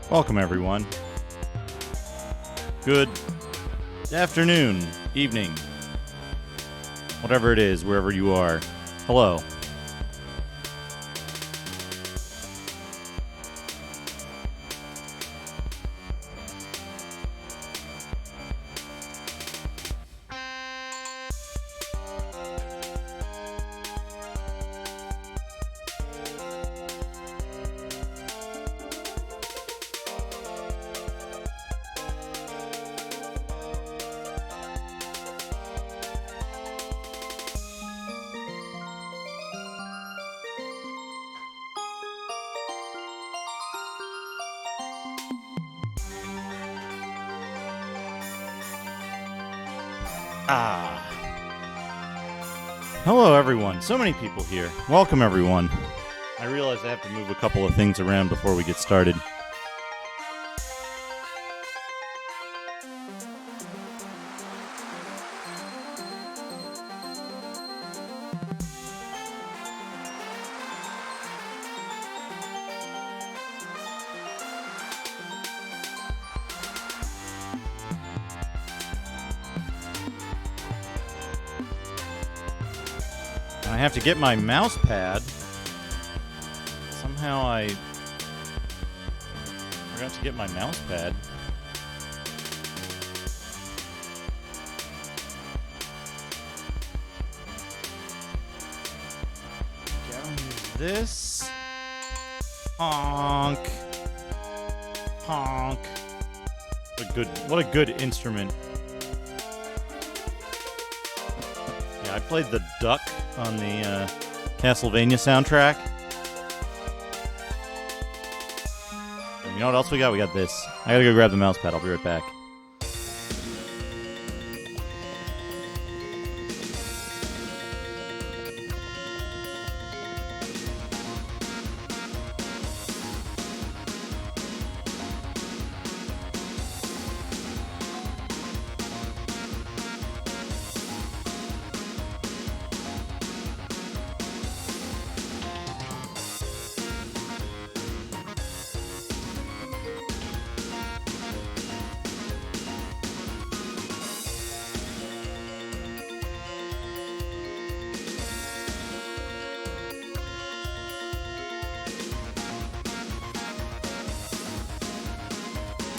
Welcome, everyone. Good afternoon, evening, whatever it is, wherever you are. Hello. Hello, everyone. So many people here. Welcome, everyone. I realize I have to move a couple of things around before we get started. I have to get my mouse pad. Somehow I forgot to get my mouse pad. Gotta use this. Honk. Honk. What a good instrument. Yeah, I played the duck on the Castlevania soundtrack. And you know what else we got? We got this. I gotta go grab the mouse pad. I'll be right back.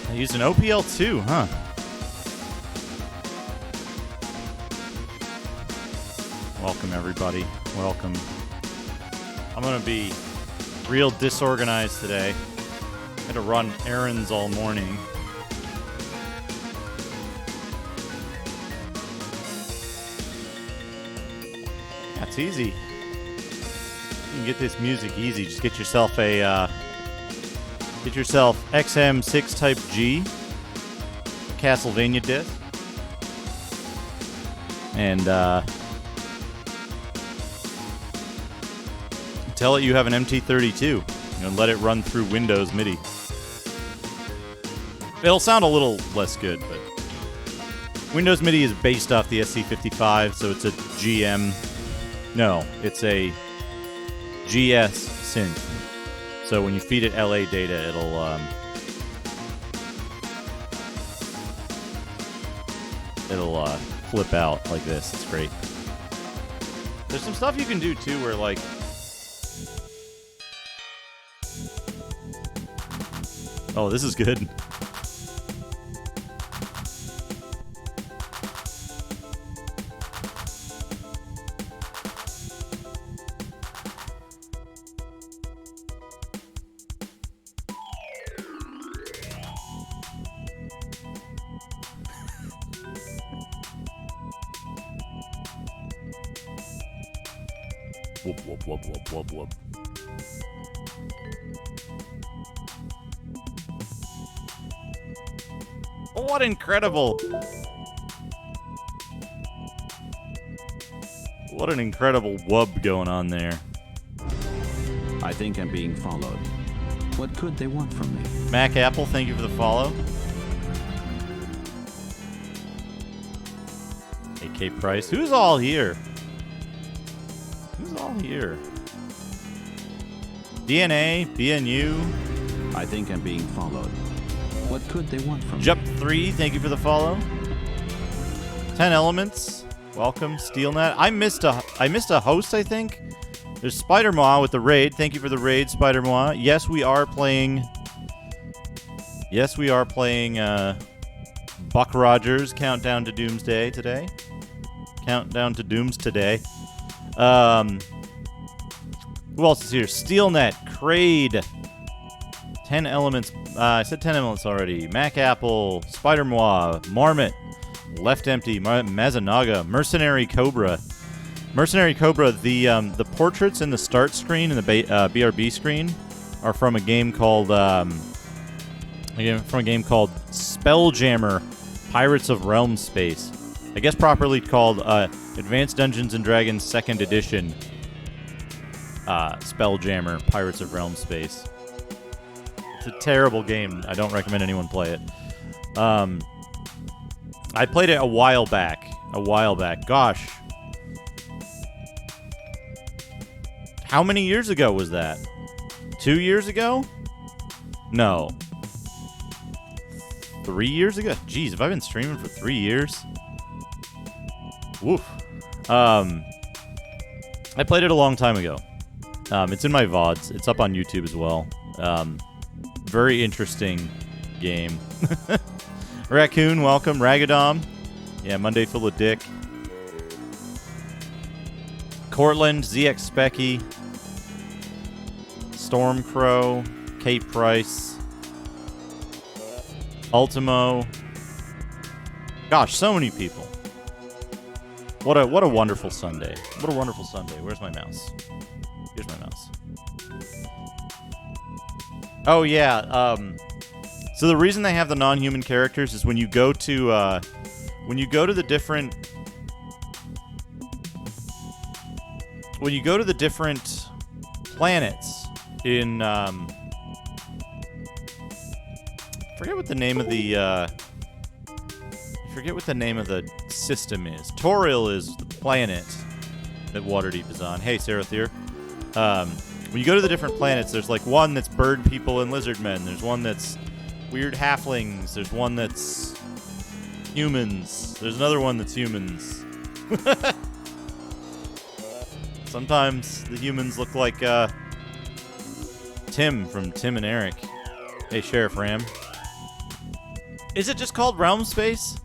I used an OPL2, huh? Welcome, everybody. Welcome. I'm going to be real disorganized today. I had to run errands all morning. That's easy. You can get this music easy. Just get yourself a... Get yourself XM6 Type G Castlevania disc. And tell it you have an MT32 and let it run through Windows MIDI. It'll sound a little less good, but Windows MIDI is based off the SC55, so it's a GM. No, it's a GS synth. So when you feed it LA data, it'll flip out like this. It's great. There's some stuff you can do too, where like oh, this is good. Whoop, whoop, whoop, whoop, whoop, whoop. What incredible... What an incredible wub going on there. I think I'm being followed. What could they want from me? Mac Apple, thank you for the follow. AK Price. Who's all here? Who's all here? DNA, BNU, I think I'm being followed. What could they want from me? Jup3, thank you for the follow. 10 Elements, welcome. SteelNet. I missed a host, I think. There's Spider Moa with the raid. Thank you for the raid, Spider Moa. Yes, we are playing. Yes, we are playing Buck Rogers Countdown to Doomsday today. Countdown to Dooms today. Who else is here? SteelNet, Kraid, 10 Elements. I said 10 Elements already. Mac Apple, Spider Moa, Marmot, Left Empty, Mazanaga, Mercenary Cobra. Mercenary Cobra, the portraits in the start screen and the BRB screen are from a game called Spelljammer: Pirates of Realm Space. I guess properly called Advanced Dungeons and Dragons 2nd Edition. Spelljammer: Pirates of Realm Space. It's a terrible game. I don't recommend anyone play it. I played it a while back. Gosh. How many years ago was that? 2 years ago? No. 3 years ago? Jeez, have I been streaming for 3 years? Woof. I played it a long time ago. It's in my VODs. It's up on YouTube as well. Very interesting game. Raccoon, welcome. Ragadom. Yeah, Monday Full of Dick. Cortland, ZX Specky. Stormcrow. Kate Price. Ultimo. Gosh, so many people. What a wonderful Sunday. What a wonderful Sunday. Where's my mouse? Here's my mouse. Oh yeah, so the reason they have the non-human characters is when you go to the different planets in forget what the name of the system is. Toril is the planet that Waterdeep is on. Hey, Sarathir. When you go to the different planets, there's like one that's bird people and lizard men. There's one that's weird halflings. There's one that's humans. There's another one that's humans. Sometimes the humans look like Tim from Tim and Eric. Hey, Sheriff Ram. Is it just called Realm Space?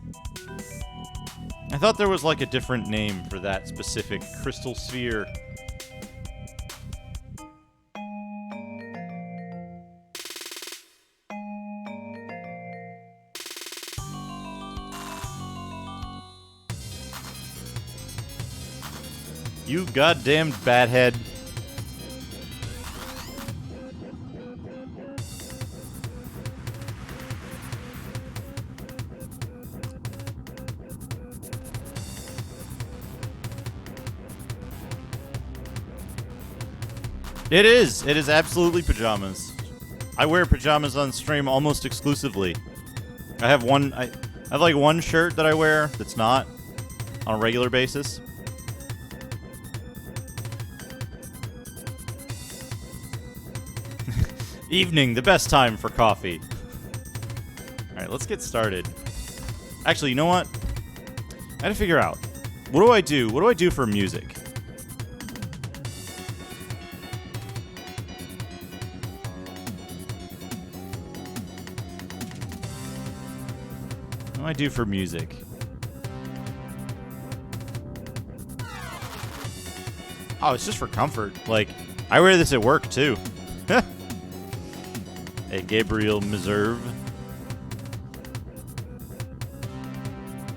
I thought there was like a different name for that specific crystal sphere. You goddamn bathead. It is. It is absolutely pajamas. I wear pajamas on stream almost exclusively. I have like one shirt that I wear that's not on a regular basis. Evening, the best time for coffee. Alright, let's get started. Actually, you know what? I gotta figure out. What do I do? What do I do for music? What do I do for music? Oh, it's just for comfort. Like, I wear this at work, too. Hey, Gabriel Meserve.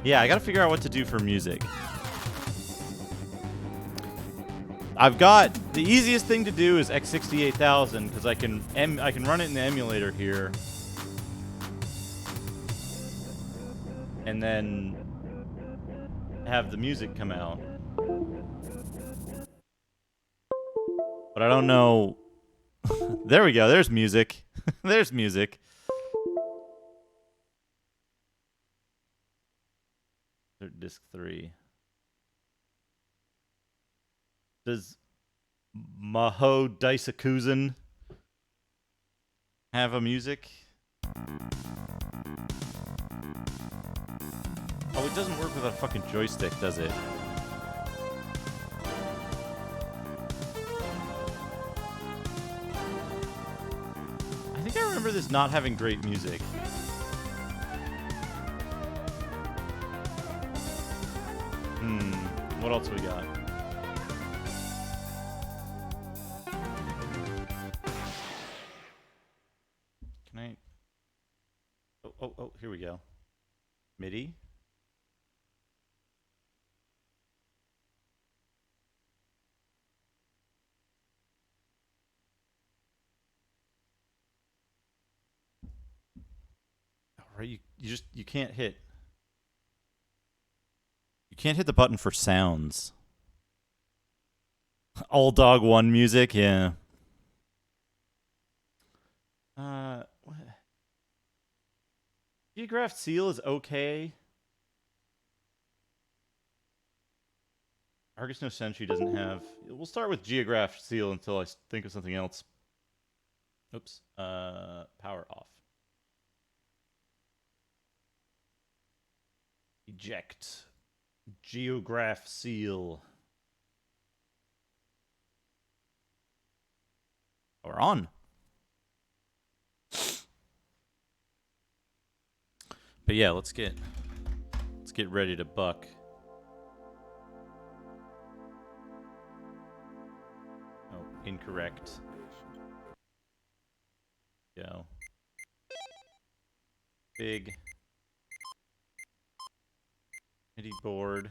Yeah, I gotta figure out what to do for music. I've got... The easiest thing to do is X68000, because I can run it in the emulator here. And then have the music come out. But I don't know... There we go, there's music. There's music. Disc 3. Does Maho Daisakuzan have a music. Oh, it doesn't work with a fucking joystick, does it? I think I remember this not having great music. What else we got? Can I... Oh, here we go. MIDI? Right, you can't hit. You can't hit the button for sounds. All Dog 1 music, yeah. What? Geographed Seal is okay. Argus No Sentry doesn't have... We'll start with Geographed Seal until I think of something else. Oops. Power off. Eject. Geograph Seal. We're on. But yeah, let's get ready to buck. Oh, incorrect. Go. Big. MIDI board.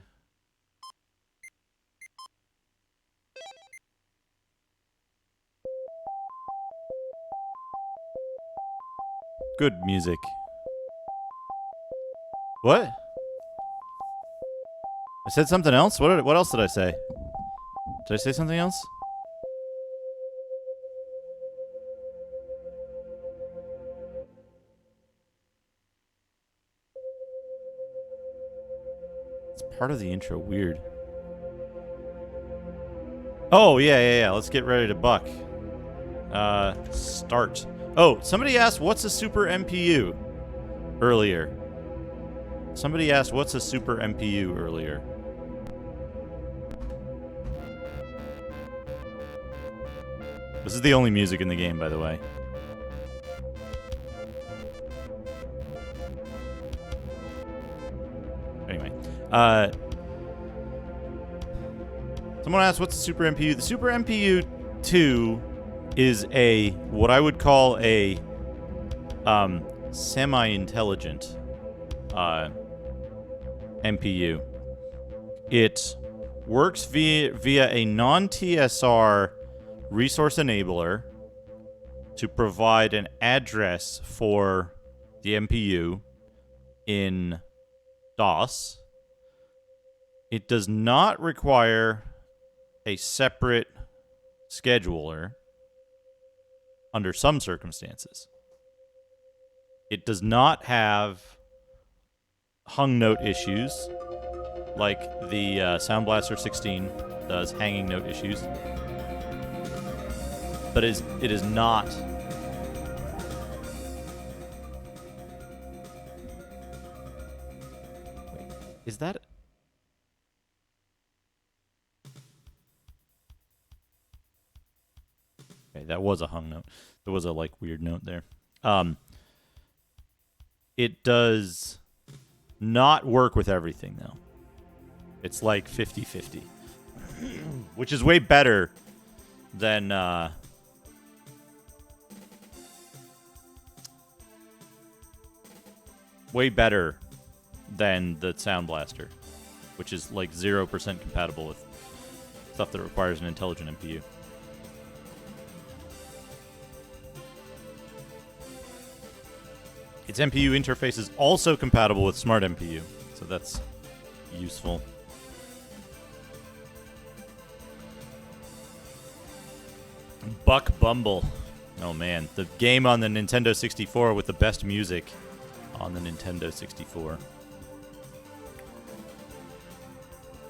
Good music. What? I said something else? What else did I say? Did I say something else? It's part of the intro. Weird. Oh, yeah. Let's get ready to buck. Start. Oh, somebody asked, what's a super MPU? Earlier. Somebody asked, what's a super MPU earlier? This is the only music in the game, by the way. Anyway. Someone asked, what's a super MPU? The super MPU 2 is what I would call a semi-intelligent MPU. It works via a non-TSR resource enabler to provide an address for the MPU in DOS. It does not require a separate scheduler under some circumstances. It does not have hung note issues like the Sound Blaster 16 does, hanging note issues. But it is not. Wait, is that? Okay, that was a hung note. There was a weird note there. It does not work with everything though. It's like 50-50, which is way better than the Sound Blaster, which is like 0% compatible with stuff that requires an intelligent MPU. Its MPU interface is also compatible with Smart MPU, so that's useful. Buck Bumble. Oh man, the game on the Nintendo 64 with the best music on the Nintendo 64.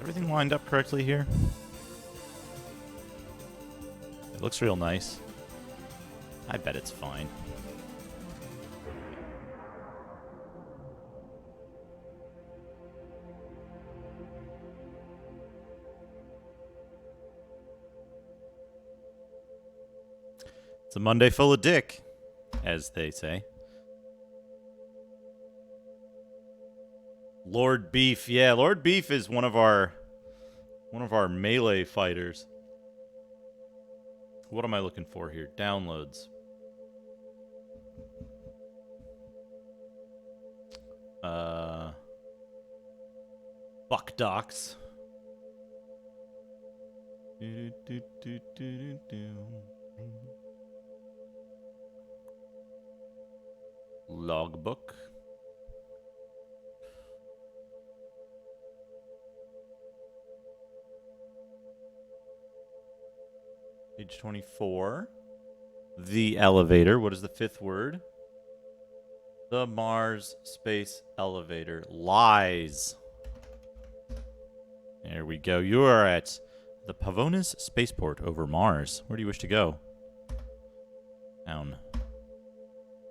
Everything lined up correctly here? It looks real nice. I bet it's fine. a Monday full of dick, as they say. Lord Beef. Yeah, Lord Beef is one of our melee fighters. What am I looking for here? Downloads. Buck Docs. Logbook. Page 24. The elevator. What is the fifth word? The Mars Space Elevator. Lies. There we go. You are at the Pavonis Spaceport over Mars. Where do you wish to go? Down.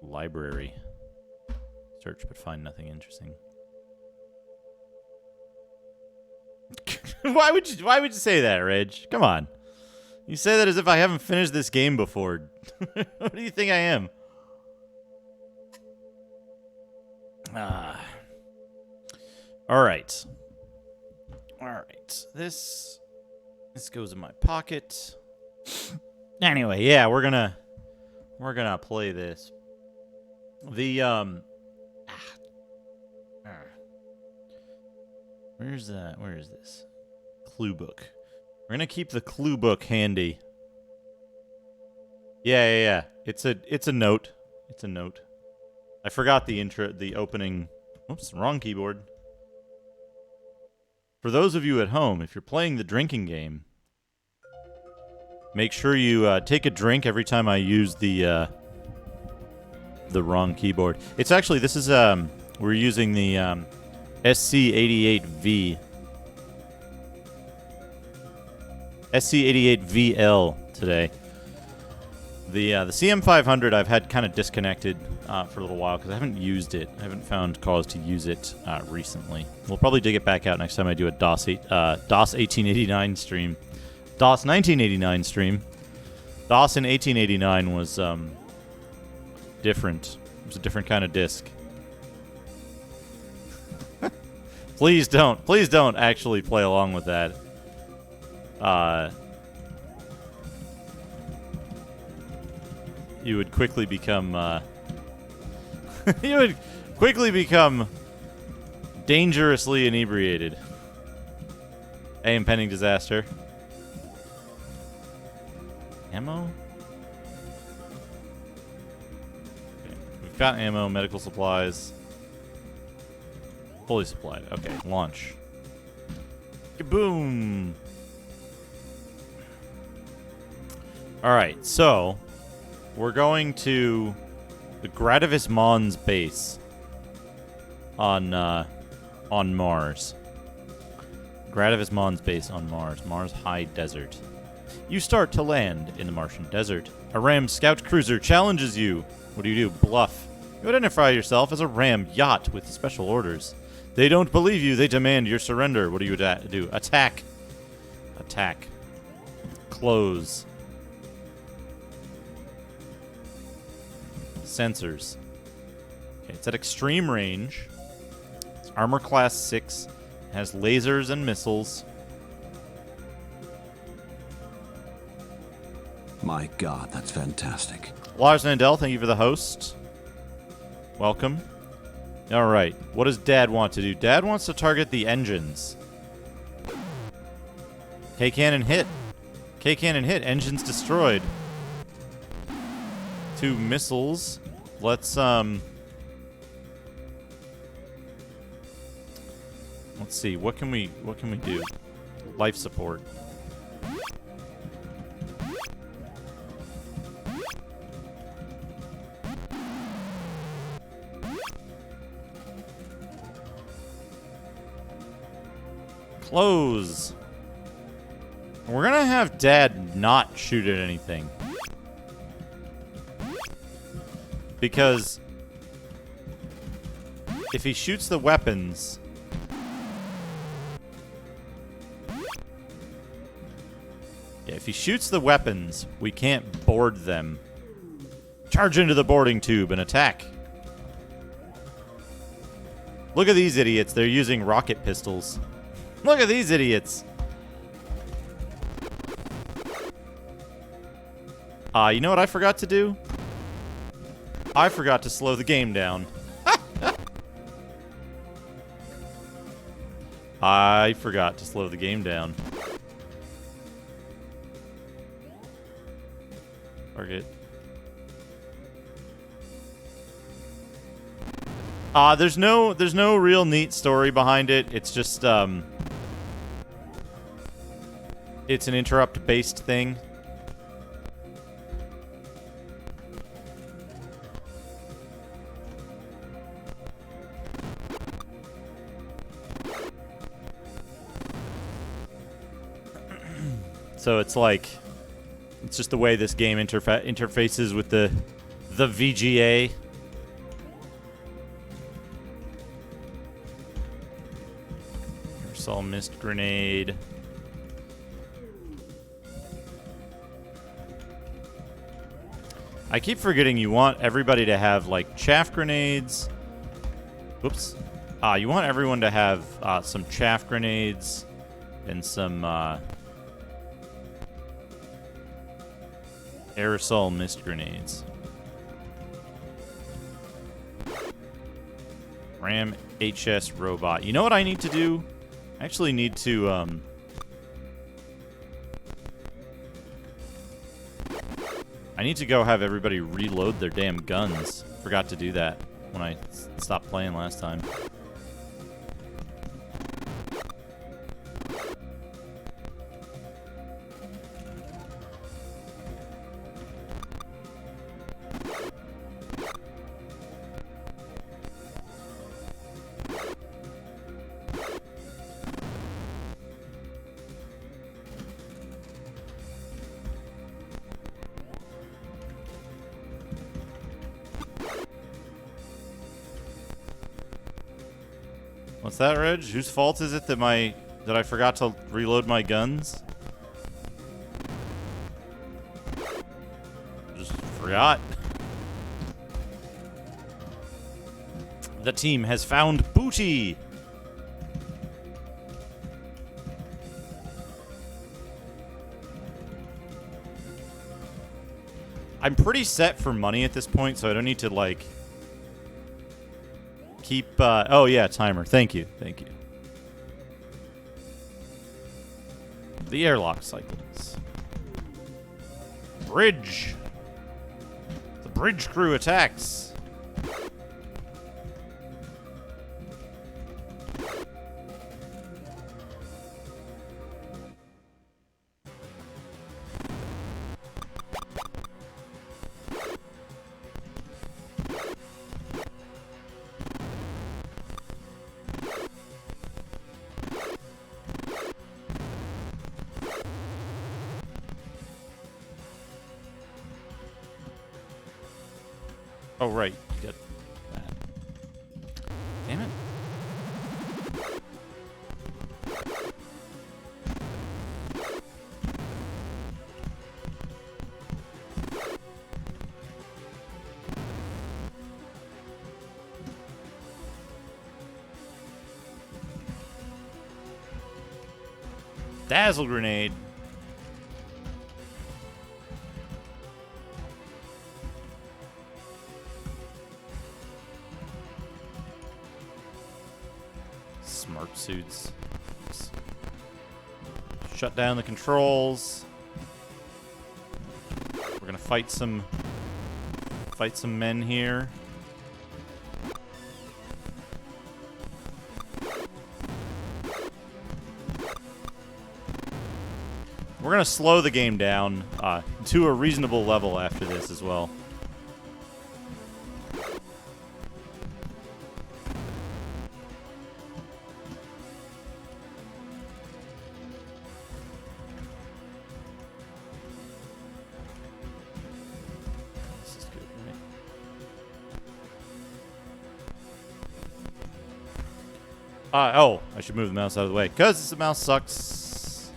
Library. Search but find nothing interesting. Why would you say that, Reg? Come on. You say that as if I haven't finished this game before. What do you think I am? All right. This goes in my pocket. Anyway, yeah, we're gonna play this. The where is this? Clue book. We're gonna keep the clue book handy. Yeah. It's a note. It's a note. I forgot the opening. Oops, wrong keyboard. For those of you at home, if you're playing the drinking game, make sure you take a drink every time I use the wrong keyboard. It's actually, this is we're using the SC88V. SC88VL today. The CM500 I've had kind of disconnected for a little while because I haven't used it. I haven't found cause to use it recently. We'll probably dig it back out next time I do a DOS 1889 stream. DOS 1989 stream. DOS in 1889 was different. It was a different kind of disc. Please don't actually play along with that. You would quickly become dangerously inebriated. A impending disaster. Ammo? Okay. We've got ammo, medical supplies. Fully supplied. Okay, launch. Kaboom! Alright, so we're going to the Gradavis Mons base on Mars. Gradavis Mons base on Mars. Mars High Desert. You start to land in the Martian desert. A RAM scout cruiser challenges you. What do? Bluff. You identify yourself as a RAM yacht with special orders. They don't believe you. They demand your surrender. What do you do? Attack. Attack. Close. Sensors. Okay, it's at extreme range. It's armor class 6. It has lasers and missiles. My God, that's fantastic. Lars Nandel, thank you for the host. Welcome. All right, what does Dad want to do? Dad wants to target the engines. K-cannon hit. K-cannon hit. Engines destroyed. 2 missiles. Let's see. What can we do? Life support. Close. We're gonna have Dad not shoot at anything. Because if he shoots the weapons, we can't board them Charge into the boarding tube and attack. Look at these idiots. They're using rocket pistols. Look at these idiots. You know what I forgot to do? I forgot to slow the game down. I forgot to slow the game down. Target. There's no real neat story behind it. It's just it's an interrupt-based thing. So it's like, it's just the way this game interfaces with the VGA. Aerosol mist grenade. I keep forgetting you want everybody to have like chaff grenades. Whoops. You want everyone to have some chaff grenades and some aerosol mist grenades. Ram HS robot. You know what I need to do? I actually need to I need to go have everybody reload their damn guns. Forgot to do that when I stopped playing last time. What's that, Reg? Whose fault is it that I forgot to reload my guns? Just forgot. The team has found booty. I'm pretty set for money at this point, so I don't need to like keep, oh yeah, timer. Thank you. Thank you. The airlock cycles. Bridge. The bridge crew attacks. Oh, right. You got that. Damn it. Dazzle grenade. Smart suits. Shut down the controls. We're gonna fight some men here. We're gonna slow the game down to a reasonable level after this as well. Oh, I should move the mouse out of the way, because the mouse sucks.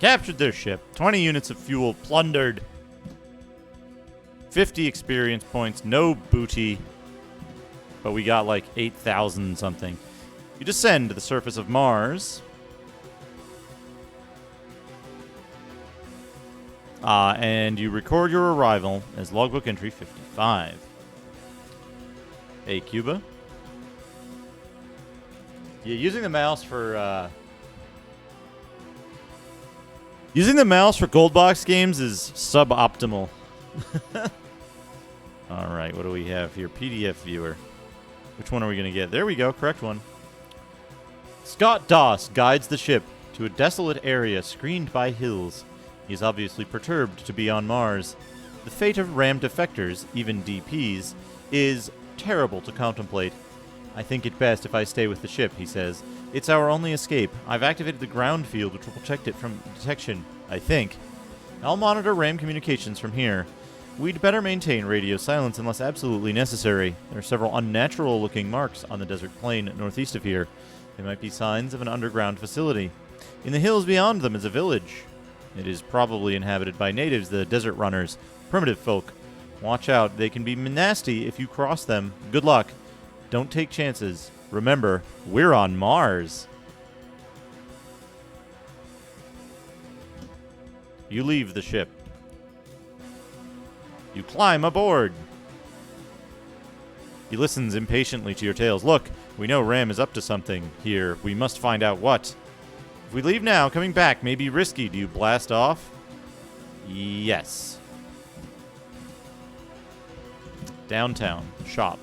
Captured their ship. 20 units of fuel plundered. 50 experience points. No booty. But we got like 8,000 something. You descend to the surface of Mars. And you record your arrival as logbook entry 55. Hey, Cuba. Yeah, using the mouse for gold box games is suboptimal. All right, what do we have here? PDF viewer. Which one are we going to get? There we go, correct one. Scott Doss guides the ship to a desolate area screened by hills. He is obviously perturbed to be on Mars. The fate of RAM defectors, even DPs, is terrible to contemplate. I think it best if I stay with the ship, he says. It's our only escape. I've activated the ground field which will protect it from detection, I think. I'll monitor RAM communications from here. We'd better maintain radio silence unless absolutely necessary. There are several unnatural-looking marks on the desert plain northeast of here. They might be signs of an underground facility. In the hills beyond them is a village. It is probably inhabited by natives, the desert runners, primitive folk. Watch out, they can be nasty if you cross them. Good luck. Don't take chances. Remember, we're on Mars. You leave the ship. You climb aboard. He listens impatiently to your tales. Look, we know Ram is up to something here. We must find out what. If we leave now, coming back may be risky. Do you blast off? Yes. Downtown. Shop.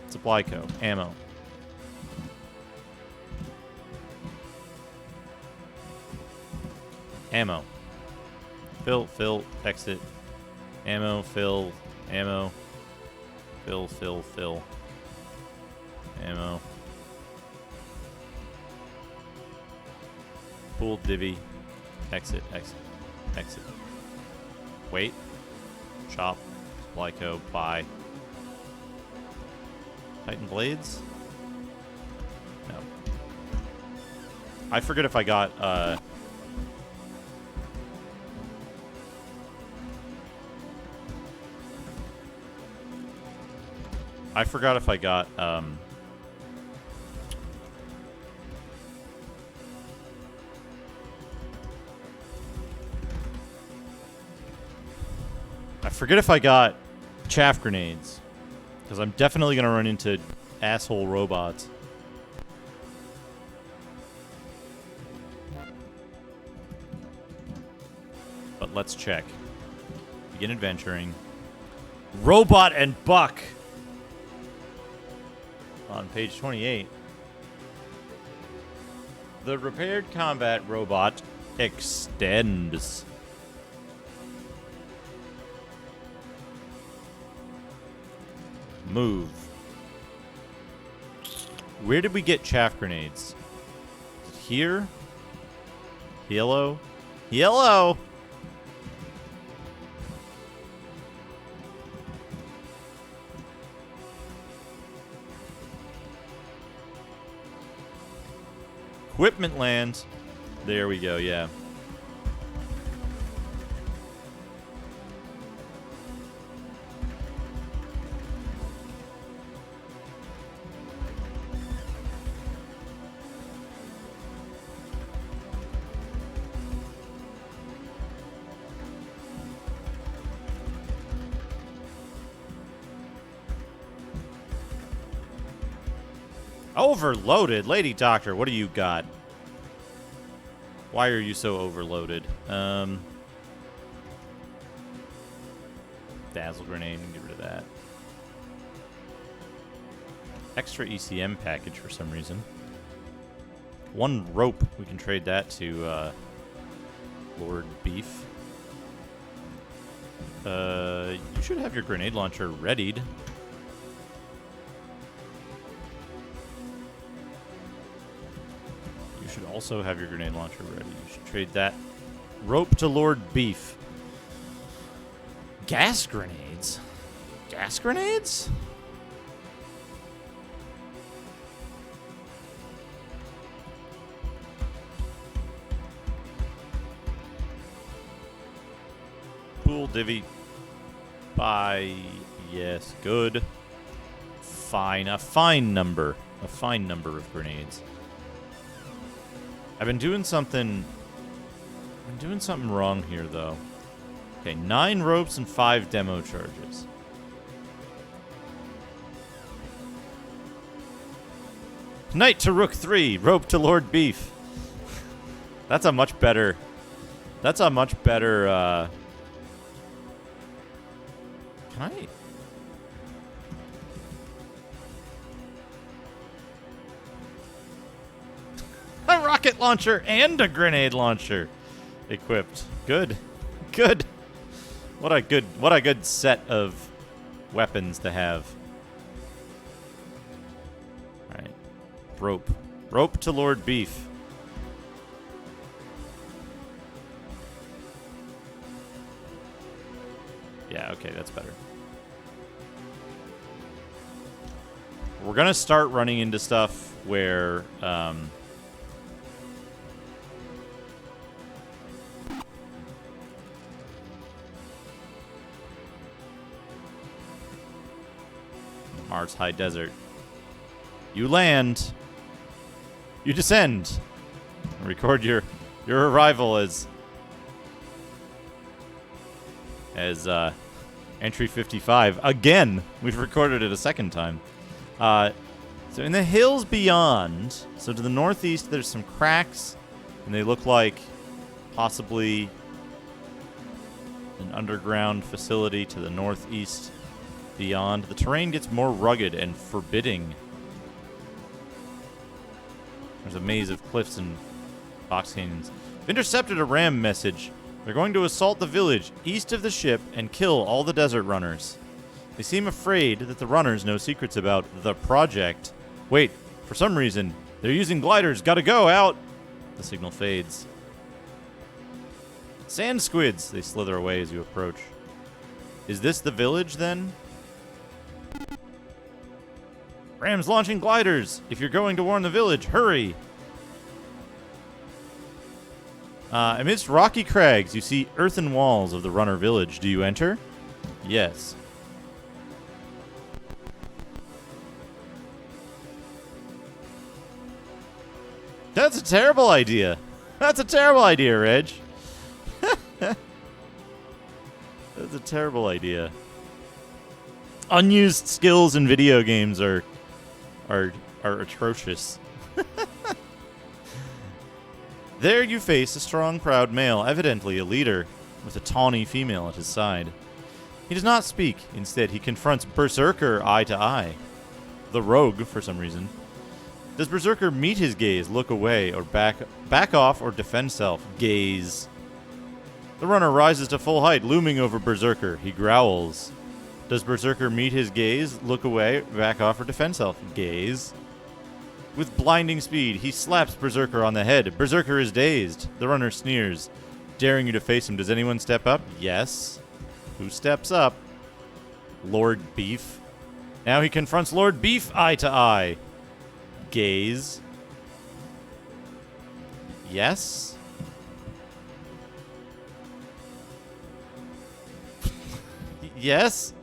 Supply co. Ammo. Ammo. Fill, exit. Ammo, fill, ammo. Fill. Ammo. Pool, divvy. Exit. Wait. Shop. Supply co. Buy. Titan blades? No. I forget if I got, I forgot if I got, chaff grenades. Because I'm definitely going to run into asshole robots. But let's check. Begin adventuring. Robot and Buck. On page 28. The repaired combat robot extends. Move. Where did we get chaff grenades? Is it here? Yellow? Yellow! Equipment land. There we go, yeah. Overloaded? Lady Doctor, what do you got? Why are you so overloaded? Dazzle grenade, get rid of that. Extra ECM package for some reason. One rope, we can trade that to Lord Beef. You should have your grenade launcher readied. Should also have your grenade launcher ready. You should trade that rope to Lord Beef. Gas grenades? Gas grenades? divvy. By yes, good. Fine, a fine number of grenades. I've been doing something wrong here, though. Okay, 9 ropes and 5 demo charges. Knight to Rook 3, rope to Lord Beef. That's a much better. Can I? A rocket launcher and a grenade launcher equipped. Good. Good. What a good set of weapons to have. All right. Rope to Lord Beef. Yeah, okay, that's better. We're going to start running into stuff where Mars High Desert. You land. You descend. Record your arrival as entry 55. Again, we've recorded it a second time. So in the hills beyond, so to the northeast, there's some cracks, and they look like possibly an underground facility to the northeast beyond. The terrain gets more rugged and forbidding. There's a maze of cliffs and box canyons. I've intercepted a ram message. They're going to assault the village east of the ship and kill all the desert runners. They seem afraid that the runners know secrets about the project. Wait, for some reason, they're using gliders. Gotta go, out! The signal fades. Sand squids! They slither away as you approach. Is this the village, then? Ram's launching gliders! If you're going to warn the village, hurry! Amidst rocky crags, you see earthen walls of the runner village. Do you enter? Yes. That's a terrible idea. That's a terrible idea, Reg. That's a terrible idea. Unused skills in video games are atrocious. There you face a strong, proud male, evidently a leader, with a tawny female at his side. He does not speak. Instead, he confronts Berserker eye to eye. The rogue, for some reason. Does Berserker meet his gaze, look away, or back off, or defend self? Gaze. The runner rises to full height, looming over Berserker. He growls. Does Berserker meet his gaze, look away, back off, or defend self? Gaze. With blinding speed, he slaps Berserker on the head. Berserker is dazed. The runner sneers, daring you to face him. Does anyone step up? Yes. Who steps up? Lord Beef. Now he confronts Lord Beef eye to eye. Gaze. Yes. Yes.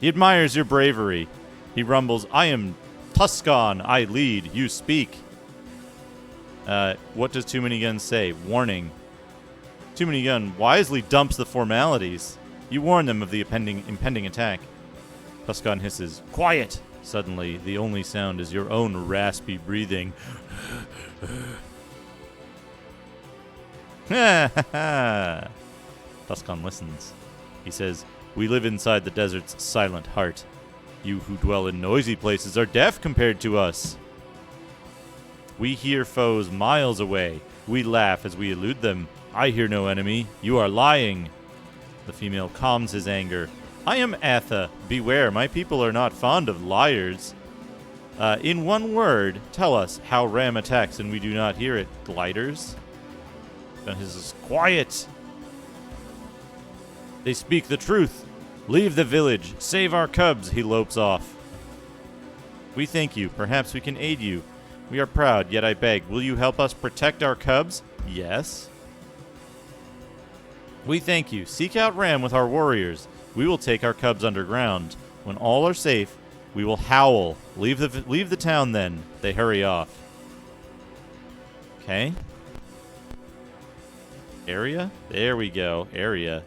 He admires your bravery. He rumbles, I am Tuscan, I lead, you speak. What does Too Many Guns say? Warning. Too Many Gun wisely dumps the formalities. You warn them of the impending attack. Tuscan hisses, quiet! Suddenly, the only sound is your own raspy breathing. Tuscan listens. He says, we live inside the desert's silent heart. You who dwell in noisy places are deaf compared to us. We hear foes miles away. We laugh as we elude them. I hear no enemy. You are lying. The female calms his anger. I am Atha. Beware, my people are not fond of liars. In one word, tell us how Ram attacks and we do not hear it. Gliders? Then his is quiet. They speak the truth. Leave the village. Save our cubs. He lopes off. We thank you. Perhaps we can aid you. We are proud, yet I beg. Will you help us protect our cubs? Yes. We thank you. Seek out Ram with our warriors. We will take our cubs underground. When all are safe, we will howl. Leave the town then. They hurry off. Okay. Area? There we go. Area.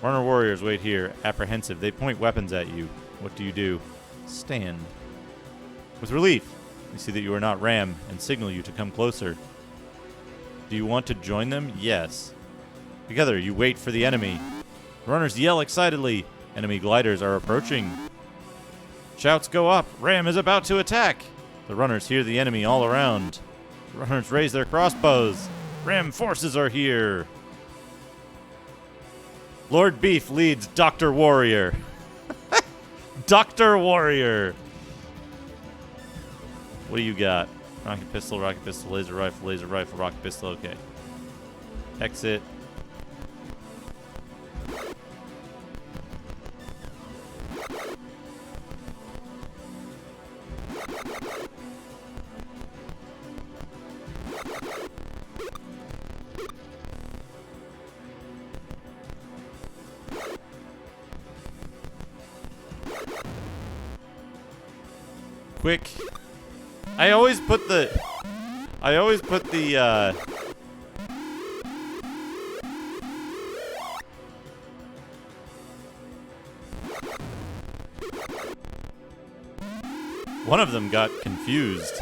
Runner warriors wait here, apprehensive. They point weapons at you. What do you do? Stand. With relief, we see that you are not Ram and signal you to come closer. Do you want to join them? Yes. Together, you wait for the enemy. Runners yell excitedly. Enemy gliders are approaching. Shouts go up. Ram is about to attack. The runners hear the enemy all around. The runners raise their crossbows. Ram forces are here. Lord Beef leads Dr. Warrior. Dr. Warrior. What do you got? Rocket pistol, laser rifle, rocket pistol. Okay. Exit. Quick. I always put the one of them got confused.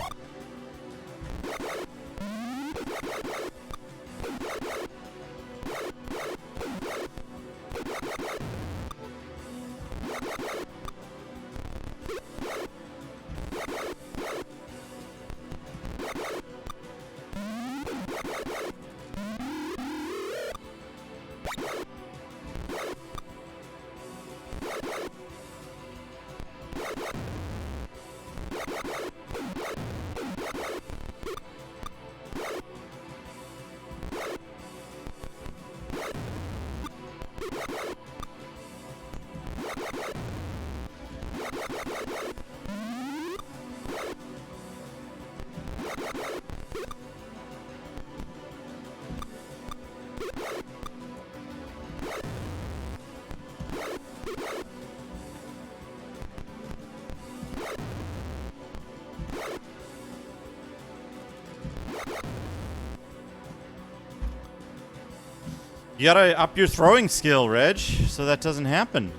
You gotta up your throwing skill, Reg, so that doesn't happen.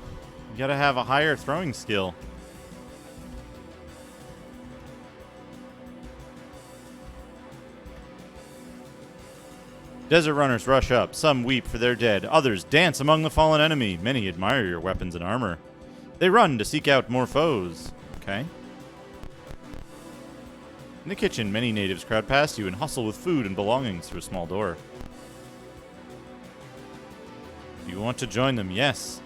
You gotta have a higher throwing skill. Desert runners rush up. Some weep for their dead. Others dance among the fallen enemy. Many admire your weapons and armor. They run to seek out more foes. Okay. In the kitchen, many natives crowd past you and hustle with food and belongings through a small door. Do you want to join them? Yes.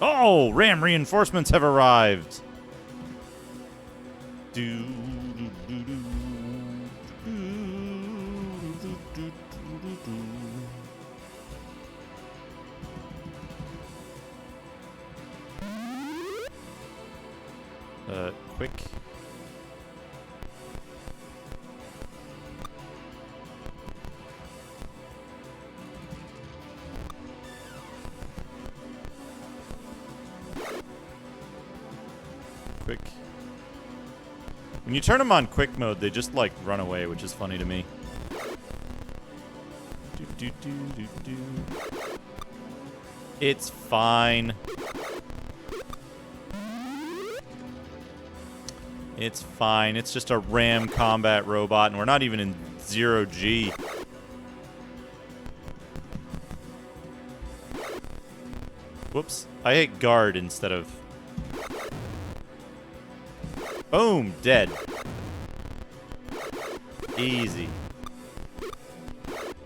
Oh, Ram reinforcements have arrived. Quick. Quick. When you turn them on quick mode, they just like run away, which is funny to me. It's fine. It's fine. It's just a Ram combat robot, and we're not even in 0G. Whoops. I hit guard instead of... Boom! Dead. Easy.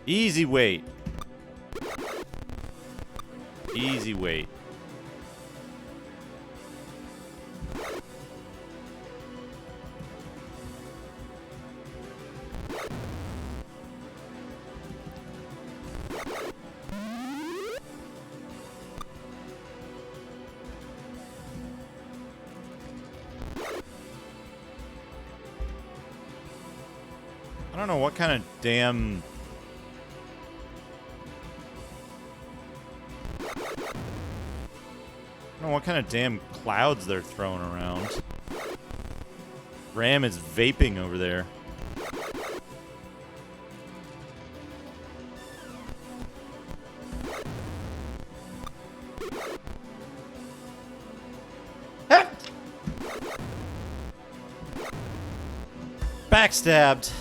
Easy wait. Easy wait. I don't know what kind of damn... I don't know what kind of damn clouds they're throwing around. Ram is vaping over there. Backstabbed.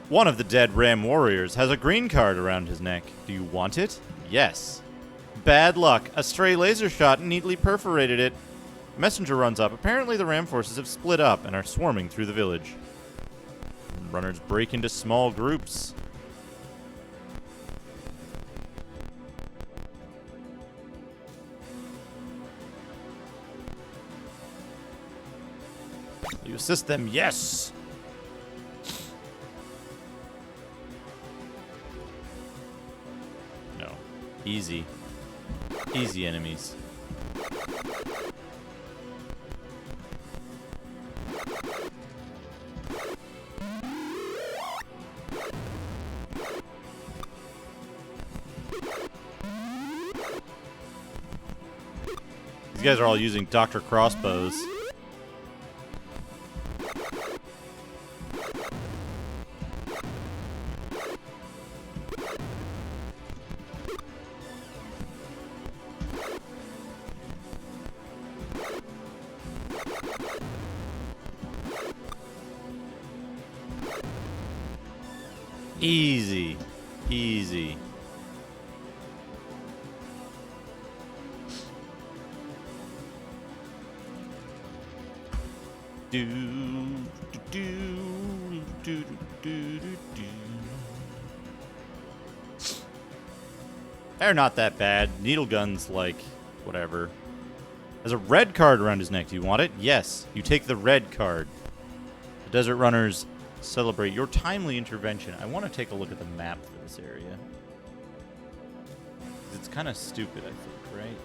One of the dead Ram warriors has a green card around his neck. Do you want it? Yes. Bad luck. A stray laser shot neatly perforated it. Messenger runs up. Apparently the Ram forces have split up and are swarming through the village. Runners break into small groups. You assist them? Yes! No. Easy. Easy enemies. These guys are all using Dr. Crossbows. Easy. Easy. Do, do, do, do, do, do, do. They're not that bad. Needle gun's like, whatever. Has a red card around his neck. Do you want it? Yes. You take the red card. The Desert Runners celebrate your timely intervention. I want to take a look at the map for this area. It's kind of stupid, I think,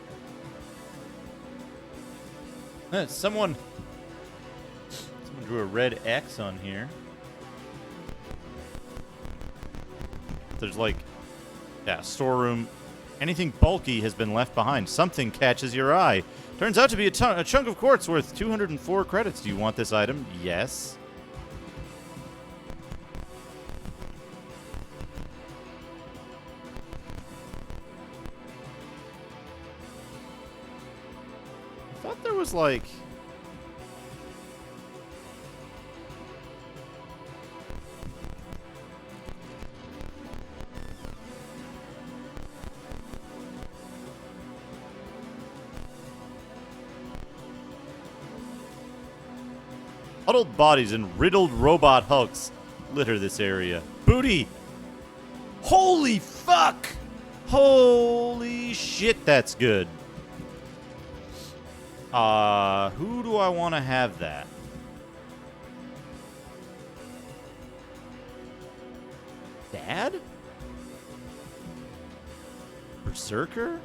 right? Someone drew a red X on here. There's like, yeah, storeroom. Anything bulky has been left behind. Something catches your eye. Turns out to be a chunk of quartz worth 204 credits. Do you want this item? Yes. I thought there was like... Huddled bodies and riddled robot hulks litter this area. Booty! Holy fuck! Holy shit, that's good. Who do I want to have that? Dad? Berserker?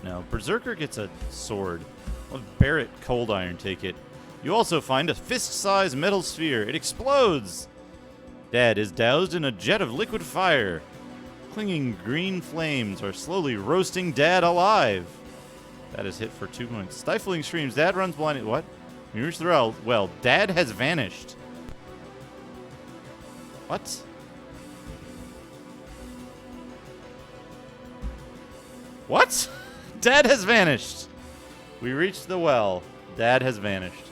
No, Berserker gets a sword. I'll have Barrett Cold Iron take it. You also find a fist-sized metal sphere. It explodes! Dad is doused in a jet of liquid fire. Clinging green flames are slowly roasting Dad alive. That is hit for 2 points. Stifling screams. Dad runs blind. What? When you reach the well, Dad has vanished. What? What? Dad has vanished. We reached the well. Dad has vanished.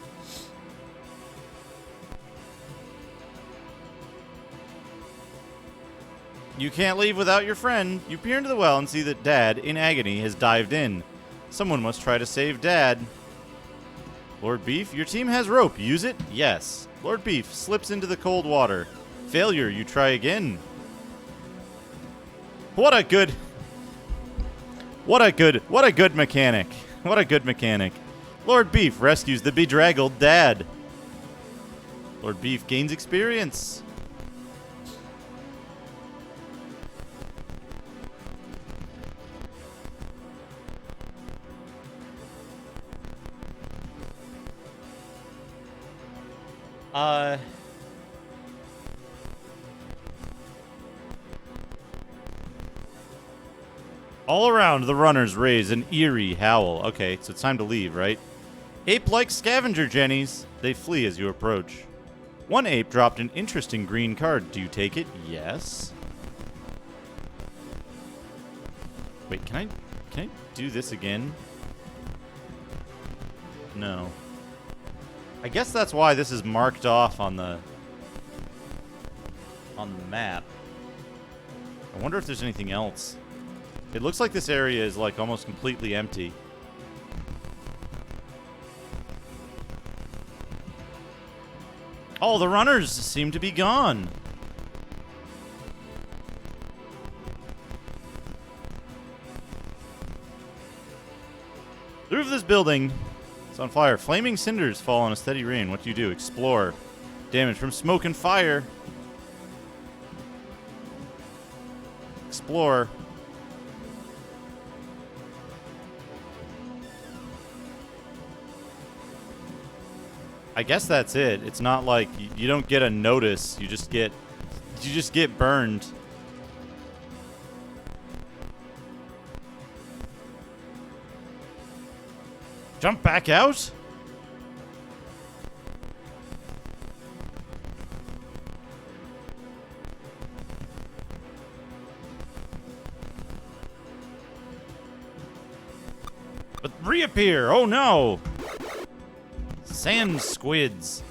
You can't leave without your friend. You peer into the well and see that Dad, in agony, has dived in. Someone must try to save Dad. Lord Beef, your team has rope. Use it? Yes. Lord Beef slips into the cold water. Failure, you try again. What a good mechanic. What a good mechanic. Lord Beef rescues the bedraggled Dad. Lord Beef gains experience. Uh... All around, the runners raise an eerie howl. Okay, so it's time to leave, right? Ape-like scavenger jennies. They flee as you approach. One ape dropped an interesting green card. Do you take it? Yes. Wait, can I do this again? No. I guess that's why this is marked off on the map. I wonder if there's anything else. It looks like this area is like almost completely empty. All the runners seem to be gone. The roof of this building is on fire. Flaming cinders fall on a steady rain. What do you do? Explore. Damage from smoke and fire. Explore. I guess that's it. It's not like you don't get a notice. You just get burned. Jump back out? But reappear. Oh no. Sand squids.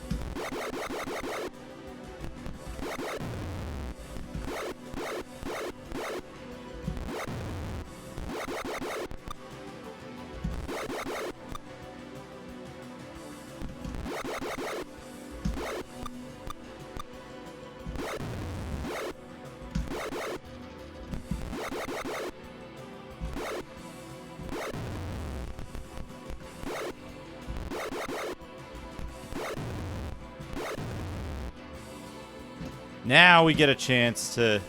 Now we get a chance to...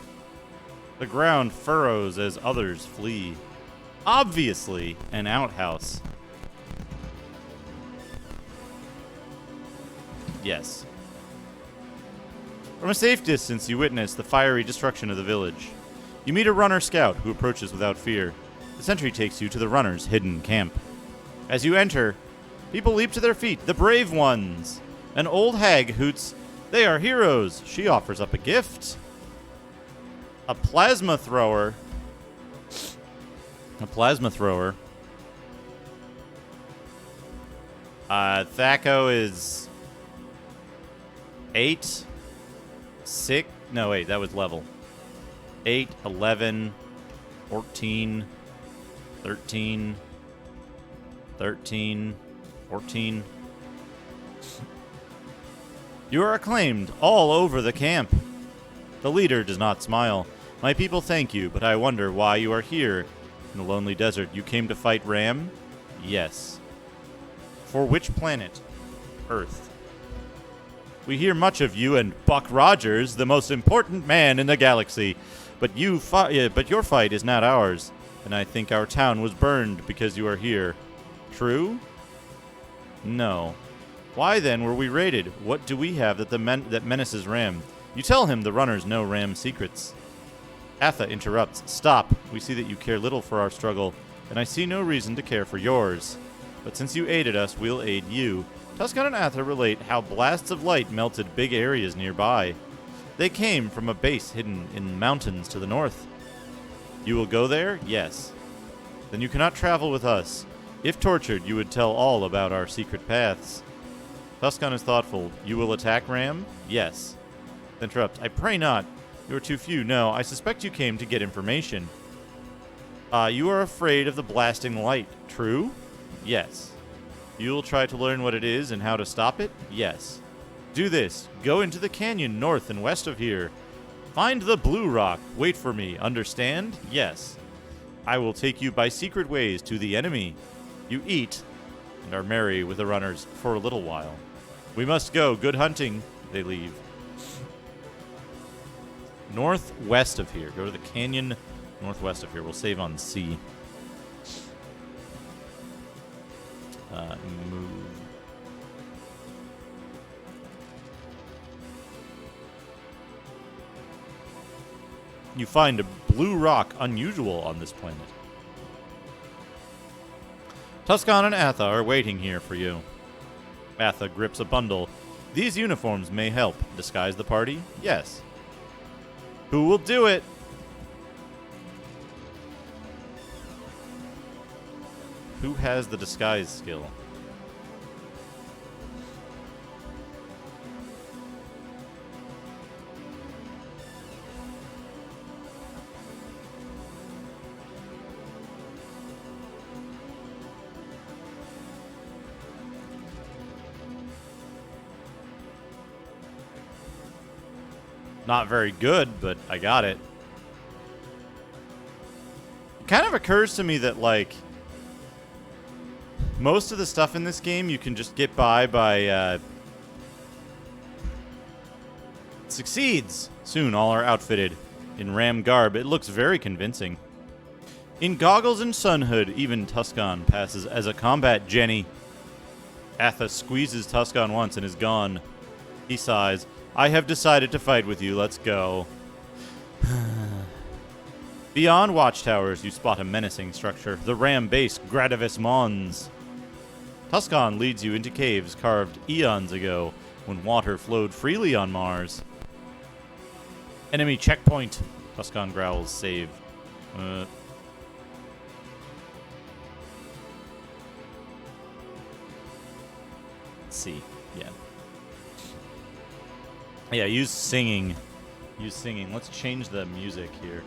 The ground furrows as others flee. Obviously, an outhouse. Yes. From a safe distance, you witness the fiery destruction of the village. You meet a runner scout who approaches without fear. The sentry takes you to the runner's hidden camp. As you enter, people leap to their feet. The brave ones! An old hag hoots, "They are heroes." She offers up a gift. A plasma thrower. A plasma thrower. Thaco is 8, 6. No, wait, that was level. 8, 11, 14, 13, 13, 14. You are acclaimed all over the camp. The leader does not smile. My people thank you, but I wonder why you are here. In the lonely desert, you came to fight Ram? Yes. For which planet? Earth. We hear much of you and Buck Rogers, the most important man in the galaxy. But your fight is not ours, and I think our town was burned because you are here. True? No. Why then were we raided? What do we have that menaces Ram? You tell him the runners know Ram's secrets. Atha interrupts. Stop. We see that you care little for our struggle, and I see no reason to care for yours. But since you aided us, we'll aid you. Tuscan and Atha relate how blasts of light melted big areas nearby. They came from a base hidden in mountains to the north. You will go there? Yes. Then you cannot travel with us. If tortured, you would tell all about our secret paths. Tuscan is thoughtful. You will attack Ram? Yes. Interrupt. I pray not. You are too few. No, I suspect you came to get information. You are afraid of the blasting light. True? Yes. You will try to learn what it is and how to stop it? Yes. Do this. Go into the canyon north and west of here. Find the blue rock. Wait for me. Understand? Yes. I will take you by secret ways to the enemy. You eat and are merry with the runners for a little while. We must go. Good hunting. They leave. Northwest of here. Go to the canyon northwest of here. We'll save on C. Move. You find a blue rock unusual on this planet. Tuscan and Atha are waiting here for you. Atha grips a bundle. These uniforms may help. Disguise the party? Yes. Who will do it? Who has the disguise skill? Not very good, but I got it. It kind of occurs to me that, like, most of the stuff in this game you can just get by succeeds. Soon all are outfitted in ram garb. It looks very convincing. In goggles and sun hood, even Tuscan passes as a combat Jenny. Atha squeezes Tuscan once and is gone. He sighs. I have decided to fight with you. Let's go. Beyond watchtowers, you spot a menacing structure. The ram base, Gradavis Mons. Tuscan leads you into caves carved eons ago when water flowed freely on Mars. Enemy checkpoint. Tuscan growls, save. Let's see. Yeah. Yeah, use singing. Use singing. Let's change the music here.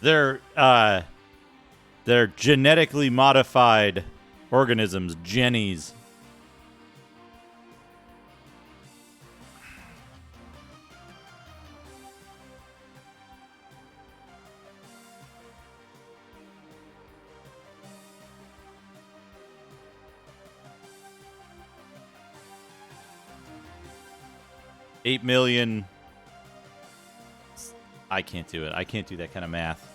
They're genetically modified organisms, jennies. $8 million. I can't do it. I can't do that kind of math.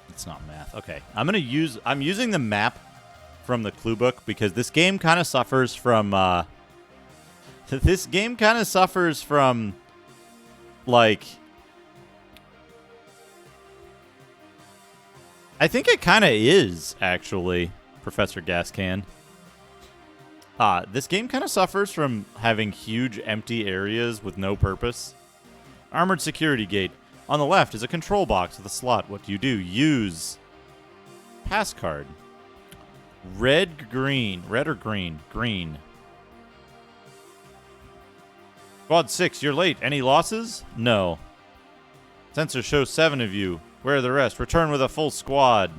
It's not math. Okay. I'm using the map from the clue book because this game kind of suffers from like, I think it kind of is actually, Professor Gascan. This game kind of suffers from having huge empty areas with no purpose. Armored security gate. On the left is a control box with a slot. What do? Use pass card. Red or green? Green. Squad 6, you're late. Any losses? No. Sensor shows 7 of you. Where are the rest? Return with a full squad.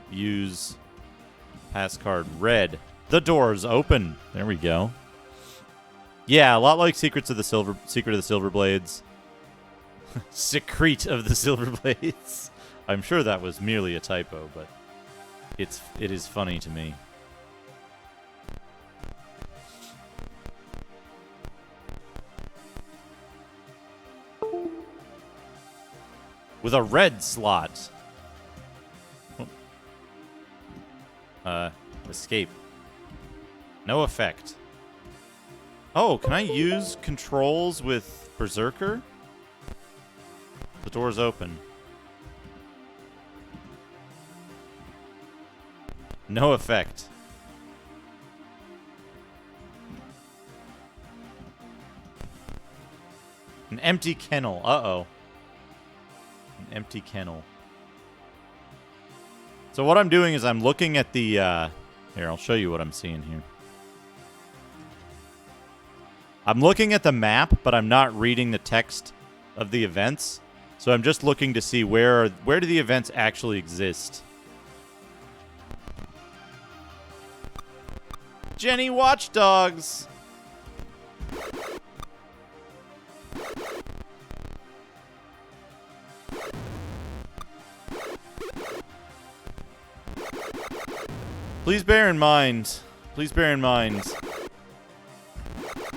Use pass card. Red. The door's open. There we go. Yeah, a lot like Secret of the Silver Blades. Secret of the Silver Blades. I'm sure that was merely a typo, but it is funny to me. With a red slot. Escape. No effect. Oh, can I use controls with Berserker? The door's open. No effect. An empty kennel. Uh-oh. An empty kennel. So what I'm doing is I'm looking at the... here, I'll show you what I'm seeing here. I'm looking at the map, but I'm not reading the text of the events. So I'm just looking to see where do the events actually exist. Jenny Watchdogs! Please bear in mind,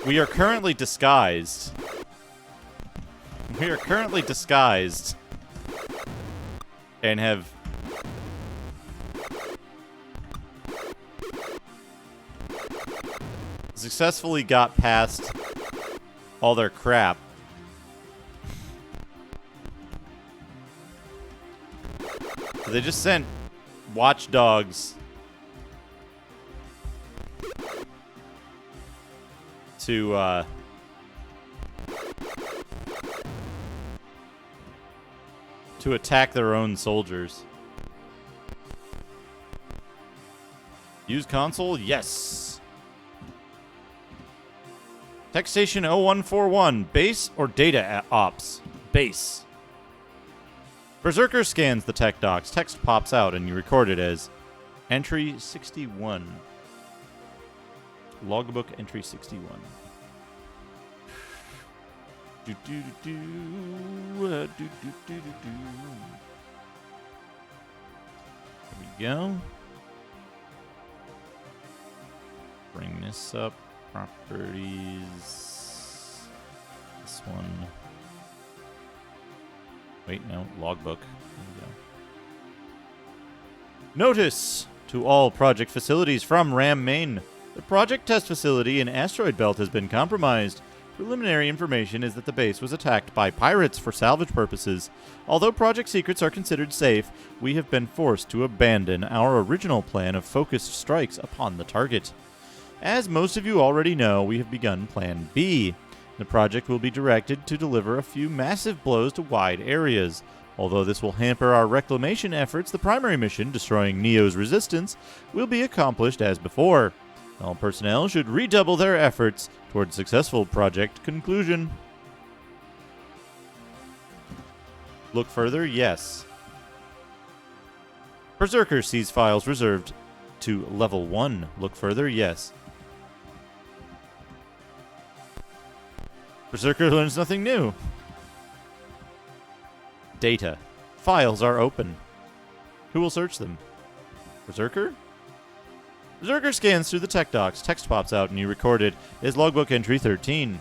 we are currently disguised. We are currently disguised and have successfully got past all their crap. So they just sent watchdogs to attack their own soldiers. Use console? Yes. Tech station 0141. Base or data ops? Base. Berserker scans the tech docs. Text pops out and you record it as entry 61. Logbook entry 61. Do, do, do, do, do, do, do, do. There we go. Bring this up. Properties. This one. Wait, no. Logbook. There we go. Notice to all project facilities from RAM Main. The project test facility in Asteroid Belt has been compromised. Preliminary information is that the base was attacked by pirates for salvage purposes. Although project secrets are considered safe, we have been forced to abandon our original plan of focused strikes upon the target. As most of you already know, we have begun Plan B. The project will be directed to deliver a few massive blows to wide areas. Although this will hamper our reclamation efforts, the primary mission, destroying Neo's resistance, will be accomplished as before. All personnel should redouble their efforts toward successful project conclusion. Look further? Yes. Berserker sees files reserved to level 1. Look further? Yes. Berserker learns nothing new. Data. Files are open. Who will search them? Berserker? Berserker scans through the tech docs. Text pops out and you record it as logbook entry 13.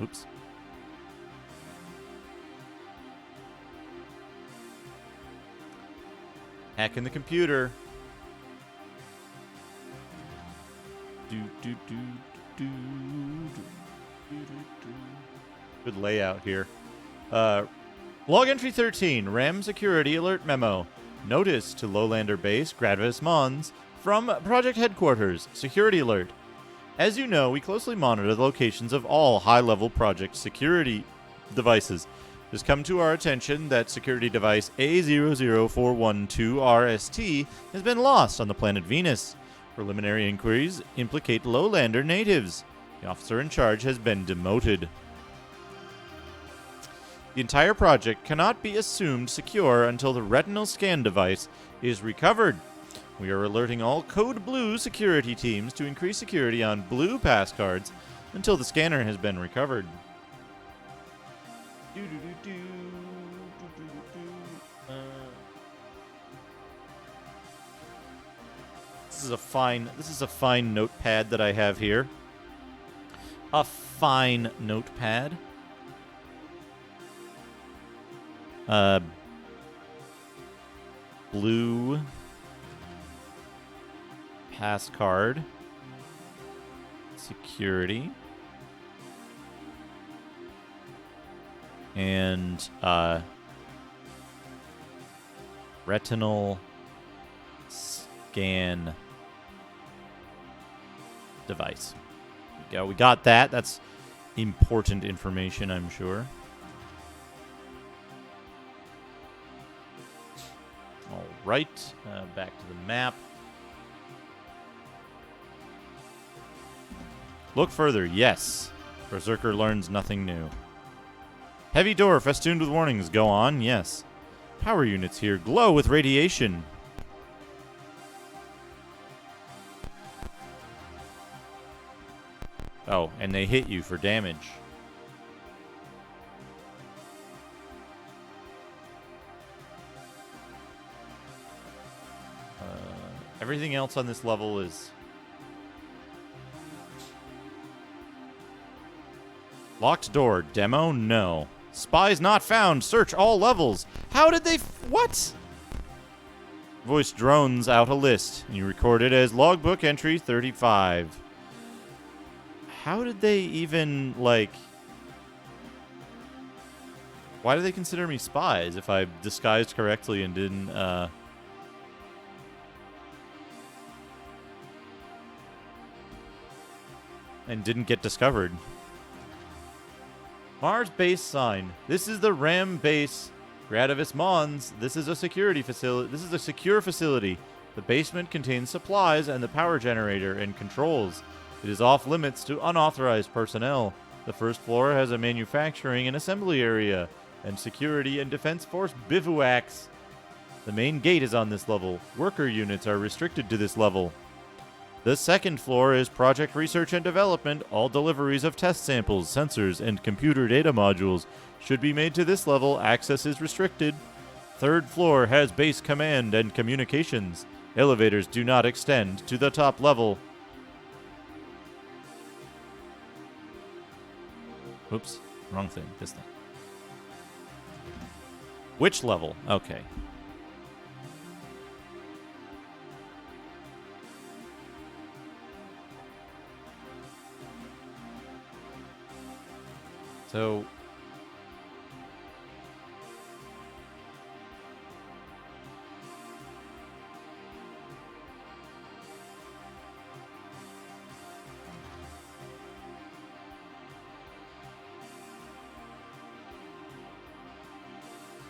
Oops. Hacking the computer. Do, do, do, do, do, do, do. Good layout here. Log entry 13. RAM security alert memo. Notice to Lowlander base, Gravis Mons, from Project Headquarters. Security alert. As you know, we closely monitor the locations of all high-level project security devices. It has come to our attention that security device A00412RST has been lost on the planet Venus. Preliminary inquiries implicate Lowlander natives. The officer in charge has been demoted. The entire project cannot be assumed secure until the retinal scan device is recovered. We are alerting all Code Blue security teams to increase security on blue pass cards until the scanner has been recovered. This is a fine notepad that I have here. A fine notepad. Blue pass card, security, and retinal scan device. There we go. We got that. That's important information, I'm sure. All right, back to the map. Look further. Yes. Berserker learns nothing new. Heavy door festooned with warnings. Go on. Yes. Power units here glow with radiation. Oh, and they hit you for damage. Everything else on this level is Locked door. Demo? No. Spies not found. Search all levels. How did they... What? Voice drones out a list. You record it as logbook entry 35. How did they even, like... Why do they consider me spies if I disguised correctly and didn't, and didn't get discovered? Mars base sign. This is the RAM base. Gradavis Mons. This is a security facility. This is a secure facility. The basement contains supplies and the power generator and controls. It is off limits to unauthorized personnel. The first floor has a manufacturing and assembly area, and security and defense force bivouacs. The main gate is on this level. Worker units are restricted to this level. The second floor is project research and development. All deliveries of test samples, sensors, and computer data modules should be made to this level. Access is restricted. Third floor has base command and communications. Elevators do not extend to the top level. Oops, wrong thing. This thing. Which level? Okay. So...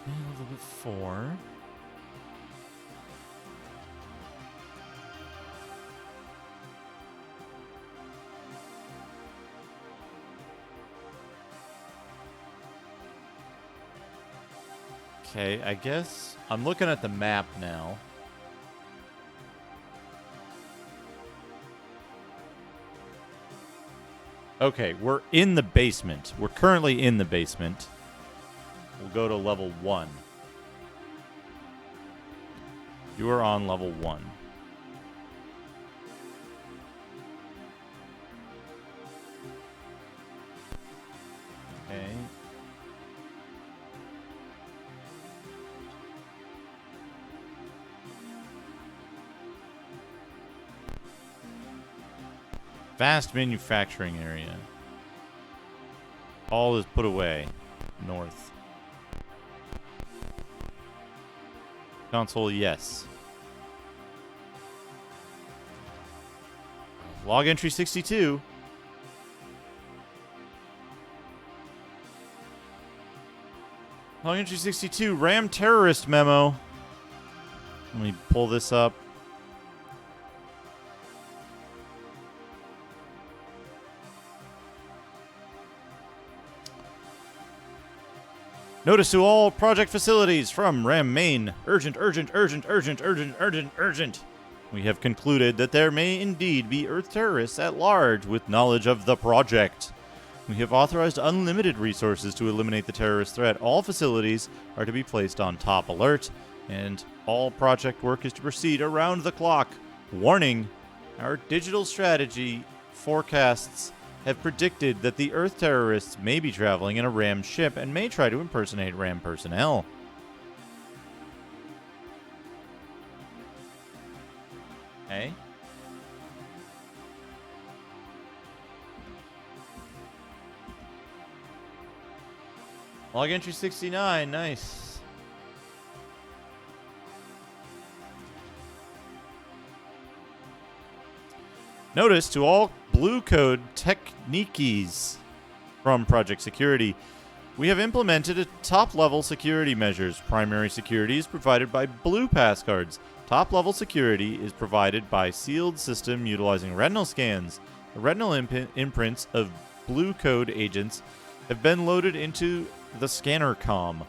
a little bit 4. Okay, I guess I'm looking at the map now. Okay, we're in the basement. We're currently in the basement. We'll go to level 1. You are on level 1. Okay. Vast manufacturing area. All is put away. North. Console, yes. Log entry 62. Log entry 62. RAM terrorist memo. Let me pull this up. Notice to all project facilities from RAM main. Urgent, urgent, urgent, urgent, urgent, urgent, urgent. We have concluded that there may indeed be Earth terrorists at large with knowledge of the project. We have authorized unlimited resources to eliminate the terrorist threat. All facilities are to be placed on top alert, and all project work is to proceed around the clock. Warning, our digital strategy forecasts have predicted that the Earth terrorists may be traveling in a RAM ship and may try to impersonate RAM personnel. Okay. Log entry 69, nice. Notice to all Blue Code Techniques from Project Security. We have implemented a top-level security measures. Primary security is provided by Blue Pass cards. Top-level security is provided by sealed system utilizing retinal scans. The retinal imprints of Blue Code agents have been loaded into the scanner com,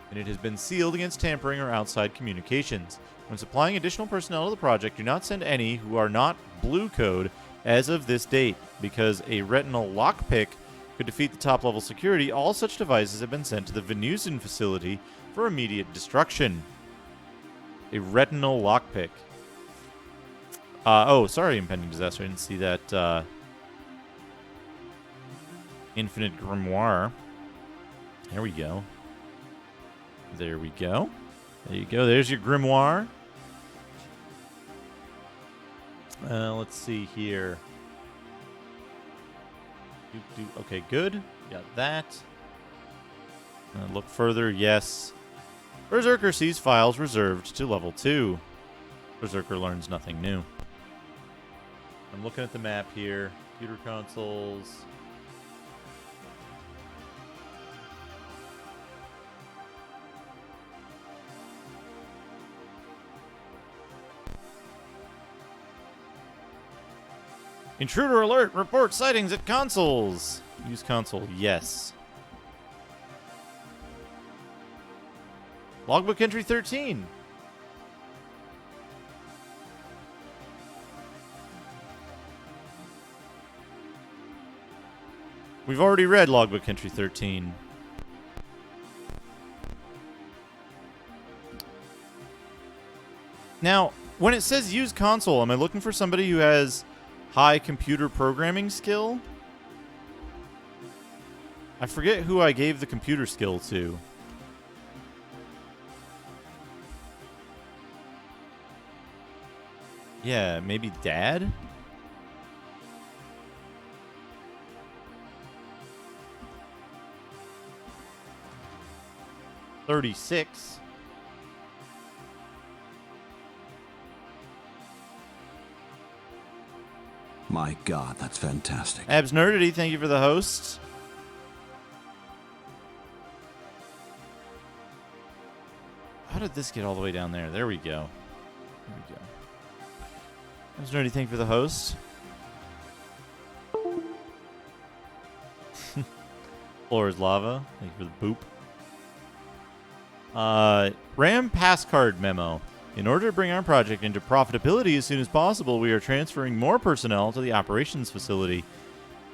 and it has been sealed against tampering or outside communications. When supplying additional personnel to the project, do not send any who are not Blue Code as of this date, because a retinal lockpick could defeat the top-level security. All such devices have been sent to the Venusian facility for immediate destruction. A retinal lockpick. Oh, sorry, impending disaster. I didn't see that. Infinite Grimoire. There we go. There we go. There you go. There's your Grimoire. Let's see here. Okay, good. Got that. Look further. Yes. Berserker sees files reserved to level 2. Berserker learns nothing new. I'm looking at the map here. Computer consoles. Intruder alert! Report sightings at consoles! Use console, yes. Logbook entry 13. We've already read Logbook entry 13. Now, when it says use console, am I looking for somebody who has high computer programming skill? I forget who I gave the computer skill to. Yeah, maybe Dad? $36. My God, that's fantastic. Abs Nerdity, thank you for the host. How did this get all the way down there? There we go. There we go. Abs Nerdity, thank you for the host. Floor is lava. Thank you for the boop. RAM pass card memo. In order to bring our project into profitability as soon as possible, we are transferring more personnel to the operations facility.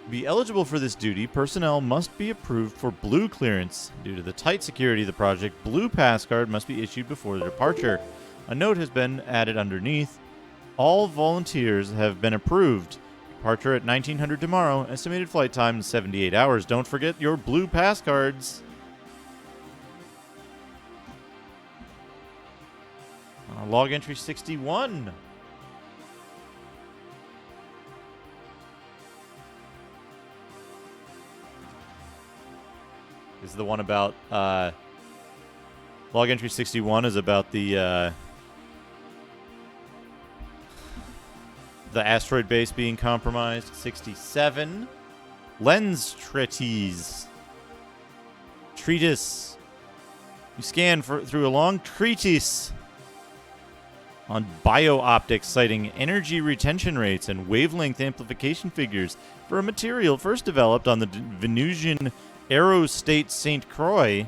To be eligible for this duty, personnel must be approved for blue clearance. Due to the tight security of the project, blue pass card must be issued before the departure. A note has been added underneath. All volunteers have been approved. Departure at 1900 tomorrow. Estimated flight time 78 hours. Don't forget your blue pass cards. Log entry 61. This is the one about log entry 61 is about the asteroid base being compromised. 67. Lens treatise. Treatise. You scan through a long treatise on bio-optics, citing energy retention rates and wavelength amplification figures for a material first developed on the Venusian aerostate St. Croix.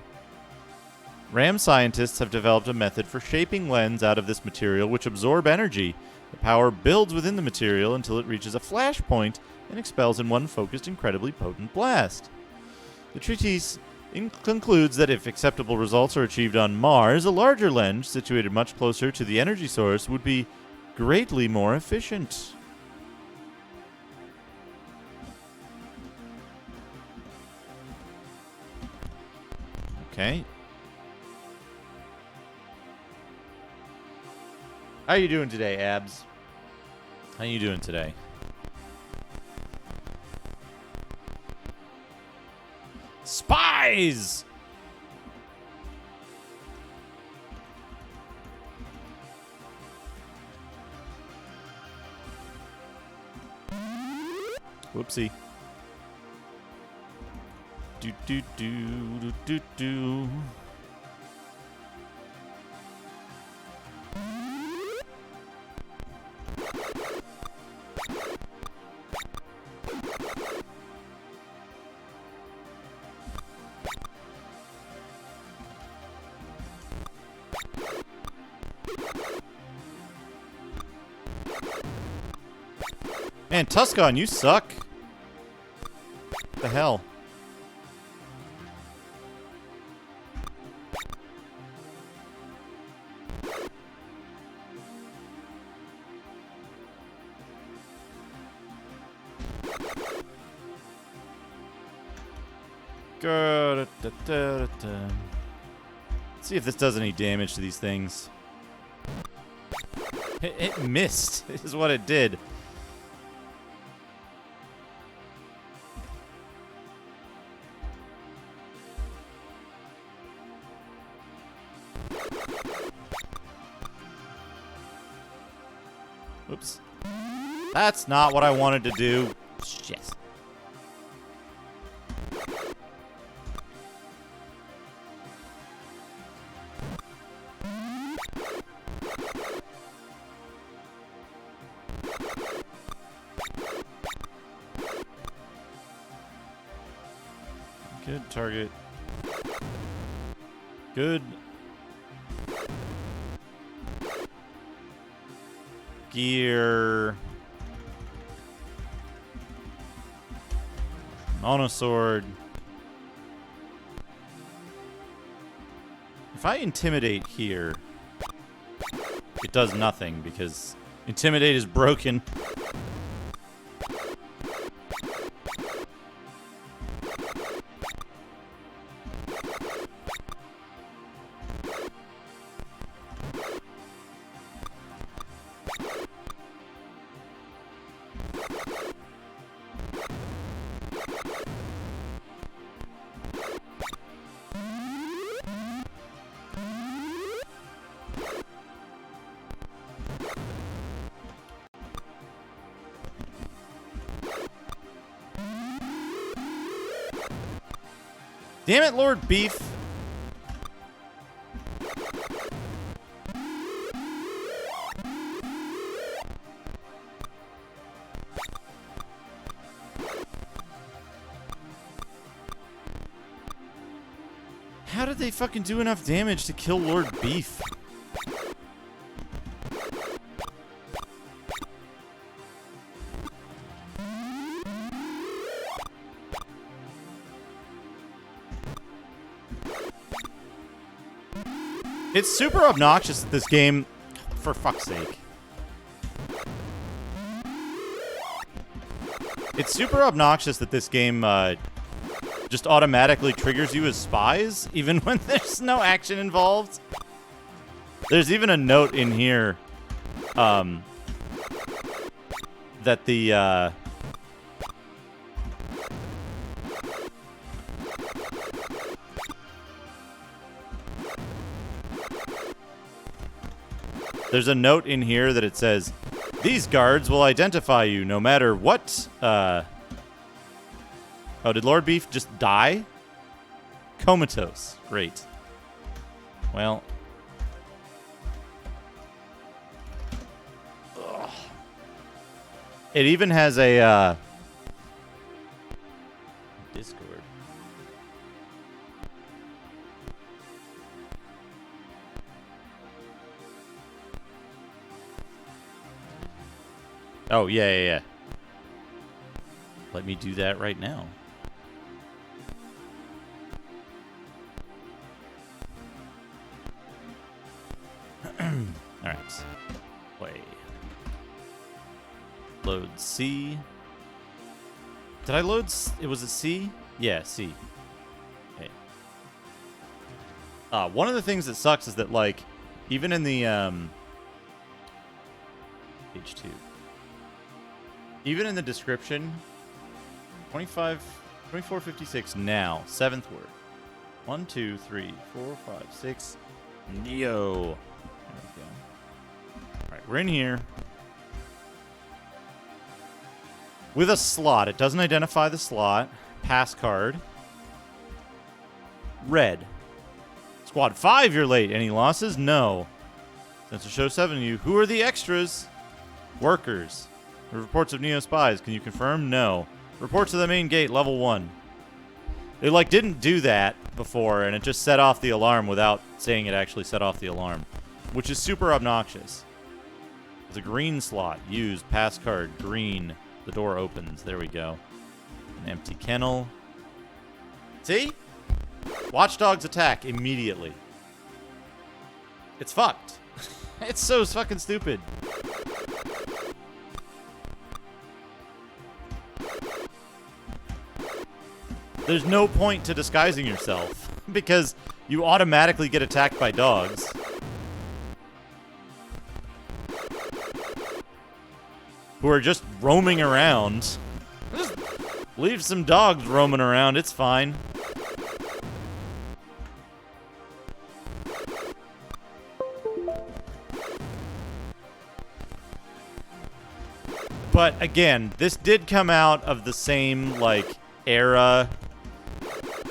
RAM scientists have developed a method for shaping lens out of this material which absorb energy. The power builds within the material until it reaches a flash point and expels in one focused, incredibly potent blast. The treatise concludes that if acceptable results are achieved on Mars, a larger lens, situated much closer to the energy source, would be greatly more efficient. Okay. How you doing today, Abs? How you doing today? Spies! Whoopsie. Do do do do do do. Man, Tuscon, you suck. What the hell? Let's see if this does any damage to these things. It missed, is what it did. Oops. That's not what I wanted to do. Shit. Good target. Good. Gear. Monosword. If I intimidate here, it does nothing because intimidate is broken. Damn it, Lord Beef. How did they fucking do enough damage to kill Lord Beef? It's super obnoxious that this game, for fuck's sake. It's super obnoxious that this game just automatically triggers you as spies, even when there's no action involved. There's even a note in here that the there's a note in here that it says, these guards will identify you no matter what. Oh, did Lord Beef just die? Comatose. Great. Well. Ugh. It even has a Discord. Oh, yeah. Let me do that right now. Alright. Play. Load C. Did I load it was a C? Yeah, C. Okay. One of the things that sucks is that, like, even in the page 2. Even in the description, 2456 now, 7th word. 1, 2, 3, 4, 5, 6. Neo. There we go. Alright, we're in here. With a slot. It doesn't identify the slot. Pass card. Red. Squad 5, you're late. Any losses? No. Sensor show 7 of you. Who are the extras? Workers. Reports of Neo spies. Can you confirm? No. Reports to the main gate, level 1. It, like, didn't do that before, and it just set off the alarm without saying it actually set off the alarm, which is super obnoxious. It's a green slot. Use. Pass card. Green. The door opens. There we go. An empty kennel. See? Watchdogs attack immediately. It's fucked. It's so fucking stupid. There's no point to disguising yourself because you automatically get attacked by dogs. Who are just roaming around. Just leave some dogs roaming around, it's fine. But again, this did come out of the same, like, era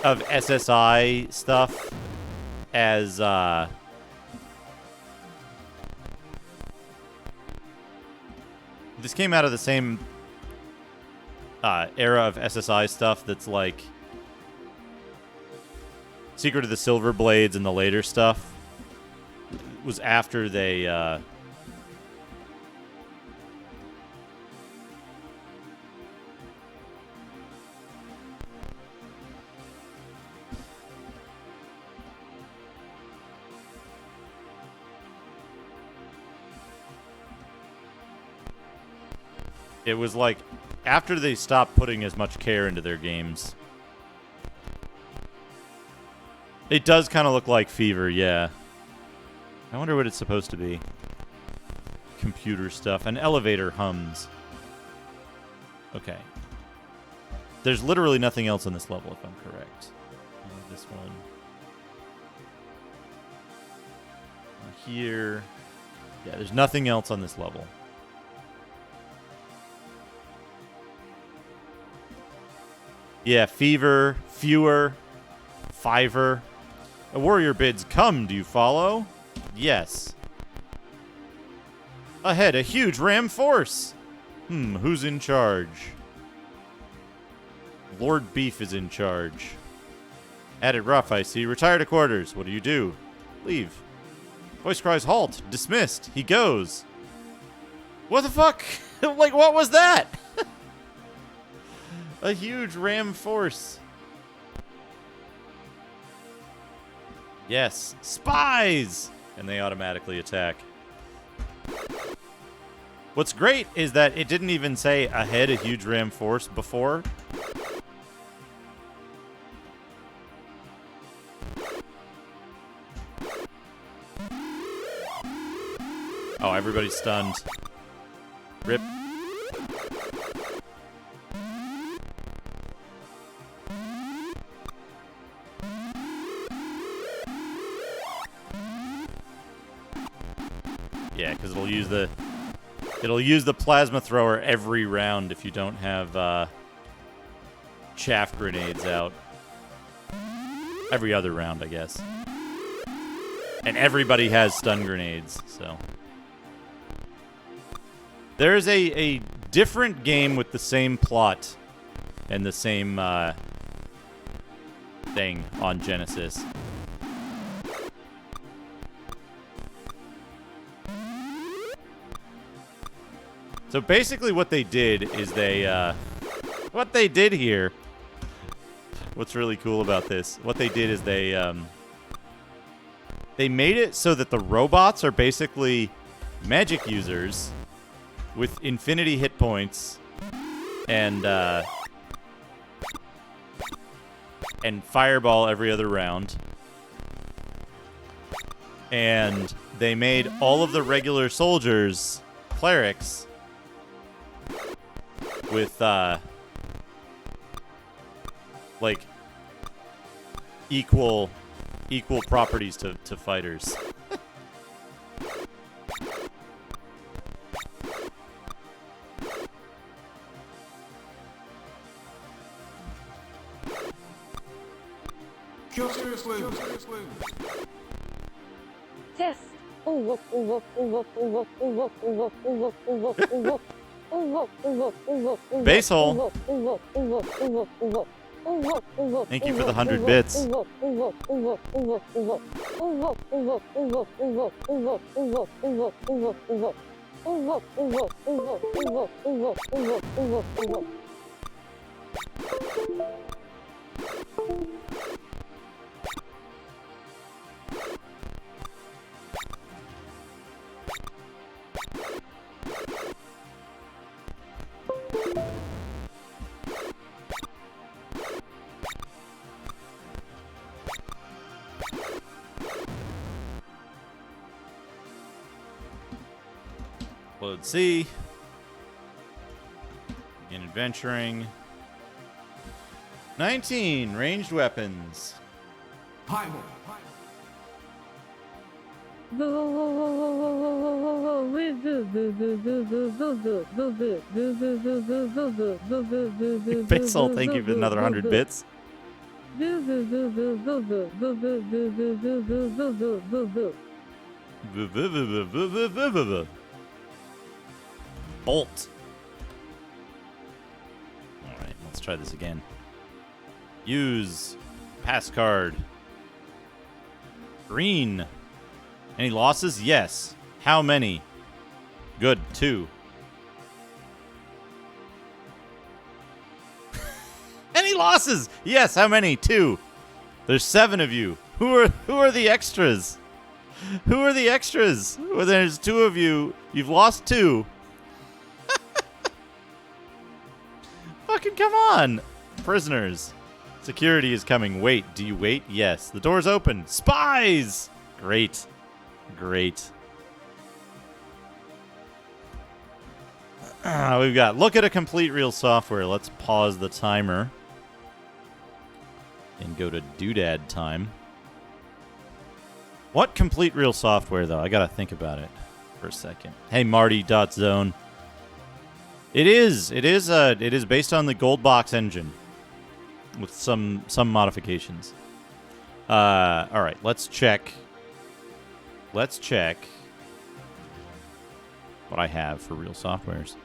of SSI stuff as, this came out of the same era of SSI stuff that's like Secret of the Silver Blades and the later stuff. It was after they it was like after they stopped putting as much care into their games. It does kind of look like Fever, yeah. I wonder what it's supposed to be. Computer stuff. An elevator hums. Okay. There's literally nothing else on this level, if I'm correct. This one. Here. Yeah, there's nothing else on this level. Yeah, Fever, Fewer, Fiver. A warrior bids, come, do you follow? Yes. Ahead, a huge ram force. Who's in charge? Lord Beef is in charge. At it rough, I see. Retire to quarters. What do? Leave. Voice cries, halt. Dismissed. He goes. What the fuck? Like, what was that? A huge ram force. Yes. Spies! And they automatically attack. What's great is that it didn't even say ahead a huge ram force before. Oh, everybody's stunned. Rip. Yeah, because it'll use the plasma thrower every round if you don't have chaff grenades out. Every other round, I guess. And everybody has stun grenades, so. There's a different game with the same plot and the same thing on Genesis. So basically what they did is what they did here, what's really cool about this, what they did is they made it so that the robots are basically magic users with infinity hit points and fireball every other round. And they made all of the regular soldiers clerics with like equal properties to fighters. Kill seriously. Test. Base hole. Thank you for the 100 bits. Upload C. Begin adventuring. 19 ranged weapons. Pixel, thank you for another 100 bits. Bolt. Alright, let's try this again. Use pass card. Green. Any losses? Yes. How many? Good. 2. Any losses? Yes. How many? 2. There's 7 of you. Who are the extras? Who are the extras? Well, there's 2 of you. You've lost 2. Fucking come on. Prisoners. Security is coming. Wait. Do you wait? Yes. The door's open. Spies! Great. Great. We've got look at a complete real software. Let's pause the timer and go to doodad time. What complete real software, though? I gotta think about it for a second. Hey, Marty.zone. It is based on the Goldbox engine with some modifications. All right, let's check. Let's check what I have for real softwares.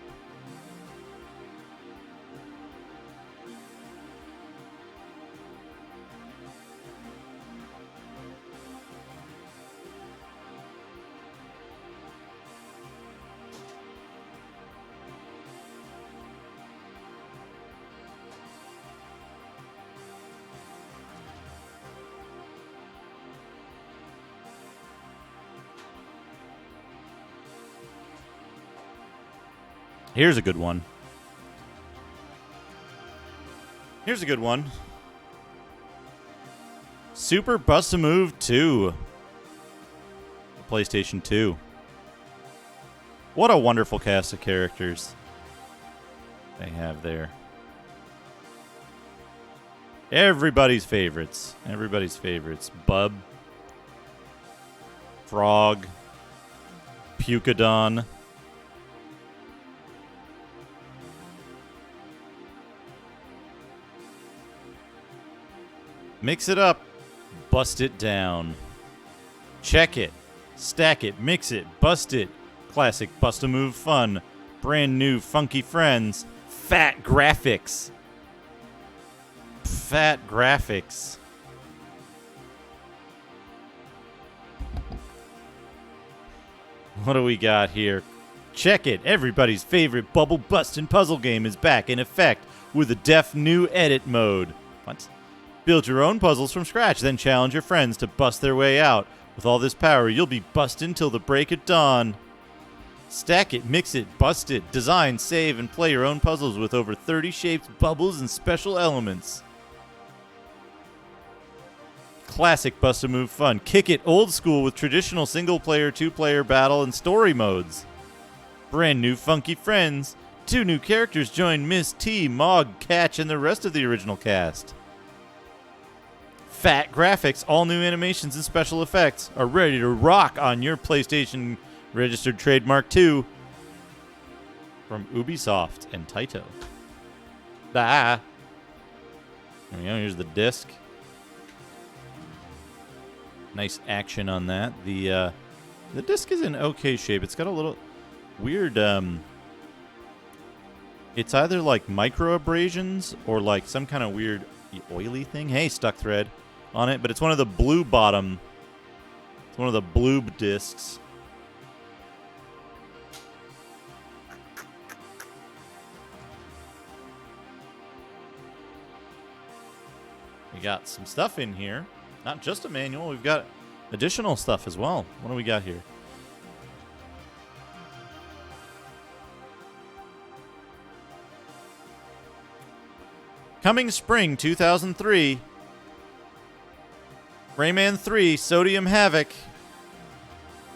Here's a good one. Here's a good one. Super Bust-A-Move 2. PlayStation 2. What a wonderful cast of characters they have there. Everybody's favorites. Everybody's favorites. Bub. Frog. Pucadon. Mix it up. Bust it down. Check it. Stack it. Mix it. Bust it. Classic Bust-A-Move fun. Brand new funky friends. Fat graphics. Fat graphics. What do we got here? Check it. Everybody's favorite bubble busting puzzle game is back in effect with a def new edit mode. What? Build your own puzzles from scratch, then challenge your friends to bust their way out. With all this power, you'll be busting till the break of dawn. Stack it, mix it, bust it, design, save, and play your own puzzles with over 30 shapes, bubbles, and special elements. Classic Bust-A-Move fun. Kick it old school with traditional single-player, two-player battle, and story modes. Brand new funky friends. 2 new characters join Miss T, Mog, Catch, and the rest of the original cast. Fat graphics, all new animations and special effects are ready to rock on your PlayStation registered trademark 2 from Ubisoft and Taito. There we go. Here's the disc. Nice action on that. The disc is in okay shape. It's got a little weird. It's either like micro abrasions or like some kind of weird oily thing. Hey, stuck thread on it, but it's one of the blue bottom. It's one of the bloob discs. We got some stuff in here. Not just a manual, we've got additional stuff as well. What do we got here? Coming spring 2003. Rayman 3 Sodium Havoc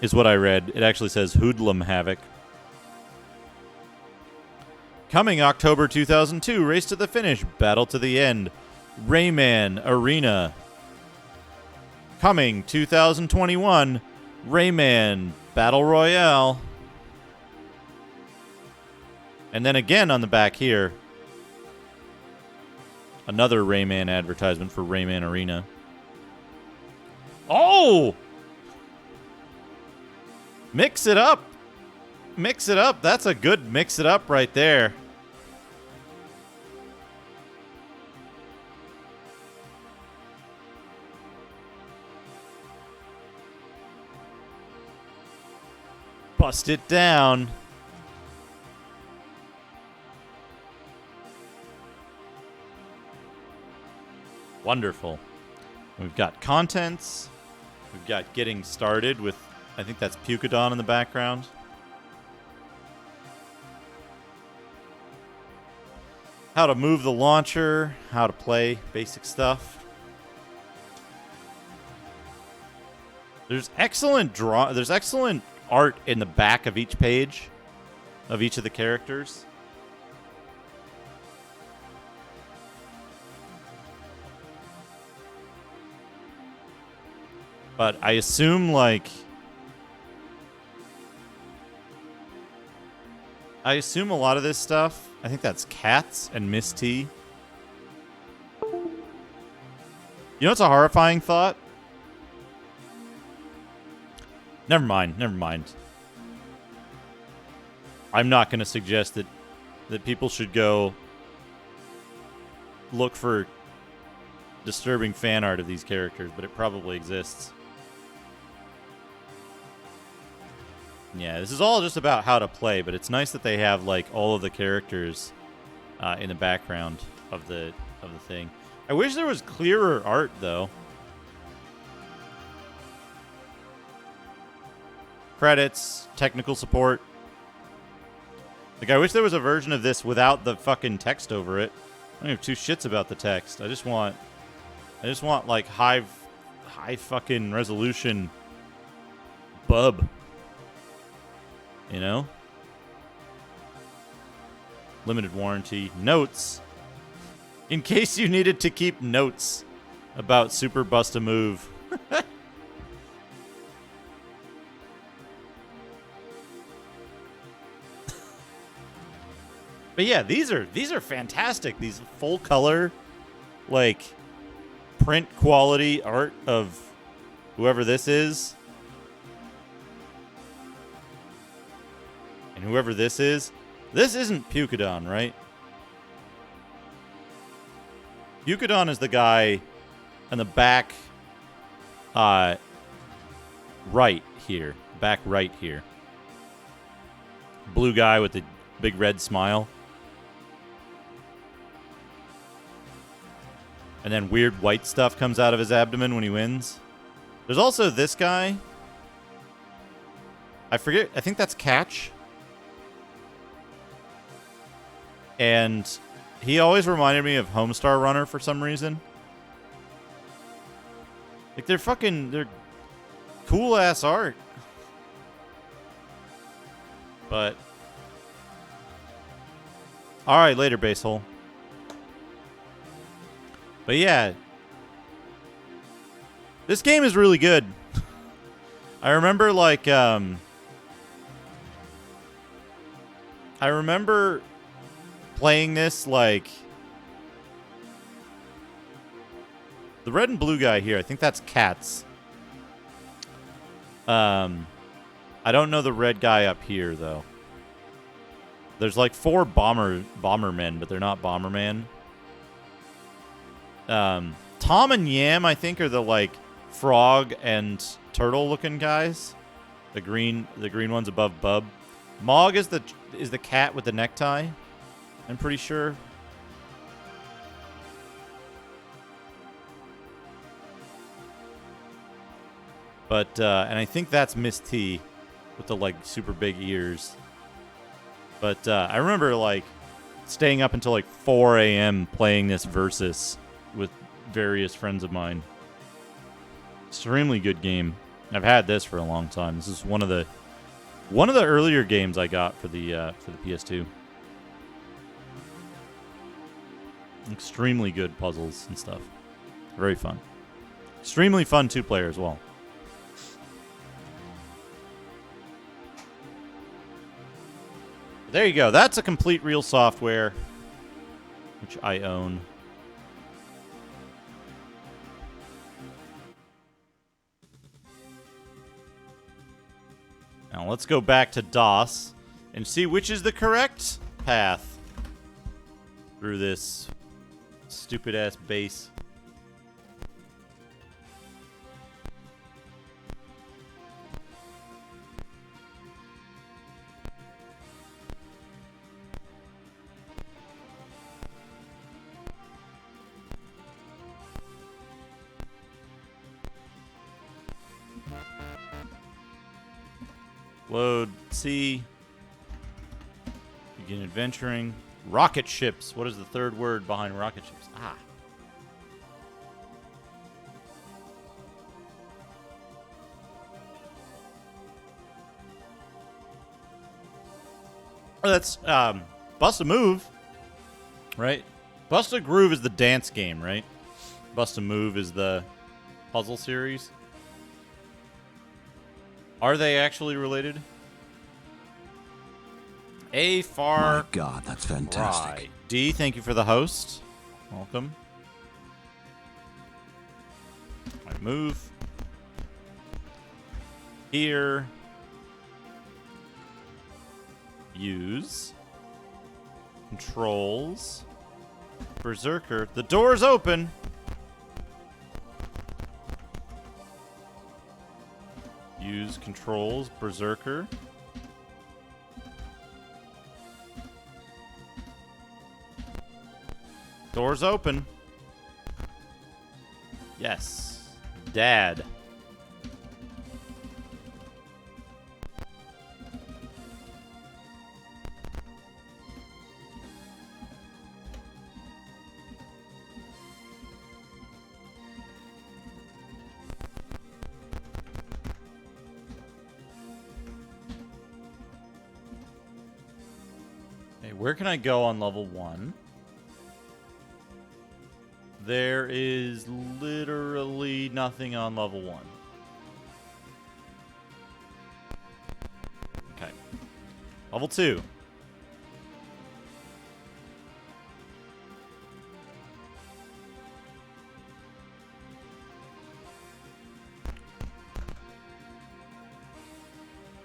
is what I read. It actually says Hoodlum Havoc. Coming October 2002, Race to the Finish, Battle to the End, Rayman Arena. Coming 2021, Rayman Battle Royale. And then again on the back here, another Rayman advertisement for Rayman Arena. Oh! Mix it up. Mix it up. That's a good mix it up right there. Bust it down. Wonderful. We've got contents. We've got getting started with, I think that's Pukedon in the background. How to move the launcher, how to play, basic stuff. There's excellent art in the back of each page of each of the characters. But I assume, like... I assume a lot of this stuff... I think that's Cats and Miss T. You know what's a horrifying thought? Never mind. I'm not going to suggest that people should go look for disturbing fan art of these characters, but it probably exists. Yeah, this is all just about how to play, but it's nice that they have like all of the characters in the background of the thing. I wish there was clearer art though. Credits, technical support. Like I wish there was a version of this without the fucking text over it. I don't give two shits about the text. I just want like high fucking resolution bub. You know? Limited warranty. Notes. In case you needed to keep notes about Super Bust-A-Move. But yeah, these are fantastic. These full color, like, print quality art of whoever this is. And whoever this isn't Pukedon, right? Pukedon is the guy in the back right here. Back right here. Blue guy with the big red smile. And then weird white stuff comes out of his abdomen when he wins. There's also this guy. I forget. I think that's Catch. And he always reminded me of Homestar Runner for some reason. Like, they're cool-ass art. But... Alright, later, Basehole. But yeah. This game is really good. I remember, like, I remember... playing this, like, the red and blue guy here, I think that's Cats. I don't know the red guy up here, though. There's like 4 Bombermen, but they're not Bomberman. Tom and Yam, I think, are the, like, frog and turtle-looking guys. The green ones above Bub. Mog is the cat with the necktie. I'm pretty sure. But, and I think that's Miss T with the, like, super big ears. But, I remember, like, staying up until, like, 4 a.m. playing this Versus with various friends of mine. Extremely good game. I've had this for a long time. This is one of the earlier games I got for the PS2. Extremely good puzzles and stuff. Very fun. Extremely fun 2-player as well. There you go. That's a complete real software, which I own. Now let's go back to DOS and see which is the correct path through this stupid-ass base. Load C. Begin adventuring. Rocket ships. What is the third word behind rocket ships? Ah. Oh, that's Bust a Move, right? Bust a Groove is the dance game, right? Bust a Move is the puzzle series. Are they actually related? A Far My God, that's fantastic. Cry. D, thank you for the host. Welcome. I move. Here. Use. Controls. Berserker. The door's open. Use controls. Berserker. Door's open. Yes. Dad. Hey, where can I go on level 1? There is literally nothing on level 1. Okay. Level 2.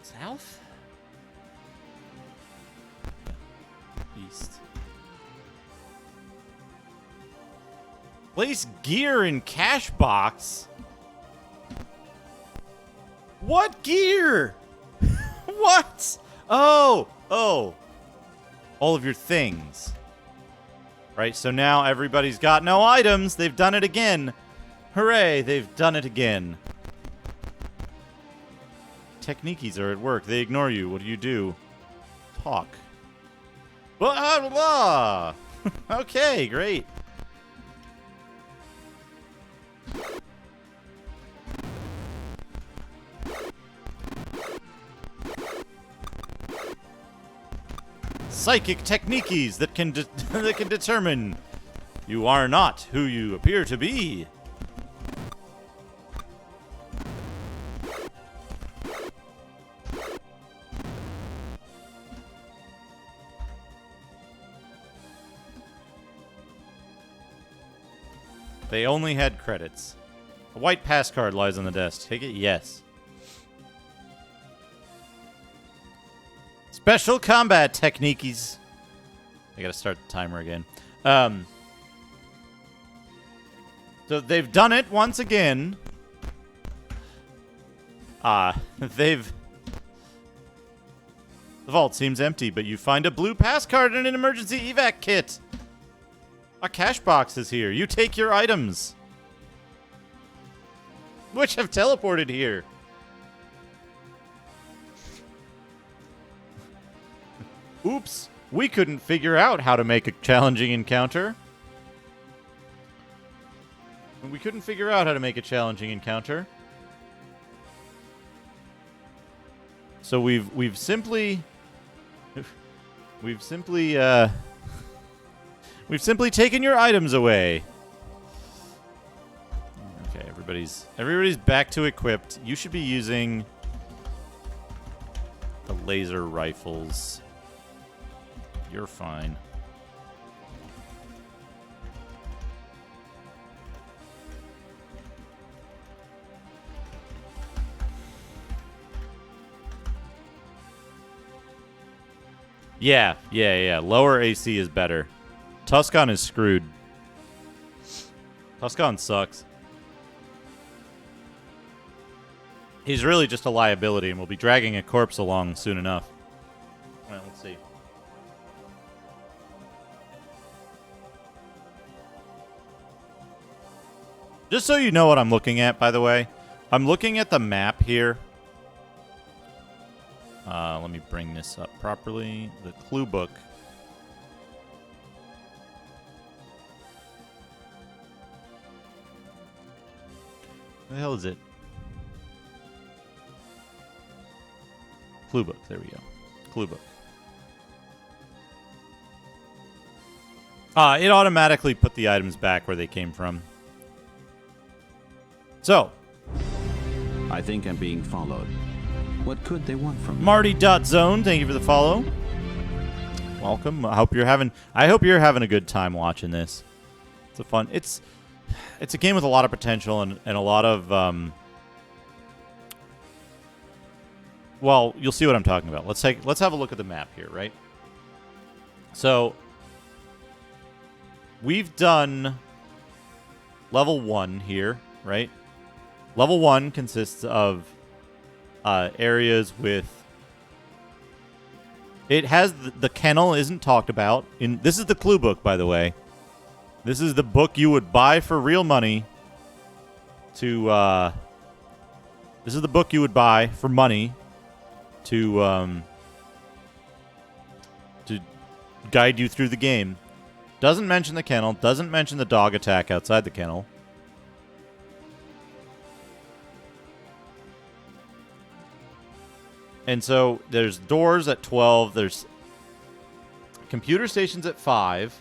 South? East. Place gear in cash box? What gear? What? Oh. All of your things. Right, so now everybody's got no items. They've done it again. Hooray, they've done it again. Techniques are at work. They ignore you. What do? Talk. Blah, blah, blah. Okay, great. Psychic techniques that can that can determine you are not who you appear to be. They only had credits. A white pass card lies on the desk. Take it? Yes. Special combat techniques. I gotta start the timer again. So they've done it once again. The vault seems empty, but you find a blue pass card and an emergency evac kit. A cash box is here. You take your items, which have teleported here. Oops, we couldn't figure out how to make a challenging encounter. So we've simply We've simply taken your items away. Okay, everybody's back to equipped. You should be using the laser rifles. You're fine. Yeah. Lower AC is better. Tuscan is screwed. Tuscan sucks. He's really just a liability, and we'll be dragging a corpse along soon enough. Well, let's see. Just so you know what I'm looking at, by the way, I'm looking at the map here. Let me bring this up properly. The clue book. Where the hell is it? Clue book. There we go. Clue book. It automatically put the items back where they came from. So. I think I'm being followed. What could they want from me? Marty.zone, thank you for the follow. Welcome. I hope you're having a good time watching this. It's a game with a lot of potential and a lot of well, you'll see what I'm talking about. Let's have a look at the map here, right? So we've done level 1 here, right? Level 1 consists of areas with... It has... The kennel isn't talked about. This is the clue book, by the way. This is the book you would buy for real money to... This is the book you would buy for money to guide you through the game. Doesn't mention the kennel. Doesn't mention the dog attack outside the kennel. And so there's doors at 12. There's computer stations at 5.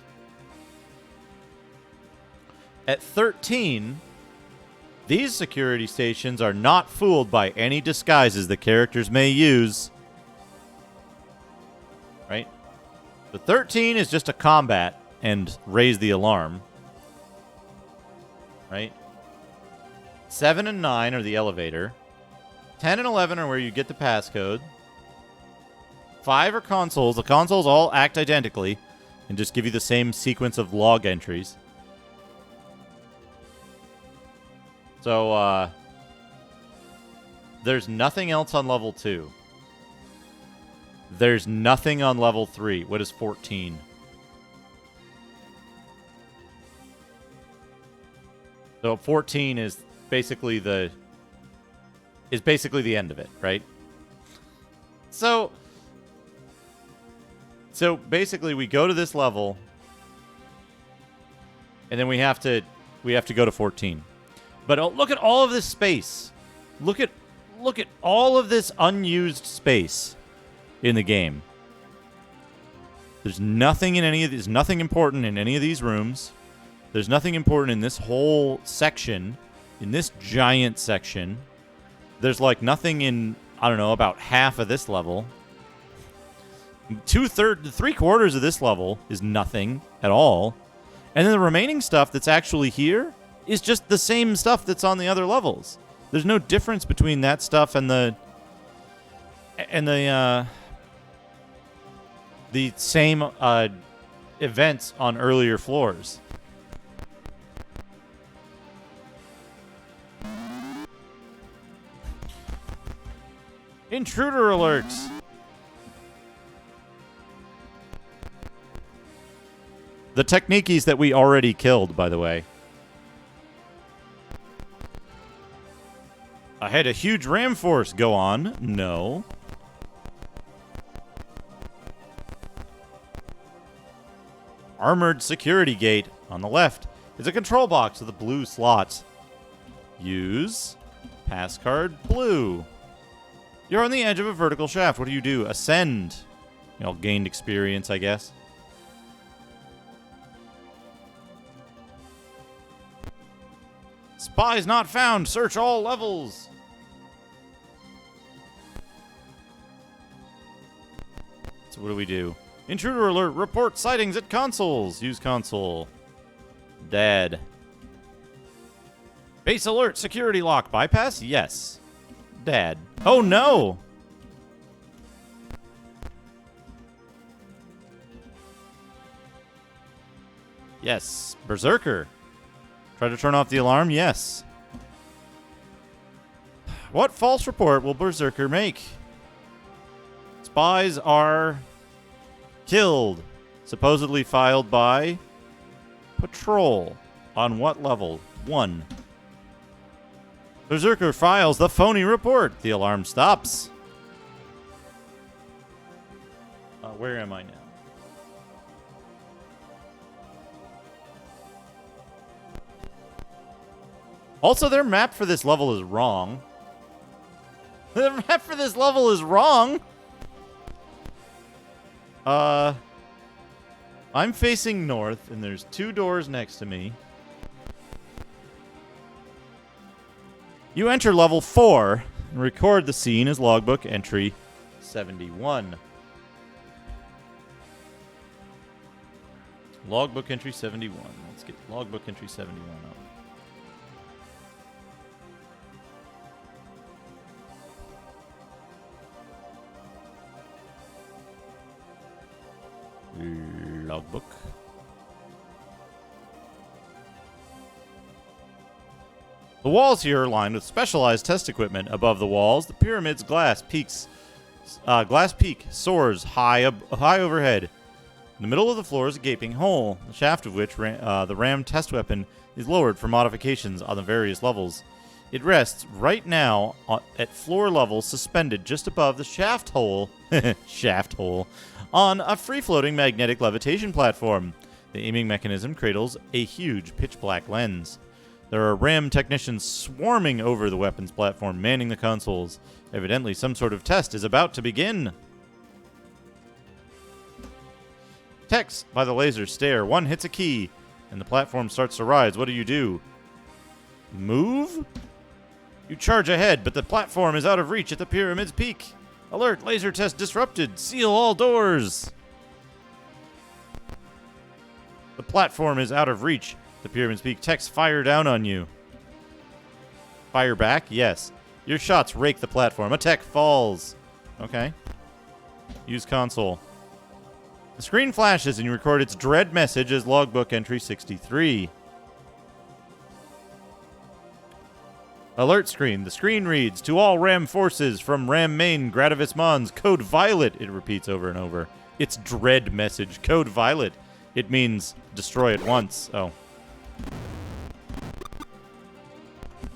At 13, these security stations are not fooled by any disguises the characters may use. Right? The 13 is just a combat and raise the alarm. Right? 7 and 9 are the elevator. 10 and 11 are where you get the passcode. 5 are consoles. The consoles all act identically and just give you the same sequence of log entries. So, there's nothing else on level 2. There's nothing on level 3. What is 14? So 14 is basically the end of it, right? So basically we go to this level and then we have to go to 14. But look at all of this space. Look at all of this unused space in the game. There's nothing in any of these, nothing important in any of these rooms. There's nothing important in this whole section, in this giant section. There's like nothing in, I don't know, about half of this level. 3/4 of this level is nothing at all. And then the remaining stuff that's actually here is just the same stuff that's on the other levels. There's no difference between that stuff and the same events on earlier floors. Intruder alerts. The techniques that we already killed, by the way. I had a huge ram force go on. No. Armored security gate on the left is a control box with the blue slots. Use pass card blue. You're on the edge of a vertical shaft. What do? Ascend. Gained experience, I guess. Spies not found. Search all levels. So what do we do? Intruder alert. Report sightings at consoles. Use console. Dad. Base alert. Security lock. Bypass? Yes. Dad. Oh no! Yes. Berserker. Try to turn off the alarm? Yes. What false report will Berserker make? Spies are killed. Supposedly filed by Patrol. On what level? 1. Berserker files the phony report. The alarm stops. Where am I now? Also, their map for this level is wrong. The map for this level is wrong. I'm facing north, and there's 2 doors next to me. You enter level 4 and record the scene as logbook entry 71. Logbook entry 71. Let's get logbook entry 71 up. Logbook. The walls here are lined with specialized test equipment. Above the walls, the pyramid's glass peak soars high overhead. In the middle of the floor is a gaping hole, the shaft of which the RAM test weapon is lowered for modifications on the various levels. It rests right now at floor level, suspended just above the shaft hole, on a free-floating magnetic levitation platform. The aiming mechanism cradles a huge pitch-black lens. There are RAM technicians swarming over the weapons platform, manning the consoles. Evidently, some sort of test is about to begin. Techs by the laser stare. One hits a key, and the platform starts to rise. What do? Move? You charge ahead, but the platform is out of reach at the pyramid's peak. Alert! Laser test disrupted. Seal all doors. The platform is out of reach. The pyramid's peak. Techs fire down on you. Fire back? Yes. Your shots rake the platform. A tech falls. Okay. Use console. The screen flashes and you record its dread message as logbook entry 63. Alert screen. The screen reads, to all RAM forces from RAM main Gradavis Mons, code Violet. It repeats over and over. Its dread message, code Violet. It means destroy at once. Oh.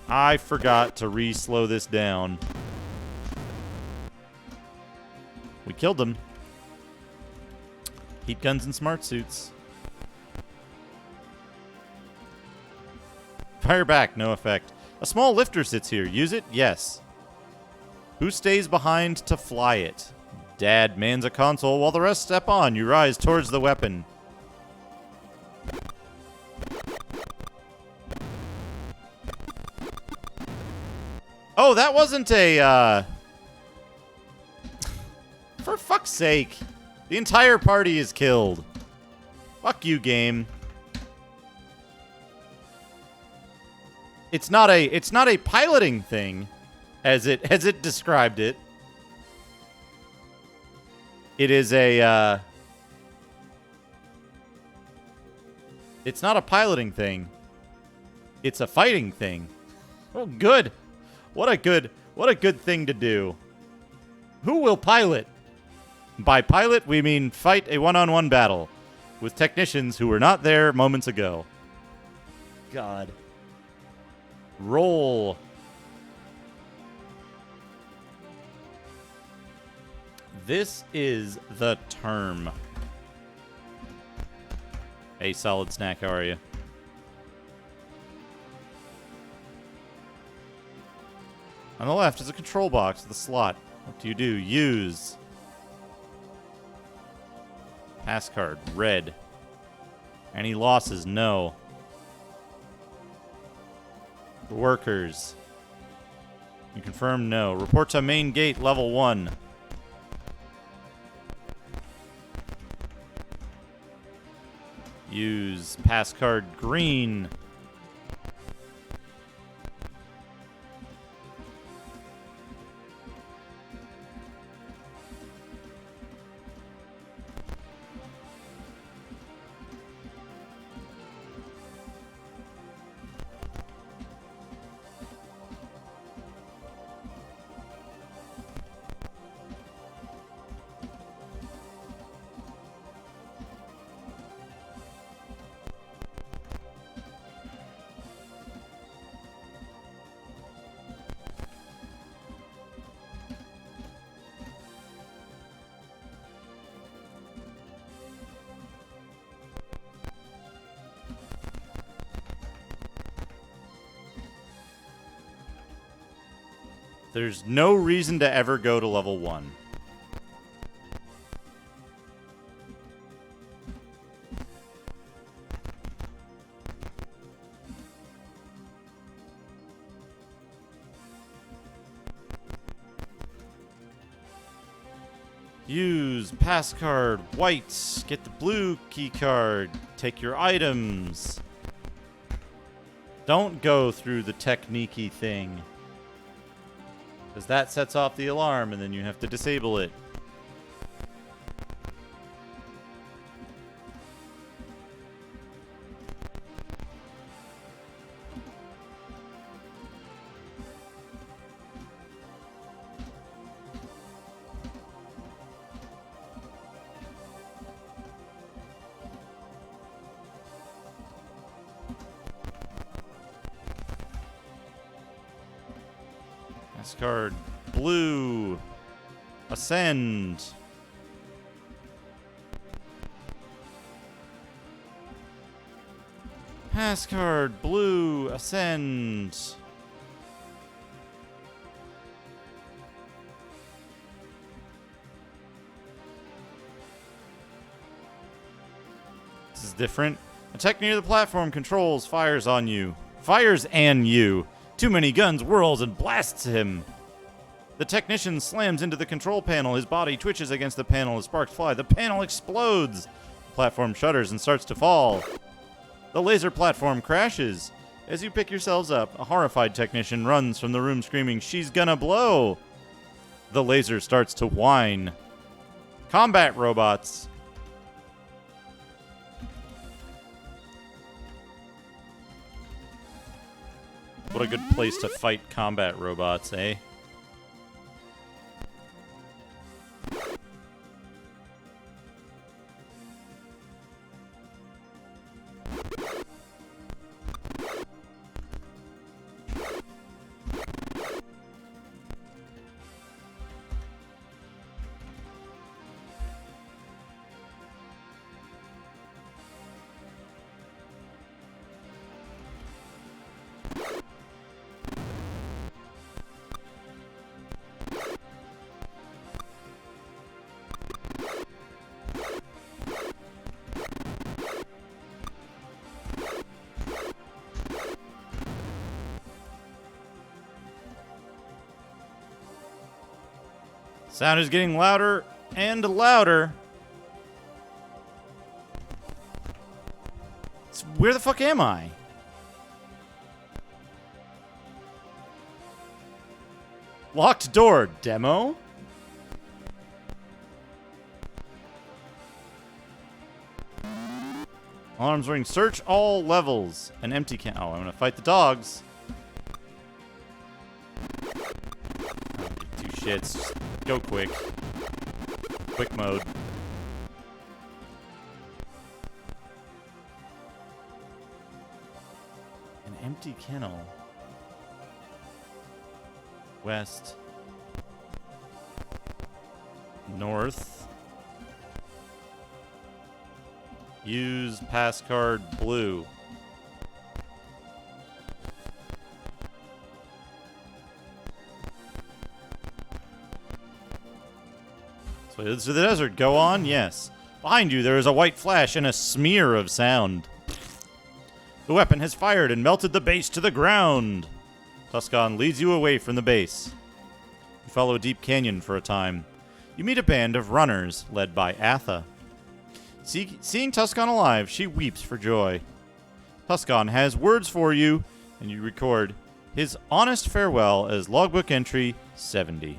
I forgot to re-slow this down. We killed him. Heat guns and smart suits. Fire back, no effect. A small lifter sits here. Use it? Yes. Who stays behind to fly it? Dad mans a console while the rest step on. You rise towards the weapon. Oh, that wasn't a, For fuck's sake. The entire party is killed. Fuck you, game. It's not a piloting thing, as it described it. It is a, it's not a piloting thing. It's a fighting thing. Oh, good. What a good thing to do. Who will pilot? By pilot, we mean fight a one-on-one battle with technicians who were not there moments ago. God. Roll. This is the term. Hey, solid snack, how are you? On the left is a control box with a slot. What do? Use. Pass card, red. Any losses? No. Workers. You confirm no. Report to main gate level 1. Use pass card green. There's no reason to ever go to level 1. Use pass card white. Get the blue key card. Take your items. Don't go through the technique-y thing. Because that sets off the alarm, and then you have to disable it. Pass card blue. Ascend. Pass card blue. Ascend. This is different. Attack near the platform controls fires on you. Fires and you. Too many guns, whirls, and blasts him. The technician slams into the control panel. His body twitches against the panel as sparks fly. The panel explodes. The platform shudders and starts to fall. The laser platform crashes. As you pick yourselves up, a horrified technician runs from the room screaming, "She's gonna blow!" The laser starts to whine. Combat robots. What a good place to fight combat robots, eh? Sound is getting louder and louder. Where the fuck am I? Locked door, demo? Alarms ring. Search all levels. An empty can. Oh, I'm gonna fight the dogs. Two shits. Just go quick. Quick mode. An empty kennel. West. North. Use pass card blue. So to the desert. Go on? Yes. Behind you there is a white flash and a smear of sound. The weapon has fired and melted the base to the ground. Tuscan leads you away from the base. You follow a deep canyon for a time. You meet a band of runners led by Atha. Seeing Tuscan alive, she weeps for joy. Tuscan has words for you, and you record his honest farewell as logbook entry 70.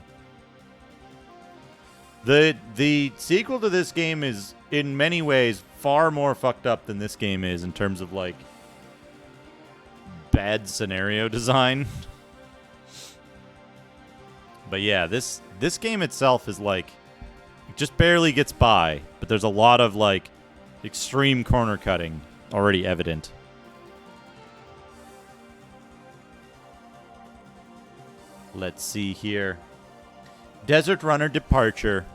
The sequel to this game is, in many ways, far more fucked up than this game is in terms of, like, bad scenario design. But yeah, this game itself is, like, it just barely gets by, but there's a lot of, like, extreme corner cutting already evident. Let's see here. Desert Runner Departure.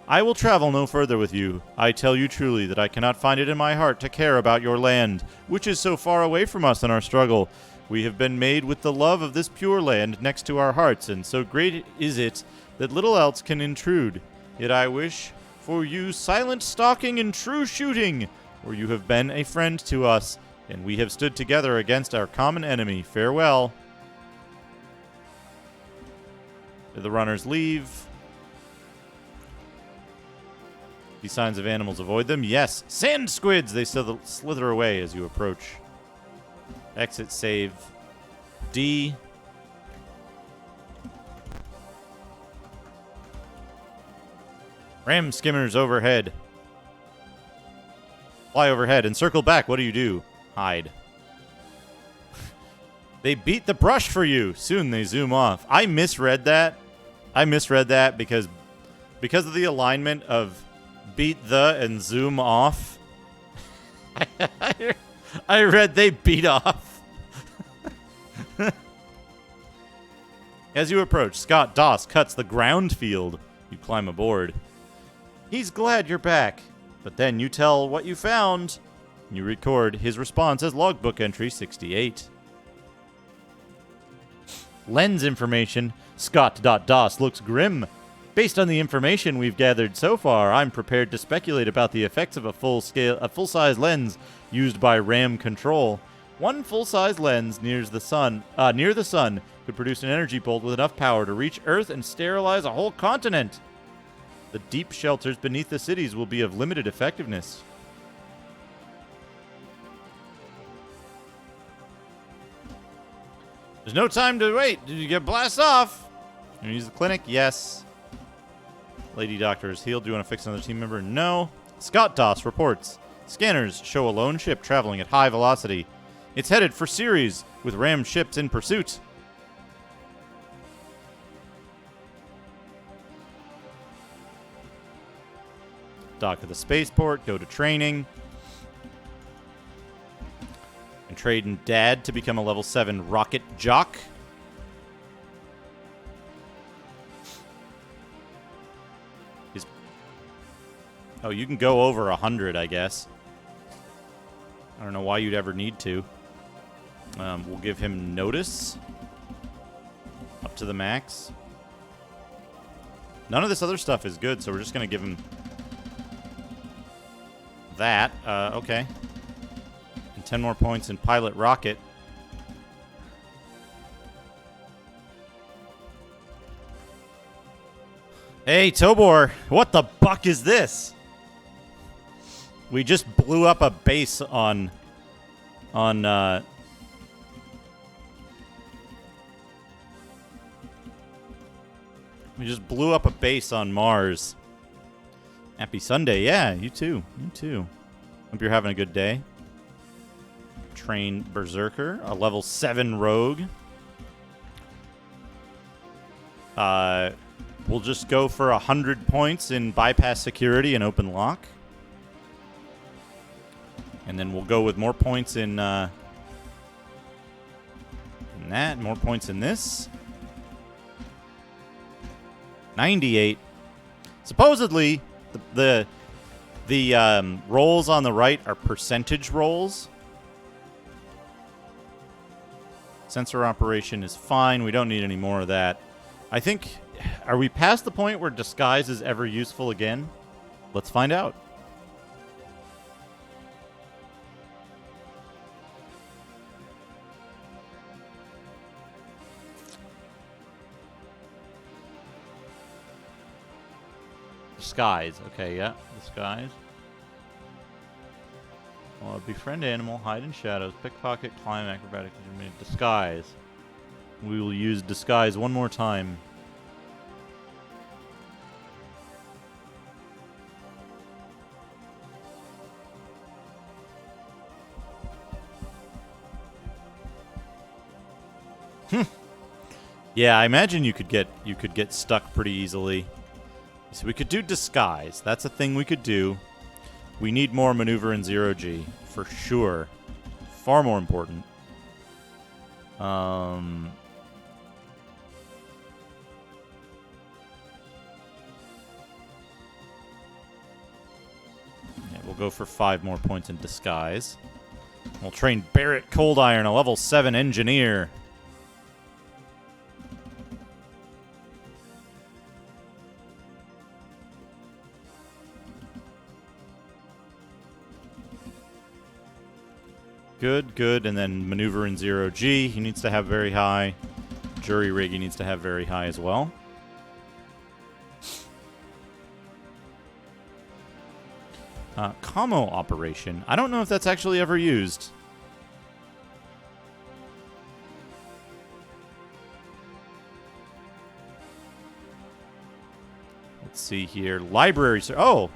I will travel no further with you. I tell you truly that I cannot find it in my heart to care about your land, which is so far away from us in our struggle. We have been made with the love of this pure land next to our hearts, and so great is it that little else can intrude. Yet I wish for you silent stalking and true shooting, for you have been a friend to us, and we have stood together against our common enemy. Farewell. The runners leave. See signs of animals, avoid them. Yes, sand squids! They slither away as you approach. Exit, save. D. Ram skimmers overhead. Fly overhead and circle back. What do? Hide. They beat the brush for you. Soon they zoom off. I misread that. because of the alignment of beat the and zoom off. I read they beat off. As you approach, Scott Doss cuts the ground field. You climb aboard. He's glad you're back, but then you tell what you found. You record his response as logbook entry 68. Lens information. Scott.Doss looks grim. Based on the information we've gathered so far, I'm prepared to speculate about the effects of a full-size lens used by RAM Control. One full-size lens near the sun could produce an energy bolt with enough power to reach Earth and sterilize a whole continent. The deep shelters beneath the cities will be of limited effectiveness. There's no time to wait. Did you get blast off? You use the clinic? Yes. Lady Doctor is healed. Do you want to fix another team member? No. Scott Doss reports. Scanners show a lone ship traveling at high velocity. It's headed for Ceres, with ram ships in pursuit. Dock at the spaceport. Go to training. And trade in Dad to become a level 7 rocket jock. Oh, you can go over 100, I guess. I don't know why you'd ever need to. We'll give him notice. Up to the max. None of this other stuff is good, so we're just going to give him that. Okay. And 10 more points in pilot rocket. Hey, Tobor, what the buck is this? We just blew up a base on we just blew up a base on Mars. Happy Sunday. Yeah, you too. You too. Hope you're having a good day. Train Berserker, a level 7 rogue. We'll just go for 100 points in bypass security and open lock. And then we'll go with more points in that, more points in this. 98. Supposedly, the rolls on the right are percentage rolls. Sensor operation is fine. We don't need any more of that. I think, are we past the point where disguise is ever useful again? Let's find out. Disguise. Okay, yeah. Disguise. Befriend animal, hide in shadows, pickpocket, climb, acrobatic, disguise. We will use disguise one more time. Yeah, I imagine you could get stuck pretty easily. So we could do disguise. That's a thing we could do. We need more maneuver in 0G for sure. Far more important. Yeah, we'll go for 5 more points in disguise. We'll train Barrett Cold Iron, a level 7 engineer. Good, good, and then maneuver in 0G. He needs to have very high. Jury rig he needs to have very high as well. Commo operation. I don't know if that's actually ever used. Let's see here. Library search. Oh!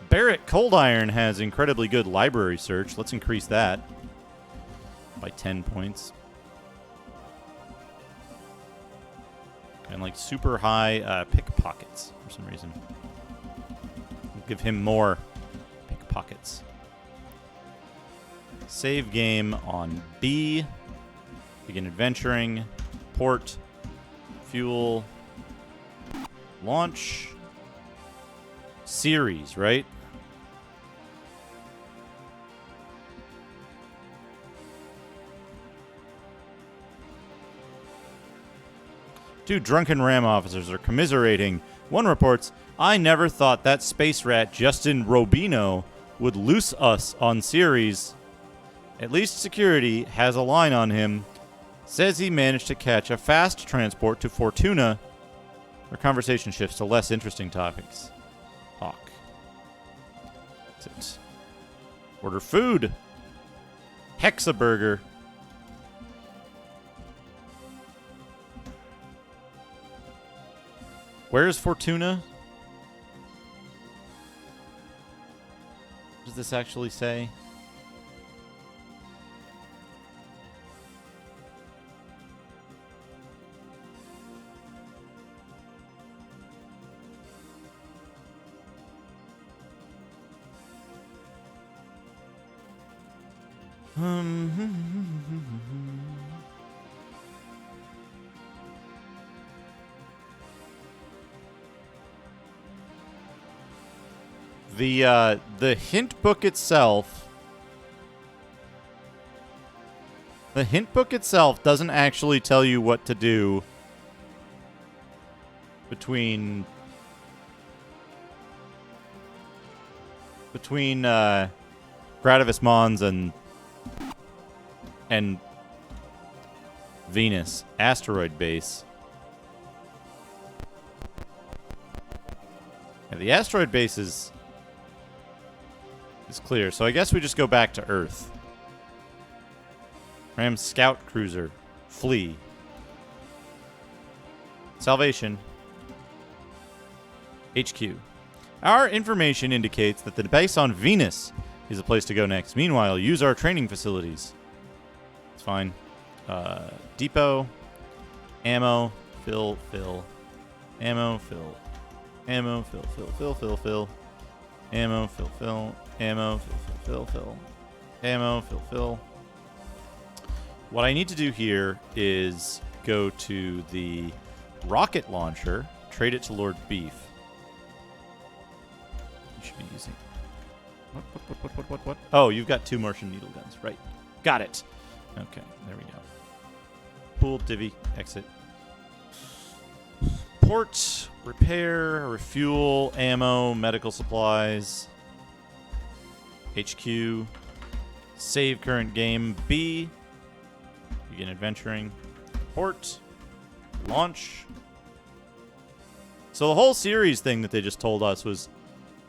Barrett Cold Iron has incredibly good library search. Let's increase that by 10 points. And like super high pickpockets for some reason. We'll give him more pickpockets. Save game on B. Begin adventuring. Port. Fuel. Launch. Series, right? Two drunken RAM officers are commiserating. One reports, I never thought that space rat Justin Robino would loose us on Ceres. At least security has a line on him. Says he managed to catch a fast transport to Fortuna. Our conversation shifts to less interesting topics. Hawk. That's it. Order food. Hexaburger. Where's Fortuna? What does this actually say? The hint book itself. The hint book itself doesn't actually tell you what to do between Gradivis Mons and Venus asteroid base. Yeah, the asteroid base is clear, so I guess we just go back to Earth. Ram Scout Cruiser. Flee. Salvation. HQ. Our information indicates that the base on Venus is the place to go next. Meanwhile, use our training facilities. It's fine. Depot. Ammo. Fill. Ammo. Fill. Ammo. Fill. Ammo. Fill. Ammo. Fill. Ammo. Fill. What I need to do here is go to the rocket launcher, trade it to Lord Beef. You should be using... What? Oh, you've got 2 Martian needle guns. Right. Got it. Okay, there we go. Pool, divvy, exit. Port, repair, refuel, ammo, medical supplies. HQ. Save current game. B. Begin adventuring. Port. Launch. So the whole series thing that they just told us was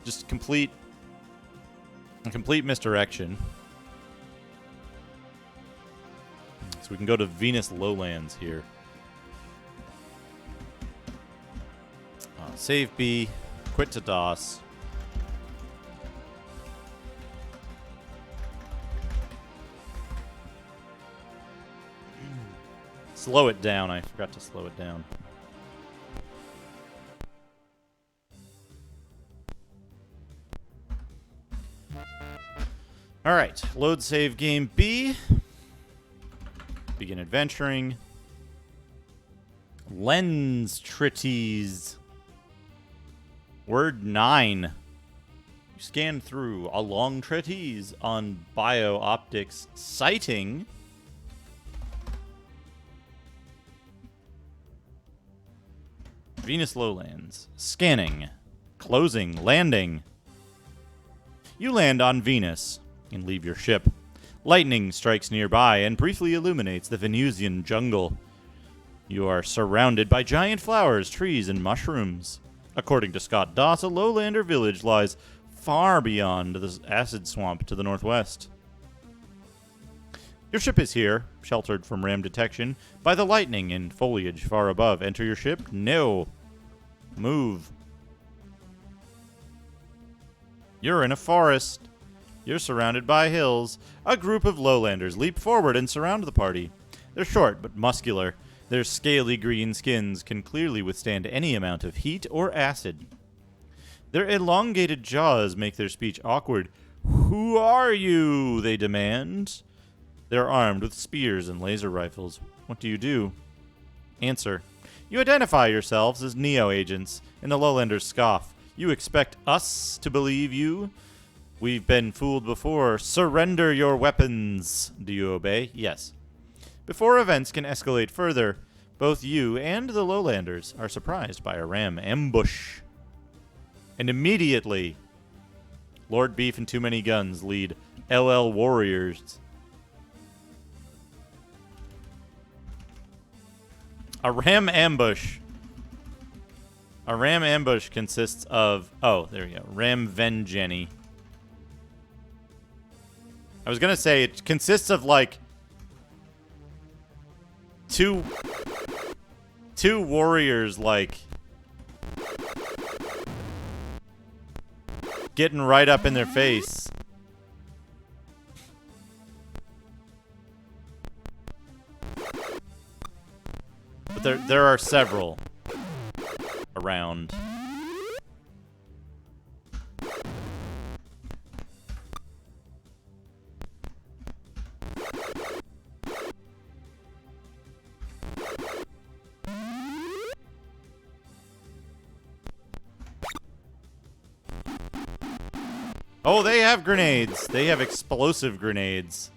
just a complete misdirection. So we can go to Venus Lowlands here. Save B, quit to DOS. Slow it down. I forgot to slow it down. All right, load save game B. Begin adventuring. Lens treatise. Word 9. You scan through a long treatise on bio-optics sighting. Venus Lowlands. Scanning. Closing. Landing. You land on Venus and leave your ship. Lightning strikes nearby and briefly illuminates the Venusian jungle. You are surrounded by giant flowers, trees, and mushrooms. According to Scott Doss, a lowlander village lies far beyond the acid swamp to the northwest. Your ship is here, sheltered from ram detection by the lightning and foliage far above. Enter your ship? No. Move. You're in a forest. You're surrounded by hills. A group of lowlanders leap forward and surround the party. They're short but muscular. Their scaly green skins can clearly withstand any amount of heat or acid. Their elongated jaws make their speech awkward. Who are you? They demand. They're armed with spears and laser rifles. What do you do? Answer. You identify yourselves as Neo agents, and the lowlanders scoff. You expect us to believe you? We've been fooled before. Surrender your weapons. Do you obey? Yes. Before events can escalate further, both you and the lowlanders are surprised by a ram ambush. And immediately, Lord Beef and Too Many Guns lead LL Warriors. A ram ambush. A ram ambush consists of... Oh, there we go. Ram Vengenny. I was going to say it consists of, like... Two warriors, like... getting right up in their face. But there are several around. Oh, they have grenades. They have explosive grenades.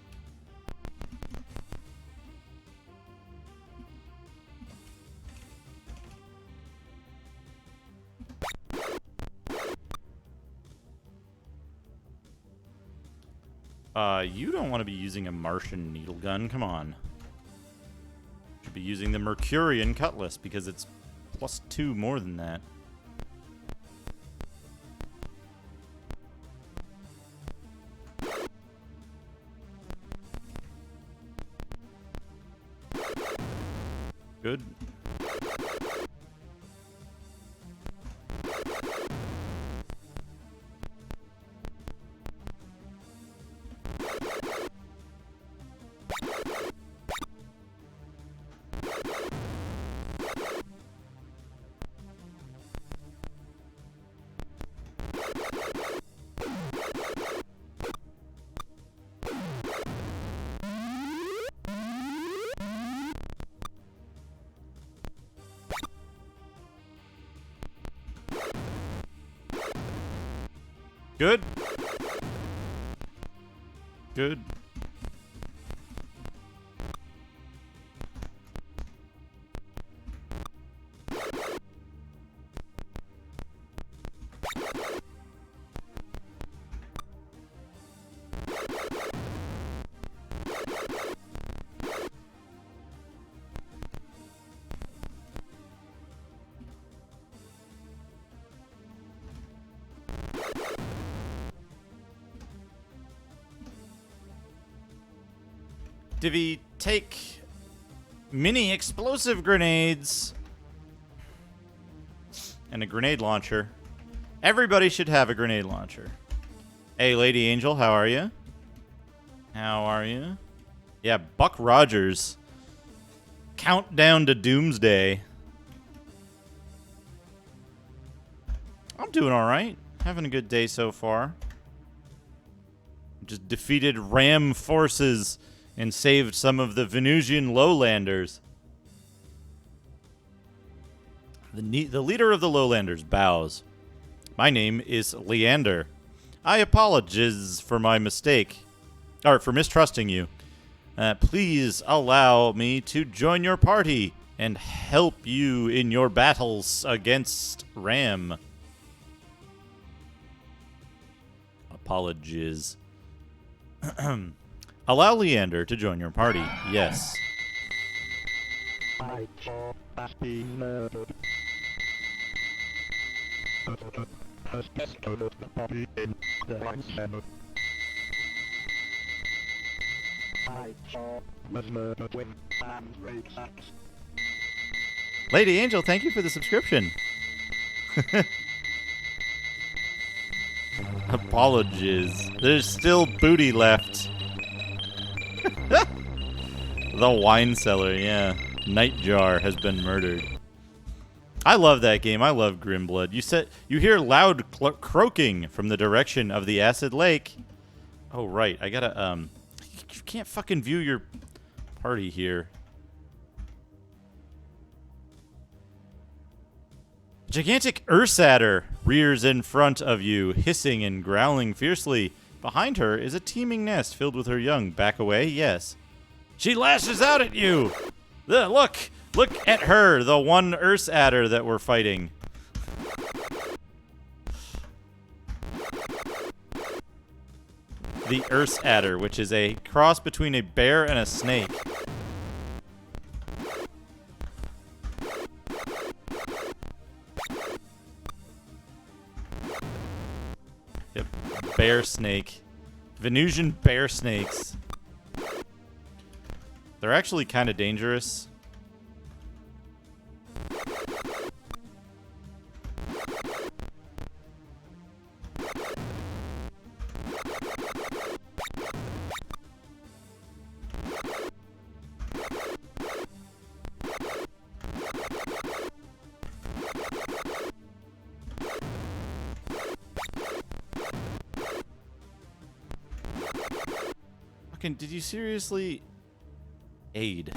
You don't want to be using a Martian needle gun. Come on. You should be using the Mercurian cutlass because it's +2 more than that. Good. Good. Good. Divvy, take mini explosive grenades and a grenade launcher. Everybody should have a grenade launcher. Hey, Lady Angel, how are you? How are you? Yeah, Buck Rogers. Countdown to Doomsday. I'm doing all right. Having a good day so far. Just defeated Ram forces and saved some of the Venusian lowlanders. The leader of the lowlanders bows. My name is Leander. I apologize for my mistake. Or for mistrusting you. Please allow me to join your party and help you in your battles against Ram. Apologies. Allow Leander to join your party. Yes. My job has been murdered. Has discovered the body in the rice cellar. My job was murdered with hand axe. Lady Angel, thank you for the subscription. Apologies. There's still booty left. The wine cellar, yeah. Nightjar has been murdered. I love that game. I love Grimblood. You hear loud croaking from the direction of the acid lake. Oh right, I gotta you can't fucking view your party here. Gigantic Ursader rears in front of you, hissing and growling fiercely. Behind her is a teeming nest filled with her young. Back away? Yes. She lashes out at you! Look at her, the one Ursader that we're fighting. The Ursader, which is a cross between a bear and a snake. Yep, bear snake. Venusian bear snakes. They're actually kind of dangerous. Fucking, did you seriously aid?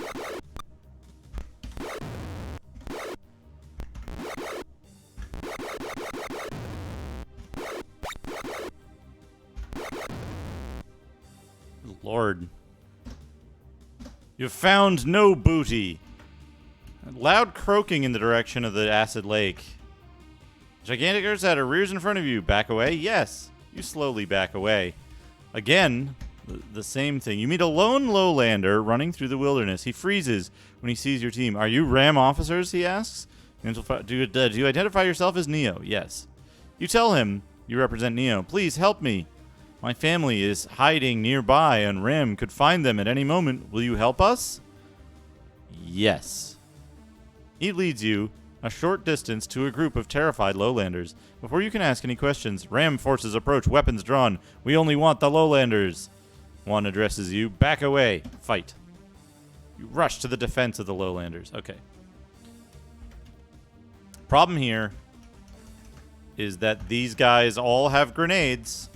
Lord. You've found no booty. Loud croaking in the direction of the acid lake. Gigantic Ursader rears in front of you. Back away? Yes. You slowly back away. Again, the same thing. You meet a lone lowlander running through the wilderness. He freezes when he sees your team. Are you Ram officers? He asks. Do you identify yourself as Neo? Yes. You tell him you represent Neo. Please help me. My family is hiding nearby and Ram could find them at any moment. Will you help us? Yes. He leads you a short distance to a group of terrified lowlanders. Before you can ask any questions, Ram forces approach, weapons drawn. We only want the lowlanders. One addresses you. Back away. Fight. You rush to the defense of the lowlanders. Okay. Problem here is that these guys all have grenades.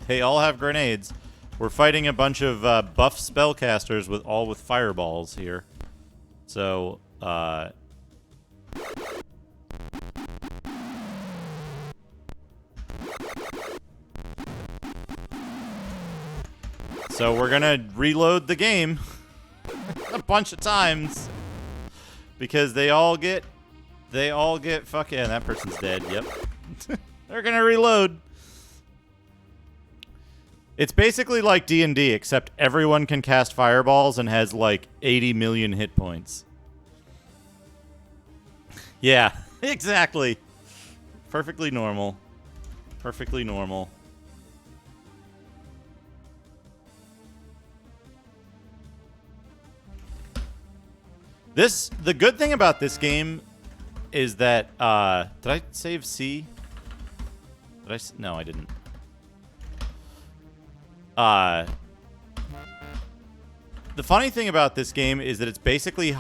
They all have grenades. We're fighting a bunch of buff spellcasters with fireballs here. So, so we're gonna reload the game a bunch of times because they all get fucking. And that person's dead. Yep. They're gonna reload. It's basically like D&D, except everyone can cast fireballs and has like 80 million hit points. Yeah, exactly. Perfectly normal. Perfectly normal. The good thing about this game is that, did I save C? No, I didn't. The funny thing about this game is that it's basically,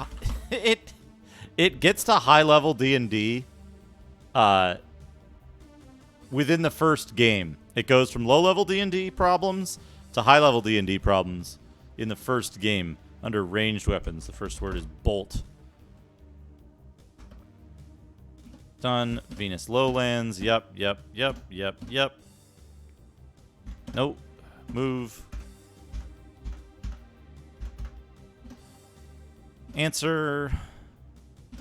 it gets to high level D&D, within the first game. It goes from low level D&D problems to high level D&D problems in the first game under ranged weapons. The first word is bolt. Done. Venus Lowlands. Yep. Nope. Move. Answer.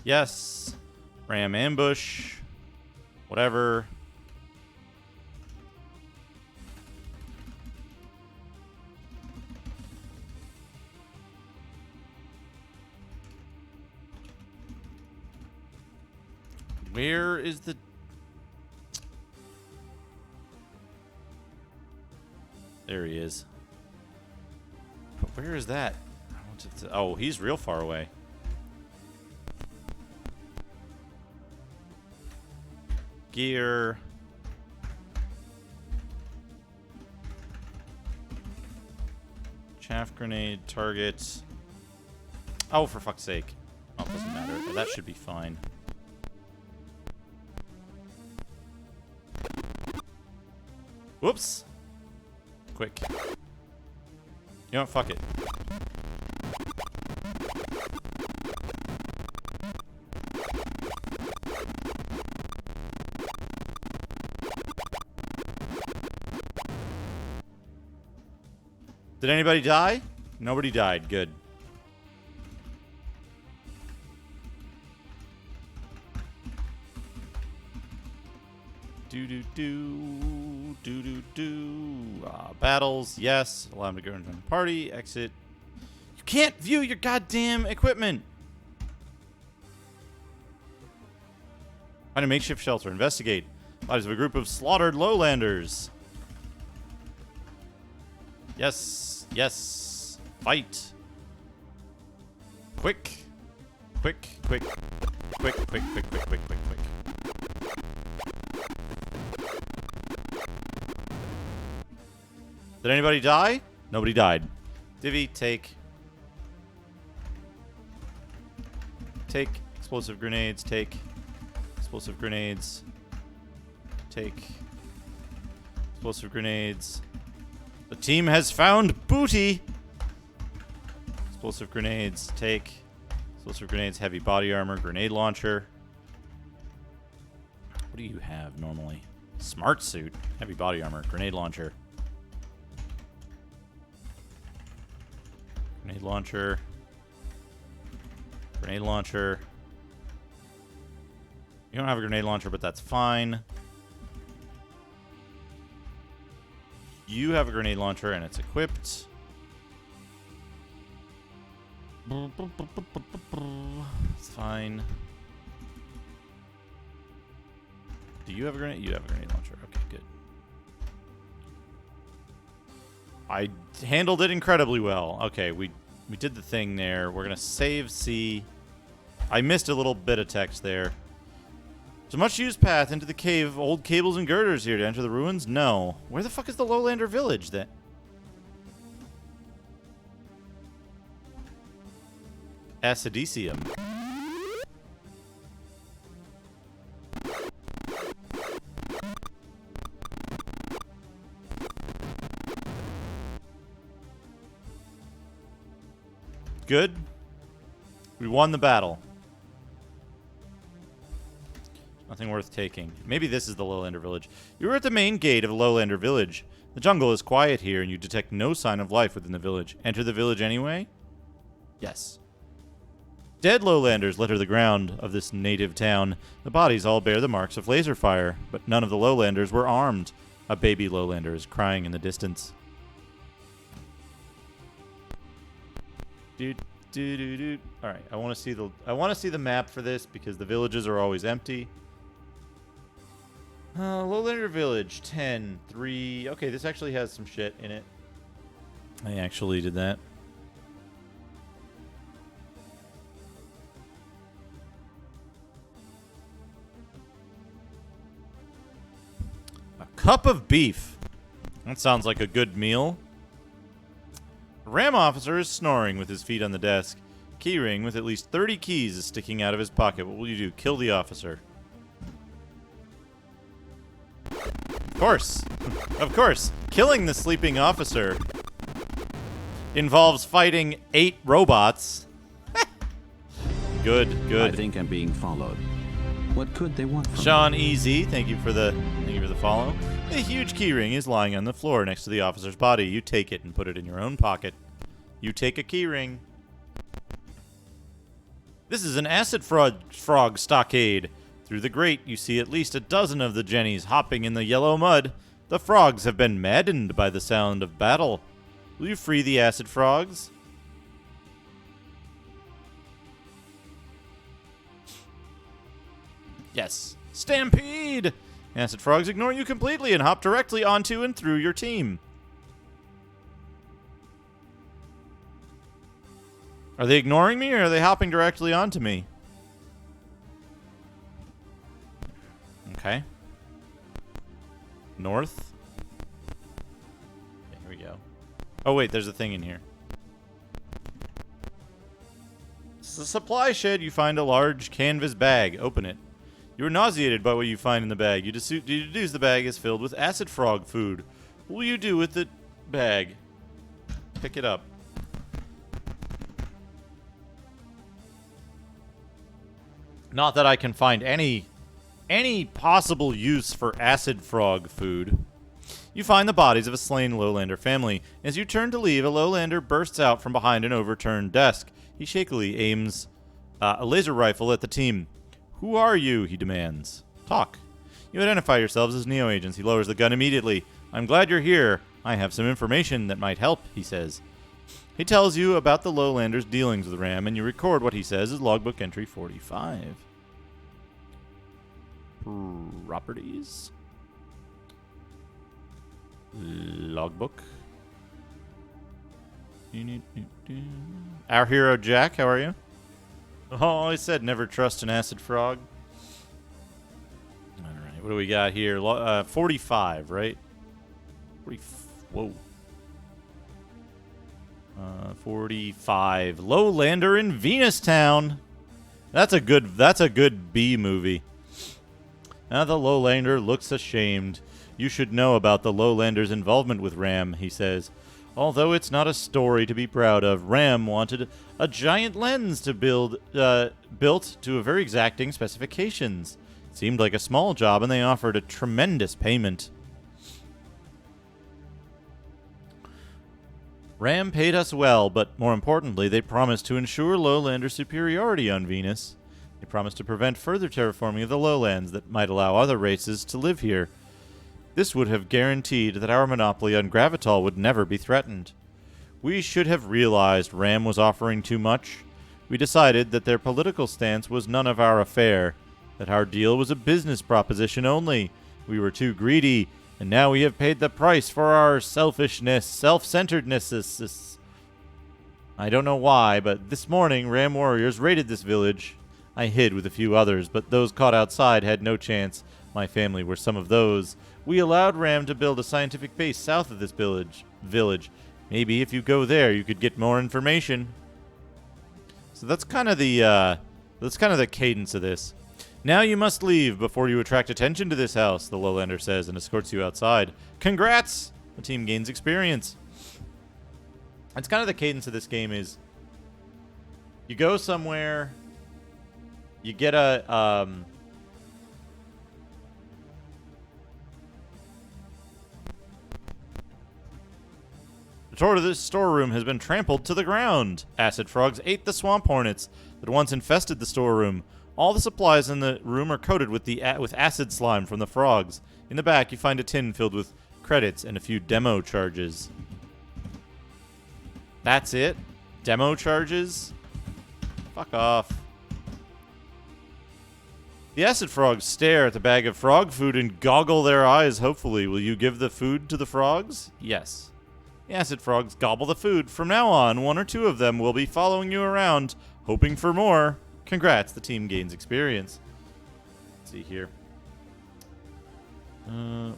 Yes. Ram ambush. Whatever. Where is the... There he is. But where is that? I want to... Oh, he's real far away. Gear. Chaff grenade, target. Oh, for fuck's sake. Oh, it doesn't matter. That should be fine. Whoops. Quick. You know what? Fuck it. Did anybody die? Nobody died. Good. Battles, yes. Allow him to go and join the party. Exit. You can't view your goddamn equipment. Find a makeshift shelter. Investigate. Lives of a group of slaughtered lowlanders. Yes. Yes. Fight. Quick. Quick. Quick. Quick. Quick. Quick. Quick. Quick. Quick. Quick. Did anybody die? Nobody died. Divvy, take. Take explosive grenades. Take explosive grenades. Take explosive grenades. The team has found booty. Explosive grenades. Take explosive grenades. Heavy body armor. Grenade launcher. What do you have normally? Smart suit. Heavy body armor. Grenade launcher. Grenade launcher. Grenade launcher. You don't have a grenade launcher, but that's fine. You have a grenade launcher, and it's equipped. It's fine. Do you have a grenade? You have a grenade launcher. Okay, good. I handled it incredibly well. Okay, we did the thing there. We're going to save C. I missed a little bit of text there. There's a much-used path into the cave. Old cables and girders here to enter the ruins? No. Where the fuck is the Lowlander village then? Acidicium. Good. We won the battle. Nothing worth taking. Maybe this is the Lowlander village. You are at the main gate of Lowlander village. The jungle is quiet here, and you detect no sign of life within the village. Enter the village anyway? Yes. Dead Lowlanders litter the ground of this native town. The bodies all bear the marks of laser fire, but none of the Lowlanders were armed. A baby Lowlander is crying in the distance. Dude. All right, I want to see the map for this because the villages are always empty. Lowlander village 10 3. Okay, this actually has some shit in it. I actually did that. Cup of beef. That sounds like a good meal. The Ram officer is snoring with his feet on the desk. Keyring with at least 30 keys is sticking out of his pocket. What will you do? Kill the officer. Of course. Of course. Killing the sleeping officer involves fighting 8 robots. Good. I think I'm being followed. What could they want from me? Sean Easy, thank you for the follow. A huge keyring is lying on the floor next to the officer's body. You take it and put it in your own pocket. You take a keyring. This is an acid frog stockade. Through the grate, you see at least a dozen of the Jennies hopping in the yellow mud. The frogs have been maddened by the sound of battle. Will you free the acid frogs? Yes. Stampede! Acid frogs ignore you completely and hop directly onto and through your team. Are they ignoring me or are they hopping directly onto me? Okay. North. Okay, here we go. Oh, wait, there's a thing in here. It's the supply shed. You find a large canvas bag. Open it. You are nauseated by what you find in the bag. You deduce the bag is filled with acid frog food. What will you do with the bag? Pick it up. Not that I can find any possible use for acid frog food. You find the bodies of a slain Lowlander family. As you turn to leave, a Lowlander bursts out from behind an overturned desk. He shakily aims a laser rifle at the team. Who are you? He demands. Talk. You identify yourselves as Neo agents. He lowers the gun immediately. I'm glad you're here. I have some information that might help, he says. He tells you about the Lowlander's dealings with Ram, and you record what he says as logbook entry 45. Properties. Logbook. Our hero Jack, how are you? Oh, I said never trust an acid frog. Alright, what do we got here? 45, right? 40, whoa. 45. Lowlander in Venustown. That's a good B movie. Now the Lowlander looks ashamed. You should know about the Lowlander's involvement with Ram, he says. Although it's not a story to be proud of, Ram wanted a giant lens to built to a very exacting specifications. It seemed like a small job, and they offered a tremendous payment. Ram paid us well, but more importantly, they promised to ensure Lowlander superiority on Venus. They promised to prevent further terraforming of the lowlands that might allow other races to live here. This would have guaranteed that our monopoly on Gravital would never be threatened. We should have realized Ram was offering too much. We decided that their political stance was none of our affair, that our deal was a business proposition only. We were too greedy, and now we have paid the price for our selfishness, self-centeredness. I don't know why, but this morning Ram warriors raided this village. I hid with a few others, but those caught outside had no chance. My family were some of those. We allowed Ram to build a scientific base south of this village. Maybe if you go there, you could get more information. So that's kind of the cadence of this. Now you must leave before you attract attention to this house, the Lowlander says, and escorts you outside. Congrats! The team gains experience. That's kind of the cadence of this game is you go somewhere, you get a the door to this storeroom has been trampled to the ground. Acid frogs ate the swamp hornets that once infested the storeroom. All the supplies in the room are coated with acid slime from the frogs. In the back, you find a tin filled with credits and a few demo charges. That's it? Demo charges? Fuck off. The acid frogs stare at the bag of frog food and goggle their eyes hopefully. Will you give the food to the frogs? Yes. The acid frogs gobble the food. From now on, one or two of them will be following you around, hoping for more. Congrats, the team gains experience. Let's see here.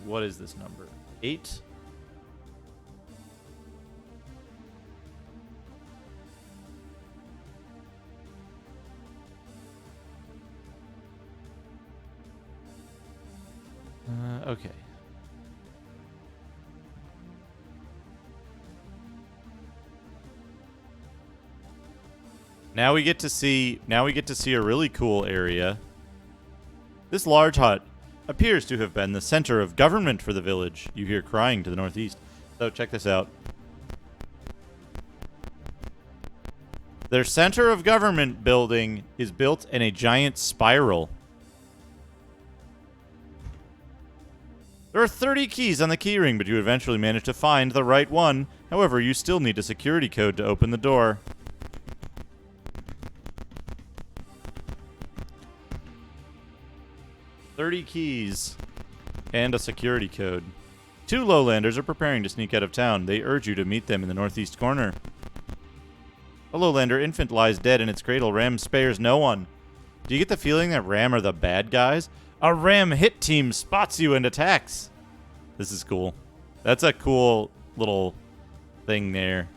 What is this number? 8? Okay. Now we get to see a really cool area. This large hut appears to have been the center of government for the village. You hear crying to the northeast. So check this out. Their center of government building is built in a giant spiral. There are 30 keys on the keyring, but you eventually manage to find the right one. However, you still need a security code to open the door. "30 keys and a security code. 2 lowlanders are preparing to sneak out of town. They urge you to meet them in the northeast corner. A lowlander infant lies dead in its cradle. Ram spares no one. Do you get the feeling that Ram are the bad guys? A Ram hit team spots you and attacks." This is cool. That's a cool little thing there.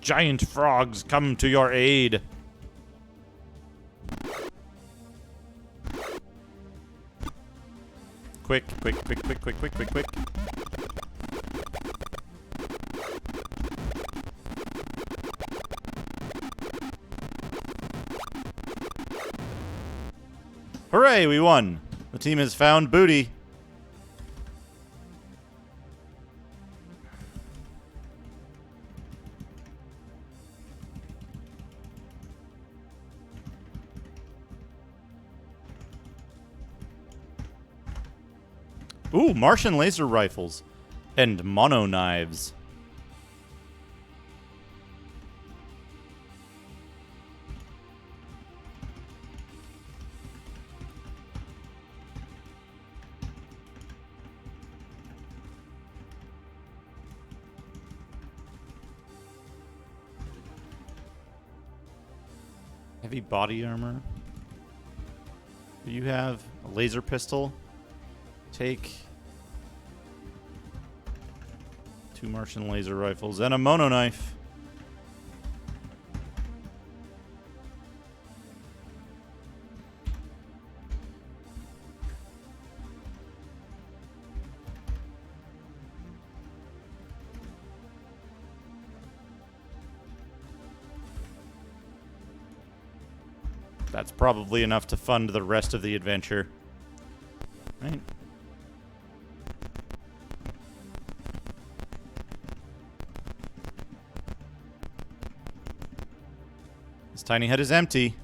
"Giant frogs come to your aid." Quick. Hooray, we won. The team has found booty. Ooh, Martian laser rifles and mono knives. Heavy body armor. You have a laser pistol. Take 2 Martian laser rifles and a mono knife. That's probably enough to fund the rest of the adventure. Right? This tiny hut is empty.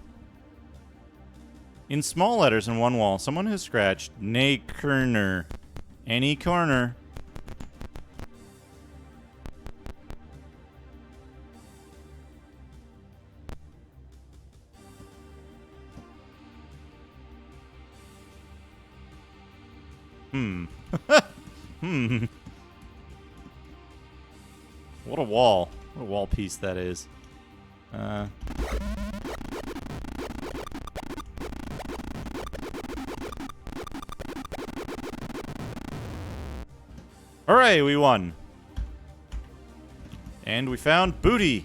In small letters on one wall, someone has scratched "Nay Kerner." Any corner. What a wall. What a wall piece that is. Hooray, we won. And we found booty.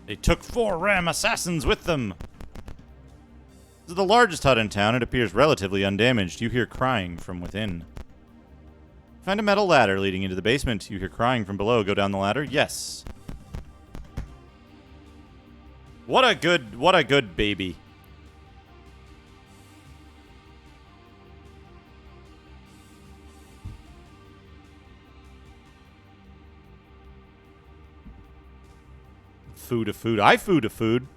They took 4 Ram assassins with them. This is the largest hut in town. It appears relatively undamaged. You hear crying from within. Find a metal ladder leading into the basement. You hear crying from below. Go down the ladder. Yes. What a good baby. Food. I food.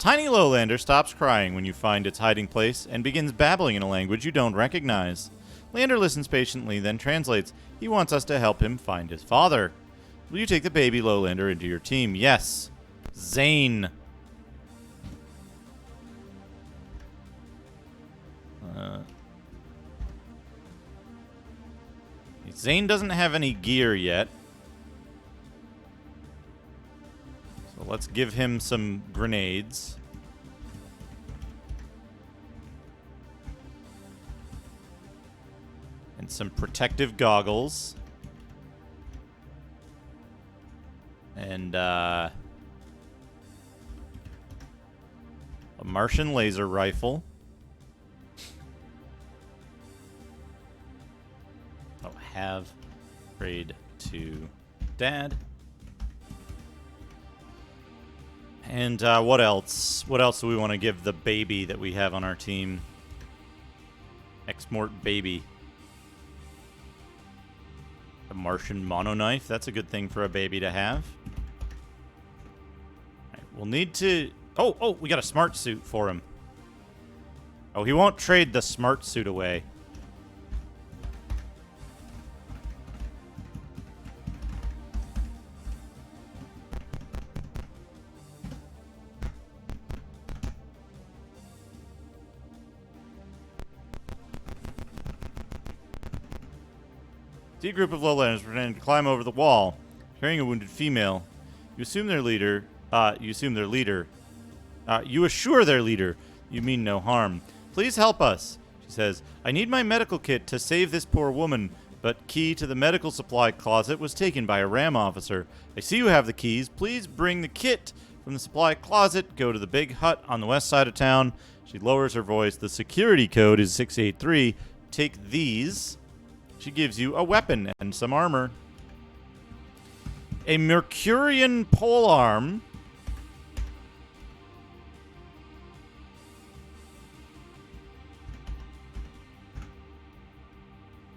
tiny lowlander stops crying when you find its hiding place and begins babbling in a language you don't recognize. Lander listens patiently, then translates. He wants us to help him find his father. Will you take the baby lowlander into your team? Yes. Zane. Zane doesn't have any gear yet. So let's give him some grenades. And some protective goggles. And, a Martian laser rifle. Oh, have prayed to Dad. And what else? What else do we want to give the baby that we have on our team? Exmort baby. A Martian monoknife. That's a good thing for a baby to have. All right, we'll need to... Oh, we got a smart suit for him. Oh, he won't trade the smart suit away. See a group of lowlanders pretending to climb over the wall, carrying a wounded female. You assume their leader. You assure their leader you mean no harm. Please help us, she says. I need my medical kit to save this poor woman, but key to the medical supply closet was taken by a RAM officer. I see you have the keys. Please bring the kit from the supply closet. Go to the big hut on the west side of town. She lowers her voice. The security code is 683. Take these. She gives you a weapon and some armor. A Mercurian polearm.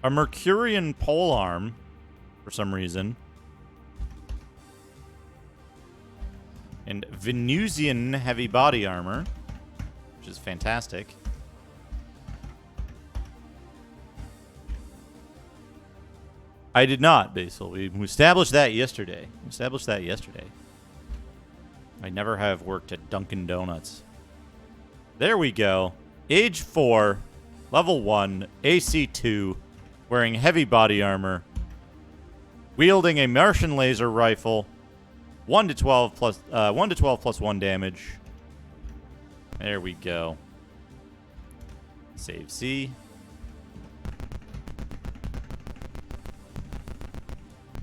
A Mercurian polearm, for some reason. And Venusian heavy body armor, which is fantastic. I did not, Basil. We established that yesterday. I never have worked at Dunkin' Donuts. There we go. Age 4, level 1, AC 2, wearing heavy body armor, wielding a Martian laser rifle, 1 to 12 plus 1 damage. There we go. Save C.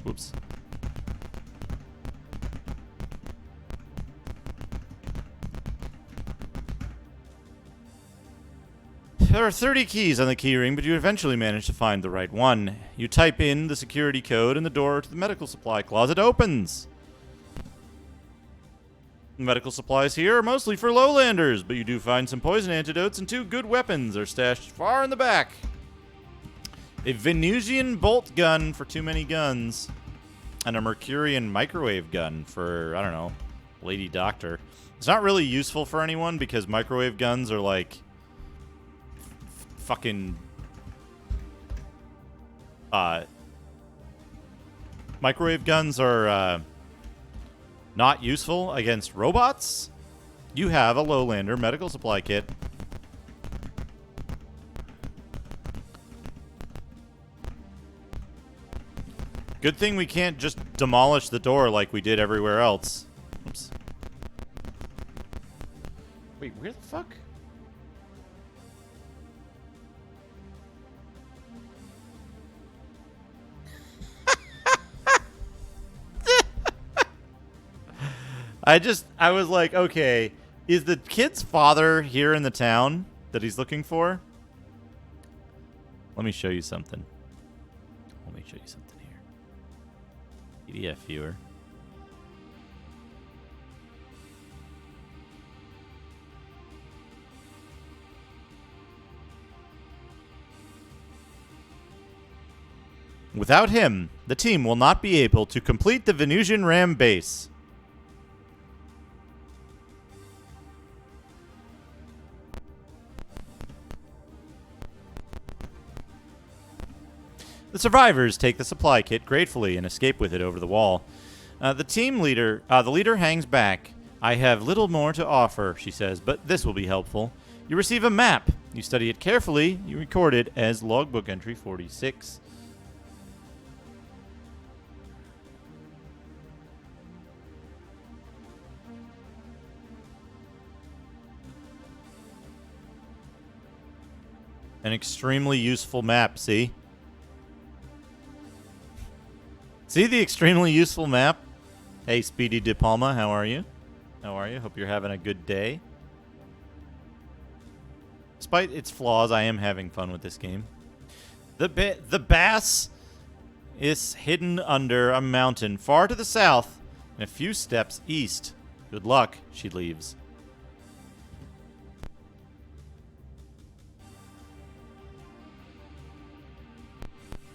Whoops. There are 30 keys on the keyring, but you eventually manage to find the right one. You type in the security code and the door to the medical supply closet opens. The medical supplies here are mostly for lowlanders, but you do find some poison antidotes and 2 good weapons are stashed far in the back. A Venusian bolt gun for too many guns. And a Mercurian microwave gun for, I don't know, Lady Doctor. It's not really useful for anyone because microwave guns are like fucking microwave guns are not useful against robots. You have a lowlander medical supply kit. Good thing we can't just demolish the door like we did everywhere else. Oops. Wait, where the fuck? I was like, okay, is the kid's father here in the town that he's looking for? Let me show you something. PDF viewer. Without him, the team will not be able to complete the Venusian RAM base. survivors take the supply kit gratefully and escape with it over the wall. The leader hangs back. I have little more to offer, she says, but this will be helpful. You receive a map. You study it carefully. You record it as logbook entry 46. An extremely useful map, see? See the extremely useful map? Hey, Speedy De Palma, how are you? How are you? Hope you're having a good day. Despite its flaws, I am having fun with this game. The bass is hidden under a mountain far to the south and a few steps east. Good luck, she leaves.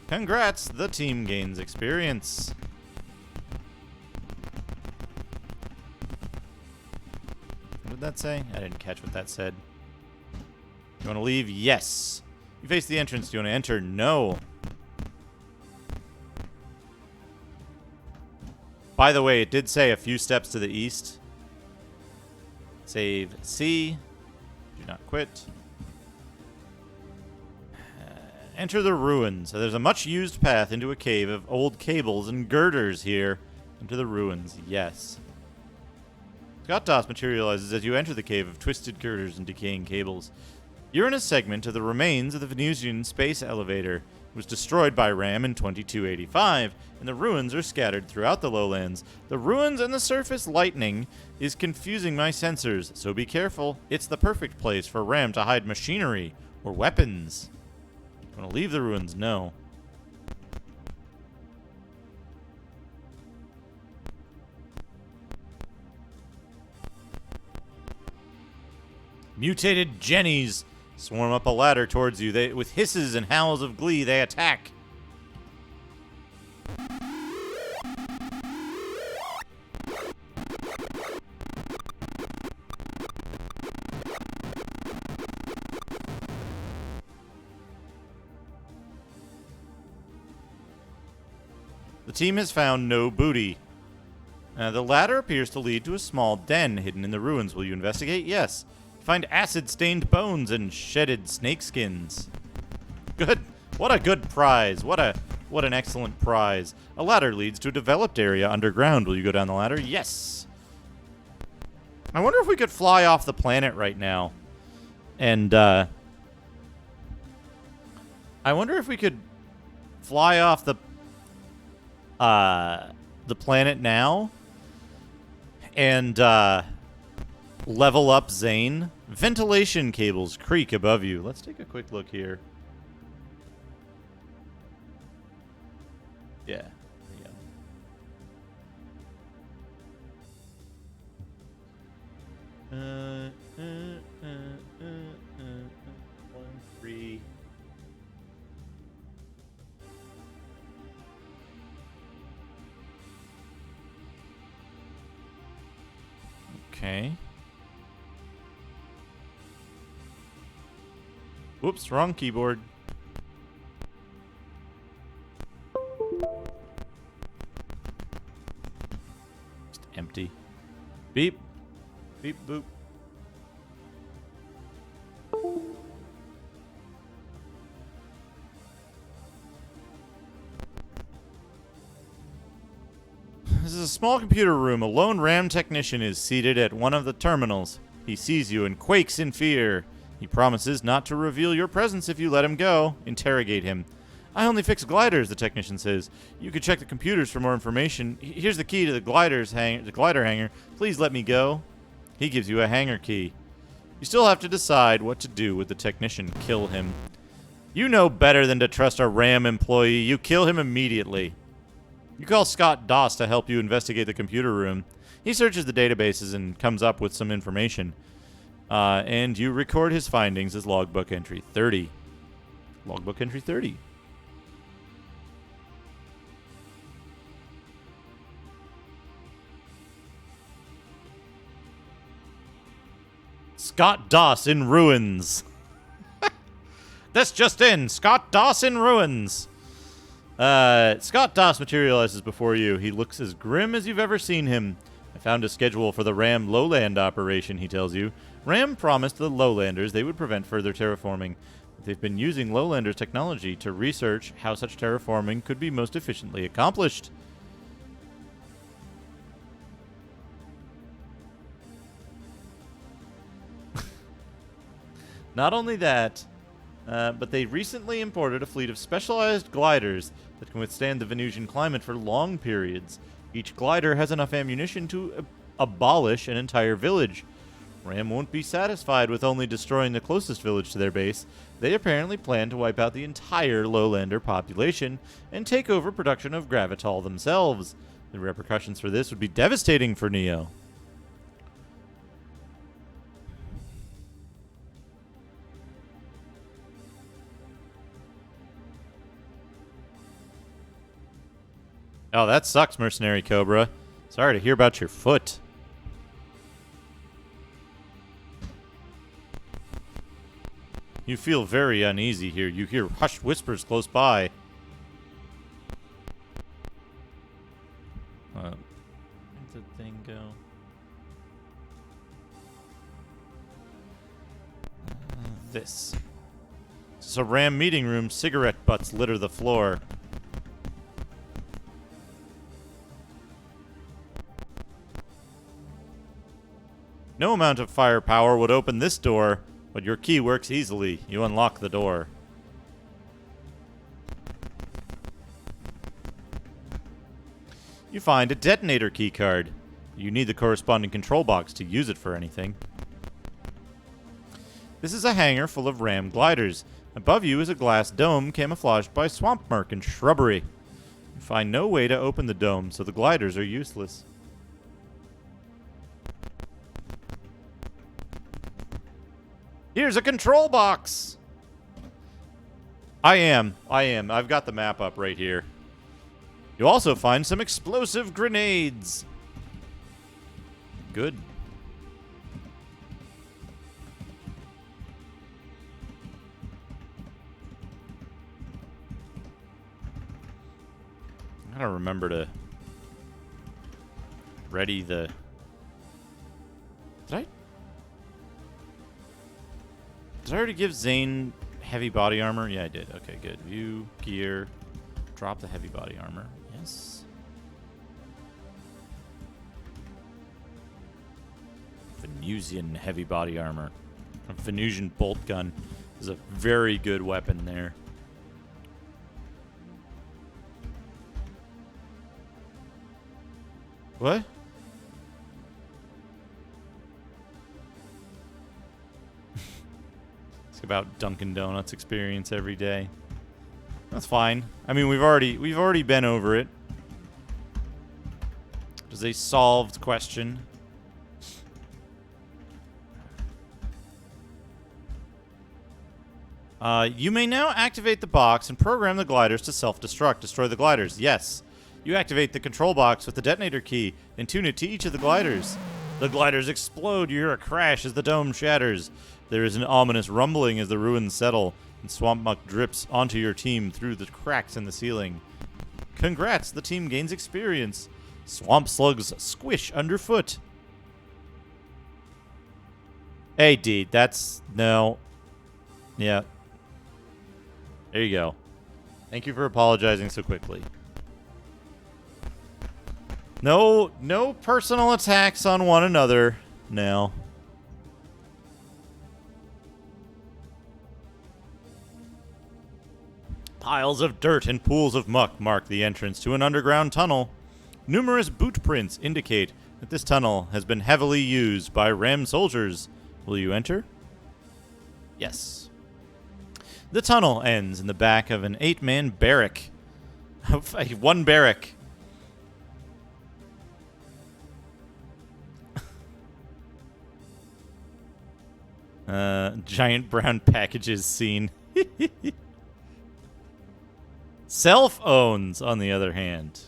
Congrats, the team gains experience. What did that say? I didn't catch what that said. You want to leave? Yes. You face the entrance. Do you want to enter? No. By the way, it did say a few steps to the east. Save C. Do not quit. Enter the ruins. So there's a much-used path into a cave of old cables and girders here. Into the ruins, yes. Scott Doss materializes as you enter the cave of twisted girders and decaying cables. You're in a segment of the remains of the Venusian space elevator. It was destroyed by Ram in 2285, and the ruins are scattered throughout the lowlands. The ruins and the surface lightning is confusing my sensors, so be careful. It's the perfect place for Ram to hide machinery or weapons. Want to leave the ruins? No. Mutated Jennies swarm up a ladder towards you. With hisses and howls of glee, they attack. The team has found no booty. The ladder appears to lead to a small den hidden in the ruins. Will you investigate? Yes. Find acid-stained bones and shedded snakeskins. Good. What a good prize. What an excellent prize. A ladder leads to a developed area underground. Will you go down the ladder? Yes. I wonder if we could fly off the planet right now. And, I wonder if we could fly off the planet now and level up Zane. Ventilation cables creak above you. Let's take a quick look here. Yeah, there you go. One, three. Okay. Whoops, wrong keyboard. Just empty. Beep. Beep, boop. This is a small computer room. A lone RAM technician is seated at one of the terminals. He sees you and quakes in fear. He promises not to reveal your presence if you let him go. Interrogate him. I only fix gliders, the technician says. You could check the computers for more information. Here's the key to the glider hangar. Please let me go. He gives you a hangar key. You still have to decide what to do with the technician. Kill him. You know better than to trust a RAM employee. You kill him immediately. You call Scott Doss to help you investigate the computer room. He searches the databases and comes up with some information. And you record his findings as logbook entry 30. Logbook entry 30. Scott Doss in ruins. This just in. Scott Doss in ruins. Scott Doss materializes before you. He looks as grim as you've ever seen him. I found a schedule for the RAM lowland operation, he tells you. RAM promised the lowlanders they would prevent further terraforming. They've been using lowlanders technology to research how such terraforming could be most efficiently accomplished. Not only that, but they recently imported a fleet of specialized gliders that can withstand the Venusian climate for long periods. Each glider has enough ammunition to abolish an entire village. RAM won't be satisfied with only destroying the closest village to their base. They apparently plan to wipe out the entire lowlander population and take over production of Gravital themselves. The repercussions for this would be devastating for Neo. Oh, that sucks, Mercenary Cobra. Sorry to hear about your foot. You feel very uneasy here. You hear hushed whispers close by. Where'd the thing go? This. It's a RAM meeting room. Cigarette butts litter the floor. No amount of firepower would open this door, but your key works easily. You unlock the door. You find a detonator key card. You need the corresponding control box to use it for anything. This is a hangar full of RAM gliders. Above you is a glass dome camouflaged by swamp murk and shrubbery. You find no way to open the dome, so the gliders are useless. Here's a control box! I am. I've got the map up right here. You also find some explosive grenades. Good. I gotta remember to ready the... Did I already give Zane heavy body armor? Yeah, I did. Okay, good. View, gear, drop the heavy body armor. Yes. Venusian heavy body armor. A Venusian bolt gun is a very good weapon there. What? About Dunkin' Donuts experience every day. That's fine. I mean, we've already been over it. It is a solved question. You may now activate the box and program the gliders to self-destruct. Destroy the gliders. Yes. You activate the control box with the detonator key and tune it to each of the gliders. The gliders explode. You hear a crash as the dome shatters. There is an ominous rumbling as the ruins settle, and swamp muck drips onto your team through the cracks in the ceiling. Congrats, the team gains experience. Swamp slugs squish underfoot. Hey, Deed, that's... no. Yeah. There you go. Thank you for apologizing so quickly. No personal attacks on one another now. Piles of dirt and pools of muck mark the entrance to an underground tunnel. Numerous boot prints indicate that this tunnel has been heavily used by RAM soldiers. Will you enter? Yes. The tunnel ends in the back of an 8-man barrack. One barrack. Giant brown packages scene. Self-owns, on the other hand.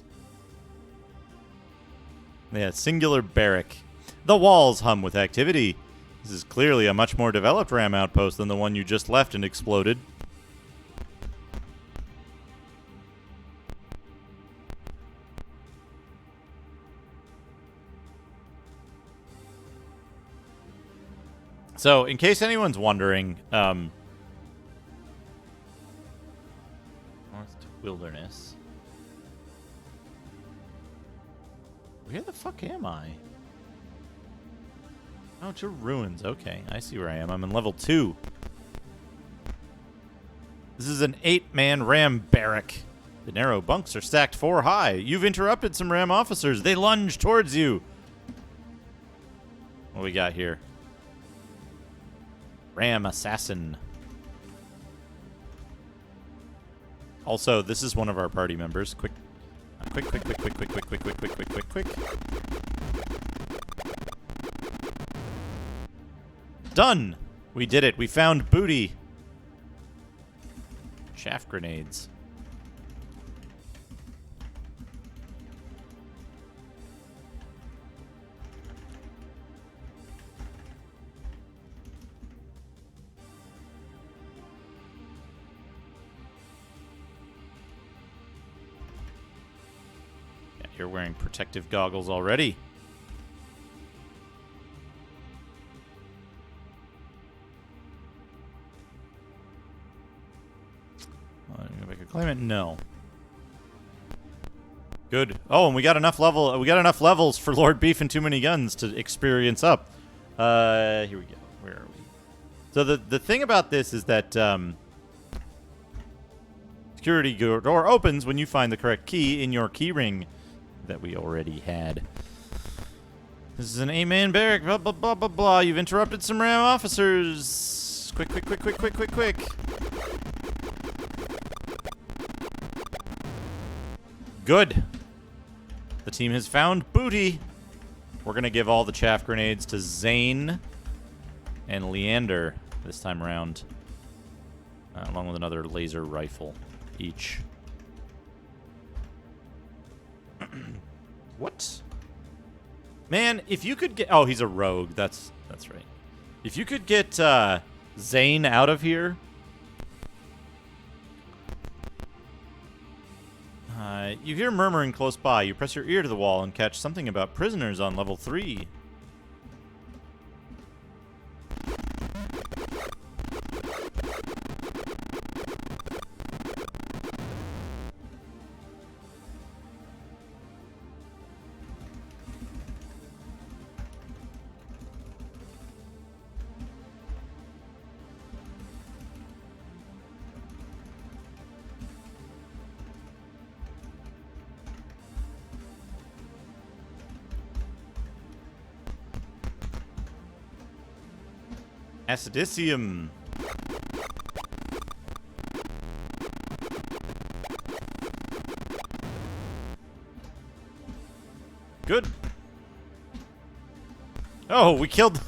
Yeah, singular barrack. The walls hum with activity. This is clearly a much more developed RAM outpost than the one you just left and exploded. So, in case anyone's wondering, North Wilderness. Where the fuck am I? Oh, it's your ruins. Okay, I see where I am. I'm in level 2. This is an 8-man ram barrack. The narrow bunks are stacked 4 high. You've interrupted some ram officers. They lunge towards you. What we got here? Ram assassin. Also, this is one of our party members. Quick. Done! We did it. We found booty. Chaff grenades. Yeah, you're wearing protective goggles already. Claim it? No. Good. Oh, and we got enough levels for Lord Beef and Too Many Guns to experience up. Here we go. Where are we? So the thing about this is that security door opens when you find the correct key in your key ring that we already had. This is an 8-man barrack. Blah blah blah blah blah. You've interrupted some ram officers. Quick. Good. The team has found booty. We're going to give all the chaff grenades to Zane and Leander this time around, along with another laser rifle each. What? Man, if you could get... Oh, he's a rogue. That's right. If you could get Zane out of here... you hear murmuring close by. You press your ear to the wall and catch something about prisoners on level 3. Acidicium. Good. Oh, we killed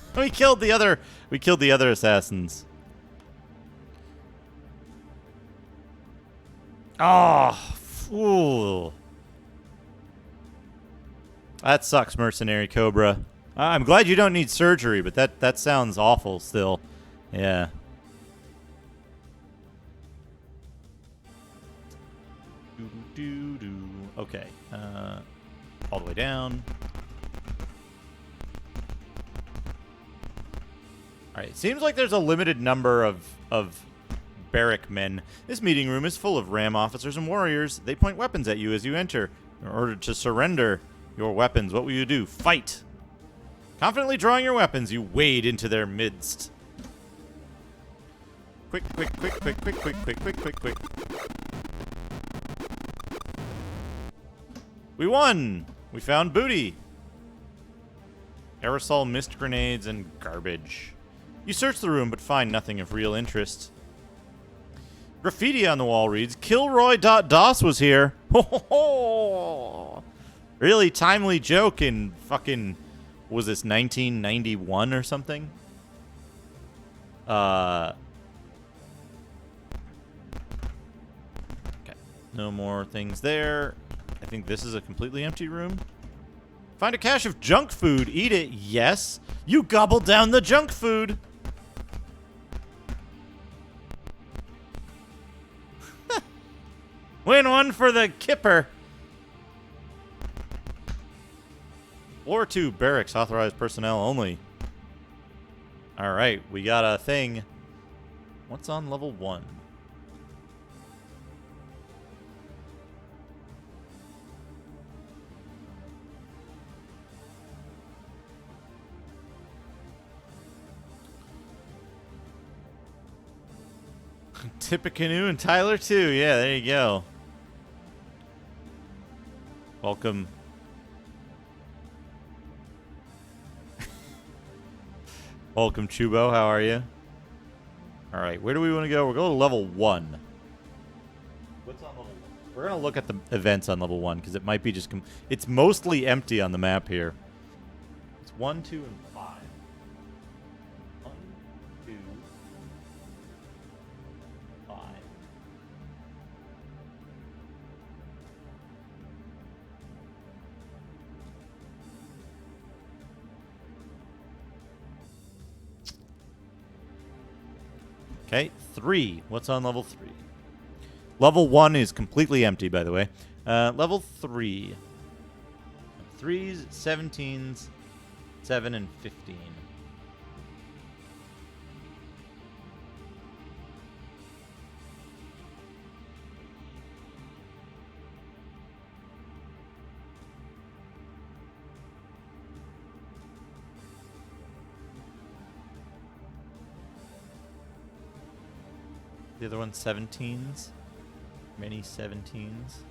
the other assassins. Oh, fool. That sucks, Mercenary Cobra. I'm glad you don't need surgery, but that sounds awful still. Yeah. Okay. All the way down. Alright, seems like there's a limited number of barrack men. This meeting room is full of ram officers and warriors. They point weapons at you as you enter. In order to surrender your weapons, what will you do? Fight! Confidently drawing your weapons, you wade into their midst. Quick. We won! We found booty. Aerosol mist grenades and garbage. You search the room but find nothing of real interest. Graffiti on the wall reads, Kilroy.DOS was here. Ho ho ho! Really timely joke in fucking... Was this 1991 or something? Okay. No more things there. I think this is a completely empty room. Find a cache of junk food. Eat it. Yes. You gobbled down the junk food. Win one for the Kipper. Floor 2 barracks, authorized personnel only. All right, we got a thing. What's on level 1? Tippecanoe and Tyler too. Yeah, there you go. Welcome. Welcome, Chubo. How are you? All right, where do we want to go? We're going to level 1. What's on level 1? We're going to look at the events on level 1 because it might be just... it's mostly empty on the map here. It's 1, 2, and 5. 1, 2, 5. Okay, 3. What's on level 3? Level 1 is completely empty, by the way. Level 3. 3s, 17s, 7, and 15. The other one's 17s. Many 17s.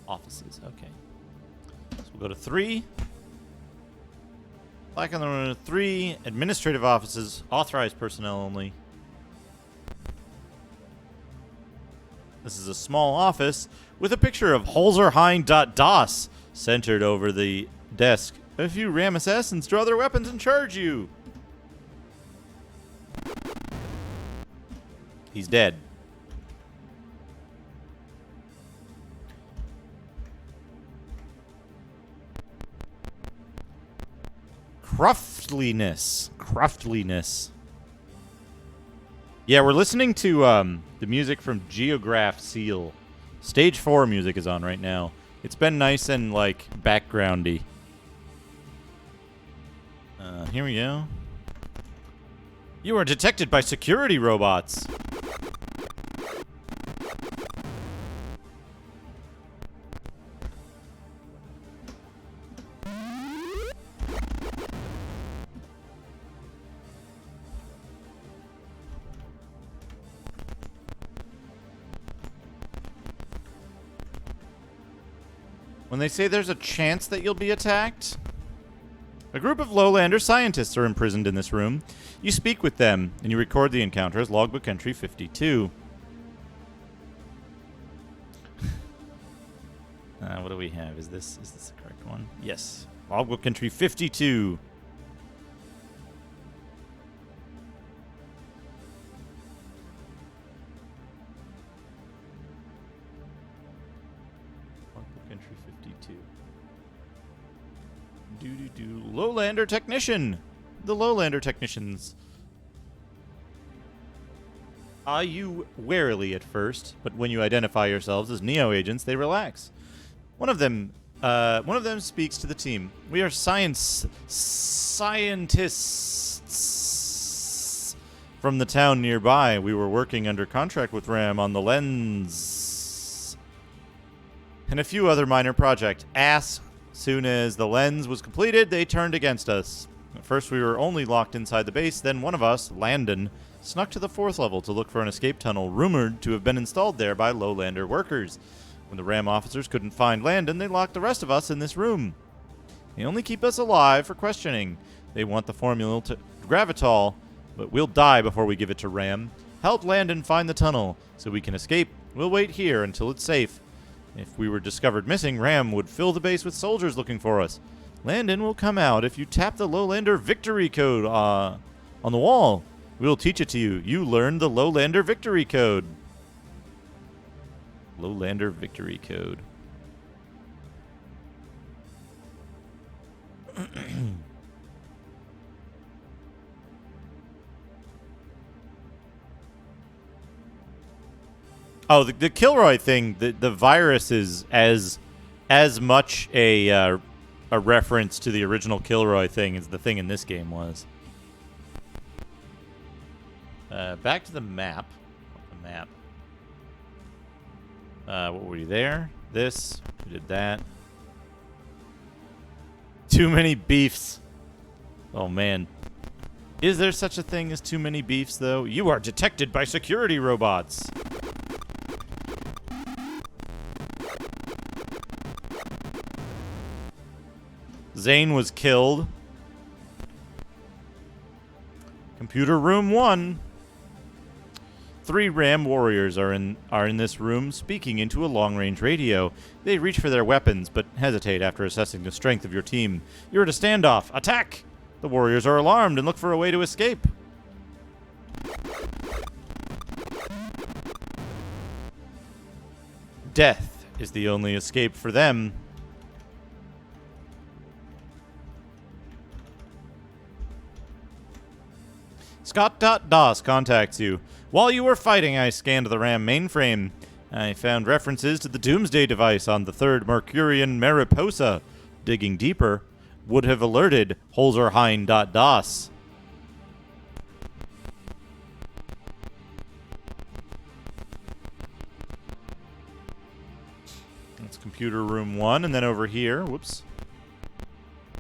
Offices, okay. So we'll go to 3. Black on the room 3. Administrative offices. Authorized personnel only. This is a small office with a picture of Holzerheim.DOS centered over the desk. A few RAM assassins draw their weapons and charge you. He's dead. Cruftiness. Yeah, we're listening to the music from Geograph Seal. Stage 4 music is on right now. It's been nice and, like, backgroundy. Here we go. You are detected by security robots. When they say there's a chance that you'll be attacked, a group of Lowlander scientists are imprisoned in this room. You speak with them, and you record the encounter as Logbook Entry 52. What do we have? Is this the correct one? Yes. Logbook Entry 52. Entry 52. Lowlander Technician. The Lowlander Technicians. Eye you warily at first, but when you identify yourselves as Neo agents, they relax. One of them speaks to the team. We are scientists from the town nearby. We were working under contract with RAM on the lens and a few other minor projects. Soon as the lens was completed, they turned against us. At first, we were only locked inside the base. Then one of us, Landon, snuck to the 4th level to look for an escape tunnel rumored to have been installed there by Lowlander workers. When the RAM officers couldn't find Landon, they locked the rest of us in this room. They only keep us alive for questioning. They want the formula to Gravitol, but we'll die before we give it to RAM. Help Landon find the tunnel so we can escape. We'll wait here until it's safe. If we were discovered missing, RAM would fill the base with soldiers looking for us. Landon will come out if you tap the Lowlander victory code on the wall. We'll teach it to you. You learned the Lowlander victory code. Lowlander victory code. Oh, the Kilroy thing, the virus is as much a a reference to the original Kilroy thing as the thing in this game was. Back to the map. What were you there? This. We did that. Too many beefs. Oh, man. Is there such a thing as too many beefs, though? You are detected by security robots. Zane was killed. Computer room 1. 3 Ram warriors are in this room, speaking into a long-range radio. They reach for their weapons, but hesitate after assessing the strength of your team. You're at a standoff. Attack! The warriors are alarmed and look for a way to escape. Death is the only escape for them. Scott.DOS contacts you. While you were fighting, I scanned the RAM mainframe. I found references to the Doomsday device on the 3rd Mercurian Mariposa. Digging deeper would have alerted Holzerheim.DOS. That's computer room 1, and then over here, whoops,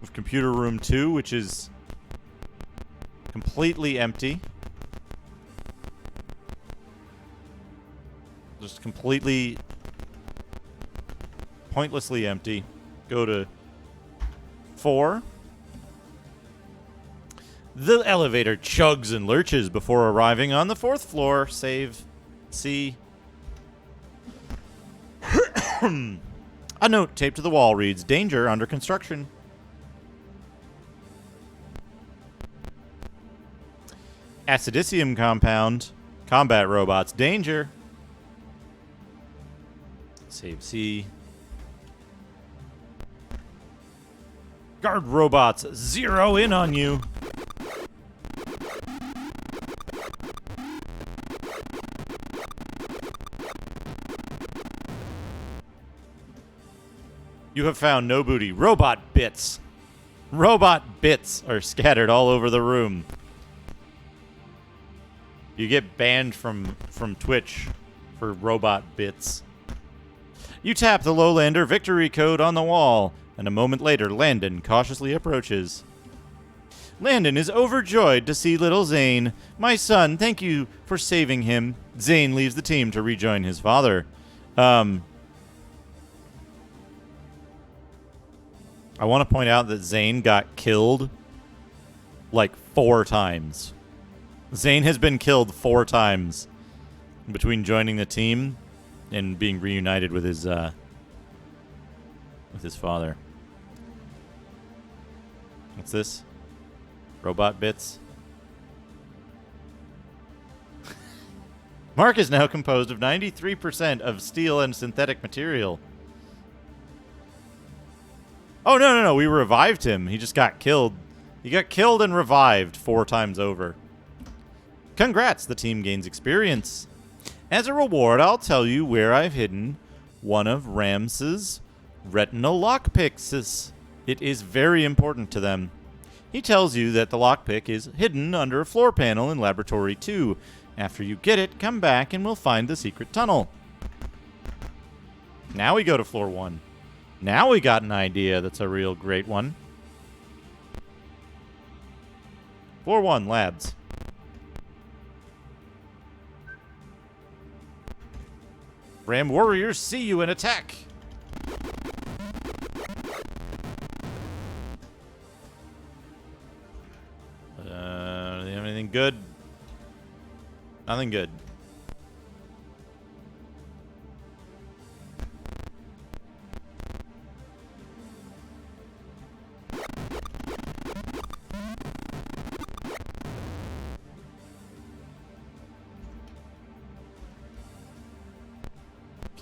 with computer room 2, which is completely empty. Just completely, pointlessly empty. Go to 4. The elevator chugs and lurches before arriving on the 4th floor. Save. C. A note taped to the wall reads, "Danger under construction." Acidicium compound. Combat robots. Danger. Save C. Guard robots, zero in on you. You have found no booty. Robot bits. Robot bits are scattered all over the room. You get banned from Twitch for robot bits. You tap the Lowlander victory code on the wall, and a moment later, Landon cautiously approaches. Landon is overjoyed to see little Zane. "My son, thank you for saving him." Zane leaves the team to rejoin his father. I want to point out that Zane got killed like 4 times. Zane has been killed 4 times between joining the team and being reunited with his father. What's this? Robot bits. Mark is now composed of 93% of steel and synthetic material. Oh, no. We revived him. He just got killed. He got killed and revived 4 times over. Congrats, the team gains experience. As a reward, I'll tell you where I've hidden one of Rams's retinal lockpicks. It is very important to them. He tells you that the lockpick is hidden under a floor panel in Laboratory 2. After you get it, come back and we'll find the secret tunnel. Now we go to floor 1. Now we got an idea that's a real great one. Floor 1, labs. Ram warriors see you and attack. Do they have anything good? Nothing good.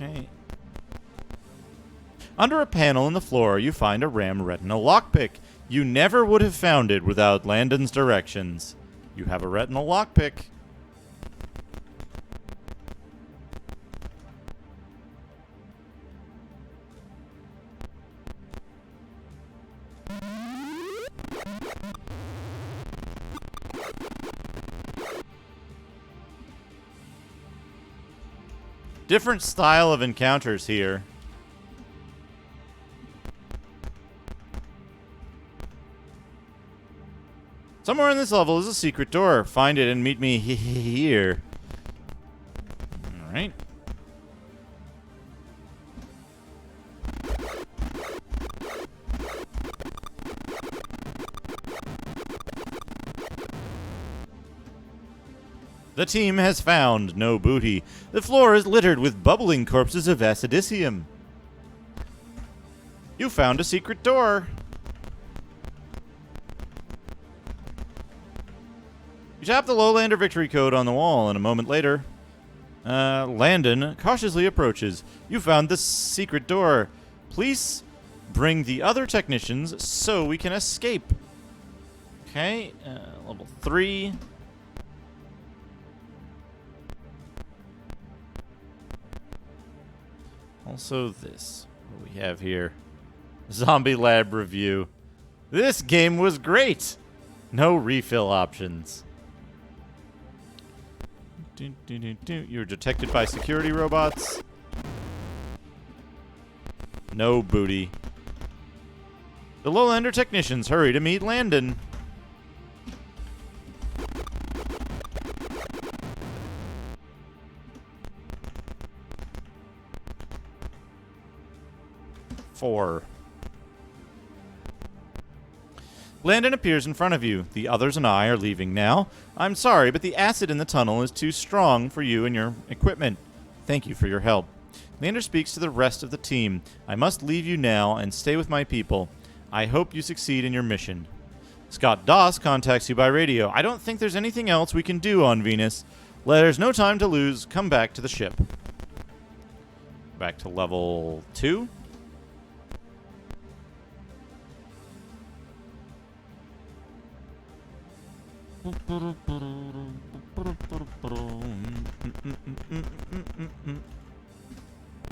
Okay. Under a panel in the floor, you find a RAM retinal lockpick. You never would have found it without Landon's directions. You have a retinal lockpick. Different style of encounters here. Somewhere in this level is a secret door. Find it and meet me here. Alright. The team has found no booty. The floor is littered with bubbling corpses of acidicium. You found a secret door. You tap the Lowlander victory code on the wall, and a moment later, Landon cautiously approaches. You found the secret door. Please bring the other technicians so we can escape. Okay, level 3. Also this. What do we have here? Zombie Lab review. This game was great. No refill options. You're detected by security robots. No booty. The Lowlander technicians hurry to meet Landon. Four. Landon appears in front of you. The others and I are leaving now. I'm sorry, but the acid in the tunnel is too strong for you and your equipment. Thank you for your help. Landon speaks to the rest of the team. I must leave you now and stay with my people. I hope you succeed in your mission. Scott Doss contacts you by radio. I don't think there's anything else we can do on Venus. There's no time to lose. Come back to the ship. Back to level 2.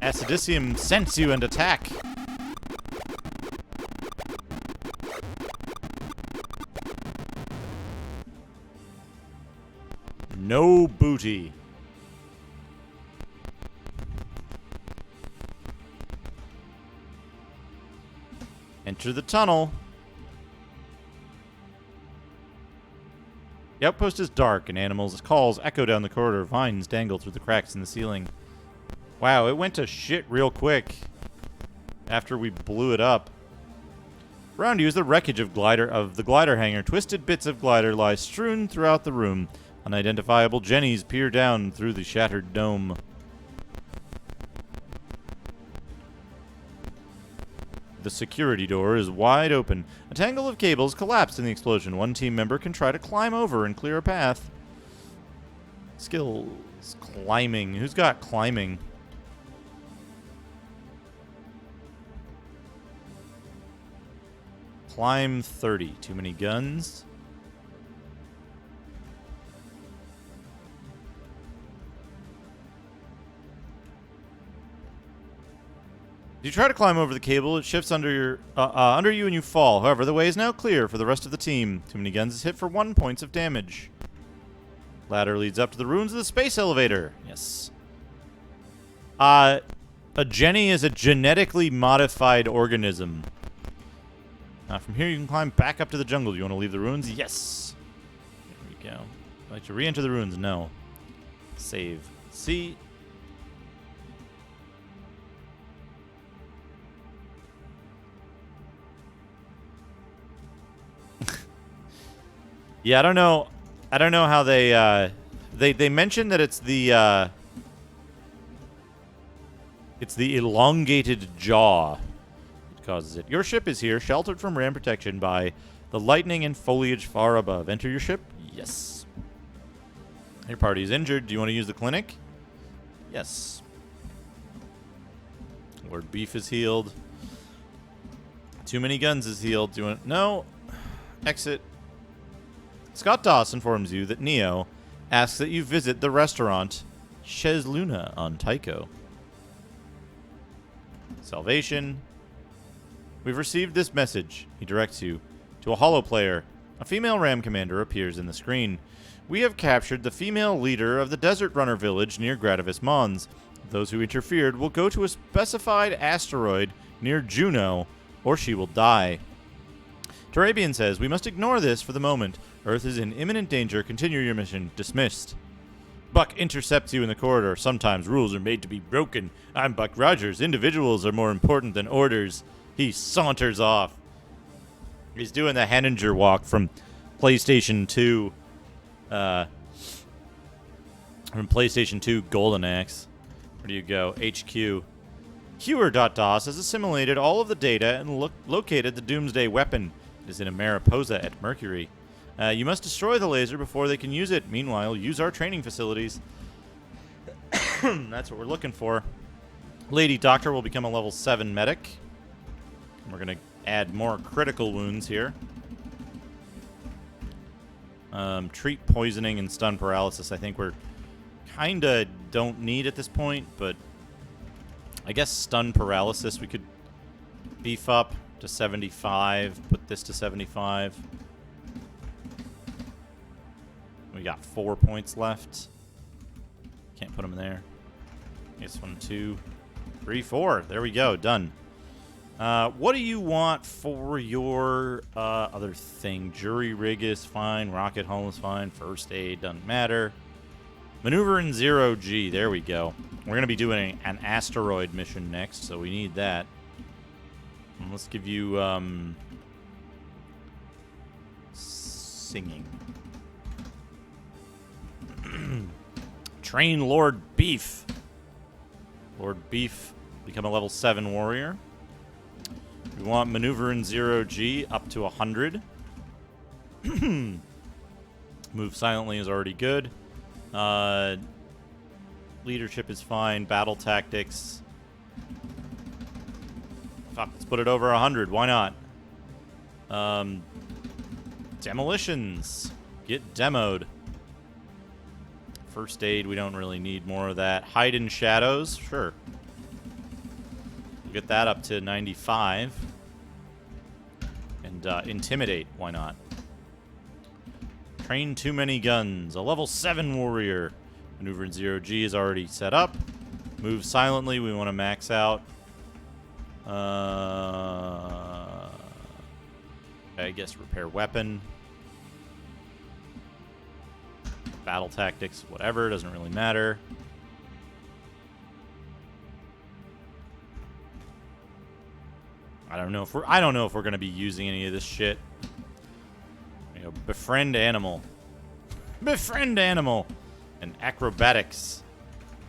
Acidicium sense you and attack. No booty. Enter the tunnel. The outpost is dark, and animals' calls echo down the corridor. Vines dangle through the cracks in the ceiling. Wow, it went to shit real quick after we blew it up. Around you is the wreckage of the glider hangar. Twisted bits of glider lie strewn throughout the room. Unidentifiable jennies peer down through the shattered dome. The security door is wide open. A tangle of cables collapsed in the explosion. One team member can try to climb over and clear a path. Skills. Climbing. Who's got climbing? Climb 30. Too many guns. If you try to climb over the cable, it shifts under you and you fall. However, the way is now clear for the rest of the team. Too many guns is hit for 1 point of damage. Ladder leads up to the ruins of the space elevator. Yes. A Jenny is a genetically modified organism. From here you can climb back up to the jungle. You want to leave the ruins? Yes. There we go. I'd like to re-enter the ruins? No. Save. See. Yeah, I don't know how they mentioned that it's the elongated jaw that causes it. Your ship is here, sheltered from ram protection by the lightning and foliage far above. Enter your ship? Yes. Your party is injured. Do you want to use the clinic? Yes. Lord Beef is healed. Too many guns is healed. Do you want... No. Exit. Scott Doss informs you that Neo asks that you visit the restaurant Chez Luna on Tycho. Salvation. We've received this message. He directs you to a holo player. A female ram commander appears in the screen. We have captured the female leader of the Desert Runner village near Gradavis Mons. Those who interfered will go to a specified asteroid near Juno, or she will die. Turabian says, we must ignore this for the moment. Earth is in imminent danger. Continue your mission. Dismissed. Buck intercepts you in the corridor. Sometimes rules are made to be broken. I'm Buck Rogers. Individuals are more important than orders. He saunters off. He's doing the Henninger walk from PlayStation 2. From PlayStation 2 Golden Axe. Where do you go? HQ. Hewer.DOS has assimilated all of the data and located the Doomsday weapon. It is in a Mariposa at Mercury. You must destroy the laser before they can use it. Meanwhile, use our training facilities. That's what we're looking for. Lady Doctor will become a level 7 medic. We're going to add more critical wounds here. Treat poisoning and stun paralysis. I think we're kind of don't need at this point, but I guess stun paralysis we could beef up to 75. Put this to 75. We got 4 points left. Can't put them in there. I guess 1, 2, 3, 4. There we go. Done. What do you want for your other thing? Jury rig is fine. Rocket hull is fine. First aid doesn't matter. Maneuver in 0G. There we go. We're going to be doing an asteroid mission next, so we need that. And let's give you singing. Train Lord Beef. Lord Beef, become a level 7 warrior. We want maneuver in 0G up to 100. Move silently is already good. Leadership is fine. Battle tactics. Fuck, let's put it over 100. Why not? Demolitions. Get demoed. First aid, we don't really need more of that. Hide in shadows, sure. We'll get that up to 95. And intimidate, why not? Train too many guns. A level 7 warrior. Maneuver in 0G is already set up. Move silently, we want to max out. I guess repair weapon. Battle tactics, whatever, doesn't really matter. I don't know if we're gonna be using any of this shit. You know, befriend animal. Befriend animal. And acrobatics.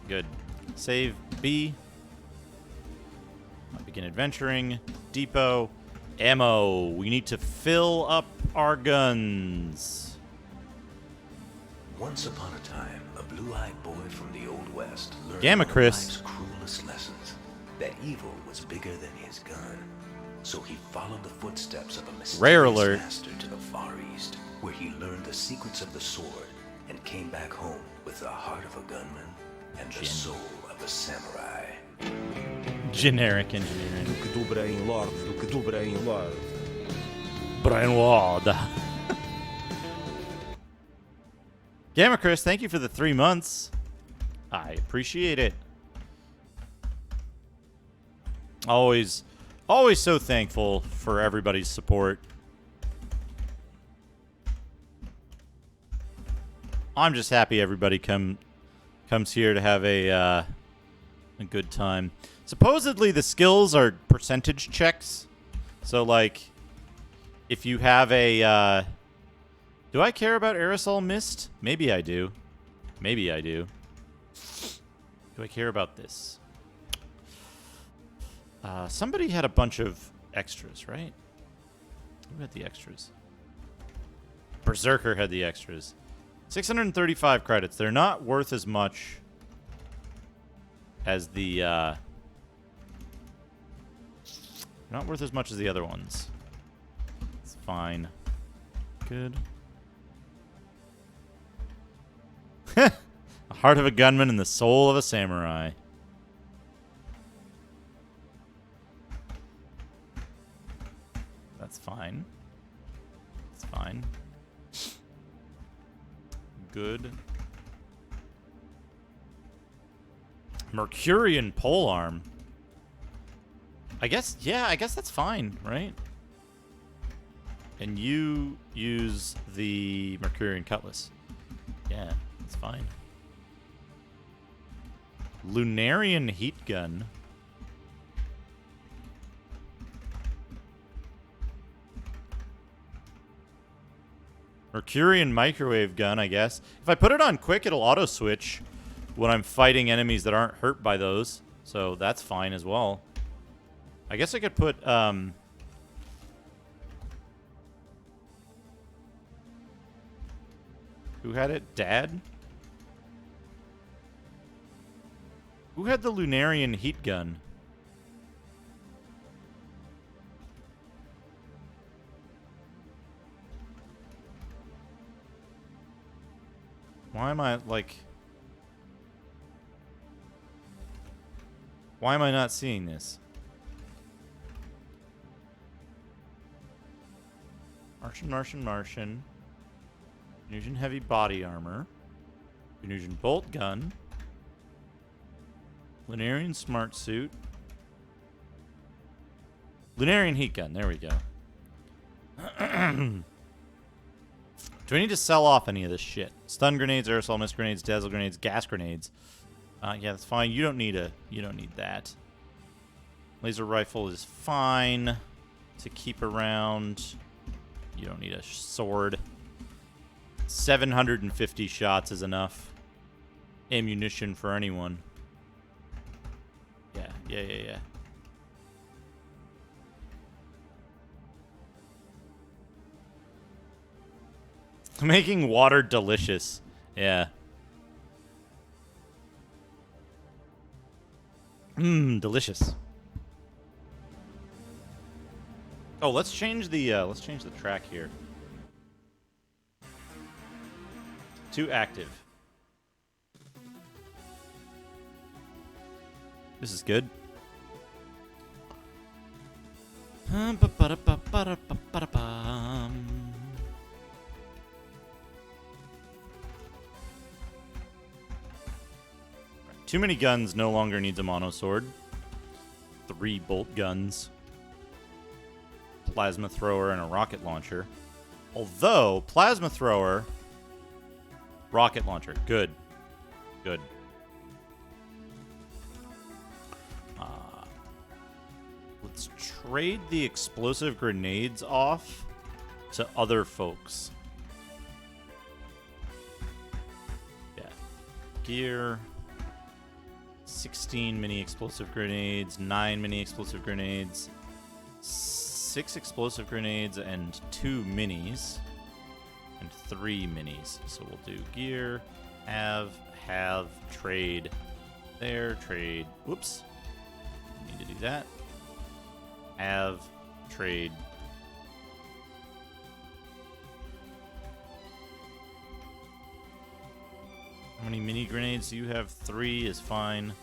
Good. Save B. Begin adventuring. Depot. Ammo. We need to fill up our guns. Once upon a time, a blue-eyed boy from the Old West learned Gamma one of Chris. life's cruelest lessons, that evil was bigger than his gun. So he followed the footsteps of a Rare mysterious alert. master to the Far East, where he learned the secrets of the sword and came back home with the heart of a gunman and the soul of a samurai. Generic engineering. Do que dobrei em Lorde, do que dobrei em Lorde. Brian Ward. Gamma Chris, thank you for the 3 months. I appreciate it. Always so thankful for everybody's support. I'm just happy everybody comes here to have a good time. Supposedly the skills are percentage checks. So like if you have a do I care about aerosol mist? Maybe I do. Maybe I do. Do I care about this? Somebody had a bunch of extras, right? Who had the extras? Berserker had the extras. 635 credits. They're not worth as much as the not worth as much as the other ones. It's fine. Good. The heart of a gunman and the soul of a samurai. That's fine. It's fine. Good. Mercurian polearm. I guess, yeah, I guess that's fine, right? And you use the Mercurian cutlass. Yeah, that's fine. Lunarian heat gun. Mercurian microwave gun, I guess. If I put it on quick, it'll auto-switch when I'm fighting enemies that aren't hurt by those. So that's fine as well. I guess I could put, who had it? Dad? Who had the Lunarian heat gun? Why am I, like... Why am I not seeing this? Martian. Venusian heavy body armor. Venusian bolt gun. Lunarian smart suit. Lunarian heat gun. There we go. Do I need to sell off any of this shit? Stun grenades, aerosol mist grenades, dazzle grenades, gas grenades. Yeah, that's fine. You don't need that. Laser rifle is fine to keep around. You don't need a sword. 750 shots is enough ammunition for anyone. Yeah. Making water delicious. Yeah. Delicious. Oh, let's change the track here. To active. This is good. Too many guns no longer needs a mono sword. 3 bolt guns. Plasma thrower and a rocket launcher. Although, plasma thrower, rocket launcher. Good. Let's trade the explosive grenades off to other folks. Yeah. Gear. 16 mini explosive grenades, 9 mini explosive grenades, 6 explosive grenades, and 2 minis, and 3 minis. So we'll do gear, have, trade, there, trade. Whoops. Need to do that. Have, trade. How many mini grenades do you have? 3 is fine.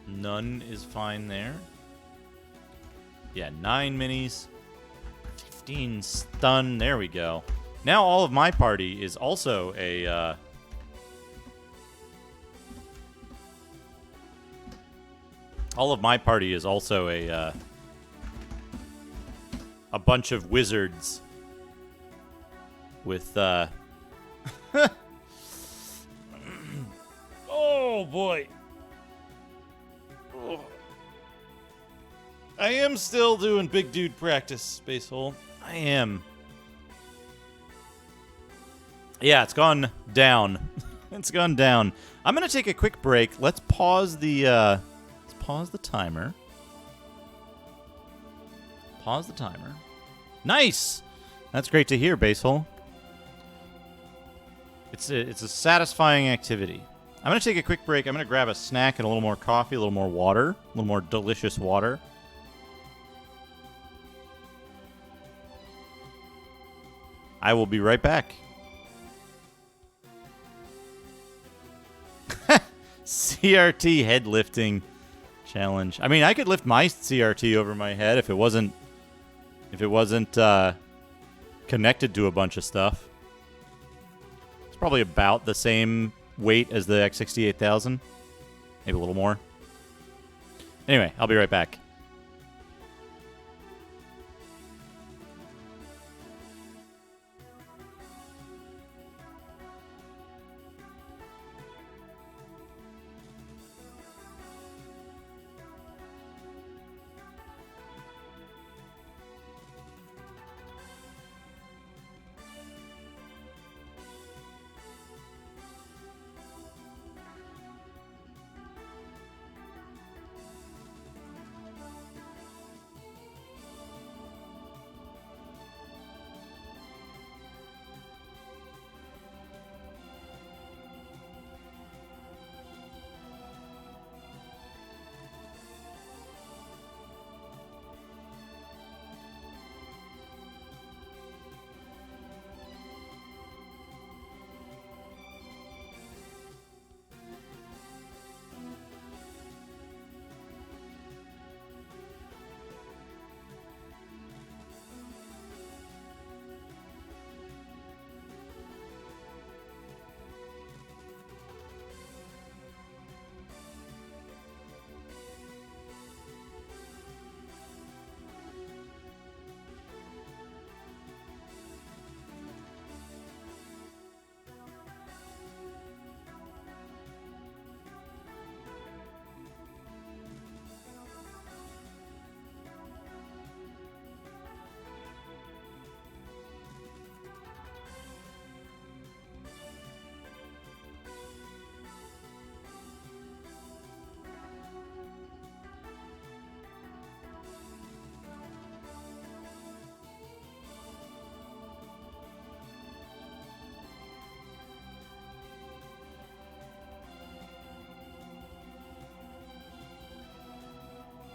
None is fine there. Yeah, 9 minis. 15 stun. There we go. Now all of my party is also a... all of my party is also a bunch of wizards with oh boy. Oh. I am still doing big dude practice, Space Hole. I am. Yeah, it's gone down. It's gone down. I'm gonna take a quick break. Let's pause the timer. Pause the timer. Nice! That's great to hear, Basehole. It's a satisfying activity. I'm going to take a quick break. I'm going to grab a snack and a little more coffee, a little more water, a little more delicious water. I will be right back. CRT head lifting challenge. I mean, I could lift my CRT over my head if it wasn't connected to a bunch of stuff. probably about the same weight as the X68000. Maybe a little more. Anyway, I'll be right back.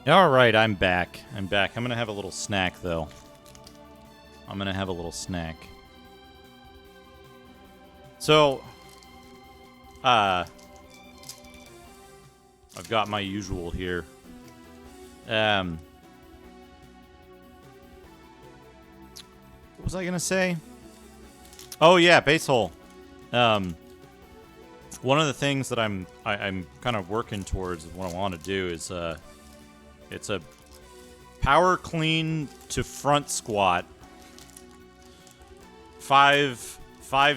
All right, I'm back. I'm back. I'm going to have a little snack, though. I'm going to have a little snack. So, I've got my usual here. What was I going to say? Oh, yeah, base hole. One of the things that I'm kind of working towards, what I want to do is, it's a power clean to front squat. Five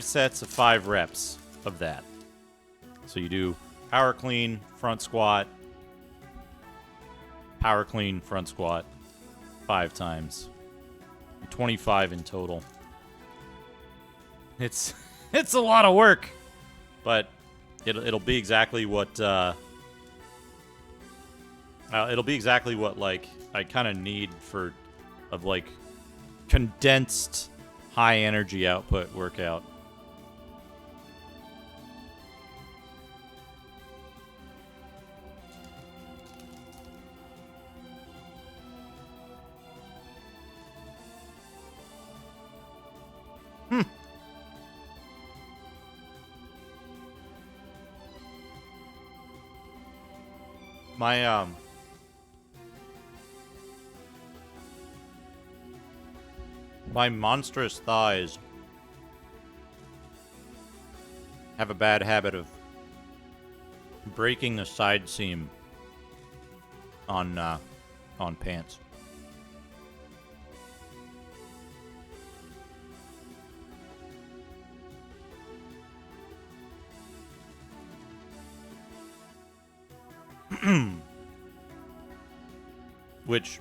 sets of 5 reps of that. So you do power clean, front squat, power clean, front squat 5 times. 25 in total. It's a lot of work, but it'll be exactly what like I kind of need for like condensed high energy output workout. My monstrous thighs have a bad habit of breaking the side seam on pants. Which,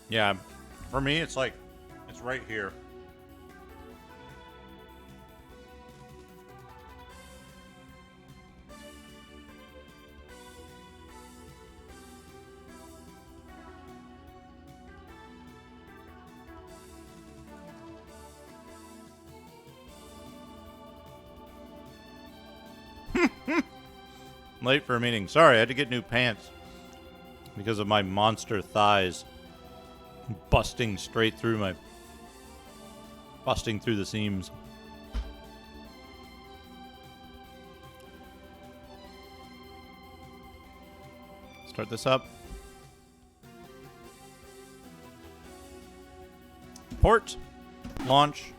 yeah, for me, it's like, it's right here. Late for a meeting. Sorry, I had to get new pants because of my monster thighs busting through the seams. Start this up. Port. Launch.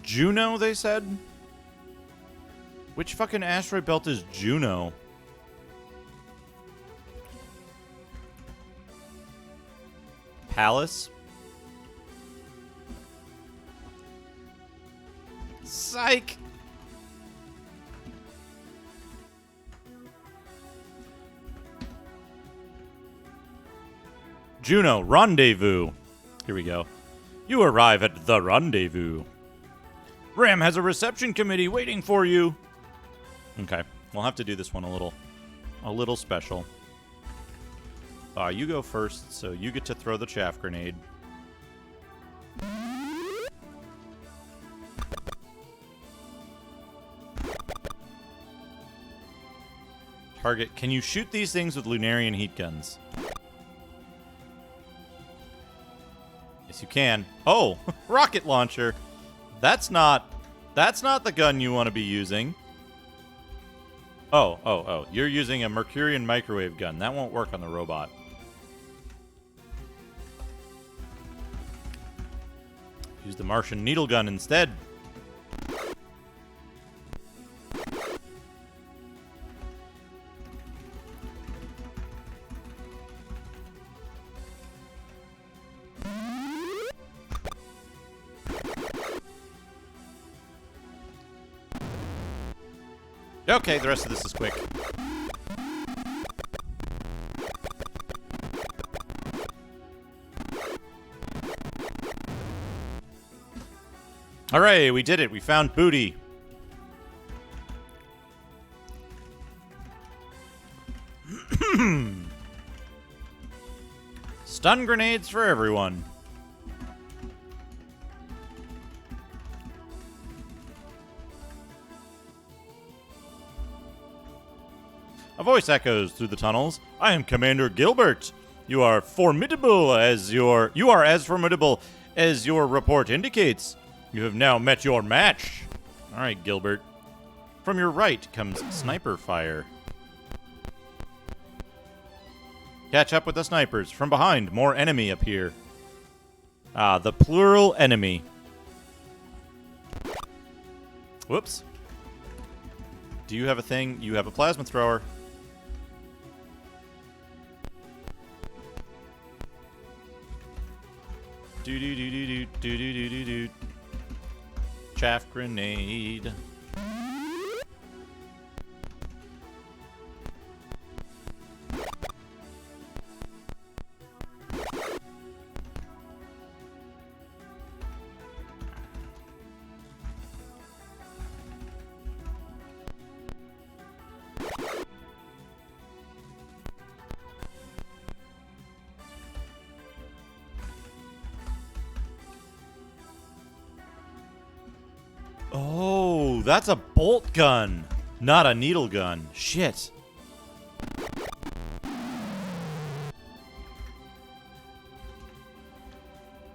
Juno, they said? Which fucking asteroid belt is Juno? Palace? Psych! Juno, rendezvous. Here we go. You arrive at the rendezvous. Ram has a reception committee waiting for you. Okay, we'll have to do this one a little special. You go first, so you get to throw the chaff grenade. Target, can you shoot these things with Lunarian heat guns? Yes, you can. Oh, rocket launcher. That's not the gun you want to be using. Oh. You're using a Mercurian microwave gun. That won't work on the robot. Use the Martian needle gun instead. Okay, the rest of this is quick. Alright, we did it. We found booty. Stun grenades for everyone. A voice echoes through the tunnels. I am Commander Gilbert. You are as formidable as your report indicates. You have now met your match. All right, Gilbert. From your right comes sniper fire. Catch up with the snipers. From behind, more enemy appear. Ah, the plural enemy. Whoops. Do you have a thing? You have a plasma thrower. Do. Chaff grenade. Oh, that's a bolt gun, not a needle gun. Shit.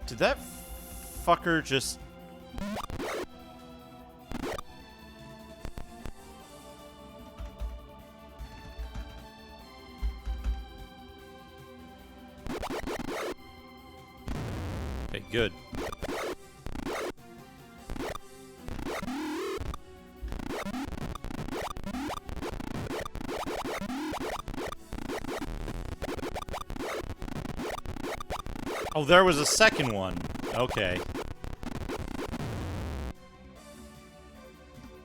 Did that fucker just... Okay, good. Oh, there was a second one. Okay.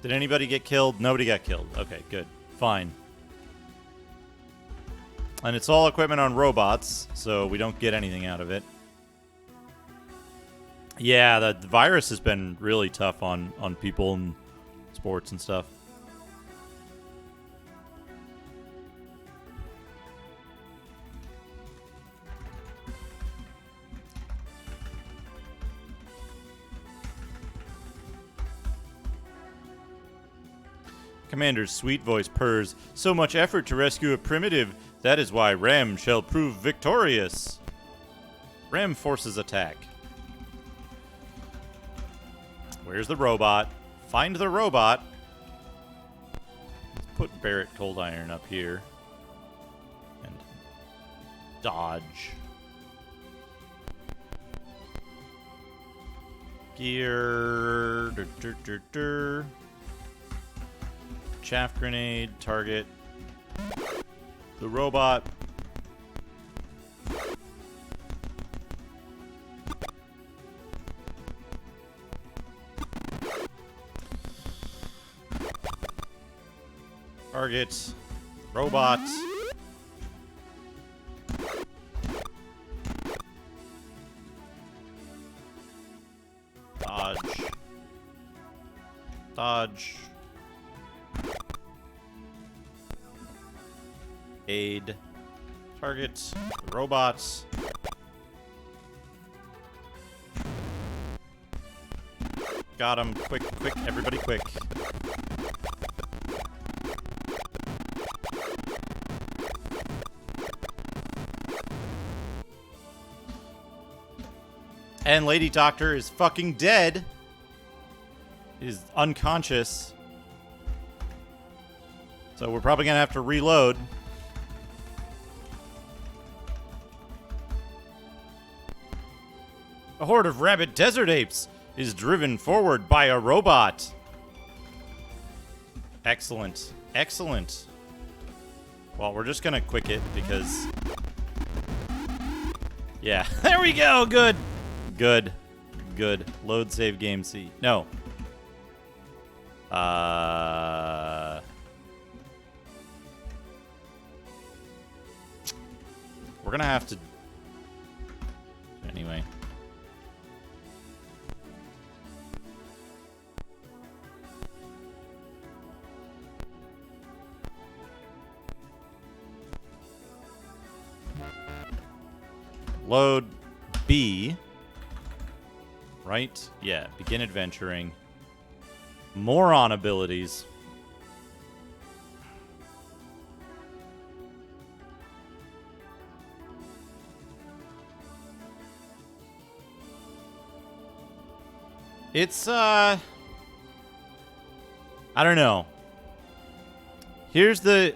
Did anybody get killed? Nobody got killed. Okay, good. Fine. And it's all equipment on robots, so we don't get anything out of it. Yeah, the virus has been really tough on people and sports and stuff. Commander's sweet voice purrs. So much effort to rescue a primitive. That is why Ram shall prove victorious. Ram forces attack. Where's the robot? Find the robot. Let's put Barrett Cold Iron up here. And dodge. Gear. Chaff grenade. Target. The robot. Target. Robot. Dodge. Dodge. Aid. Target. Robots. Got him. Quick, quick, everybody quick. And Lady Doctor is fucking dead. Is unconscious. So we're probably gonna have to reload. A horde of rabid desert apes is driven forward by a robot. Excellent. Excellent. Well, we're just gonna quick it because... Yeah, there we go. Good. Good. Good. Load save game C. No. We're gonna have to... Anyway. Load B. Right? Yeah. Begin adventuring. Moron abilities. It's, I don't know. Here's the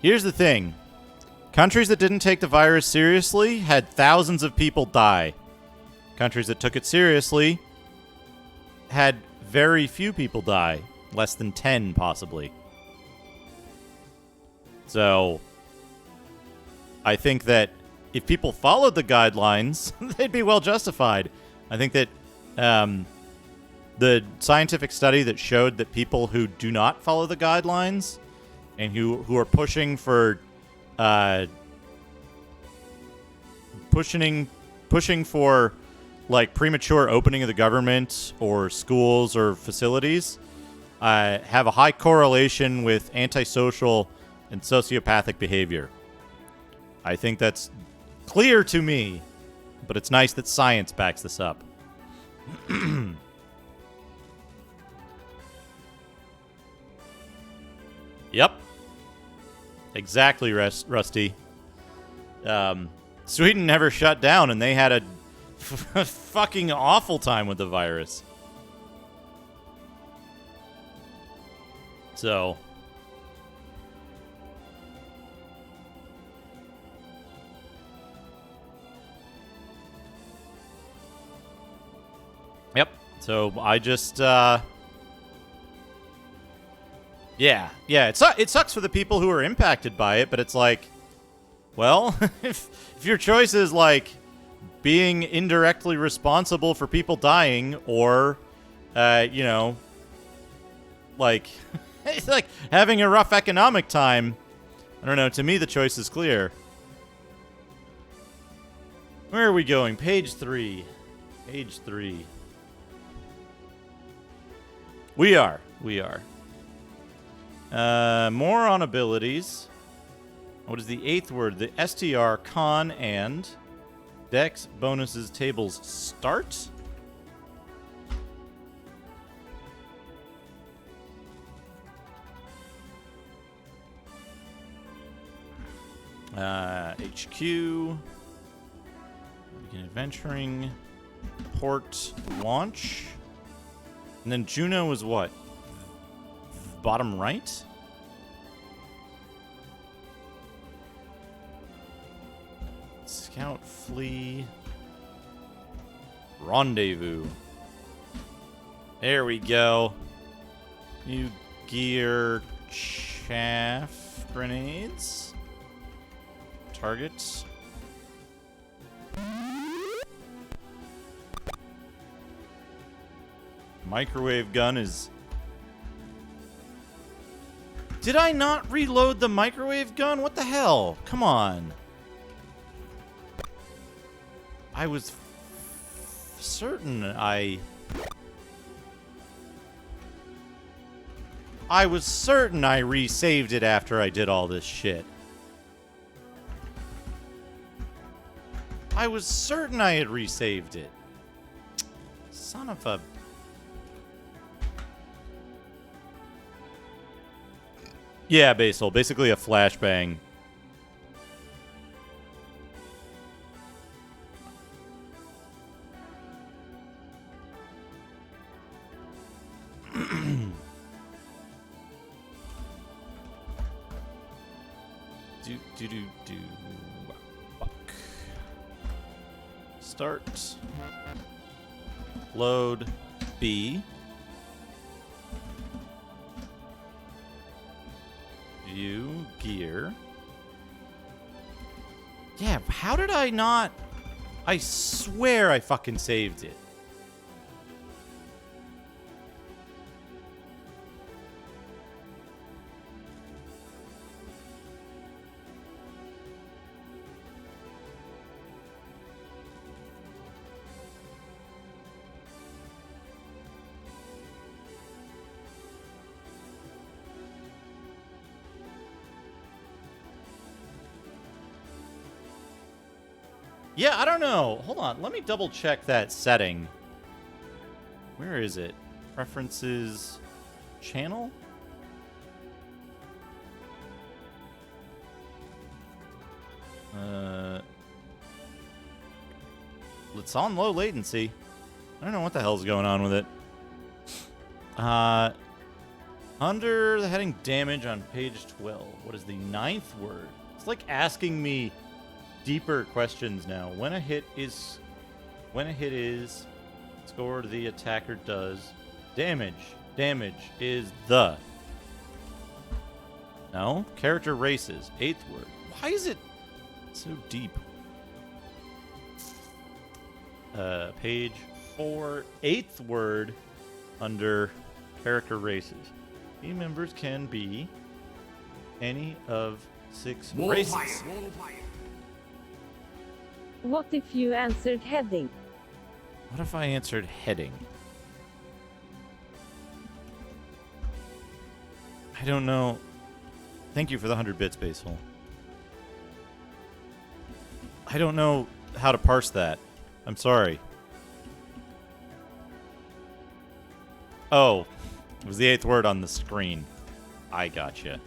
thing. Countries that didn't take the virus seriously had thousands of people die. Countries that took it seriously had very few people die. Less than 10, possibly. So, I think that if people followed the guidelines, they'd be well justified. I think that the scientific study that showed that people who do not follow the guidelines and who are pushing for pushing for like premature opening of the government or schools or facilities have a high correlation with antisocial and sociopathic behavior. I think that's clear to me, but it's nice that science backs this up. Yep. Exactly, Rusty. Sweden never shut down, and they had a fucking awful time with the virus. So... Yep. So I just, yeah. It sucks for the people who are impacted by it, but it's like, well, if your choice is like being indirectly responsible for people dying, or, you know, like, it's like having a rough economic time, I don't know. To me, the choice is clear. Where are we going? Page 3. Page 3. We are. More on abilities. What is the 8th word? The STR, con, and Dex, bonuses, tables, start? HQ. Begin adventuring. Port, launch. And then Juno is what? Bottom right? Scout, flee. Rendezvous. There we go. New gear chaff grenades. Targets. Microwave gun is... Did I not reload the microwave gun? What the hell? Come on. I was certain I was certain I resaved it after I did all this shit. I was certain I had resaved it. Son of a... Yeah, Basil. Basically a flashbang. Do. Fuck. Start. Load. B. View. Gear. Yeah, how did I not... I swear I fucking saved it. Yeah, I don't know. Hold on. Let me double check that setting. Where is it? Preferences... Channel? It's on low latency. I don't know what the hell's going on with it. Under the heading damage on page 12. What is the 9th word? It's like asking me deeper questions now. When a hit is score the attacker does damage. Damage is the... No? Character races. 8th word. Why is it so deep? Page 4. 8th word under character races. Team members can be any of 6 races. What if you answered heading? What if I answered heading? I don't know. Thank you for the 100 bits, Basil. I don't know how to parse that. I'm sorry. Oh, it was the 8th word on the screen. I gotcha.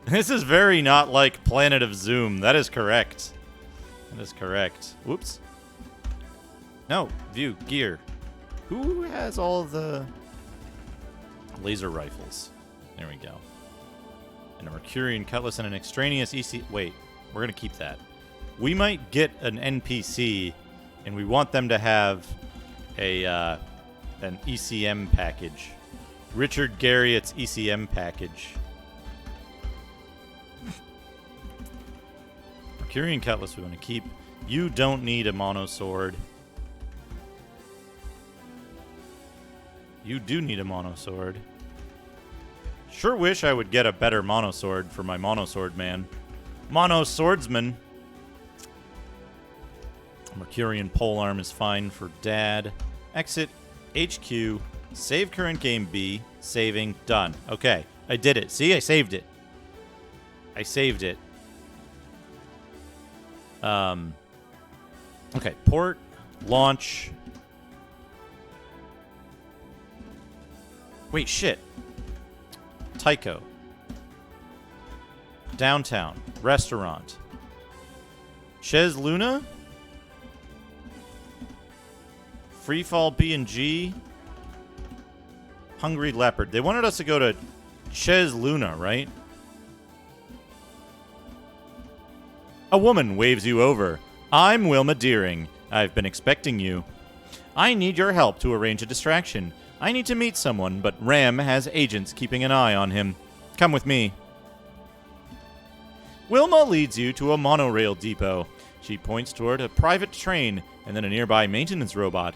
This is very not like Planet of Zoom. That is correct. That is correct. Whoops. No. View. Gear. Who has all the laser rifles? There we go. And a Mercurian cutlass and an extraneous EC... Wait. We're going to keep that. We might get an NPC, and we want them to have a an ECM package. Richard Garriott's ECM package. Mercurian cutlass we want to keep. You don't need a mono sword. You do need a mono sword. Sure wish I would get a better mono sword for my mono sword man. Mono swordsman. Mercurian polearm is fine for dad. Exit HQ. Save current game B. Saving. Done. Okay. I did it. See? I saved it. I saved it. Okay. Port. Launch. Wait, shit. Tycho. Downtown. Restaurant. Chez Luna? Freefall B&G. Hungry Leopard. They wanted us to go to Chez Luna, right? A woman waves you over. I'm Wilma Deering. I've been expecting you. I need your help to arrange a distraction. I need to meet someone, but Ram has agents keeping an eye on him. Come with me. Wilma leads you to a monorail depot. She points toward a private train and then a nearby maintenance robot.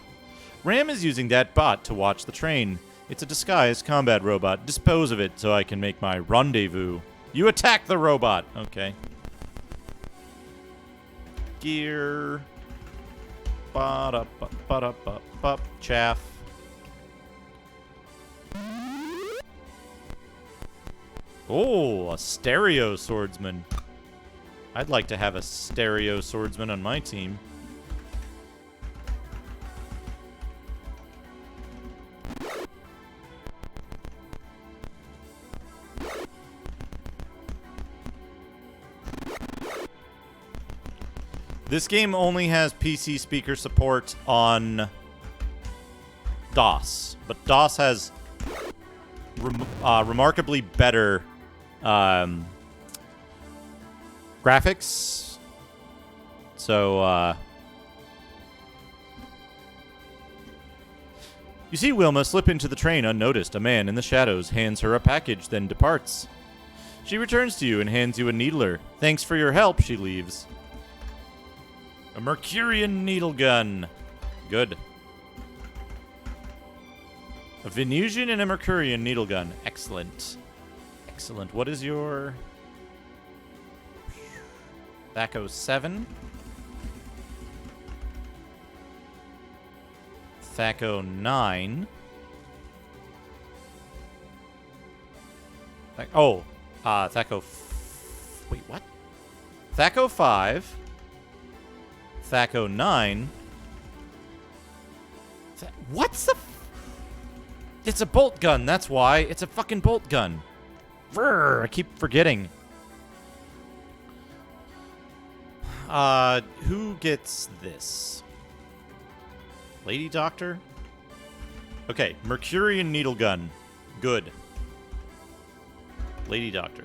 Ram is using that bot to watch the train. It's a disguised combat robot. Dispose of it so I can make my rendezvous. You attack the robot. Okay. Gear. Ba-da-ba-ba-da-ba-ba. Chaff. Oh, a stereo swordsman. I'd like to have a stereo swordsman on my team. This game only has PC speaker support on DOS, but DOS has remarkably better graphics. So, you see Wilma slip into the train unnoticed. A man in the shadows hands her a package, then departs. She returns to you and hands you a needler. Thanks for your help, she leaves. A Mercurian needle gun. Good. A Venusian and a Mercurian needle gun. Excellent. Excellent. What is your... Thaco 7? Thaco 9. Thaco... Wait, what? Thaco 5. Thaco 9. What's the... It's a bolt gun, that's why. It's a fucking bolt gun. Brr, I keep forgetting. Who gets this? Lady Doctor? Okay, Mercurian needle gun. Good. Lady Doctor.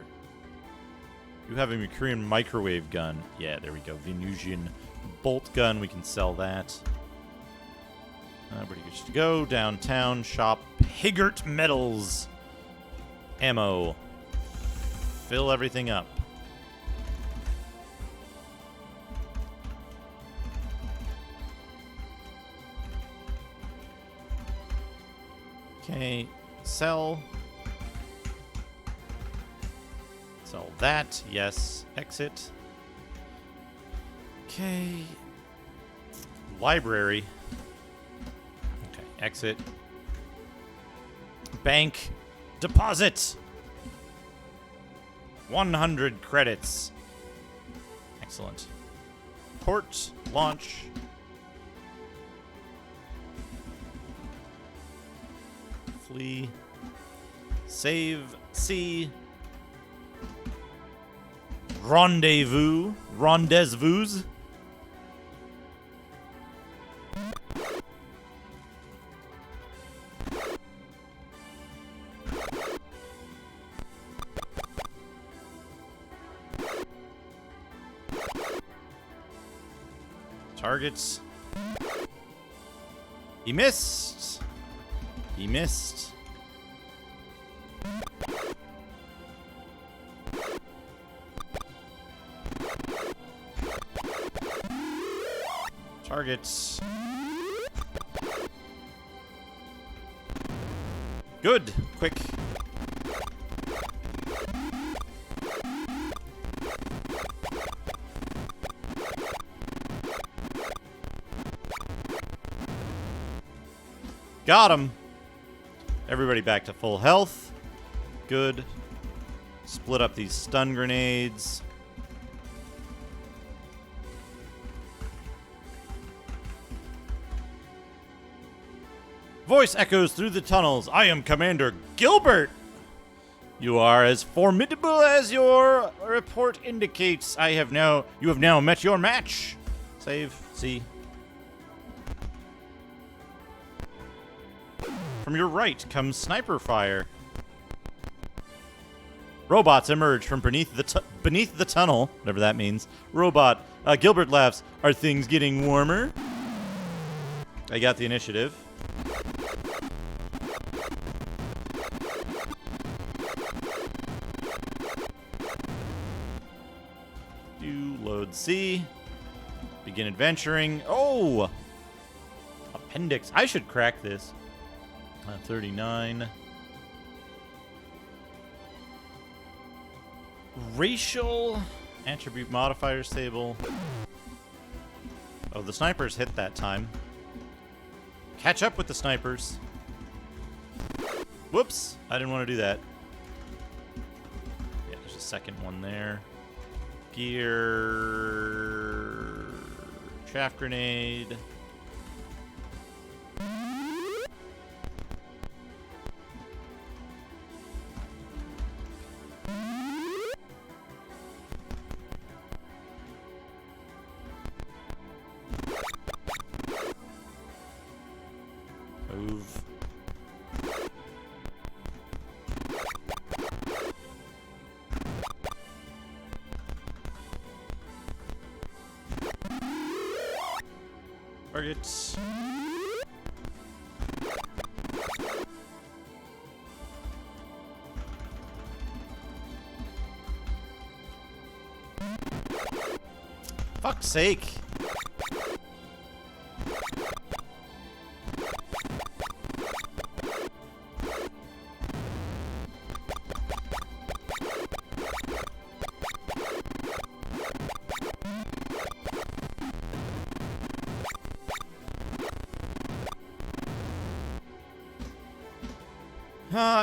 You have a Mercurian microwave gun. Yeah, there we go. Venusian bolt gun. We can sell that. Pretty good to go. Downtown shop. Higgert Metals. Ammo. Fill everything up. Okay. Sell. Sell that. Yes. Exit. Okay. Library. Okay. Exit. Bank. Deposit. 100 credits. Excellent. Port. Launch. Flee. Save. C. Rendezvous. Rendezvous. Targets. He missed. He missed. Targets. Good. Quick. Got him. Everybody back to full health. Good. Split up these stun grenades. Voice echoes through the tunnels. I am Commander Gilbert. You are as formidable as your report indicates. You have now met your match. Save. C. From your right comes sniper fire. Robots emerge from beneath the tunnel, whatever that means. Robot. Gilbert laughs. Are things getting warmer? I got the initiative. Do load C. Begin adventuring. Oh! Appendix. I should crack this. 39. Racial attribute modifiers table. Oh, the snipers hit that time. Catch up with the snipers. Whoops. I didn't want to do that. Yeah, there's a second one there. Gear. Chaff grenade. Move. Targets. Fuck's sake.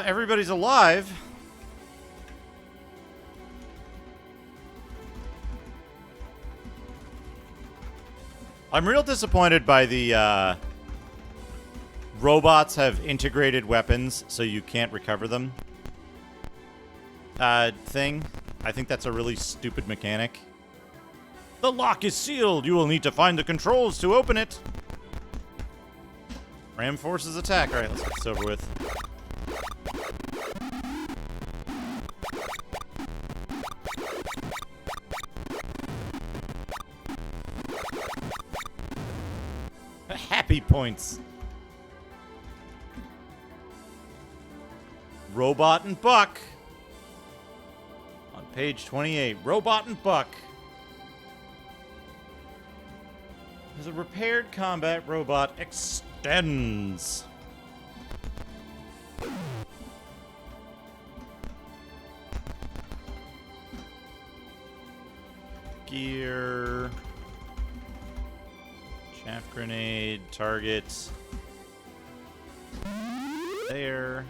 Everybody's alive. I'm real disappointed by the robots have integrated weapons so you can't recover them thing. I think that's a really stupid mechanic. The lock is sealed. You will need to find the controls to open it. Ram forces attack. All right, let's get this over with. Happy points. Robot and Buck. On page 28, Robot and Buck. As a repaired combat robot extends. Gear. Chaff grenade, target. There.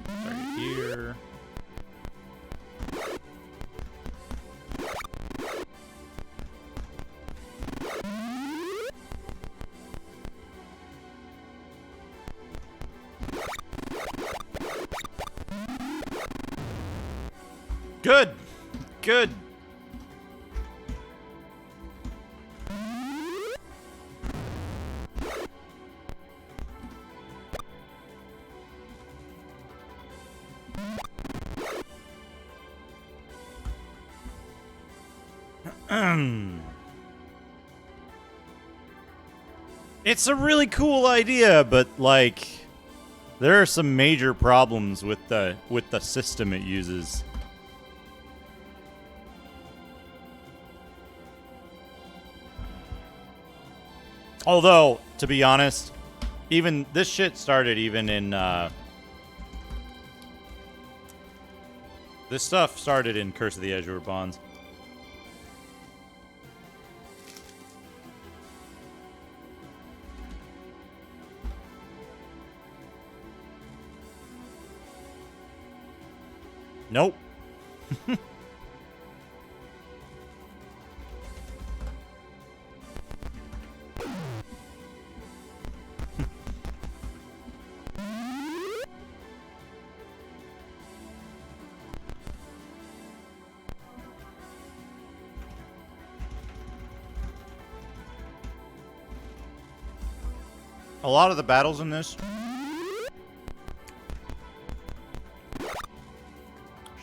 Target here. Good. Good. It's a really cool idea, but like there are some major problems with the system it uses. Although, to be honest, even this shit started even in this stuff started in Curse of the Azure Bonds. Nope. A lot of the battles in this.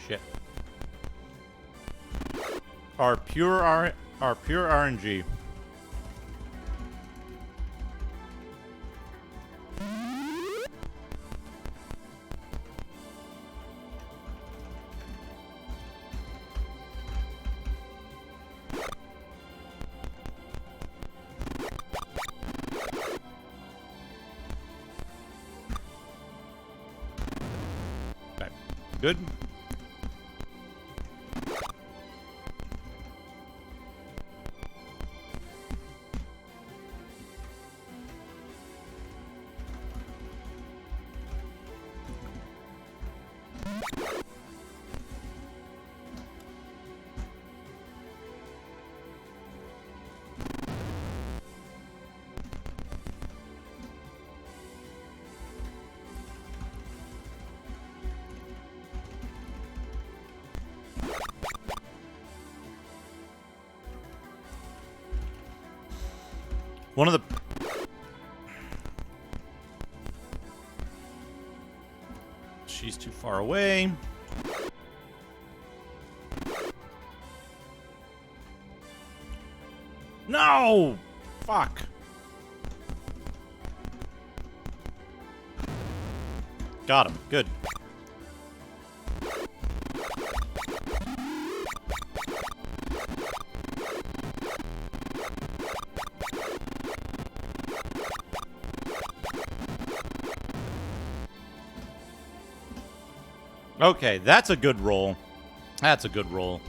Shit. are pure RNG. Okay. Good. One of the... She's too far away. No! Fuck. Got him. Good. Okay, that's a good roll. That's a good roll.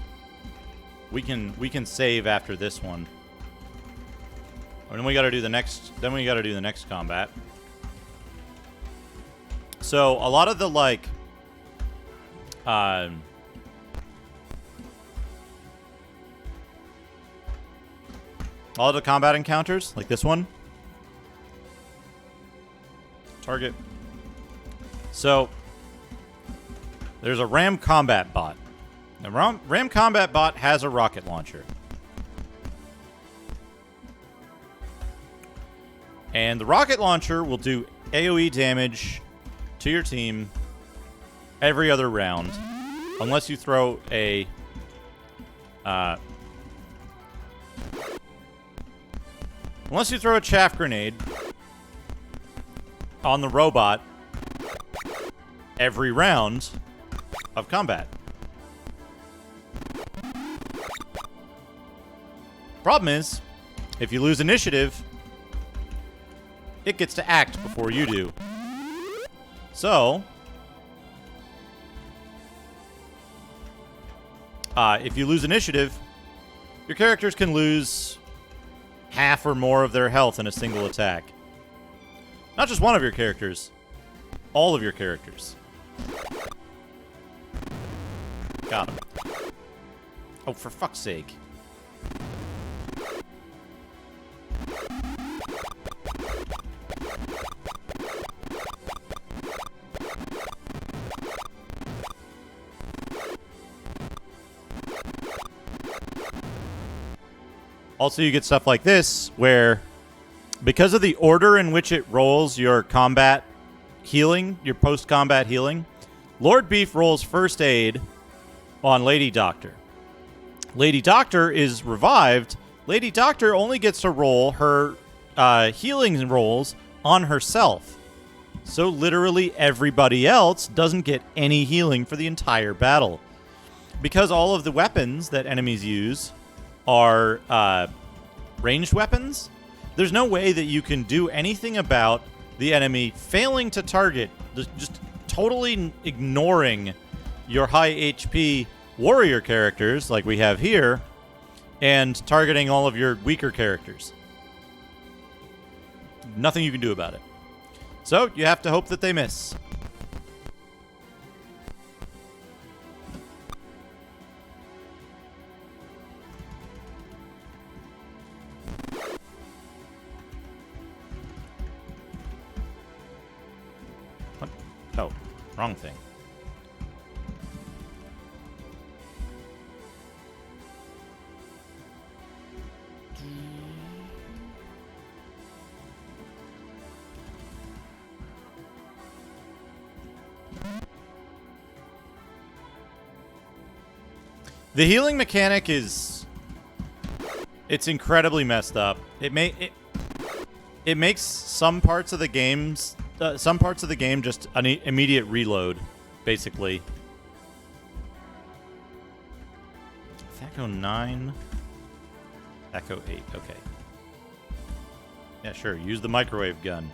We can save after this one. And then we got to do the next. Then we got to do the next combat. So a lot of the like, a lot of the combat encounters, like this one. Target. So there's a Ram Combat Bot. The Ram Combat Bot has a rocket launcher. And the rocket launcher will do AoE damage to your team every other round. Unless you throw a... unless you throw a chaff grenade on the robot every round of combat. Problem is, if you lose initiative, it gets to act before you do. So, if you lose initiative, your characters can lose half or more of their health in a single attack. Not just one of your characters, all of your characters. Got him. Oh, for fuck's sake. Also, you get stuff like this, where because of the order in which it rolls your combat healing, your post-combat healing, Lord Beef rolls first aid on Lady Doctor. Lady Doctor is revived. Lady Doctor only gets to roll her healing rolls on herself. So literally everybody else doesn't get any healing for the entire battle. Because all of the weapons that enemies use are ranged weapons, there's no way that you can do anything about the enemy failing to target, just totally ignoring your high HP warrior characters like we have here, and targeting all of your weaker characters. Nothing you can do about it. So you have to hope that they miss. What? Oh, wrong thing. The healing mechanic is It's incredibly messed up. It makes some parts of the game just an immediate reload, basically. Echo 9. Echo 8. Okay. Yeah, sure. Use the microwave gun.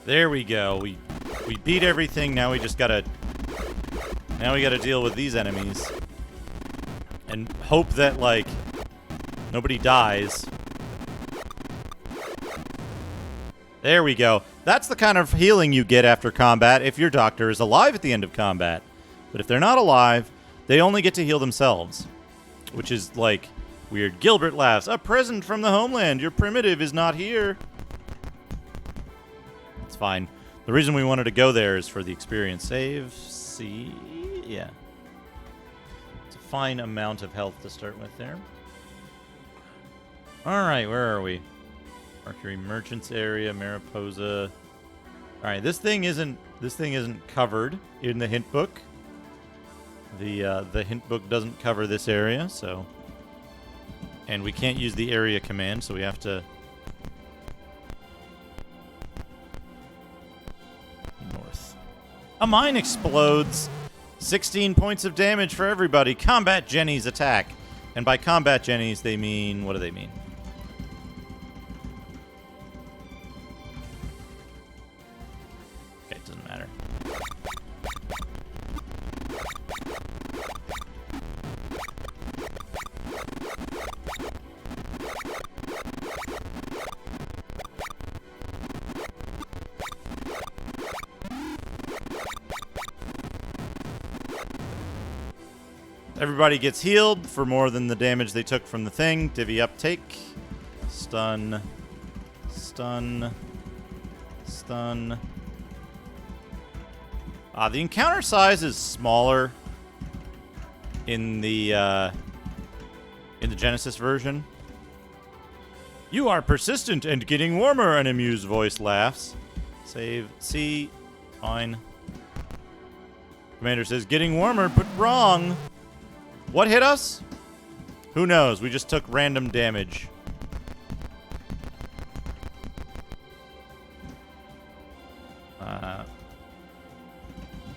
There we go. We beat everything. Now we just gotta deal with these enemies and hope that like nobody dies. There we go. That's the kind of healing you get after combat if your doctor is alive at the end of combat. But if they're not alive, they only get to heal themselves, which is like weird. Gilbert laughs. A present from the homeland. Your primitive is not here. It's fine. The reason we wanted to go there is for the experience. Save. See. Yeah. It's a fine amount of health to start with there. Alright, where are we? Mercury Merchants area, Mariposa. Alright, this thing isn't covered in the hint book. The hint book doesn't cover this area, so. And we can't use the area command, so we have to north. A mine explodes. 16 points of damage for everybody. Combat Jenny's attack. And by combat Jenny's, they mean... What do they mean? Okay, it doesn't matter. Everybody gets healed for more than the damage they took from the thing. Divvy uptake. Stun. Stun. Stun. The encounter size is smaller in the Genesis version. You are persistent and getting warmer, an amused voice laughs. Save. C. Fine. Commander says, getting warmer, but wrong. What hit us? Who knows? We just took random damage.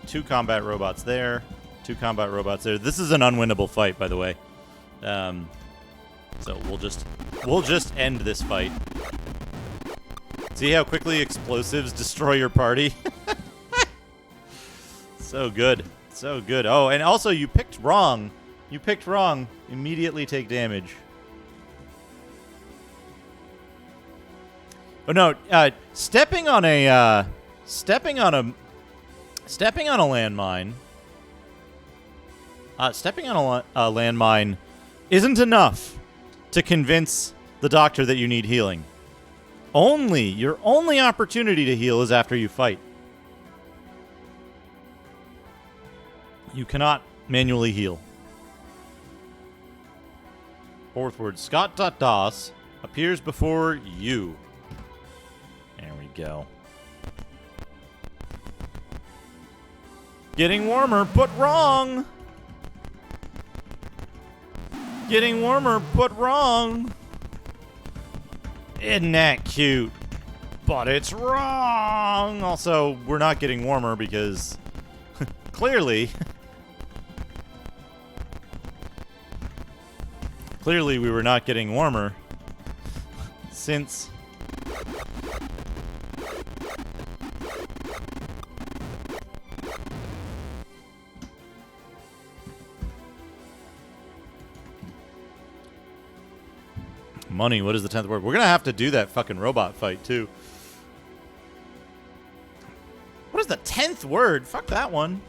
Two combat robots there. Two combat robots there. This is an unwinnable fight, by the way. So we'll just end this fight. See how quickly explosives destroy your party? So good. So good. Oh, and also you picked wrong. You picked wrong. Immediately take damage. Oh no! Stepping on a landmine. Stepping on a landmine isn't enough to convince the doctor that you need healing. Your only opportunity to heal is after you fight. You cannot manually heal. Fourth word, Scott.DOS appears before you. There we go. Getting warmer, but wrong. Getting warmer, but wrong. Isn't that cute? But it's wrong. Also, we're not getting warmer because clearly we were not getting warmer since money. What is the 10th word? We're gonna have to do that fucking robot fight too. What is the 10th word? Fuck that one.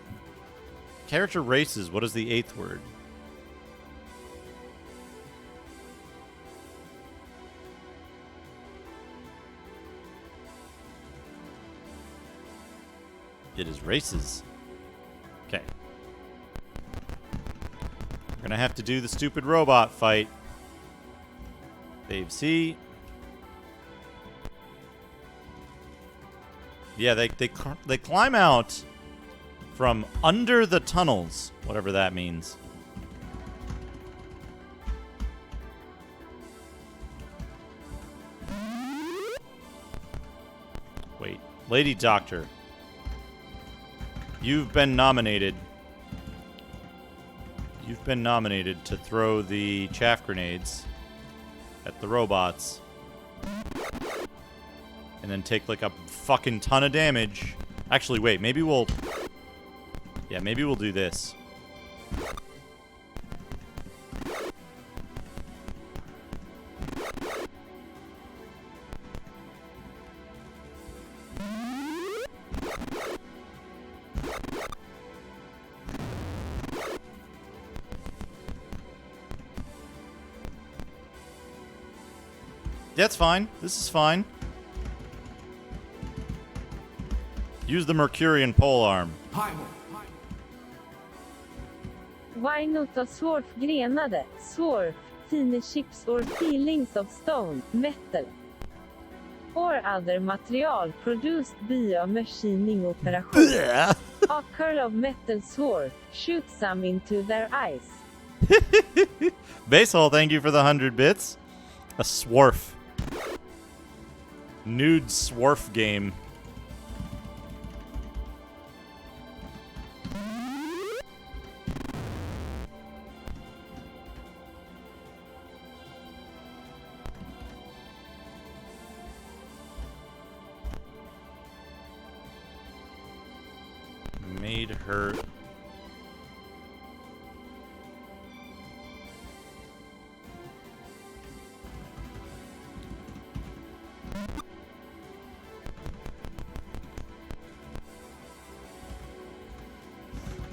Character races. What is the 8th word? It is races. Okay. We're gonna have to do the stupid robot fight. Save C. Yeah, they climb out from under the tunnels, whatever that means. Wait, Lady Doctor, you've been nominated. You've been nominated to throw the chaff grenades at the robots. And then take like a fucking ton of damage. Actually, wait, maybe we'll... Yeah, maybe we'll do this. That's fine. This is fine. Use the Mercurian polearm. Why not a swarf grenade? Swarf, fine chips or peelings of stone, metal or other material produced by a machining operation. A curl of metal swarf, shoot some into their eyes. Basehole, thank you for the 100 bits. A swarf. Nude swarf game. Made her...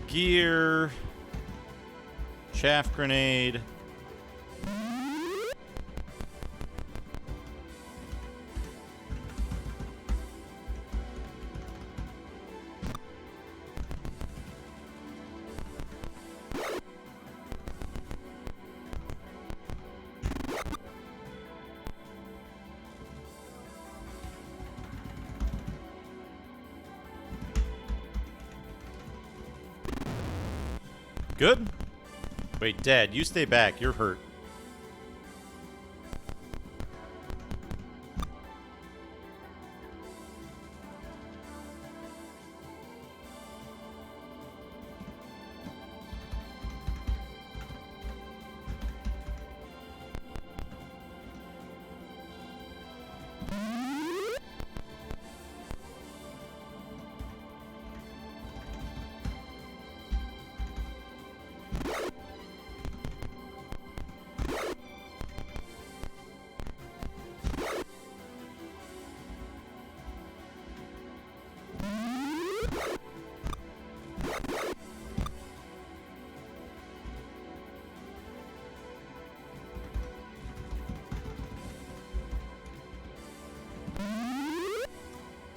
Gear, chaff grenade. Good. Wait, Dad, you stay back. You're hurt.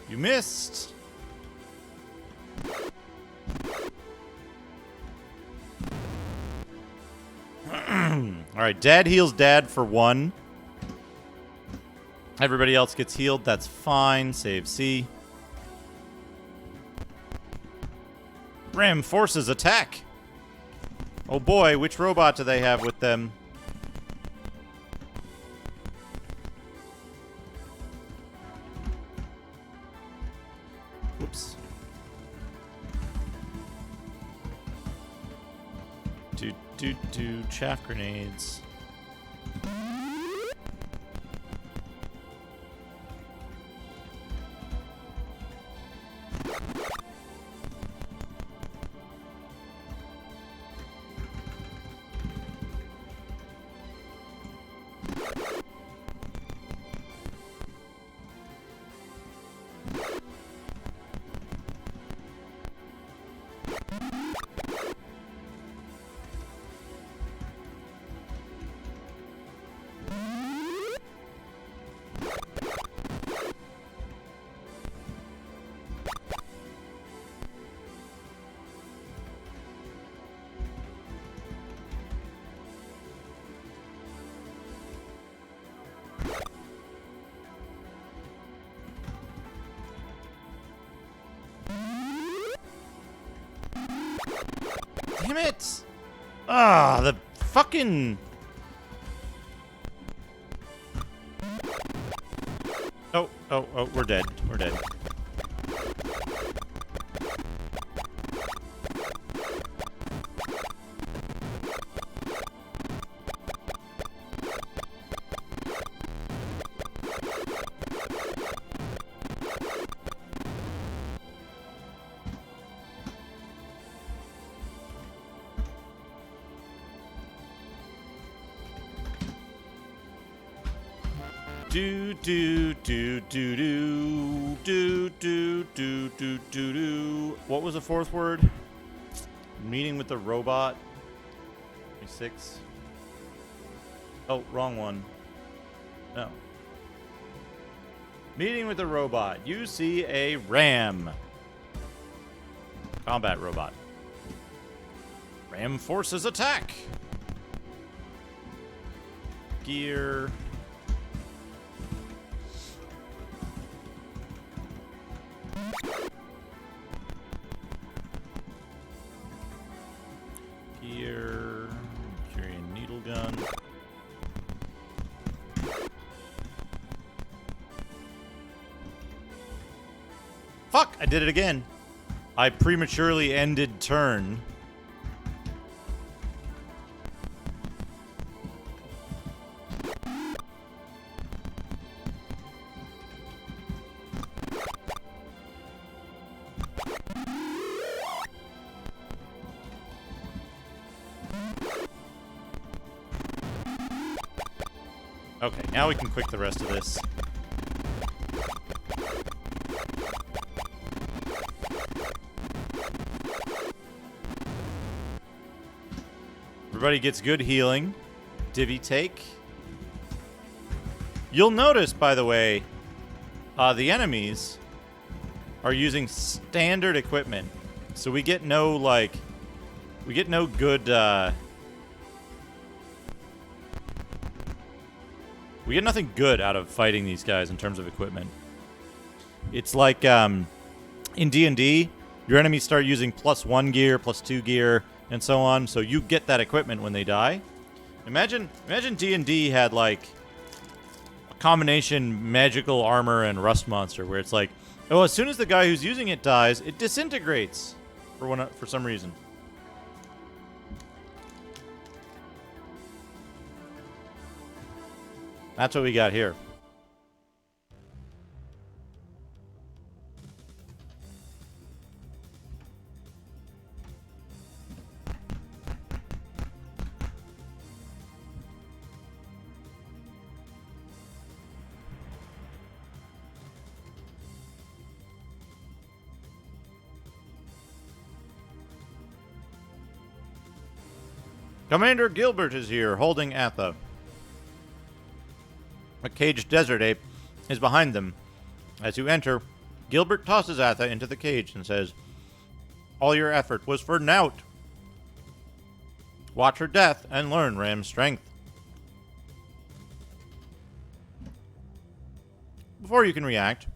You missed. All right, Dad heals Dad for 1. Everybody else gets healed. That's fine. Save C. Ram forces attack. Oh boy, which robot do they have with them? Whoops. Do chaff grenades. Damn it! Ah, the fucking... Oh, we're dead. We're dead. Do do do do do do do do do do do. What was the fourth word? Meeting with the robot. 26. Oh, wrong one. No. Meeting with the robot. You see a ram. Combat robot. Ram forces attack. Gear. Gear. Carry a needle gun. Fuck! I did it again. I prematurely ended turn. Okay, now we can quick the rest of this. Everybody gets good healing. Divvy take. You'll notice, by the way, the enemies are using standard equipment. So we get no, like... We get no good, We get nothing good out of fighting these guys in terms of equipment. It's like, in D&D, your enemies start using +1 gear, +2 gear, and so on, so you get that equipment when they die. Imagine D&D had, like, a combination magical armor and rust monster, where it's like, oh, as soon as the guy who's using it dies, it disintegrates for some reason. That's what we got here. Commander Gilbert is here, holding Atha. A caged desert ape is behind them. As you enter, Gilbert tosses Atha into the cage and says, "All your effort was for naught. Watch her death and learn Ram's strength." Before you can react,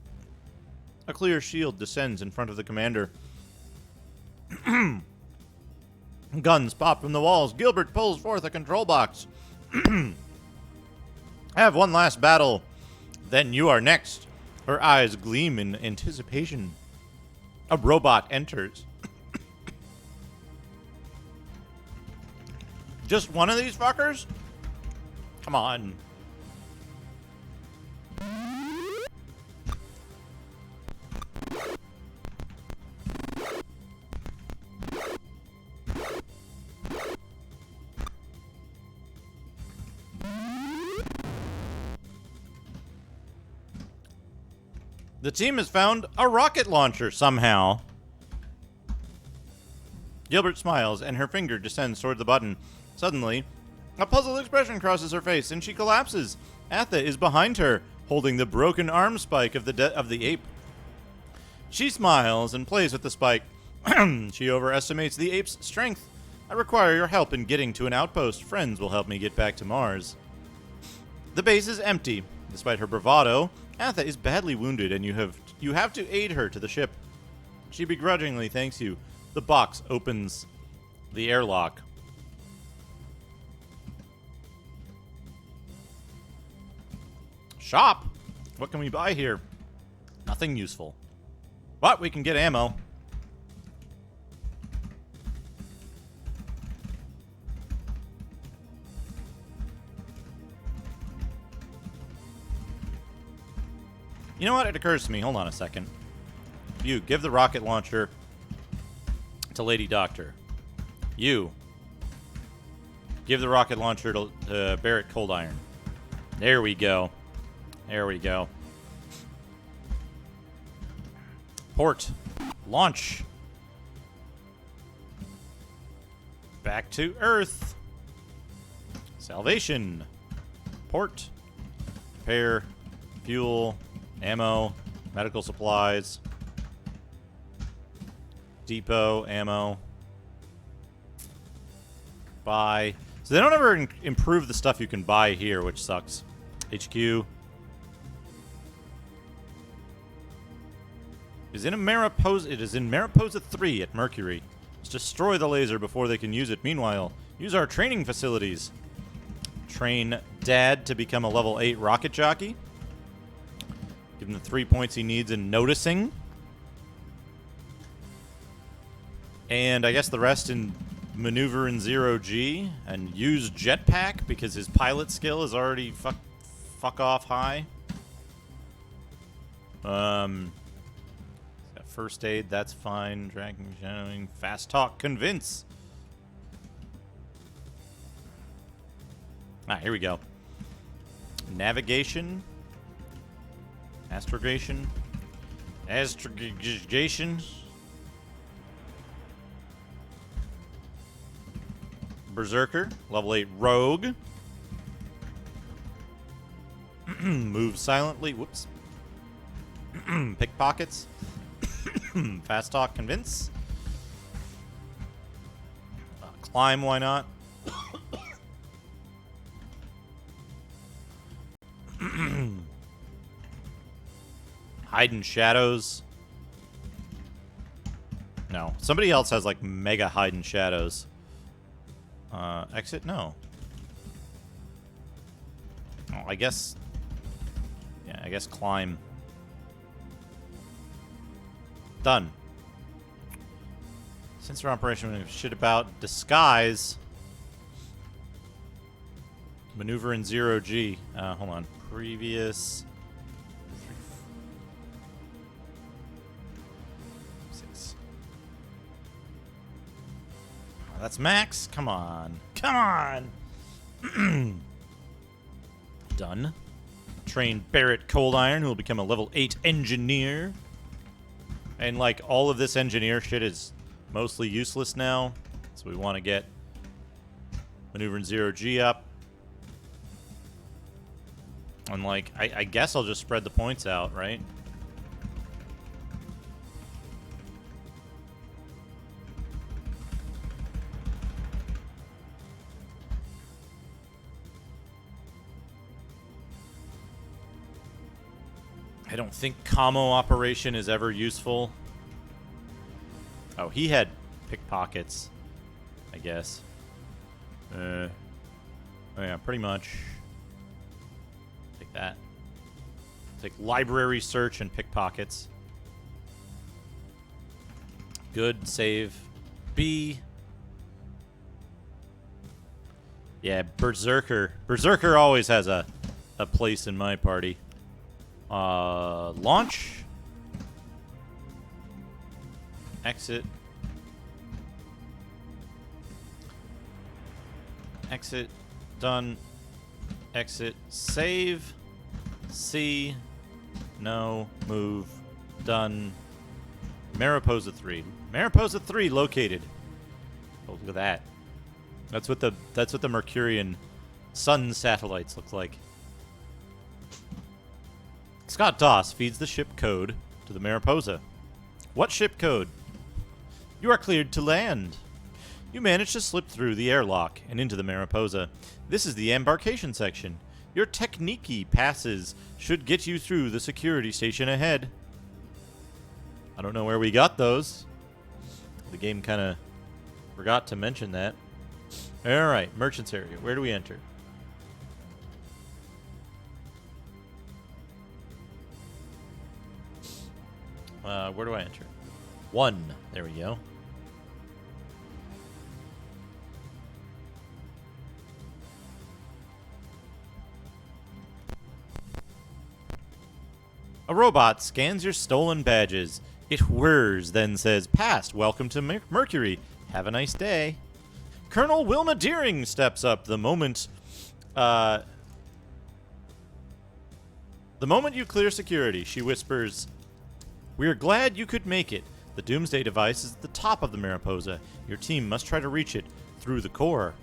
a clear shield descends in front of the commander. Guns pop from the walls. Gilbert pulls forth a control box. Have one last battle, then you are next. Her eyes gleam in anticipation. A robot enters. Just one of these fuckers? Come on. The team has found a rocket launcher somehow. Gilbert smiles, and her finger descends toward the button. Suddenly, a puzzled expression crosses her face, and she collapses. Atha is behind her, holding the broken arm spike of the ape. She smiles and plays with the spike. She overestimates the ape's strength. I require your help in getting to an outpost. Friends will help me get back to Mars. The base is empty. Despite her bravado, Atha is badly wounded, and you have to aid her to the ship. She begrudgingly thanks you. The box opens. The airlock. Shop? What can we buy here? Nothing useful. But we can get ammo. You know what? It occurs to me. Hold on a second. You, give the rocket launcher to Lady Doctor. You, give the rocket launcher to Barrett Cold Iron. There we go. There we go. Port. Launch. Back to Earth. Salvation. Port. Repair. Fuel. Ammo. Medical supplies. Depot. Ammo. Buy. So they don't ever improve the stuff you can buy here, which sucks. HQ. Is in Mariposa. It is in Mariposa 3 at Mercury. Let's destroy the laser before they can use it. Meanwhile, use our training facilities. Train Dad to become a level 8 rocket jockey. Give him the 3 points he needs in noticing. And I guess the rest in maneuver in 0G. And use jetpack because his pilot skill is already fuck off high. First aid, that's fine. Tracking, shadowing, fast talk, convince. Here we go. Navigation. Astrogation. Astrogation. Berserker. Level 8 rogue. Move silently. Whoops. Pickpockets. Fast talk, convince. Climb, why not? Hide in shadows. No. Somebody else has like mega hide in shadows. Exit? No. Oh, I guess. Yeah, I guess climb. Done. Sensor operation, shit about disguise. Maneuver in 0G. Hold on. Previous. 6. Oh, that's max. Come on. Come on. Done. Train Barrett Cold Iron, who will become a level 8 engineer. And, like, all of this engineer shit is mostly useless now. So we want to get maneuver in 0G up. And, like, I guess I'll just spread the points out, right? I don't think commo operation is ever useful. Oh, he had pickpockets, I guess. Oh yeah, pretty much. Take that. Take library search and pickpockets. Good, save. B. Yeah, Berserker. Berserker always has a place in my party. Launch. Exit. Exit. Done. Exit. Save. C. No. Move. Done. Mariposa 3. Mariposa 3 located. Oh, look at that. That's what the Mercurian sun satellites look like. Scott Doss feeds the ship code to the Mariposa. What ship code? You are cleared to land. You managed to slip through the airlock and into the Mariposa. This is the embarkation section. Your technique passes should get you through the security station ahead. I don't know where we got those. The game kind of Forgot to mention that. All right, merchant's area. Where do we enter? Where do I enter? 1. There we go. A robot scans your stolen badges. It whirs, then says, "Passed. Welcome to Mercury. Have a nice day." Colonel Wilma Deering steps up the moment you clear security. She whispers, "We are glad you could make it. The Doomsday device is at the top of the Mariposa. Your team must try to reach it through the core."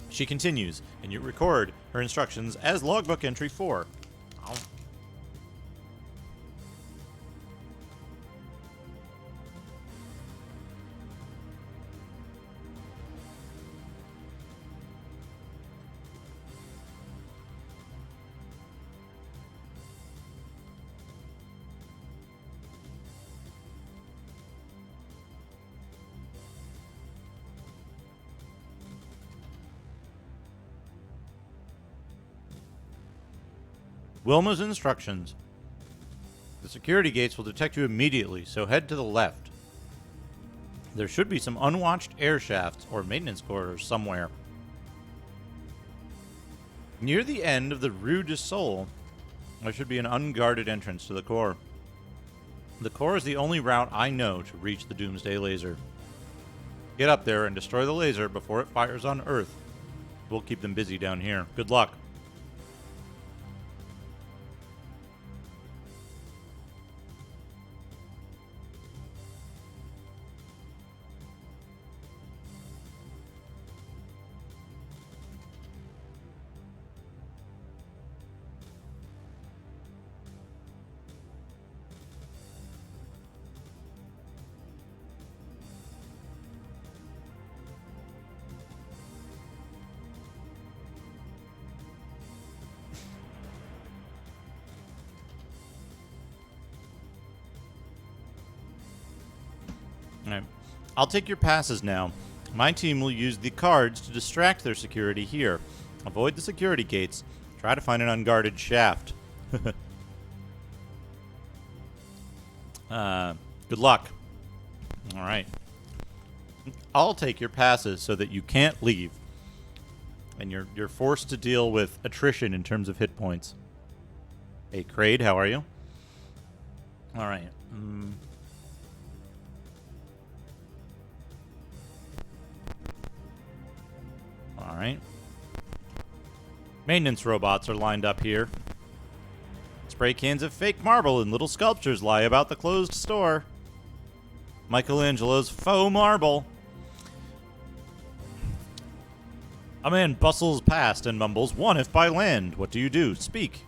She continues, and you record her instructions as logbook entry 4. Wilma's instructions. The security gates will detect you immediately, so head to the left. There should be some unwatched air shafts or maintenance corridors somewhere. Near the end of the Rue du Sol, there should be an unguarded entrance to the core. The core is the only route I know to reach the Doomsday laser. Get up there and destroy the laser before it fires on Earth. We'll keep them busy down here. Good luck. Alright. I'll take your passes now. My team will use the cards to distract their security here. Avoid the security gates. Try to find an unguarded shaft. Good luck. Alright. I'll take your passes so that you can't leave. And you're forced to deal with attrition in terms of hit points. Hey, Kraid, how are you? Alright. Alright. Maintenance robots are lined up here. Spray cans of fake marble and little sculptures lie about the closed store. Michelangelo's faux marble. A man bustles past and mumbles, 1 if by land. What do you do? Speak.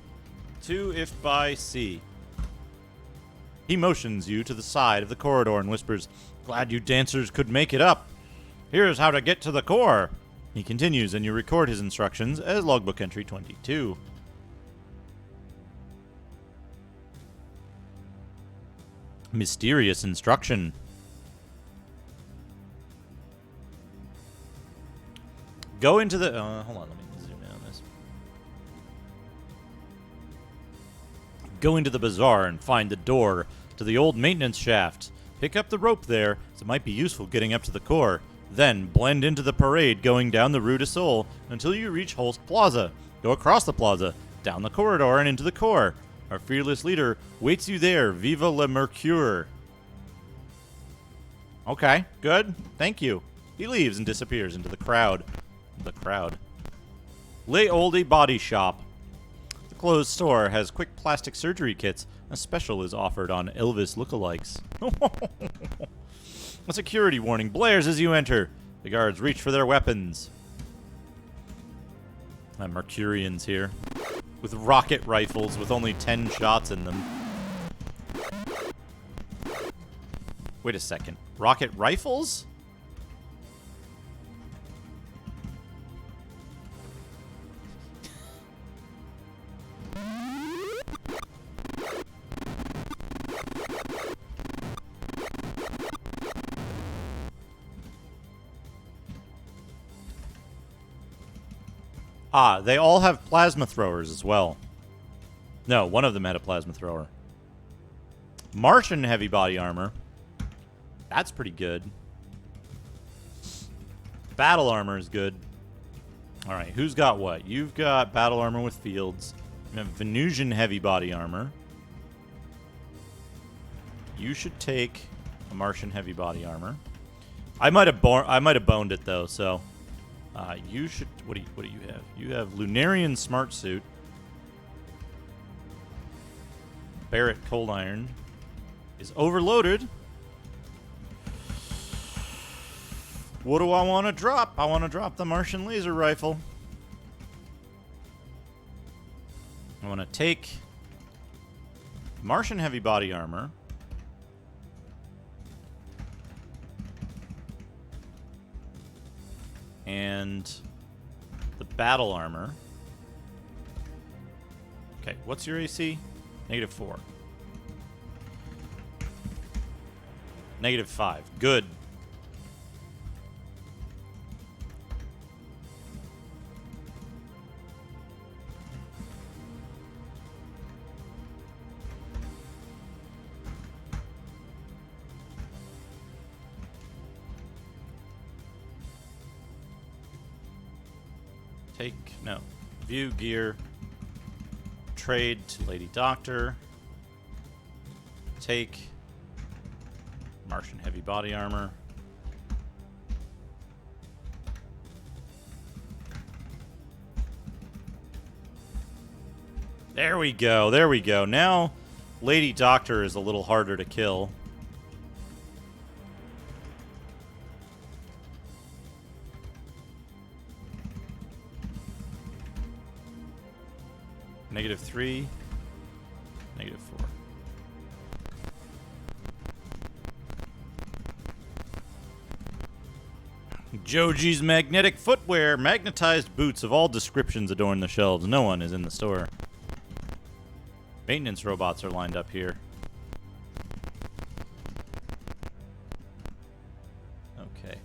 2 if by sea. He motions you to the side of the corridor and whispers, "Glad you dancers could make it up. Here's how to get to the core." He continues, and you record his instructions as logbook entry 22. Mysterious instruction. Go into the... hold on, let me zoom in on this. Go into the bazaar and find the door to the old maintenance shaft. Pick up the rope there, as it might be useful getting up to the core. Then blend into the parade going down the Rue du Sol until you reach Holst Plaza. Go across the plaza, down the corridor, and into the core. Our fearless leader waits you there. Viva le Mercure. Okay, good. Thank you. He leaves and disappears into the crowd. Le Oldie Body Shop. The closed store has quick plastic surgery kits. A special is offered on Elvis lookalikes. A security warning blares as you enter. The guards reach for their weapons. Mercurians here. With rocket rifles with only 10 shots in them. Wait a second. Rocket rifles? Ah, they all have plasma throwers as well. No, one of them had a plasma thrower. Martian heavy body armor. That's pretty good. Battle armor is good. All right, who's got what? You've got battle armor with fields. You have Venusian heavy body armor. You should take a Martian heavy body armor. I might have boned it though. So you should. What do you have? You have Lunarian smart suit. Barrett cold iron is overloaded. What do I want to drop? I want to drop the Martian laser rifle. I want to take Martian heavy body armor. And the battle armor. Okay, what's your AC? -4. -5. Good. View gear. Trade to Lady Doctor. Take Martian heavy body armor. There we go. There we go. Now Lady Doctor is a little harder to kill. -3, -4. Joji's magnetic footwear. Magnetized boots of all descriptions adorn the shelves. No one is in the store. Maintenance robots are lined up here. Okay.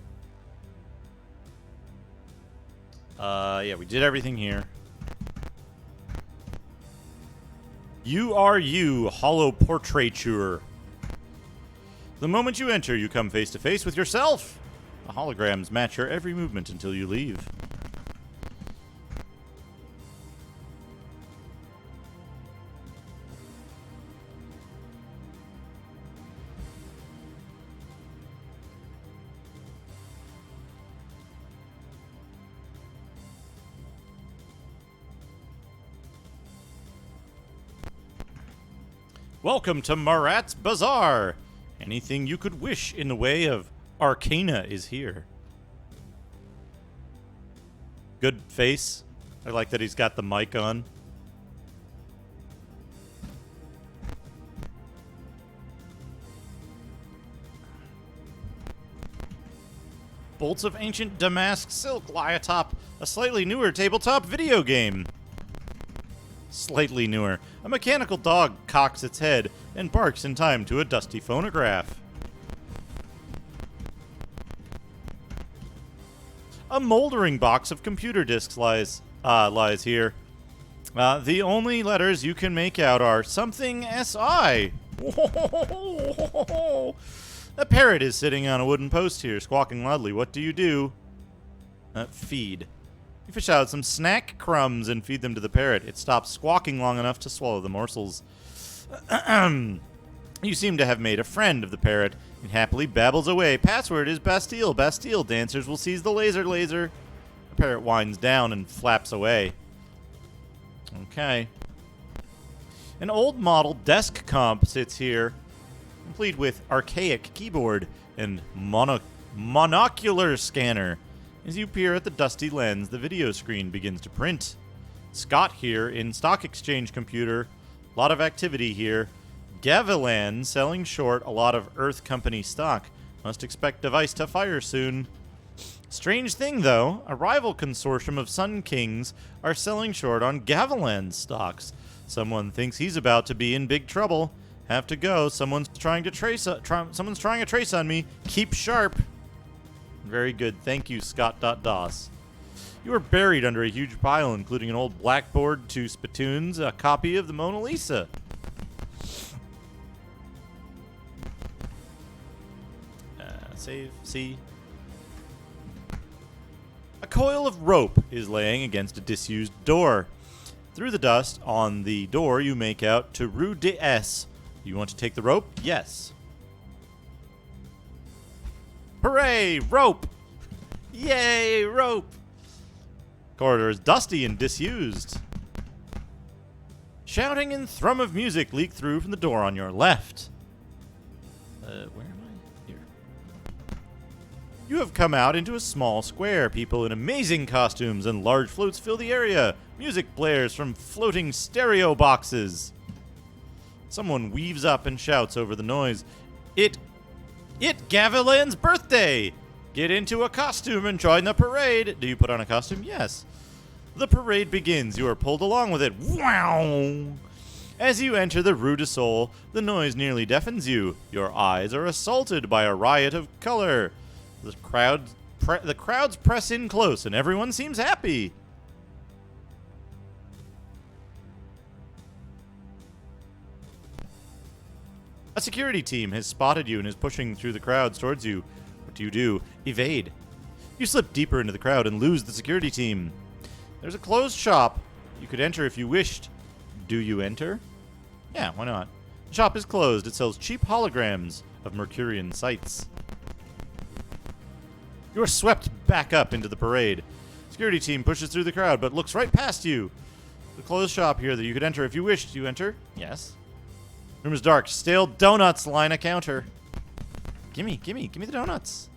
Yeah, we did everything here. You are you, hollow portraiture. The moment you enter, you come face to face with yourself. The holograms match your every movement until you leave. Welcome to Marat's Bazaar. Anything you could wish in the way of Arcana is here. Good face. I like that he's got the mic on. Bolts of ancient damask silk lie atop a slightly newer tabletop video game. Slightly newer. A mechanical dog cocks its head and barks in time to a dusty phonograph. A moldering box of computer disks lies here. The only letters you can make out are something SI. A parrot is sitting on a wooden post here, squawking loudly. What do you do? Feed. You fish out some snack crumbs and feed them to the parrot. It stops squawking long enough to swallow the morsels. You seem to have made a friend of the parrot. It happily babbles away. Password is Bastille. Bastille. Dancers will seize the laser. The parrot winds down and flaps away. Okay. An old model desk comp sits here, complete with archaic keyboard and monocular scanner. As you peer at the dusty lens, the video screen begins to print. Scott here in stock exchange computer. A lot of activity here. Gavilan selling short a lot of Earth Company stock. Must expect device to fire soon. Strange thing, though. A rival consortium of Sun Kings are selling short on Gavilan stocks. Someone thinks he's about to be in big trouble. Have to go. Someone's trying a trace on me. Keep sharp. Very good. Thank you, Scott.DOS. You are buried under a huge pile, including an old blackboard, 2 spittoons, a copy of the Mona Lisa. Save. C. A coil of rope is laying against a disused door. Through the dust on the door, you make out to Rue de S. You want to take the rope? Yes. Hooray! Rope! Yay! Rope! Corridor is dusty and disused. Shouting and thrum of music leak through from the door on your left. Where am I? Here. You have come out into a small square. People in amazing costumes and large floats fill the area. Music blares from floating stereo boxes. Someone weaves up and shouts over the noise. It Gavilan's birthday! Get into a costume and join the parade. Do you put on a costume? Yes. The parade begins. You are pulled along with it. Wow! As you enter the Rue du Sol, the noise nearly deafens you. Your eyes are assaulted by a riot of color. The crowds press in close, and everyone seems happy. A security team has spotted you and is pushing through the crowds towards you. What do? Evade. You slip deeper into the crowd and lose the security team. There's a closed shop. You could enter if you wished. Do you enter? Yeah, why not? The shop is closed. It sells cheap holograms of Mercurian sites. You are swept back up into the parade. Security team pushes through the crowd, but looks right past you. The closed shop here that you could enter if you wished. Do you enter? Yes. Room is dark. Stale donuts line a counter. Gimme the donuts.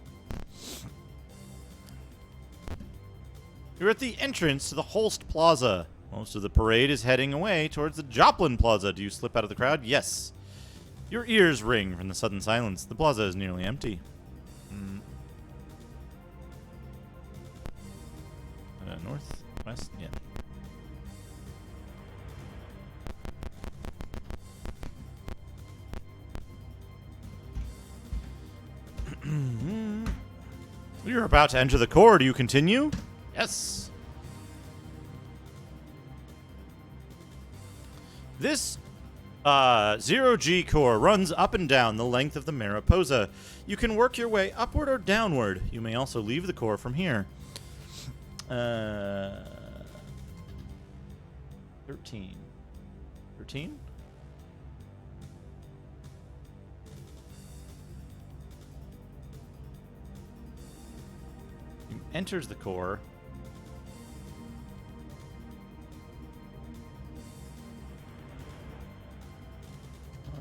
You're at the entrance to the Holst Plaza. Most of the parade is heading away towards the Joplin Plaza. Do you slip out of the crowd? Yes. Your ears ring from the sudden silence. The plaza is nearly empty. North? West? Yeah. You're about to enter the core. Do you continue? Yes. This 0G core runs up and down the length of the Mariposa. You can work your way upward or downward. You may also leave the core from here. 13. 13? He enters the core.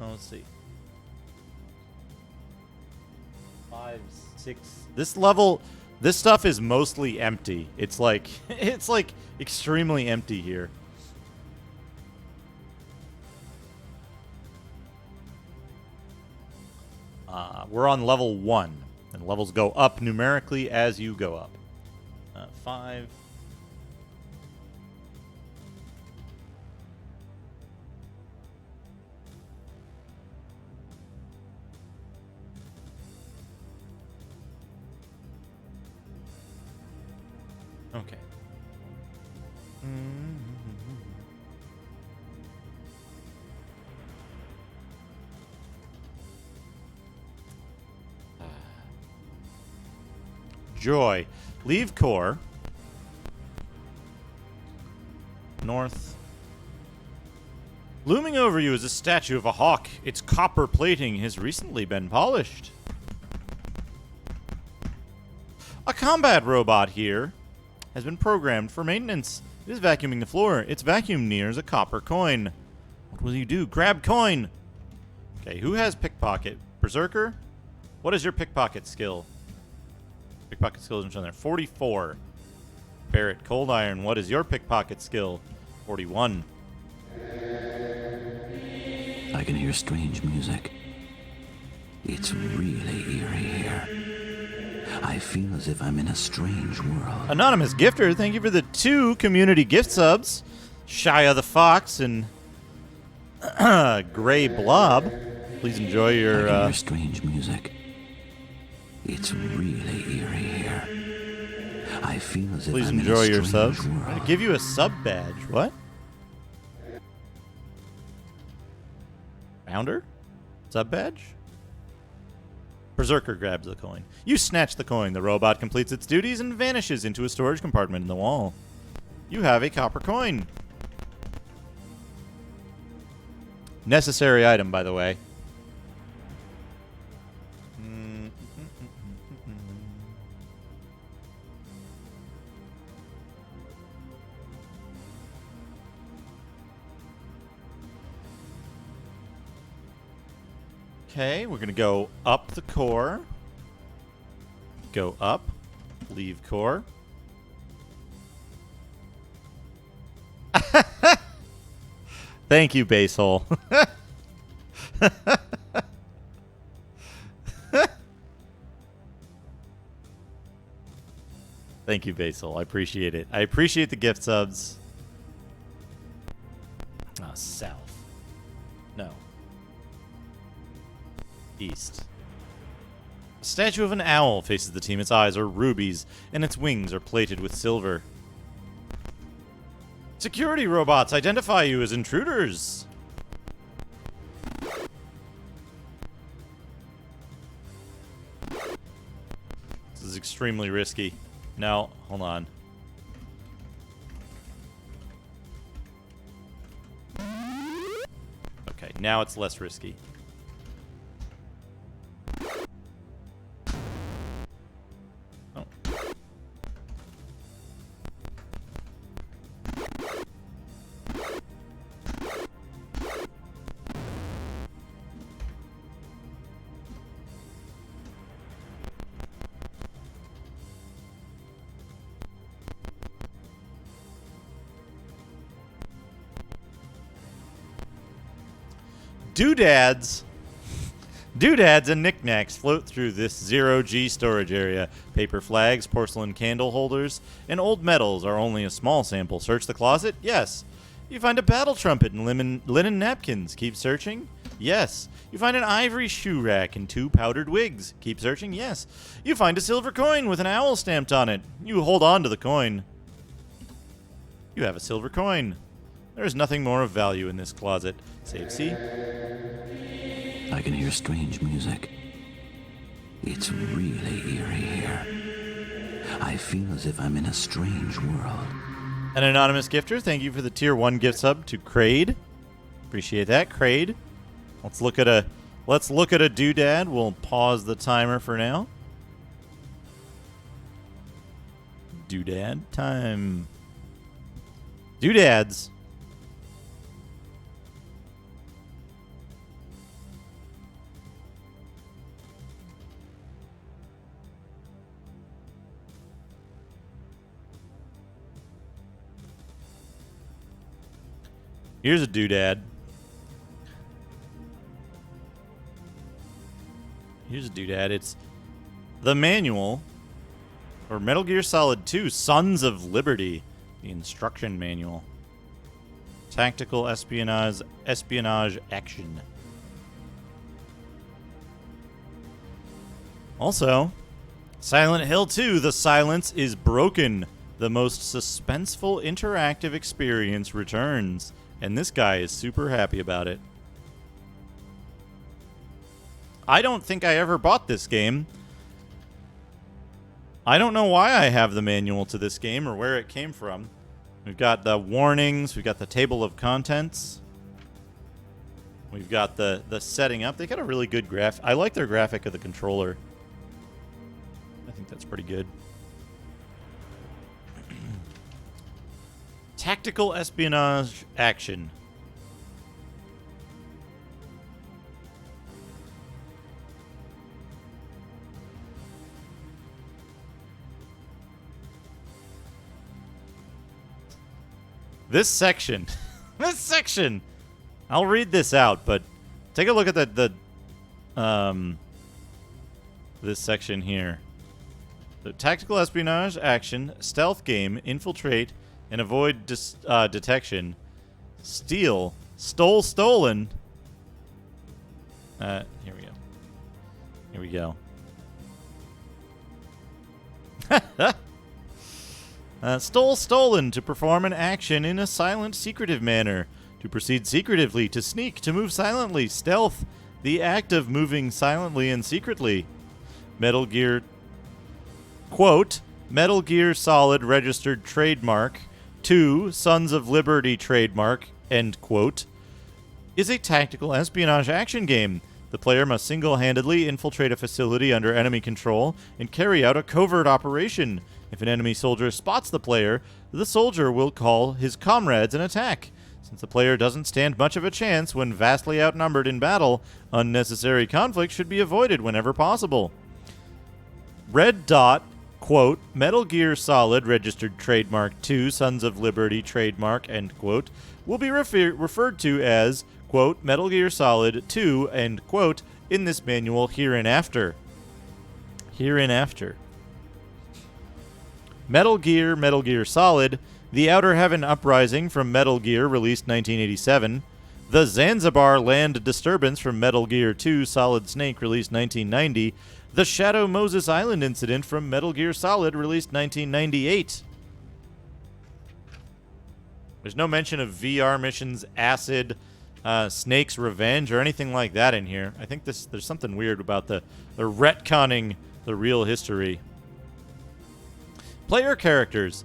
Oh, let's see. 5, 6. This level, this stuff is mostly empty. It's like extremely empty here. We're on level 1, and levels go up numerically as you go up. 5. Okay. Joy. Leave core. North. Looming over you is a statue of a hawk. Its copper plating has recently been polished. A combat robot here has been programmed for maintenance. It is vacuuming the floor. Its vacuum nears a copper coin. What will you do? Grab coin! Okay, who has pickpocket? Berserker? What is your pickpocket skill? Pickpocket skill isn't shown there. 44. Barrett, Cold Iron. What is your pickpocket skill? 41. I can hear strange music. It's really eerie here. I feel as if I'm in a strange world. Anonymous Gifter, thank you for the 2 community gift subs. Shia the Fox and Gray Blob. Please enjoy your... I can hear strange music. It's really eerie here. I feel as if Please I'm enjoy in a your strange subs. I'm world. gonna give you a sub badge. What? Founder? Sub badge? Berserker grabs the coin. You snatch the coin. The robot completes its duties and vanishes into a storage compartment in the wall. You have a copper coin. Necessary item, by the way. Okay, we're going to go up the core. Go up. Leave core. Thank you, Basehole. Thank you, Basehole. I appreciate it. I appreciate the gift subs. Ah, south. No. East. A statue of an owl faces the team. Its eyes are rubies, and its wings are plated with silver. Security robots identify you as intruders. This is extremely risky. No, hold on. Okay, now it's less risky. Oh. Doodads and knickknacks float through this zero-G storage area. Paper flags, porcelain candle holders, and old medals are only a small sample. Search the closet? Yes. You find a battle trumpet and linen napkins. Keep searching? Yes. You find an ivory shoe rack and 2 powdered wigs. Keep searching? Yes. You find a silver coin with an owl stamped on it. You hold on to the coin. You have a silver coin. There is nothing more of value in this closet. Save C. I can hear strange music. It's really eerie here. I feel as if I'm in a strange world. An anonymous gifter, thank you for the tier 1 gift sub to Crade. Appreciate that, Crade. Let's look at a doodad. We'll pause the timer for now. Doodad time. Doodads. Here's a doodad. Here's a doodad. It's the manual for Metal Gear Solid 2 Sons of Liberty. The instruction manual. Tactical espionage action. Also, Silent Hill 2 The Silence is Broken. The most suspenseful interactive experience returns. And this guy is super happy about it. I don't think I ever bought this game. I don't know why I have the manual to this game or where it came from. We've got the warnings. We've got the table of contents. We've got the setting up. They got a really good graphic. I like their graphic of the controller. I think that's pretty good. Tactical espionage action. This section. This section. I'll read this out, but take a look at this section here. The tactical espionage action, stealth game, infiltrate, and avoid detection. Steal. Stolen. Here we go. Here we go. Stolen to perform an action in a silent, secretive manner. To proceed secretively, to sneak, to move silently, stealth, the act of moving silently and secretly. Metal Gear, quote, Metal Gear Solid registered trademark, 2, Sons of Liberty trademark, end quote, is a tactical espionage action game. The player must single-handedly infiltrate a facility under enemy control and carry out a covert operation. If an enemy soldier spots the player, the soldier will call his comrades and attack. Since the player doesn't stand much of a chance when vastly outnumbered in battle, unnecessary conflict should be avoided whenever possible. Red Dot, quote, Metal Gear Solid registered trademark 2, Sons of Liberty trademark, end quote, will be referred to as, quote, Metal Gear Solid 2, end quote, in this manual hereinafter. Hereinafter. Metal Gear Solid, The Outer Heaven Uprising from Metal Gear, released 1987. The Zanzibar Land Disturbance from Metal Gear 2, Solid Snake, released 1990. The Shadow Moses Island Incident from Metal Gear Solid, released 1998. There's no mention of VR missions, Acid, Snake's Revenge, or anything like that in here. I think there's something weird about the retconning the real history. Player characters.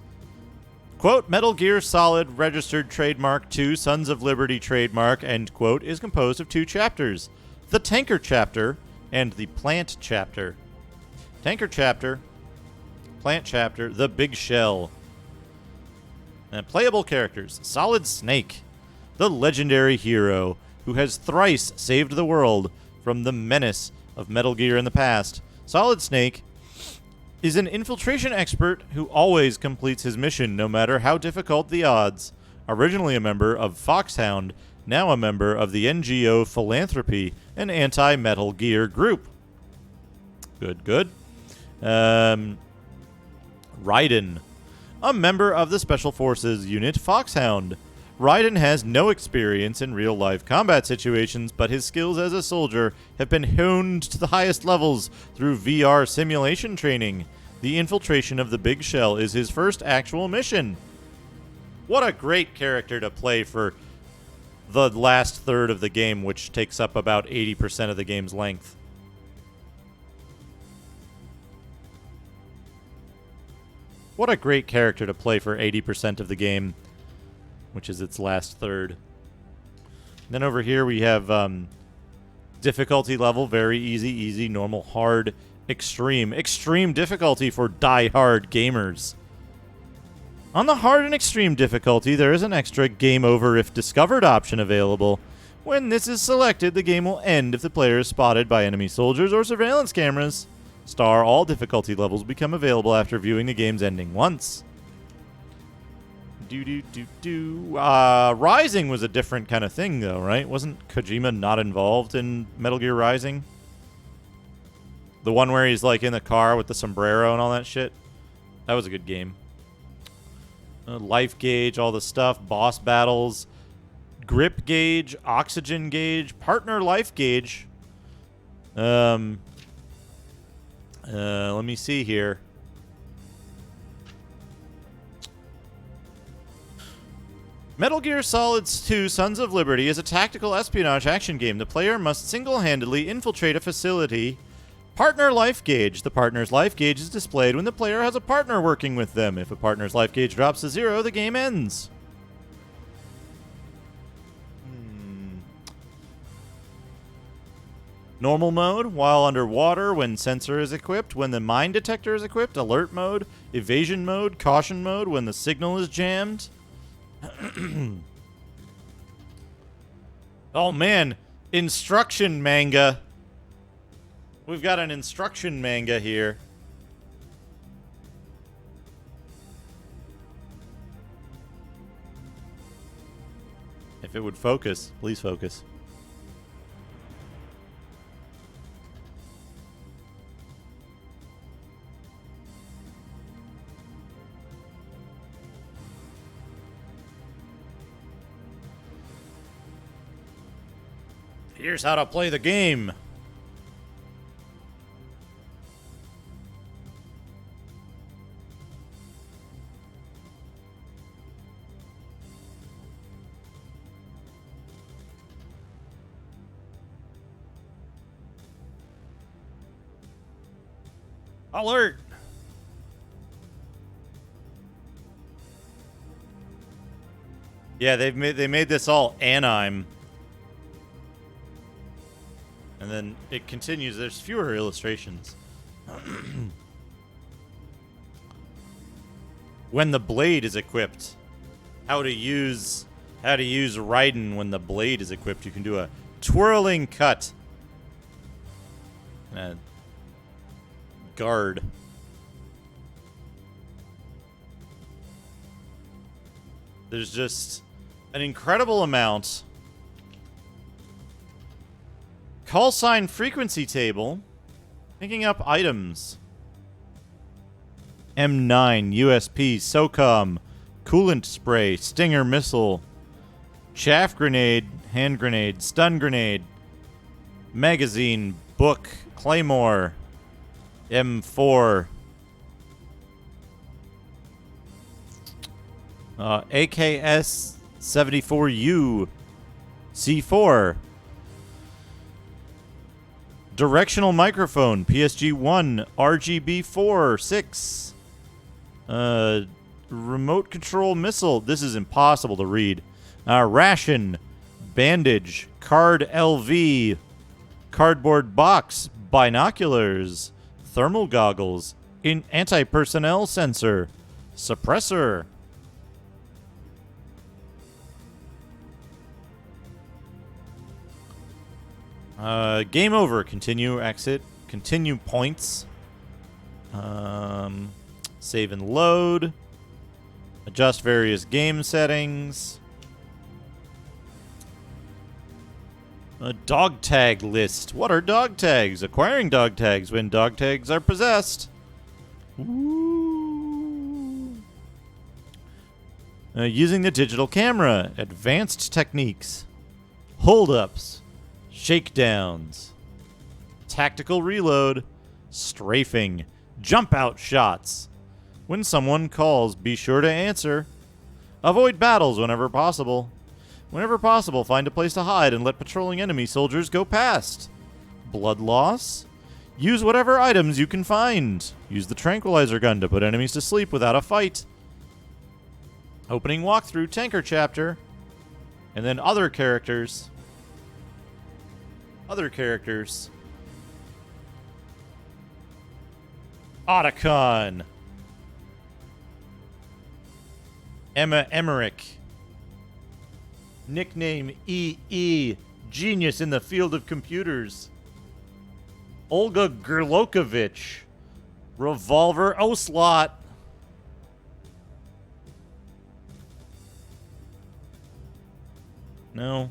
Quote, Metal Gear Solid registered trademark 2, Sons of Liberty trademark, end quote, is composed of 2 chapters. The Tanker chapter and the Plant chapter. Tanker chapter, Plant chapter, The Big Shell. And playable characters. Solid Snake, the legendary hero who has thrice saved the world from the menace of Metal Gear in the past. Solid Snake is an infiltration expert who always completes his mission, no matter how difficult the odds. Originally a member of Foxhound, now a member of the NGO Philanthropy, an anti-Metal Gear group. Good. Raiden, a member of the Special Forces unit Foxhound. Raiden has no experience in real-life combat situations, but his skills as a soldier have been honed to the highest levels through VR simulation training. The infiltration of the Big Shell is his first actual mission. What a great character to play for the last third of the game, which takes up about 80% of the game's length. What a great character to play for 80% of the game, which is its last third. Then over here we have difficulty level, very easy, normal, hard, extreme. Extreme difficulty for die-hard gamers. On the hard and extreme difficulty, there is an extra game over if discovered option available. When this is selected, the game will end if the player is spotted by enemy soldiers or surveillance cameras. All difficulty levels become available after viewing the game's ending once. Rising was a different kind of thing, though, right? Wasn't Kojima not involved in Metal Gear Rising? The one where he's, like, in the car with the sombrero and all that shit? That was a good game. Life gauge, all the stuff, boss battles, grip gauge, oxygen gauge, partner life gauge. Let me see here. Metal Gear Solid 2 Sons of Liberty is a tactical espionage action game. The player must single-handedly infiltrate a facility. Partner life gauge. The partner's life gauge is displayed when the player has a partner working with them. If a partner's life gauge drops to 0, the game ends. Normal mode, while underwater, when sensor is equipped, when the mine detector is equipped, alert mode, evasion mode, caution mode, when the signal is jammed. Oh man, instruction manga. We've got an instruction manga here. If it would focus, please focus. Here's how to play the game. Alert! Yeah, they made this all anime. And then it continues. There's fewer illustrations. When the blade is equipped, how to use Raiden when the blade is equipped. You can do a twirling cut. And a guard. There's just an incredible amount. Call sign frequency table. Picking up items. M9, USP, SOCOM, coolant spray, stinger missile, chaff grenade, hand grenade, stun grenade, magazine, book, claymore, M4, AKS 74U, C4, directional microphone, PSG 1, RGB 4, 6. Remote control missile. This is impossible to read. Ration, bandage, card LV, cardboard box, binoculars, thermal goggles, anti-personnel sensor, suppressor. Game over. Continue, exit, continue points. Save and load. Adjust various game settings. A dog tag list. What are dog tags? Acquiring dog tags when dog tags are possessed. Ooh. Using the digital camera. Advanced techniques. Hold-ups. Shakedowns. Tactical reload. Strafing. Jump-out shots. When someone calls, be sure to answer. Avoid battles whenever possible. Whenever possible, find a place to hide and let patrolling enemy soldiers go past. Blood loss. Use whatever items you can find. Use the tranquilizer gun to put enemies to sleep without a fight. Opening walkthrough tanker chapter. And then other characters. Other characters. Otacon. Emma Emmerich. Nickname EE. Genius in the field of computers. Olga Gerlokovich. Revolver Oslot. No.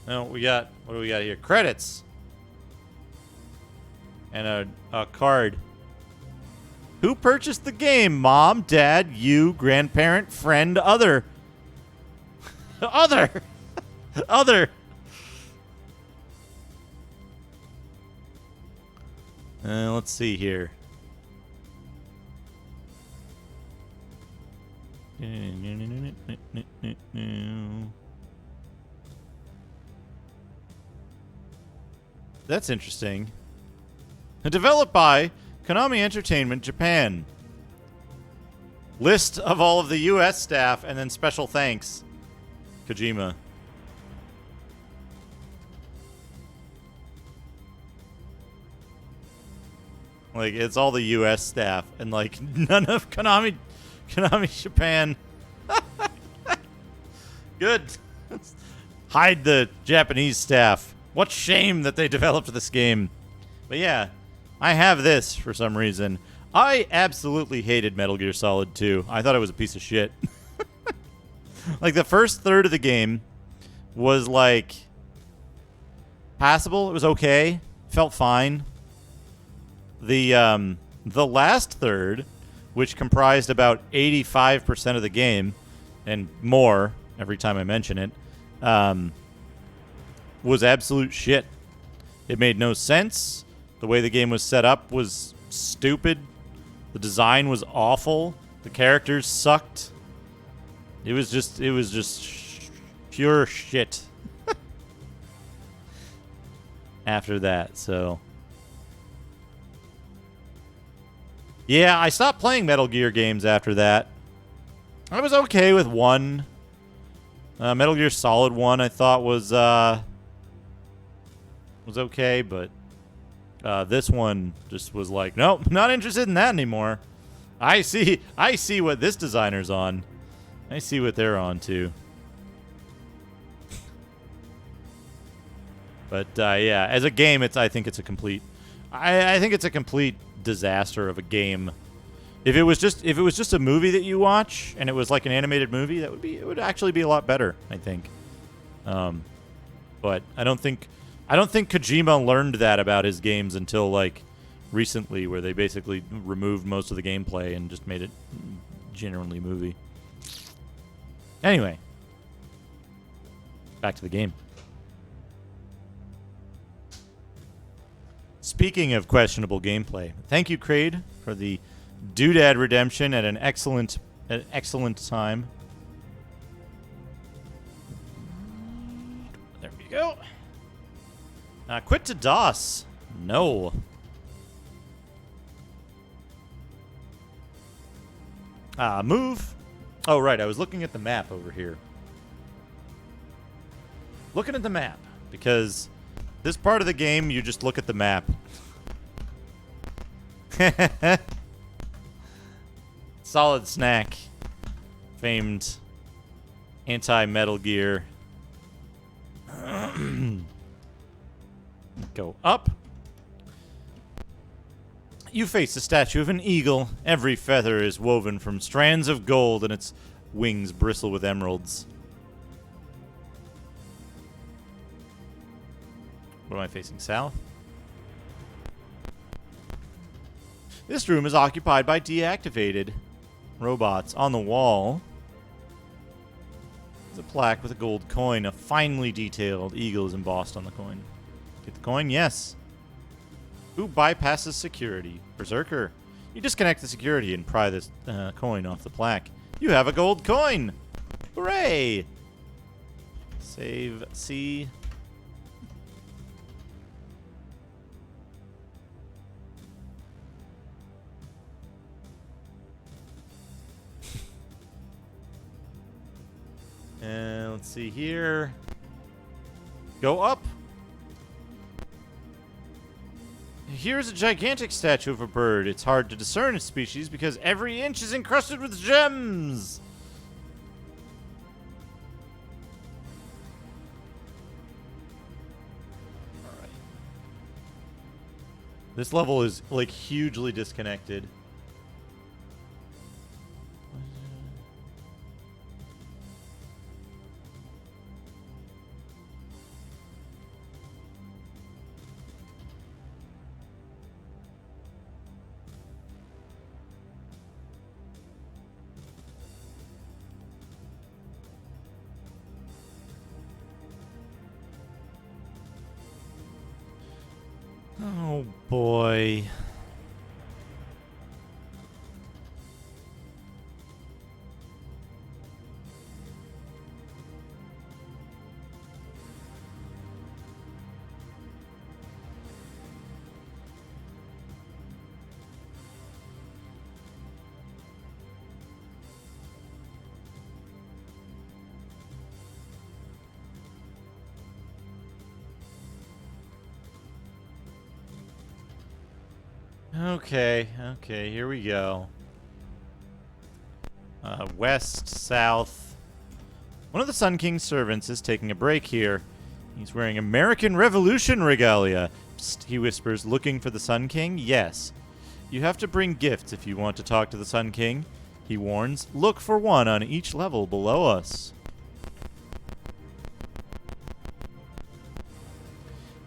No, what do we got here? Credits. And a card. Who purchased the game? Mom, dad, you, grandparent, friend, other. Other. Other. Let's see here. That's interesting. Developed by Konami Entertainment Japan. List of all of the U.S. staff, and then special thanks. Kojima. Like, it's all the U.S. staff, and, like, none of Konami Japan. Good. Hide the Japanese staff. What shame that they developed this game. But yeah, I have this for some reason. I absolutely hated Metal Gear Solid 2. I thought it was a piece of shit. Like, the first third of the game was, like, passable. It was okay. Felt fine. The last third, which comprised about 85% of the game, and more every time I mention it, was absolute shit. It made no sense. The way the game was set up was stupid. The design was awful. The characters sucked. It was just pure shit after that, so. Yeah, I stopped playing Metal Gear games after that. I was okay with 1. Metal Gear Solid 1 I thought was okay, but this one just was like, nope, not interested in that anymore. I see what this designer's on. I see what they're on too. But yeah, as a game, I think it's a complete disaster of a game. If it was just a movie that you watch and it was like an animated movie, it would actually be a lot better, I think. But I don't think Kojima learned that about his games until like recently, where they basically removed most of the gameplay and just made it generally movie. Anyway, back to the game. Speaking of questionable gameplay, thank you, Kraid, for the Doodad redemption at an excellent time. There we go. Quit to DOS. No. Move. Oh, right. I was looking at the map over here. Looking at the map. Because this part of the game, you just look at the map. Solid Snack. Famed anti-Metal Gear. Go up. You face the statue of an eagle. Every feather is woven from strands of gold, and its wings bristle with emeralds. What am I facing? South? This room is occupied by deactivated robots. On the wall is a plaque with a gold coin. A finely detailed eagle is embossed on the coin. Get the coin? Yes. Who bypasses security? Berserker. You disconnect the security and pry this coin off the plaque. You have a gold coin! Hooray! Save C. And let's see here. Go up. Here's a gigantic statue of a bird. It's hard to discern its species because every inch is encrusted with gems. All right. This level is like hugely disconnected. Oh boy. Okay, here we go. West, south. One of the Sun King's servants is taking a break here. He's wearing American Revolution regalia. Psst, he whispers, looking for the Sun King? Yes. You have to bring gifts if you want to talk to the Sun King. He warns, look for one on each level below us.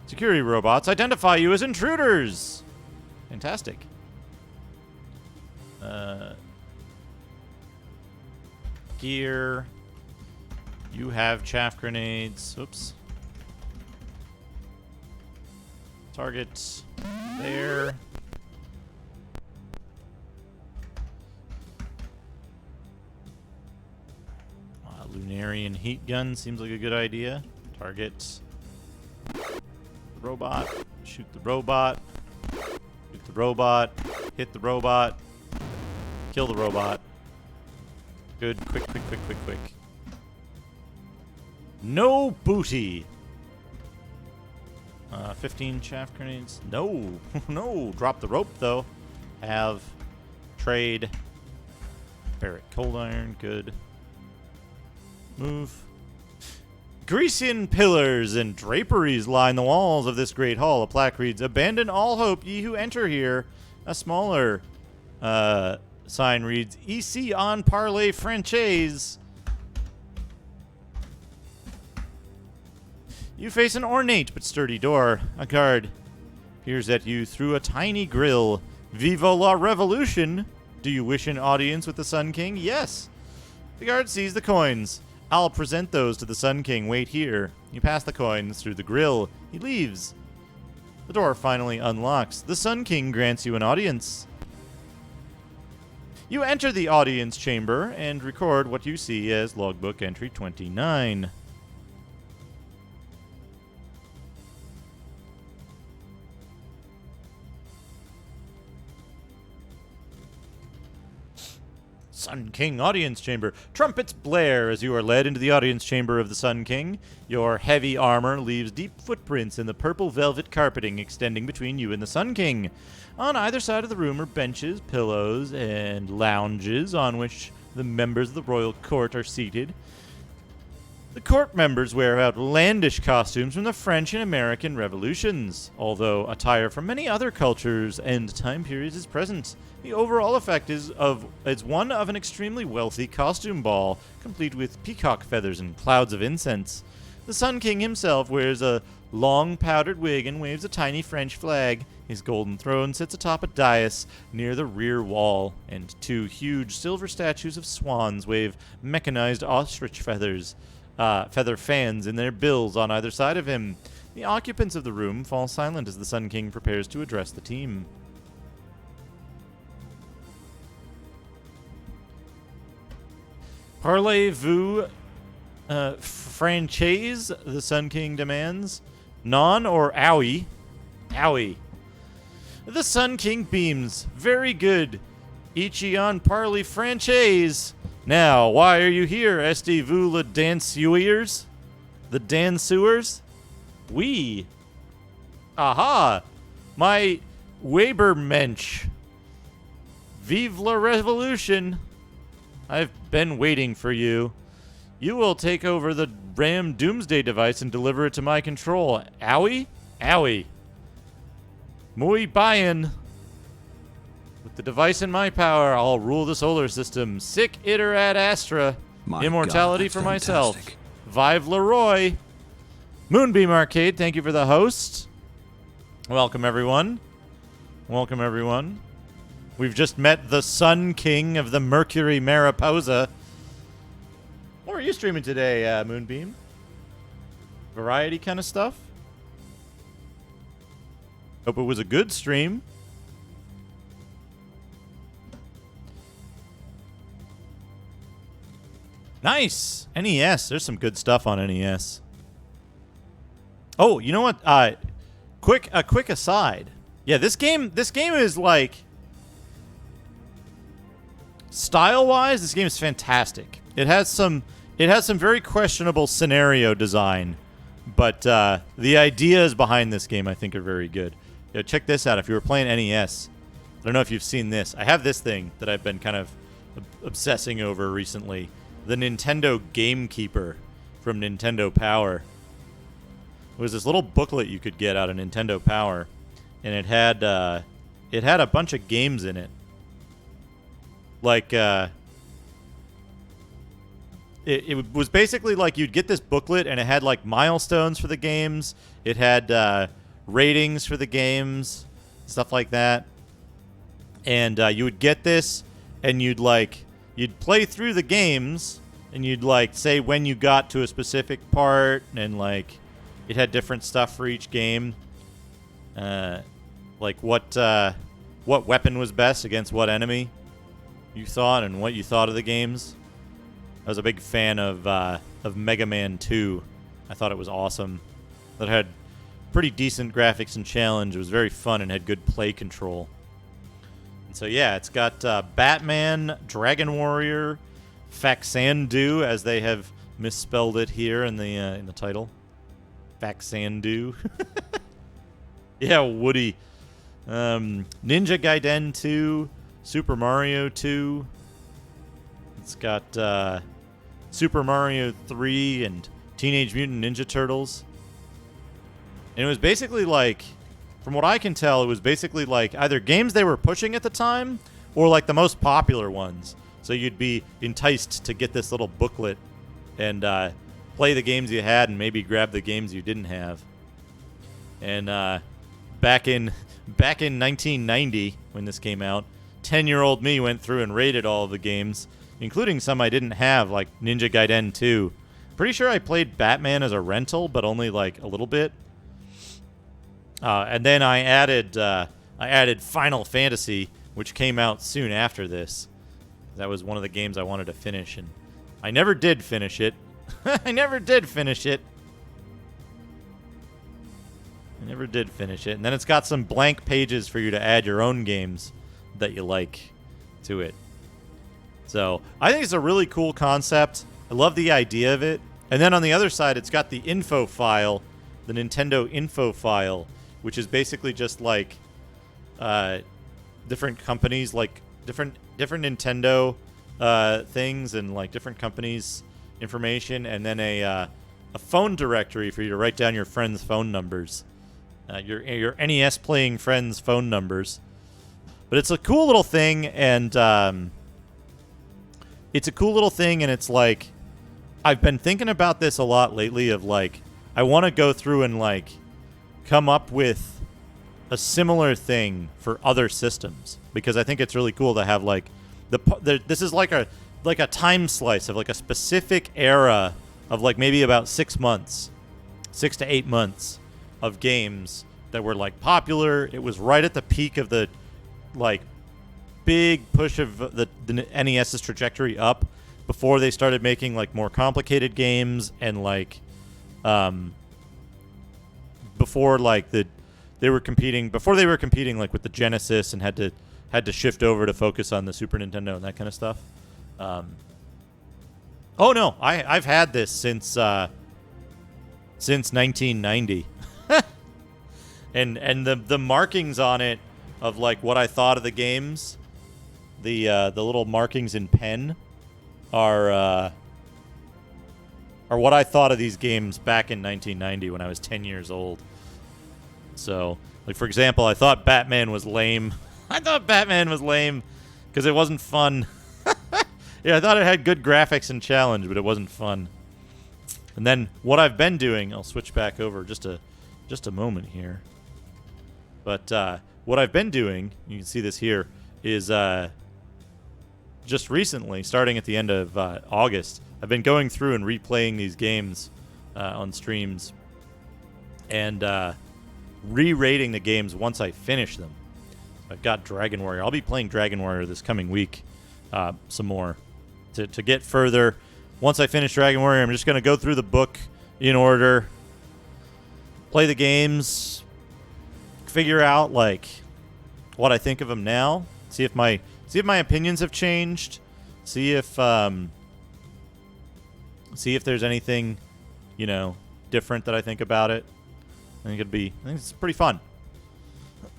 Security robots identify you as intruders! Fantastic. Gear. You have chaff grenades. Oops. Target there. Lunarian heat gun seems like a good idea. Target the robot. Shoot the robot. Shoot the robot. Hit the robot. Kill the robot. Good. Quick, quick, quick, quick, quick. No booty. 15 chaff grenades. No. No. Drop the rope, though. Have. Trade. Barrett cold iron. Good. Move. Grecian pillars and draperies line the walls of this great hall. A plaque reads, "Abandon all hope, ye who enter here." A smaller sign reads, "Ici en parle français." You face an ornate but sturdy door. A guard peers at you through a tiny grill. "Viva la revolution! Do you wish an audience with the Sun King?" "Yes." The guard sees the coins. "I'll present those to the Sun King. Wait here." You pass the coins through the grill. He leaves. The door finally unlocks. The Sun King grants you an audience. You enter the audience chamber and record what you see as logbook entry 29. Sun King Audience Chamber. Trumpets blare as you are led into the audience chamber of the Sun King. Your heavy armor leaves deep footprints in the purple velvet carpeting extending between you and the Sun King. On either side of the room are benches, pillows, and lounges on which the members of the royal court are seated. The court members wear outlandish costumes from the French and American revolutions, although attire from many other cultures and time periods is present. The overall effect is one of an extremely wealthy costume ball, complete with peacock feathers and clouds of incense. The Sun King himself wears a long powdered wig and waves a tiny French flag. His golden throne sits atop a dais near the rear wall, and two huge silver statues of swans wave mechanized ostrich feather fans in their bills on either side of him. The occupants of the room fall silent as the Sun King prepares to address the team. Parlez-vous français? The Sun King demands. Non or owie? Owie. The Sun King beams. Very good. Ichion parley français. Now, why are you here, Estivez le danseurs? The danseurs? Oui. Aha! My Webermensch. Vive la Revolution! I've been waiting for you. You will take over the RAM Doomsday device and deliver it to my control. Owie? Owie. Muy bien. With the device in my power, I'll rule the solar system. Sic iter ad astra. My Immortality God, for that's myself. fantastic. Vive Leroy. Moonbeam Arcade, thank you for the host. Welcome, everyone. Welcome, everyone. We've just met the Sun King of the Mercury Mariposa. What are you streaming today, Moonbeam? Variety kind of stuff? Hope it was a good stream. Nice! NES. There's some good stuff on NES. Oh, you know what? A quick aside. Yeah, this game is like style-wise, this game is fantastic. It has some very questionable scenario design, but the ideas behind this game I think are very good. Yeah, check this out. If you were playing NES, I don't know if you've seen this. I have this thing that I've been kind of obsessing over recently. The Nintendo Gamekeeper from Nintendo Power. It was this little booklet you could get out of Nintendo Power, and it had a bunch of games in it. Like it was basically like you'd get this booklet, and it had like milestones for the games. It had ratings for the games, stuff like that. And you would get this, and you'd play through the games, and you'd like say when you got to a specific part, and like it had different stuff for each game. Like what weapon was best against what enemy you thought, and what you thought of the games. I was a big fan of Mega Man 2. I thought it was awesome. That had pretty decent graphics and challenge. It was very fun and had good play control. And so yeah, it's got Batman, Dragon Warrior, Faxandu, as they have misspelled it here in the title. Faxandu. Yeah, Woody. Ninja Gaiden 2, Super Mario 2. It's got Super Mario 3 and Teenage Mutant Ninja Turtles. And it was basically like, from what I can tell, it was basically like either games they were pushing at the time or like the most popular ones. So you'd be enticed to get this little booklet and play the games you had and maybe grab the games you didn't have. And back in 1990, when this came out, 10-year-old me went through and rated all of the games, including some I didn't have, like Ninja Gaiden 2. Pretty sure I played Batman as a rental, but only like a little bit. And then I added Final Fantasy, which came out soon after this. That was one of the games I wanted to finish, and I never did finish it. I never did finish it. And then it's got some blank pages for you to add your own games that you like to it. So I think it's a really cool concept. I love the idea of it. And then on the other side, it's got the info file, the Nintendo info file, which is basically just like different companies, like different Nintendo things and like different companies' information, and then a phone directory for you to write down your friends' phone numbers, your NES playing friends' phone numbers. But it's a cool little thing, and it's like, I've been thinking about this a lot lately of like, I want to go through and like come up with a similar thing for other systems, because I think it's really cool to have like this is like a time slice of like a specific era of like maybe about 6 to 8 months of games that were like popular. It was right at the peak of the like big push of the NES's trajectory up before they started making like more complicated games, and like before they were competing like with the Genesis and had to shift over to focus on the Super Nintendo and that kind of stuff. Oh no, I've had this since 1990. and the markings on it of like what I thought of the games, the little markings in pen are what I thought of these games back in 1990 when I was 10 years old. So, like, for example, I thought Batman was lame. Because it wasn't fun. Yeah, I thought it had good graphics and challenge, but it wasn't fun. And then what I've been doing, I'll switch back over just a moment here. But what I've been doing, you can see this here, is just recently, starting at the end of August, I've been going through and replaying these games on streams and re-rating the games once I finish them. I've got Dragon Warrior. I'll be playing Dragon Warrior this coming week some more to get further. Once I finish Dragon Warrior, I'm just going to go through the book in order, play the games, figure out like what I think of them now, see if my opinions have changed, see if there's anything, different that I think about it. I think it's pretty fun.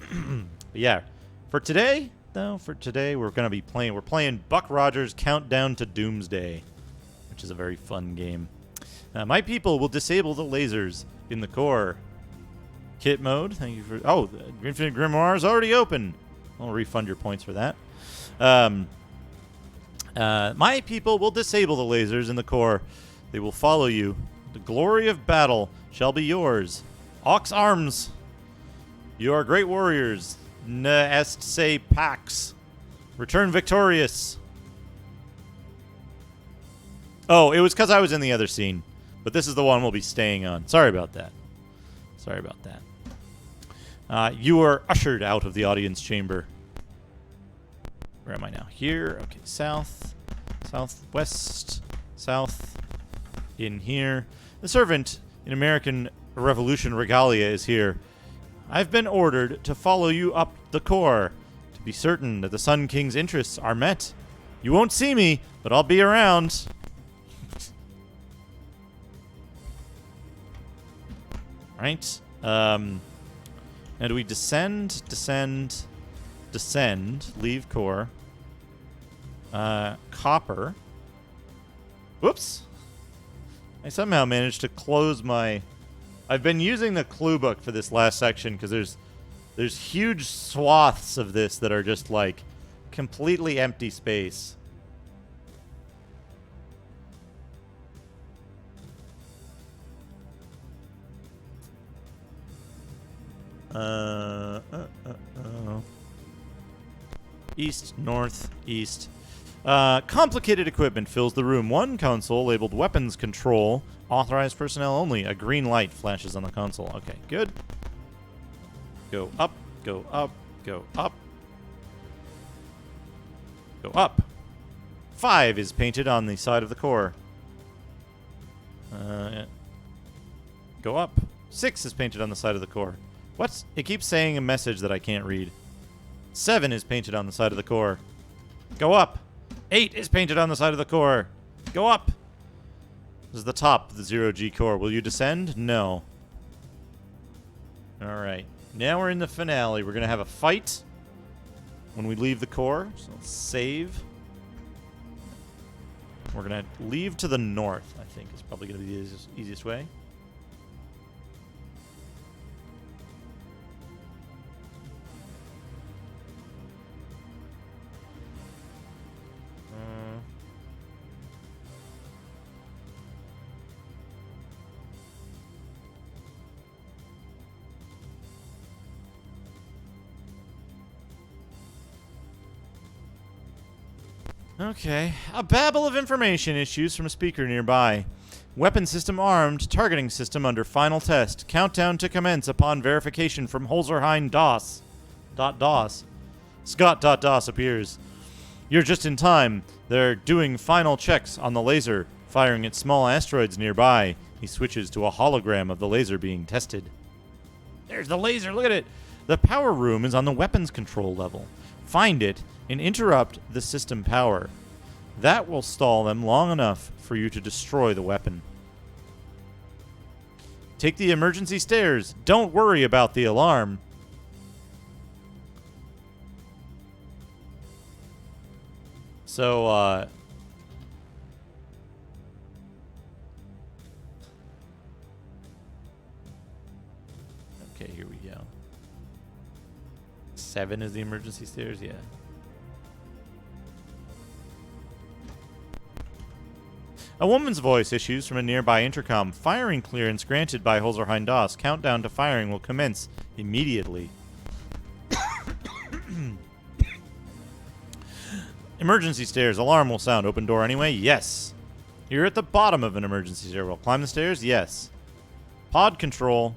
But yeah, for today we're playing Buck Rogers' Countdown to Doomsday, which is a very fun game. My people will disable the lasers in the core. Kit mode, thank you for... Oh, Infinite Grimoire is already open. I'll refund your points for that. My people will disable the lasers in the core. They will follow you. The glory of battle shall be yours. Ox arms. You are great warriors. Ne est se pax. Return victorious. Oh, it was because I was in the other scene. But this is the one we'll be staying on. Sorry about that. You are ushered out of the audience chamber. Where am I now? Here. Okay, south. Southwest. south in here. The servant in American Revolution regalia is here. I've been ordered to follow you up the core to be certain that the Sun King's interests are met. You won't see me, but I'll be around. Right. Now do we descend, leave core. Copper. Whoops. I somehow managed to close my... I've been using the clue book for this last section because there's huge swaths of this that are just like completely empty space. East, north, east. Complicated equipment fills the room. One console labeled weapons control. Authorized personnel only. A green light flashes on the console. Okay, good. Go up, go up, go up. Go up. 5 is painted on the side of the core. Go up. 6 is painted on the side of the core. What? It keeps saying a message that I can't read. 7 is painted on the side of the core. Go up. 8 is painted on the side of the core. Go up. This is the top of the 0G core. Will you descend? No. Alright. Now we're in the finale. We're going to have a fight when we leave the core. So let's save. We're going to leave to the north, I think. Is probably going to be the easiest way. Okay. A babble of information issues from a speaker nearby. Weapon system armed. Targeting system under final test. Countdown to commence upon verification from Holzerheim DOS. .DOS. Scott.DOS appears. You're just in time. They're doing final checks on the laser, firing at small asteroids nearby. He switches to a hologram of the laser being tested. There's the laser. Look at it. The power room is on the weapons control level. Find it and interrupt the system power. That will stall them long enough for you to destroy the weapon. Take the emergency stairs. Don't worry about the alarm. So, okay, here we go. 7 is the emergency stairs, yeah. A woman's voice issues from a nearby intercom. Firing clearance granted by Holzerheim DOS. Countdown to firing will commence immediately. Emergency stairs. Alarm will sound. Open door anyway? Yes. You're at the bottom of an emergency stairwell. Climb the stairs? Yes. Pod control.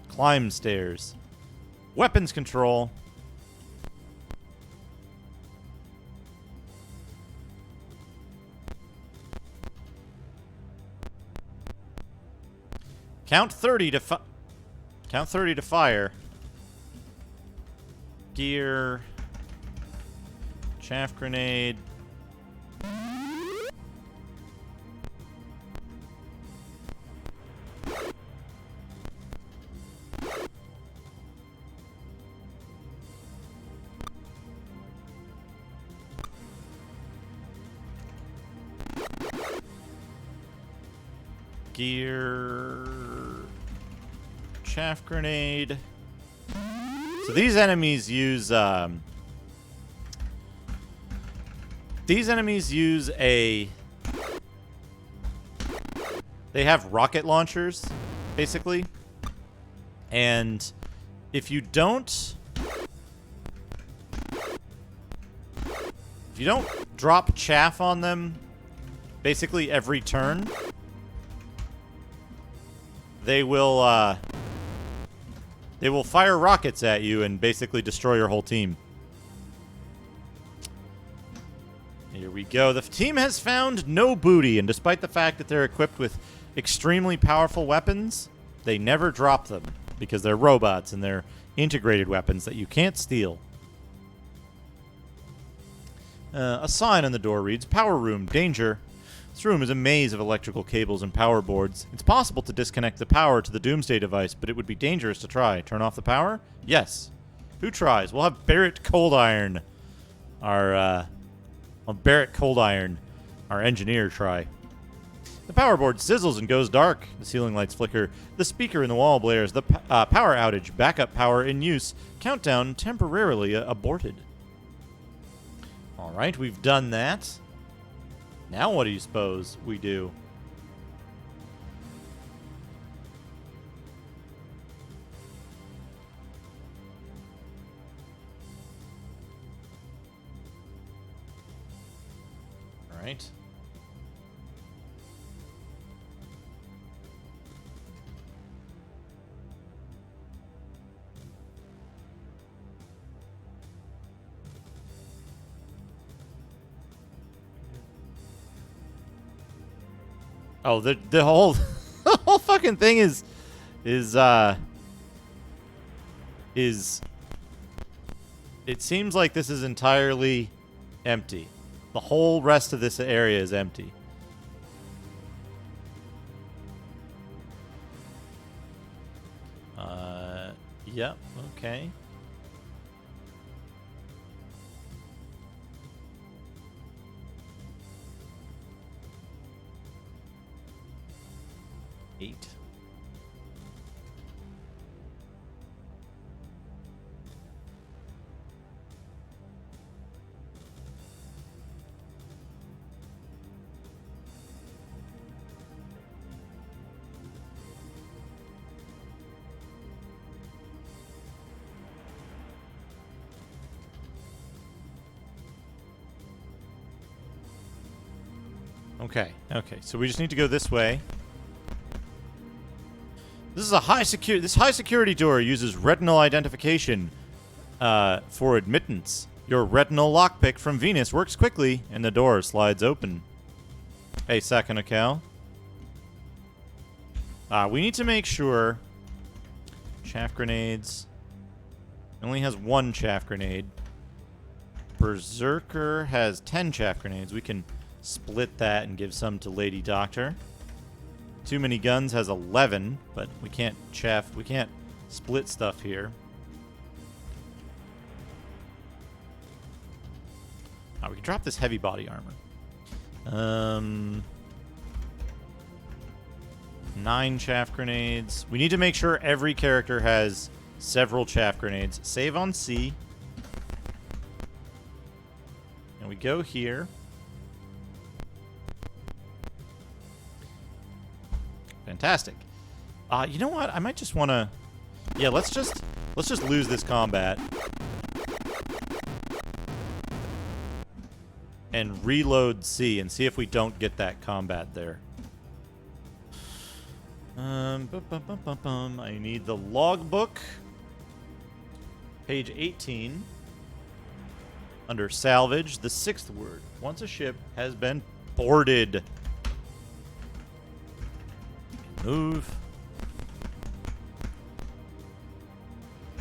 Climb stairs. Weapons control. Count 30 to Count 30 to fire. Gear. Chaff grenade. Gear. Chaff grenade. So these enemies use a... They have rocket launchers, basically. And if you don't drop chaff on them basically every turn, they will fire rockets at you and basically destroy your whole team. Here we go. The team has found no booty, and despite the fact that they're equipped with extremely powerful weapons, they never drop them because they're robots and they're integrated weapons that you can't steal. A sign on the door reads, "Power room, danger." This room is a maze of electrical cables and power boards. It's possible to disconnect the power to the Doomsday device, but it would be dangerous to try. Turn off the power? Yes. Who tries? We'll have Barrett Coldiron, our engineer, try. The power board sizzles and goes dark. The ceiling lights flicker. The speaker in the wall blares. The power outage. Backup power in use. Countdown temporarily aborted. All right, we've done that. Now what do you suppose we do? All right. Oh, the whole the whole fucking thing is it seems like this is entirely empty. The whole rest of this area is empty. Yep, okay. Eight. Okay, so we just need to go this way. This is a high security door uses retinal identification for admittance. Your retinal lockpick from Venus works quickly, and the door slides open. Hey, Sakanokel. We need to make sure. Chaff grenades. It only has one chaff grenade. Berserker has 10 chaff grenades. We can split that and give some to Lady Doctor. Too Many Guns has 11, but we can't split stuff here. We can drop this heavy body armor. 9 chaff grenades. We need to make sure every character has several chaff grenades. Save on C. And we go here. Fantastic. You know what? I might just want to... Yeah, let's just lose this combat. And reload C and see if we don't get that combat there. I need the logbook. Page 18. Under salvage, the 6th word. Once a ship has been boarded. Move.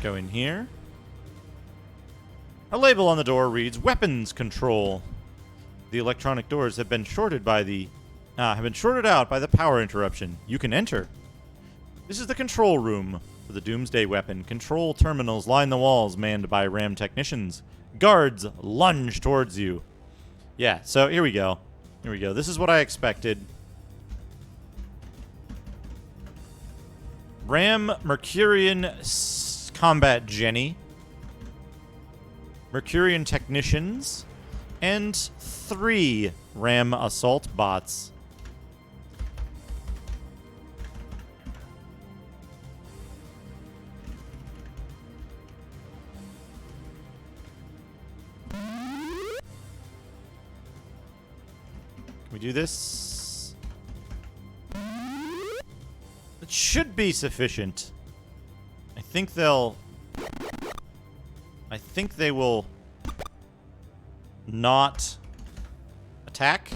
Go in here. A label on the door reads "Weapons Control." The electronic doors have been shorted out by the power interruption. You can enter. This is the control room for the Doomsday weapon. Control terminals line the walls, manned by RAM technicians. Guards lunge towards you. Yeah, so here we go. This is what I expected. Ram Mercurian Combat Jenny, Mercurian Technicians, and 3 Ram Assault Bots. Can we do this? It should be sufficient. I think they will not attack.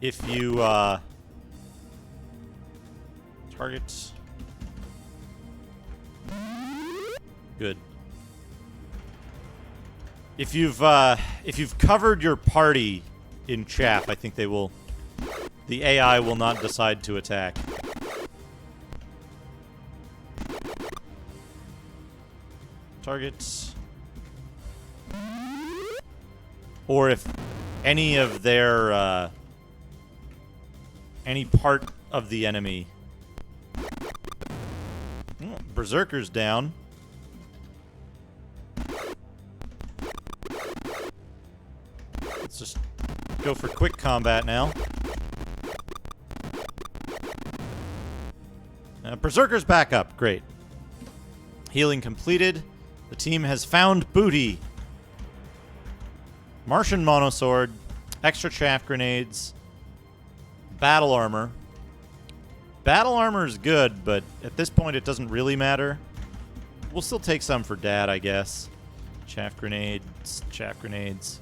If you, target. Good. If you've covered your party in chaff, I think they will... The AI will not decide to attack. Targets. Or if any of their, any part of the enemy... Oh, Berserker's down. Let's just go for quick combat now. Berserker's back up. Great. Healing completed. The team has found booty. Martian monosword, extra chaff grenades, battle armor. Battle armor is good, but at this point it doesn't really matter. We'll still take some for Dad, I guess. Chaff grenades, chaff grenades.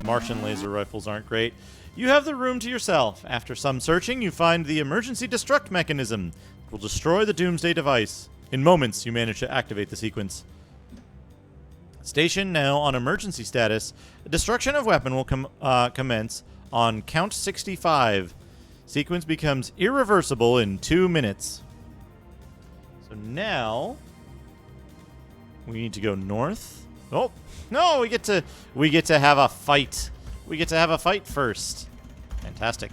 Martian laser rifles aren't great. You have the room to yourself. After some searching, you find the emergency destruct mechanism. It will destroy the Doomsday device. In moments, you manage to activate the sequence. Station now on emergency status. The destruction of weapon will commence on count 65. Sequence becomes irreversible in 2 minutes. So now we need to go north. Oh no, we get to have a fight. We get to have a fight first. Fantastic.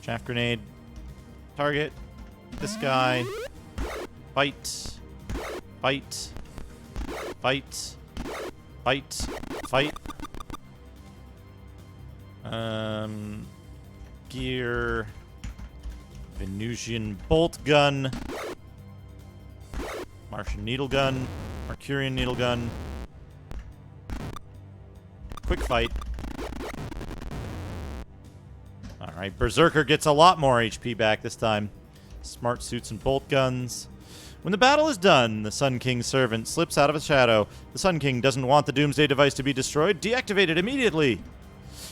Chaff grenade. Target. This guy. Fight. Fight. Fight. Fight. Fight. Gear. Venusian bolt gun. Martian needle gun. Mercurian needle gun. Quick fight. Alright, Berserker gets a lot more HP back this time. Smart suits and bolt guns. When the battle is done, the Sun King's servant slips out of his shadow. The Sun King doesn't want the Doomsday device to be destroyed. Deactivate it immediately.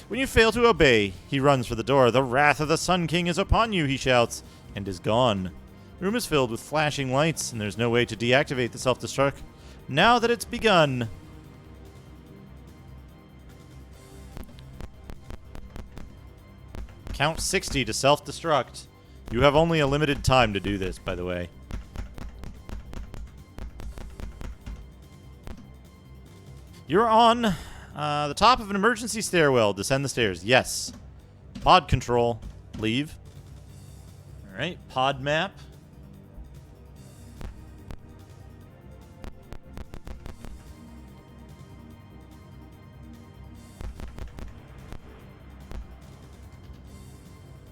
When you fail to obey, he runs for the door. The wrath of the Sun King is upon you, he shouts, and is gone. The room is filled with flashing lights, and there's no way to deactivate the self-destruct. Now that it's begun... Count 60 to self-destruct. You have only a limited time to do this, by the way. You're on the top of an emergency stairwell. Descend the stairs. Yes. Pod control. Leave. Alright, pod map.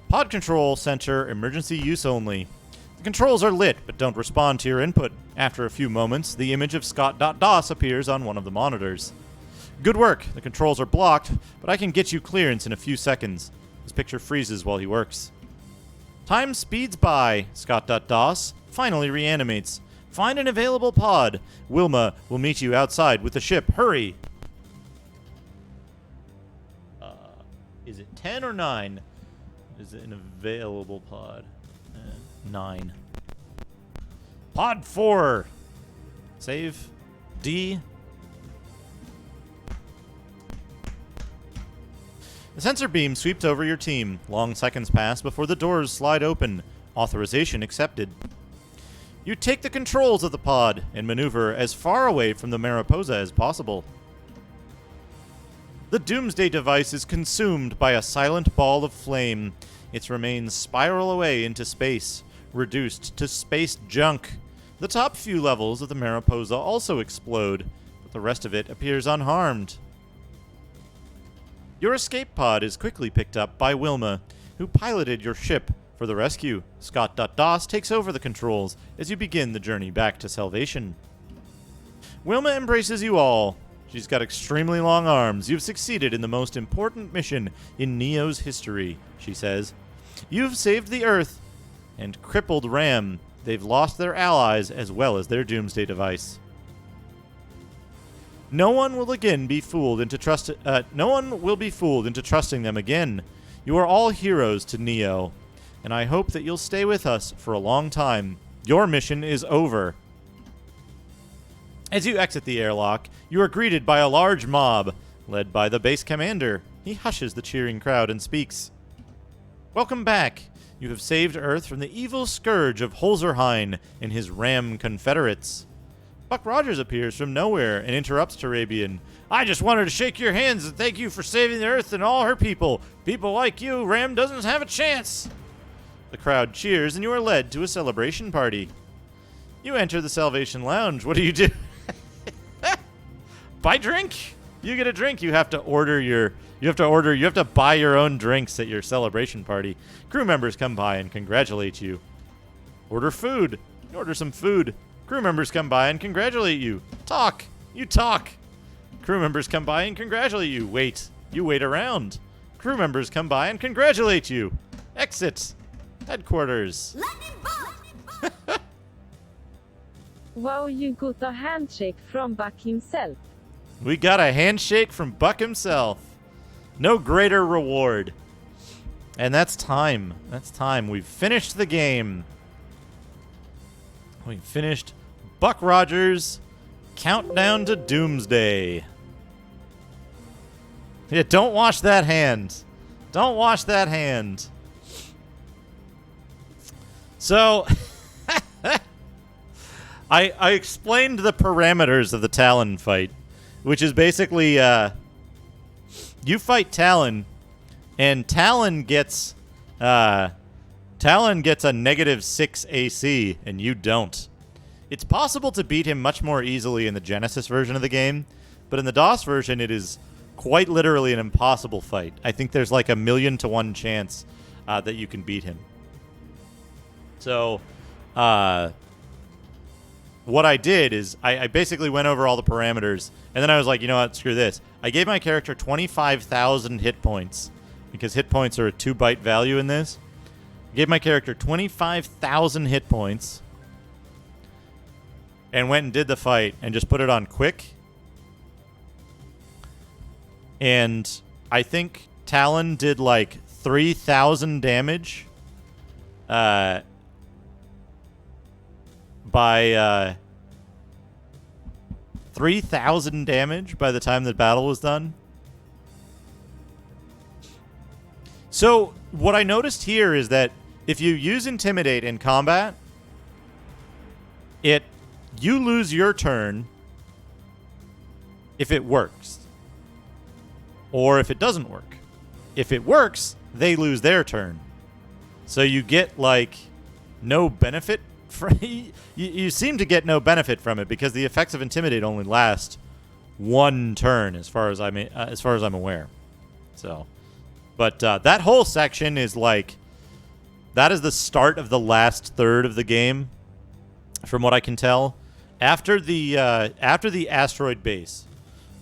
Pod control center, emergency use only. The controls are lit, but don't respond to your input. After a few moments, the image of Scott.DOS appears on one of the monitors. Good work. The controls are blocked, but I can get you clearance in a few seconds. His picture freezes while he works. Time speeds by. Scott.DOS finally reanimates. Find an available pod. Wilma will meet you outside with the ship. Hurry! Is it 10 or 9? Is it an available pod? 9. Pod 4. Save. D. The sensor beam sweeps over your team. Long seconds pass before the doors slide open. Authorization accepted. You take the controls of the pod and maneuver as far away from the Mariposa as possible. The Doomsday device is consumed by a silent ball of flame. Its remains spiral away into space, reduced to space junk. The top few levels of the Mariposa also explode, but the rest of it appears unharmed. Your escape pod is quickly picked up by Wilma, who piloted your ship for the rescue. Scott.DOS takes over the controls as you begin the journey back to salvation. Wilma embraces you all. She's got extremely long arms. You've succeeded in the most important mission in Neo's history, she says. You've saved the Earth and crippled Ram. They've lost their allies as well as their Doomsday device. No one will be fooled into trusting them again. You are all heroes to Neo, and I hope that you'll stay with us for a long time. Your mission is over. As you exit the airlock, you are greeted by a large mob, led by the base commander. He hushes the cheering crowd and speaks. Welcome back. You have saved Earth from the evil scourge of Holzerheim and his Ram Confederates. Buck Rogers appears from nowhere and interrupts Turabian. I just wanted to shake your hands and thank you for saving the Earth and all her people. People like you, Ram doesn't have a chance. The crowd cheers and you are led to a celebration party. You enter the Salvation Lounge. What do you do? Buy drink? You get a drink. You have to buy your own drinks at your celebration party. Crew members come by and congratulate you. Order food. You order some food. Crew members come by and congratulate you. Talk. You talk. Crew members come by and congratulate you. Wait. You wait around. Crew members come by and congratulate you. Exit. Headquarters. Wow, you got a handshake from Buck himself. We got a handshake from Buck himself. No greater reward. And that's time. That's time. We've finished the game. We finished Buck Rogers' Countdown to Doomsday. Yeah, don't wash that hand. Don't wash that hand. So, I explained the parameters of the Talon fight, which is basically, you fight Talon, and Talon gets a -6 AC, and you don't. It's possible to beat him much more easily in the Genesis version of the game, but in the DOS version, it is quite literally an impossible fight. I think there's like 1,000,000 to 1 chance that you can beat him. So, what I did is I basically went over all the parameters, and then I was like, you know what, screw this. I gave my character 25,000 hit points, because hit points are a 2-byte value in this. I gave my character 25,000 hit points, and went and did the fight, and just put it on quick. And I think Talon did like 3,000 damage by 3,000 damage by the time the battle was done. So what I noticed here is that if you use Intimidate in combat, you lose your turn if it works, or if it doesn't work. If it works, they lose their turn. So you get like no benefit from you seem to get no benefit from it, because the effects of Intimidate only last 1 turn, as far as I'm aware. So, but that whole section is like, that is the start of the last third of the game, from what I can tell. After the asteroid base,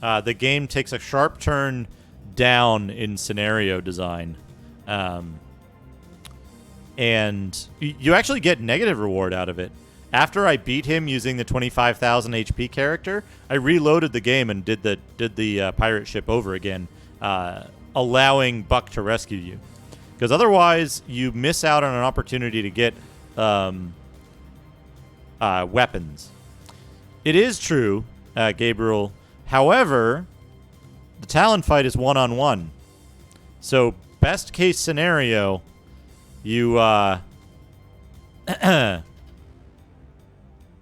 the game takes a sharp turn down in scenario design. And you actually get negative reward out of it. After I beat him using the 25,000 HP character, I reloaded the game and did the pirate ship over again, allowing Buck to rescue you. Because otherwise, you miss out on an opportunity to get weapons. It is true, Gabriel. However, the Talon fight is 1-on-1. So, best case scenario, you,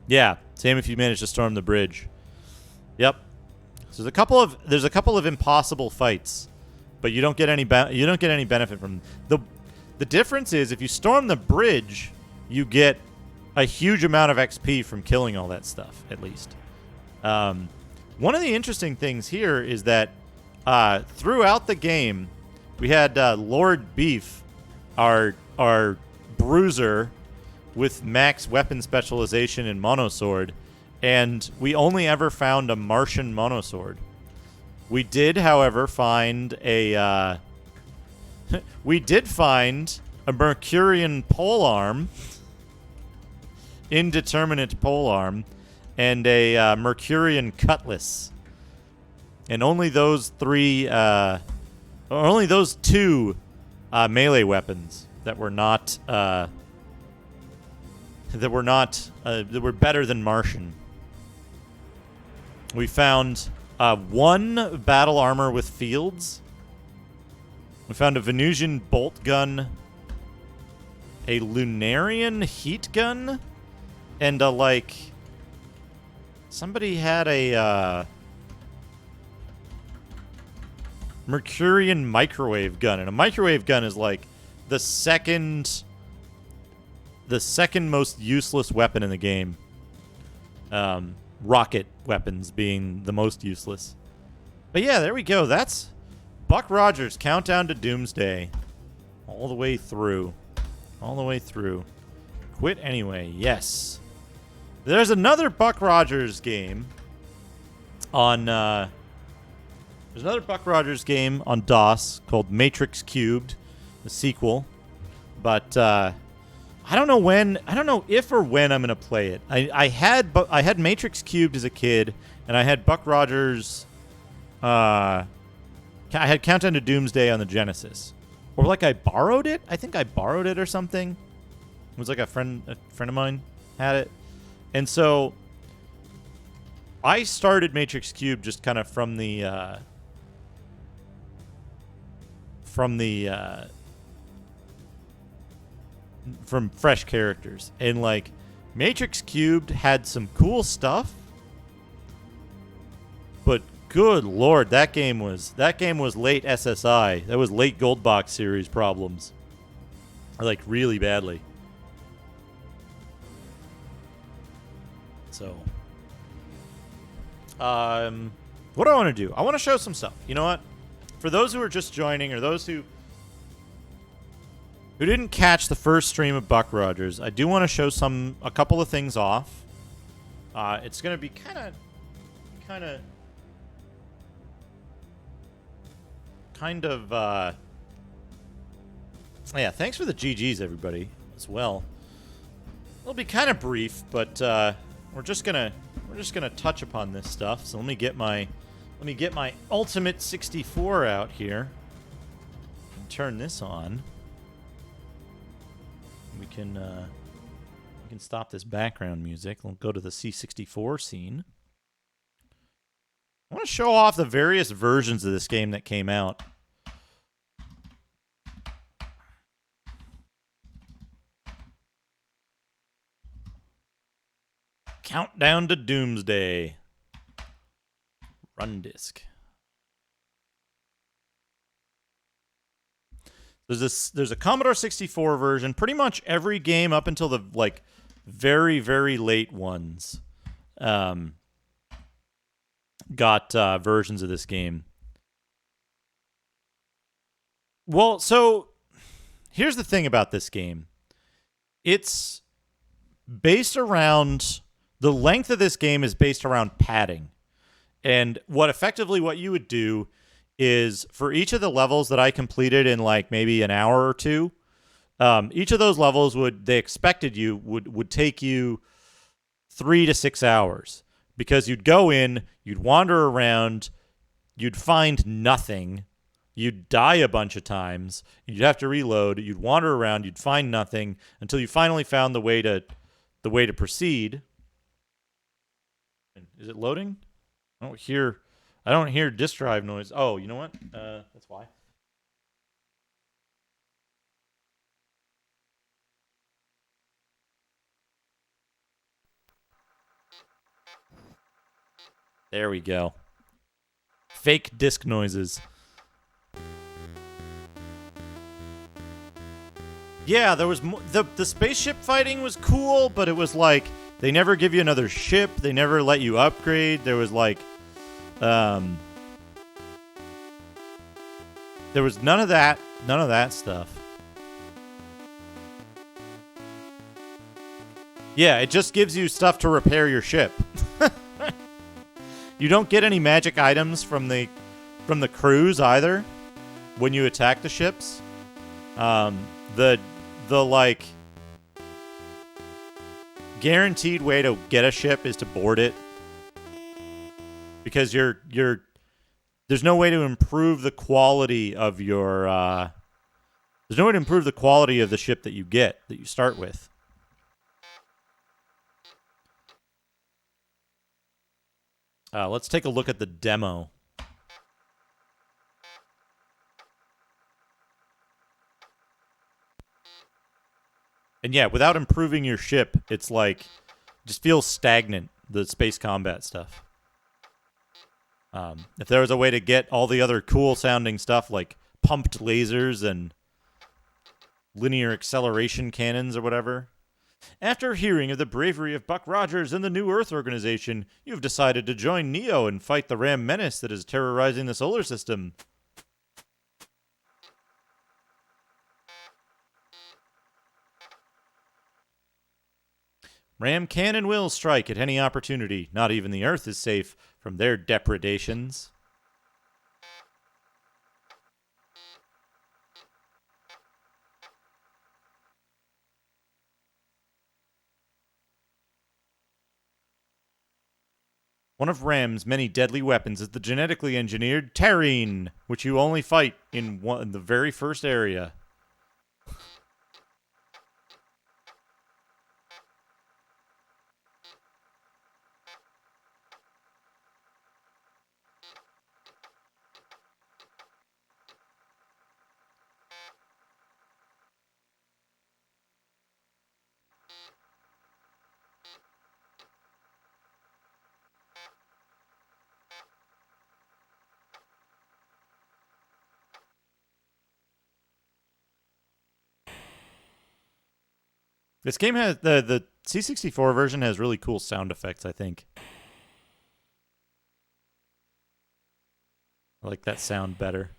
yeah, same if you manage to storm the bridge. Yep. So there's a couple of impossible fights, but you don't get any benefit from them. The difference is, if you storm the bridge, you get a huge amount of XP from killing all that stuff, at least. One of the interesting things here is that throughout the game, we had Lord Beef, our bruiser with max weapon specialization in monosword, and we only ever found a Martian monosword. We did, however, find a Mercurian polearm, indeterminate polearm, and a Mercurian cutlass. and only those three, or only those two melee weapons that were not that were better than Martian. We found one battle armor with fields. We found a Venusian bolt gun, a Lunarian heat gun, and somebody had a Mercurian microwave gun, and a microwave gun is like the second most useless weapon in the game. Rocket weapons being the most useless. But yeah, there we go. That's Buck Rogers' Countdown to Doomsday. All the way through. All the way through. Quit anyway. Yes. There's another Buck Rogers game on there's another Buck Rogers game on DOS called Matrix Cubed, the sequel. But I don't know if or when I'm going to play it. I had Matrix Cubed as a kid, and I had Buck Rogers I had Countdown to Doomsday on the Genesis. Or I borrowed it? I think I borrowed it or something. It was a friend of mine had it. And so I started Matrix Cube just kind of from fresh characters. And Matrix Cubed had some cool stuff. But good lord, that game was late SSI. That was late Gold Box series problems. Really badly. So, what do I want to do? I want to show some stuff. You know what? For those who are just joining, or those who didn't catch the first stream of Buck Rogers, I do want to show a couple of things off. It's going to be kind of yeah, thanks for the GGs, everybody, as well. It'll be kind of brief, but we're just gonna touch upon this stuff. So let me get my Ultimate 64 out here and turn this on. We can stop this background music. We'll go to the C64 scene. I want to show off the various versions of this game that came out. Countdown to Doomsday. Run disk. There's a Commodore 64 version. Pretty much every game up until the very, very late ones got versions of this game. Well, so here's the thing about this game. It's based around... The length of this game is based around padding. And what you would do is, for each of the levels that I completed in maybe an hour or two, each of those levels would take you 3 to 6 hours. Because you'd go in, you'd wander around, you'd find nothing, you'd die a bunch of times, you'd have to reload, you'd wander around, you'd find nothing, until you finally found the way to proceed. Is it loading? I don't hear disk drive noise. Oh, you know what? That's why. There we go. Fake disk noises. Yeah, there was the spaceship fighting was cool, but it was they never give you another ship. They never let you upgrade. There was there was none of that stuff. Yeah, it just gives you stuff to repair your ship. You don't get any magic items from the crews either when you attack the ships. The guaranteed way to get a ship is to board it, because there's no way to improve the quality of your there's no way to improve the quality of the ship that you start with. Let's take a look at the demo. And yeah, without improving your ship, it's like just feels stagnant, the space combat stuff. If there was a way to get all the other cool sounding stuff like pumped lasers and linear acceleration cannons or whatever. After hearing of the bravery of Buck Rogers and the New Earth organization, you've decided to join Neo and fight the Ram menace that is terrorizing the solar system. Ram can and will strike at any opportunity. Not even the Earth is safe from their depredations. One of Ram's many deadly weapons is the genetically engineered Terrine, which you only fight in the very first area. This game has the C64 version has really cool sound effects, I think. I like that sound better.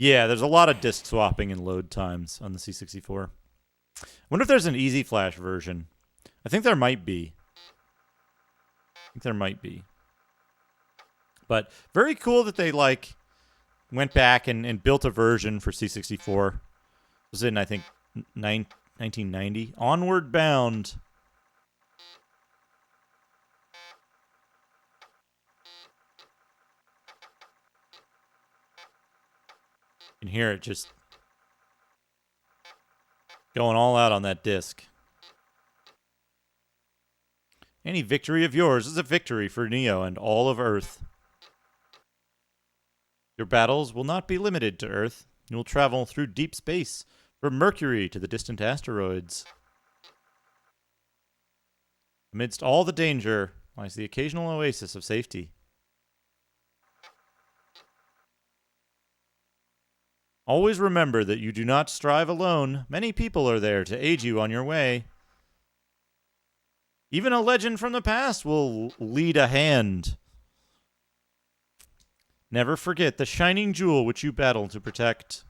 Yeah, there's a lot of disk swapping and load times on the C64. I wonder if there's an Easy Flash version. I think there might be. But very cool that they went back and built a version for C64. It was in, I think, 1990. Onward Bound. You can hear it just going all out on that disc. Any victory of yours is a victory for Neo and all of Earth. Your battles will not be limited to Earth. You will travel through deep space, from Mercury to the distant asteroids. Amidst all the danger lies the occasional oasis of safety. Always remember that you do not strive alone. Many people are there to aid you on your way. Even a legend from the past will lead a hand. Never forget the shining jewel which you battle to protect.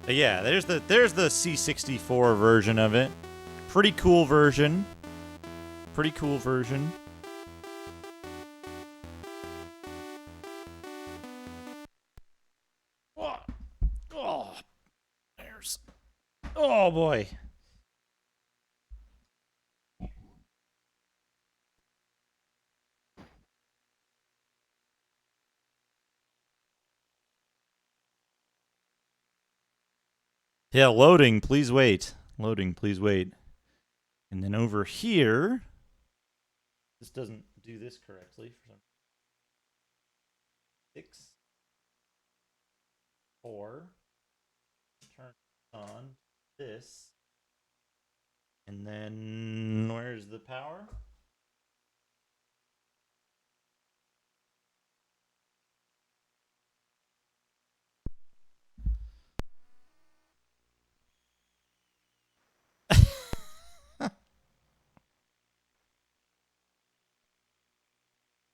Yeah, there's the C64 version of it. Pretty cool version. Oh, there's. Oh boy. Yeah, loading, please wait. Loading, please wait. And then over here, this doesn't do this correctly for some 6, 4, turn on this, and then where's the power?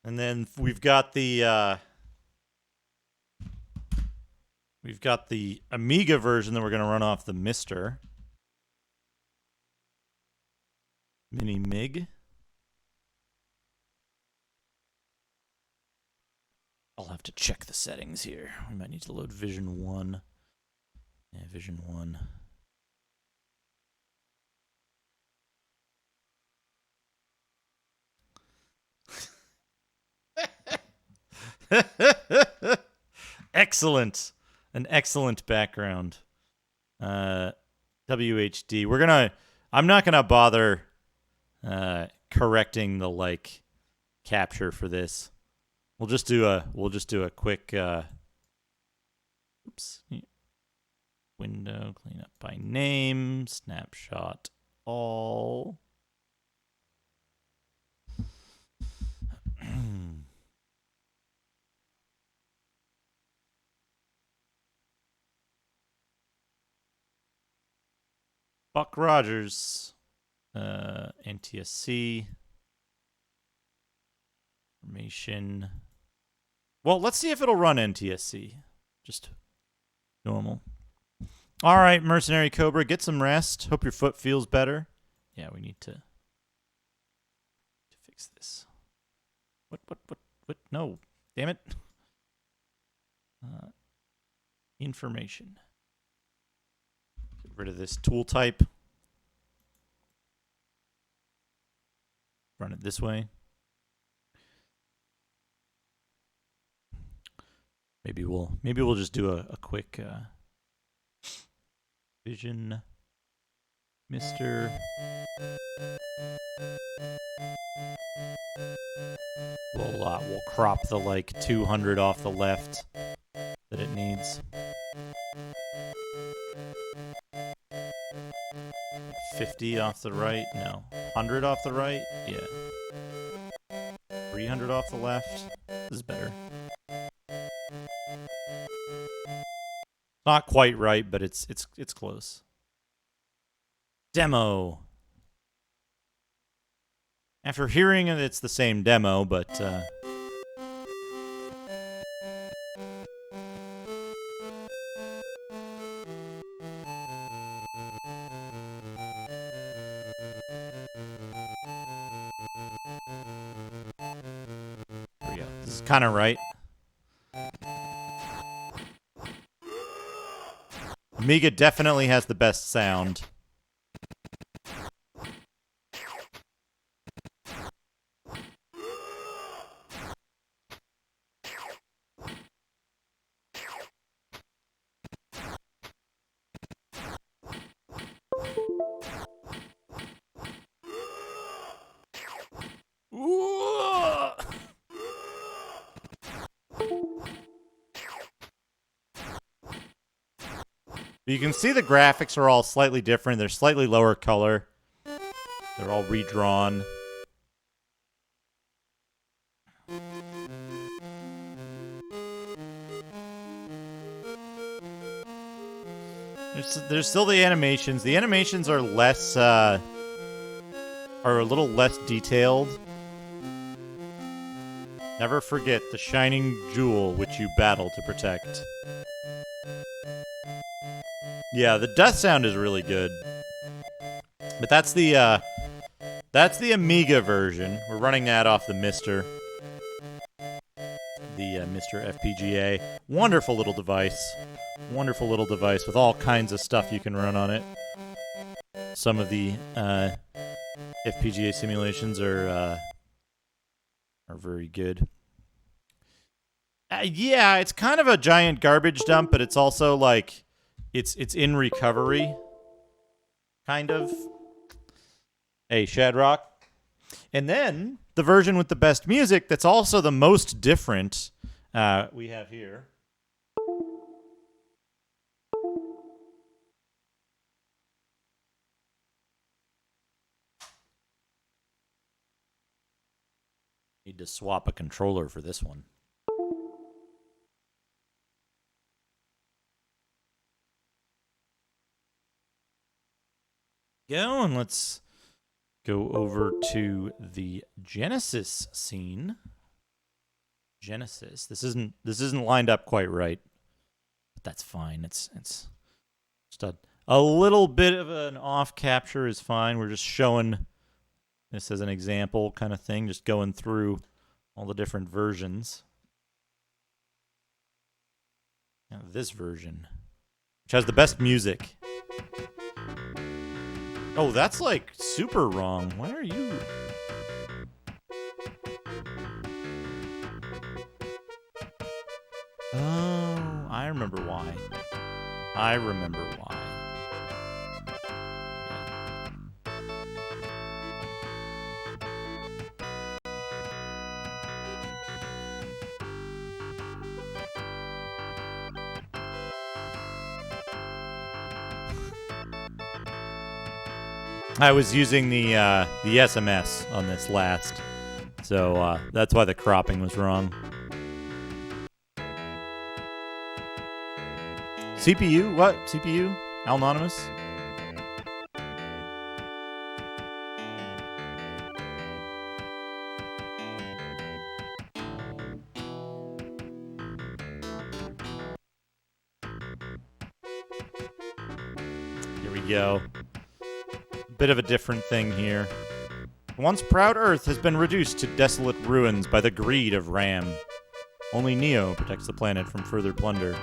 And then we've got the Amiga version that we're going to run off the Mister Mini MIG. I'll have to check the settings here. We might need to load Vision 1. Yeah, Vision 1. Excellent. An excellent background. WHD. I'm not gonna bother correcting the like capture for this. We'll just do a quick oops. Window, clean up by name, snapshot all. Buck Rogers, NTSC, information. Well, let's see if it'll run NTSC. Just normal. All right, Mercenary Cobra, get some rest. Hope your foot feels better. Yeah, we need to fix this. What? No, damn it. Information. Get rid of this tool type. Run it this way. Maybe we'll just do a quick Vision Mister. We'll crop the like 200 off the left that it needs. 50 off the right? No. 100 off the right? Yeah. 300 off the left? This is better. Not quite right, but it's close. Demo. After hearing it, it's the same demo, but here we go. This is kind of right. Amiga definitely has the best sound. You can see the graphics are all slightly different. They're slightly lower color. They're all redrawn. There's still the animations. The animations are less, are a little less detailed. Never forget the shining jewel which you battle to protect. Yeah, the death sound is really good. But that's the Amiga version. We're running that off the Mister. The Mister FPGA. Wonderful little device. Wonderful little device with all kinds of stuff you can run on it. Some of the FPGA simulations are very good. Yeah, it's kind of a giant garbage dump, but it's also like it's in recovery, kind of. Hey, Shadrock. And then the version with the best music that's also the most different we have here. Need to swap a controller for this one. Go, and let's go over to the Genesis scene. Genesis. This isn't lined up quite right, but that's fine. It's just a little bit of an off capture is fine. We're just showing this as an example kind of thing, just going through all the different versions. Now this version, which has the best music. Oh, that's like super wrong. Why are you? Oh, I remember why. I remember why. I was using the SMS on this last, so that's why the cropping was wrong. CPU? What? CPU? Anonymous? Here we go. Bit of a different thing here. Once proud Earth has been reduced to desolate ruins by the greed of Ram. Only Neo protects the planet from further plunder.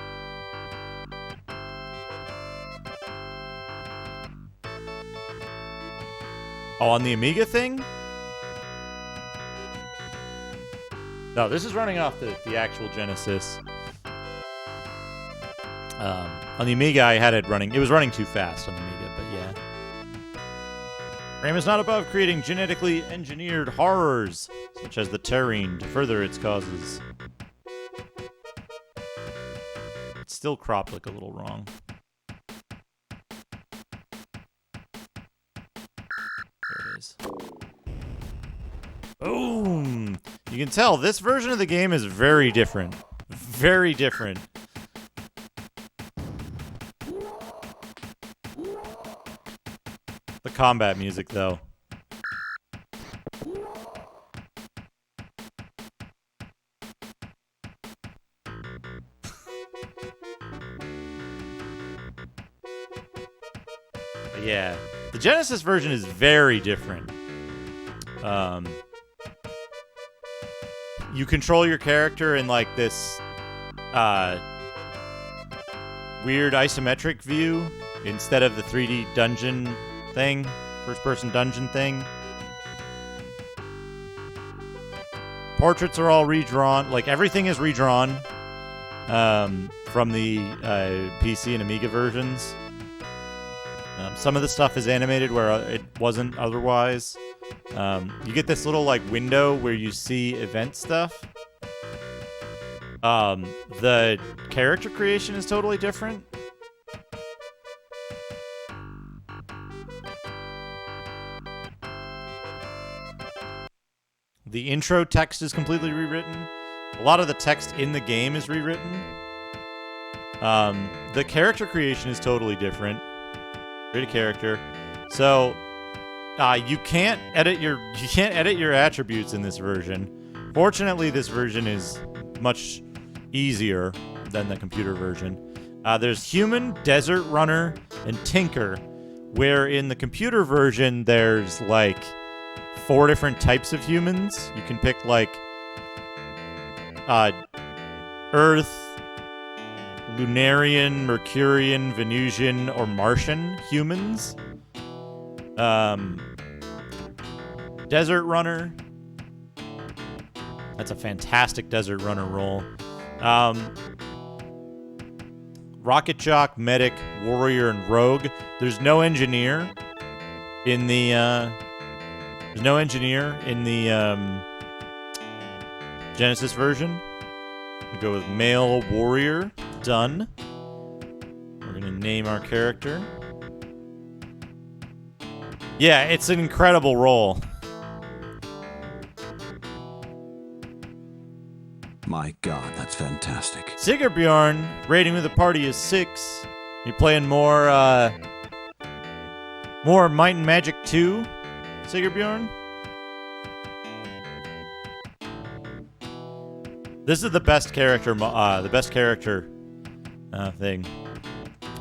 Oh, on the Amiga thing? No, this is running off the actual Genesis. On the Amiga, I had it running. It was running too fast on the Amiga, but yeah. RAM is not above creating genetically engineered horrors, such as the Terrine, to further its causes. It's still cropped like a little wrong. There it is. Boom! You can tell this version of the game is very different. Very different. The combat music, though. Yeah, the Genesis version is very different. You control your character in like this weird isometric view instead of the 3D dungeon thing, first-person dungeon thing. Portraits are all redrawn. Like, everything is redrawn from the PC and Amiga versions. Some of the stuff is animated where it wasn't otherwise. You get this little, like, window where you see event stuff. The character creation is totally different. The intro text is completely rewritten. A lot of the text in the game is rewritten. The character creation is totally different. Create a character. So you can't edit your attributes in this version. Fortunately, this version is much easier than the computer version. There's human, desert runner, and tinker, where in the computer version there's like 4 different types of humans. You can pick like Earth, Lunarian, Mercurian, Venusian, or Martian humans. Desert runner. That's a fantastic desert runner role. Rocket jock, medic, warrior, and rogue. There's no engineer in the Genesis version. We go with male warrior. Done. We're gonna name our character. Yeah, it's an incredible role. My God, that's fantastic. Sigurbjorn, rating with the party is 6. You playing more Might and Magic 2, Sigurbjorn? This is the best character, thing.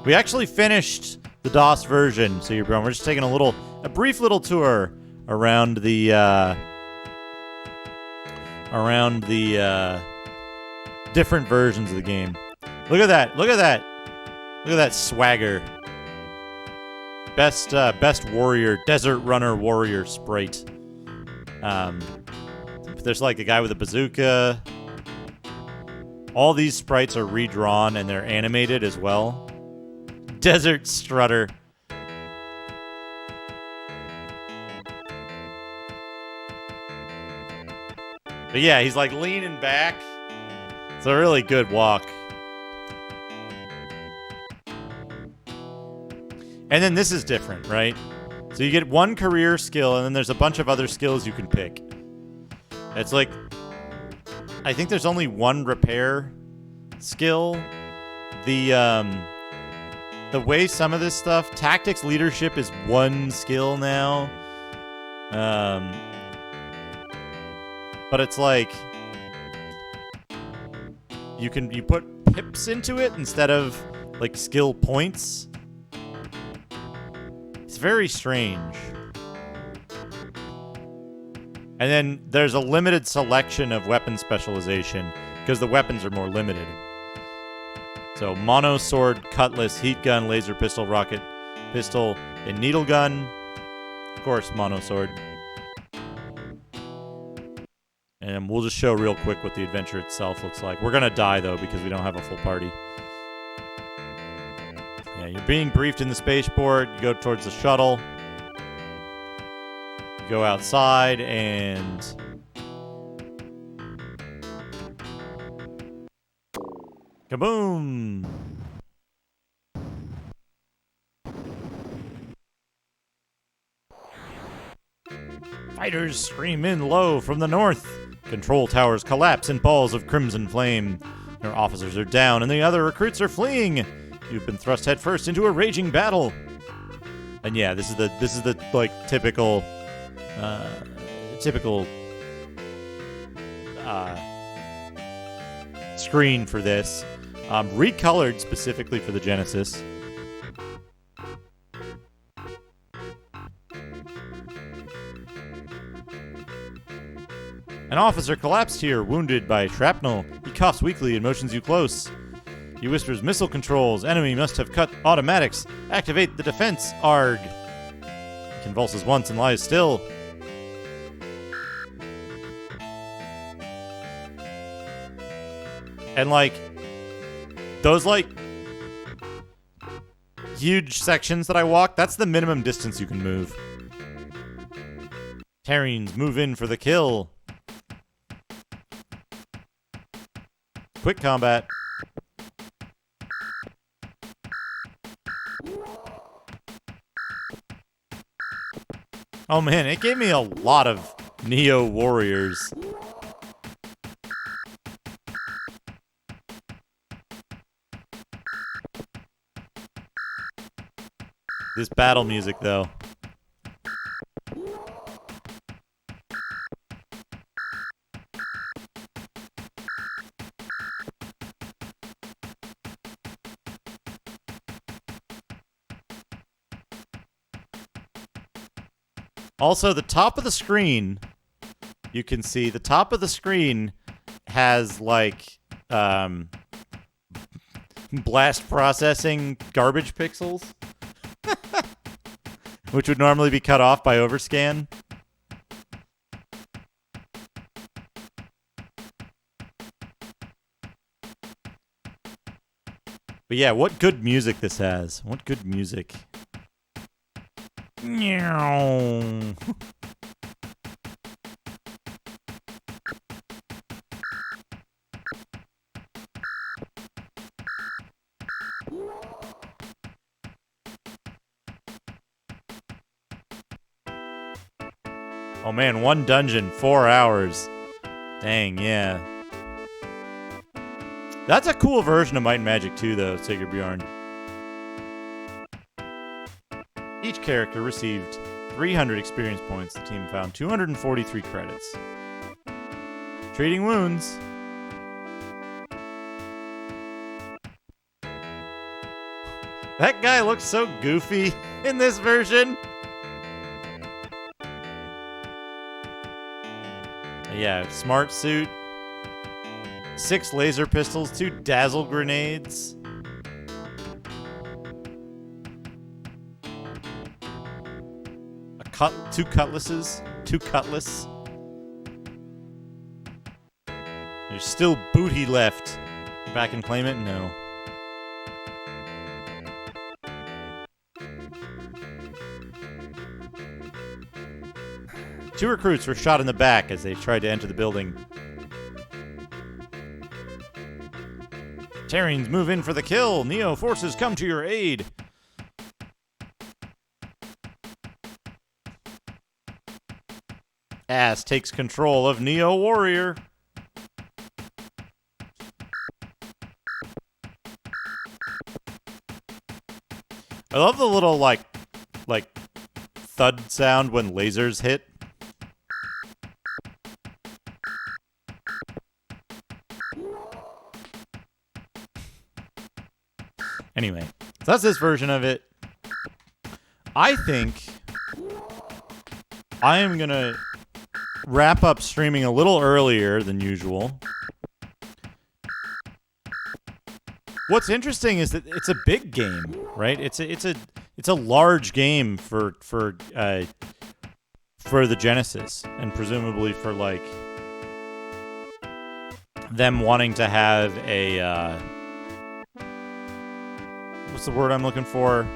We actually finished the DOS version, so we're just taking a brief little tour around the different versions of the game. Look at that! Look at that! Look at that swagger. Best warrior, desert runner warrior sprite. There's like a guy with a bazooka. All these sprites are redrawn and they're animated as well. Desert strutter. But yeah, he's like leaning back. It's a really good walk. And then this is different, right? So you get one career skill, and then there's a bunch of other skills you can pick. It's like, I think there's only one repair skill. The way some of this stuff, tactics leadership is one skill now. But it's like, you put pips into it instead of like skill points. It's very strange. And then there's a limited selection of weapon specialization because the weapons are more limited. So mono sword, cutlass, heat gun, laser pistol, rocket pistol, and needle gun. Of course, mono sword. And we'll just show real quick what the adventure itself looks like. We're going to die, though, because we don't have a full party. Yeah, you're being briefed in the spaceport. You go towards the shuttle. You go outside, and kaboom! Fighters scream in low from the north. Control towers collapse in balls of crimson flame. Your officers are down, and the other recruits are fleeing. You've been thrust headfirst into a raging battle. And yeah, this is the like typical screen for this. Recolored specifically for the Genesis. An officer collapsed here, wounded by shrapnel. He coughs weakly and motions you close. He whispers missile controls. Enemy must have cut automatics. Activate the defense, ARG. He convulses once and lies still. And like, those like huge sections that I walk, that's the minimum distance you can move. Terrians move in for the kill. Quick combat. Oh man, it gave me a lot of Neo Warriors. This battle music, though. Also, the top of the screen, you can see the top of the screen has like blast processing garbage pixels, which would normally be cut off by overscan. But yeah, what good music this has. What good music. Meow. Oh man, one dungeon, 4 hours. Dang, yeah. That's a cool version of Might and Magic 2, though, Sacred Bjorn. Each character received 300 experience points. The team found 243 credits. Treating wounds. That guy looks so goofy in this version. Yeah, smart suit. 6 laser pistols, 2 dazzle grenades. Two cutlasses. 2 cutlass. There's still booty left. Back and claim it? No. Two recruits were shot in the back as they tried to enter the building. Terrians move in for the kill. Neo forces come to your aid. Ass takes control of Neo Warrior. I love the little like thud sound when lasers hit. Anyway, so that's this version of it. I think I am gonna wrap up streaming a little earlier than usual. What's interesting is that it's a big game, right? It's a large game for the Genesis, and presumably for like them wanting to have a what's the word I'm looking for?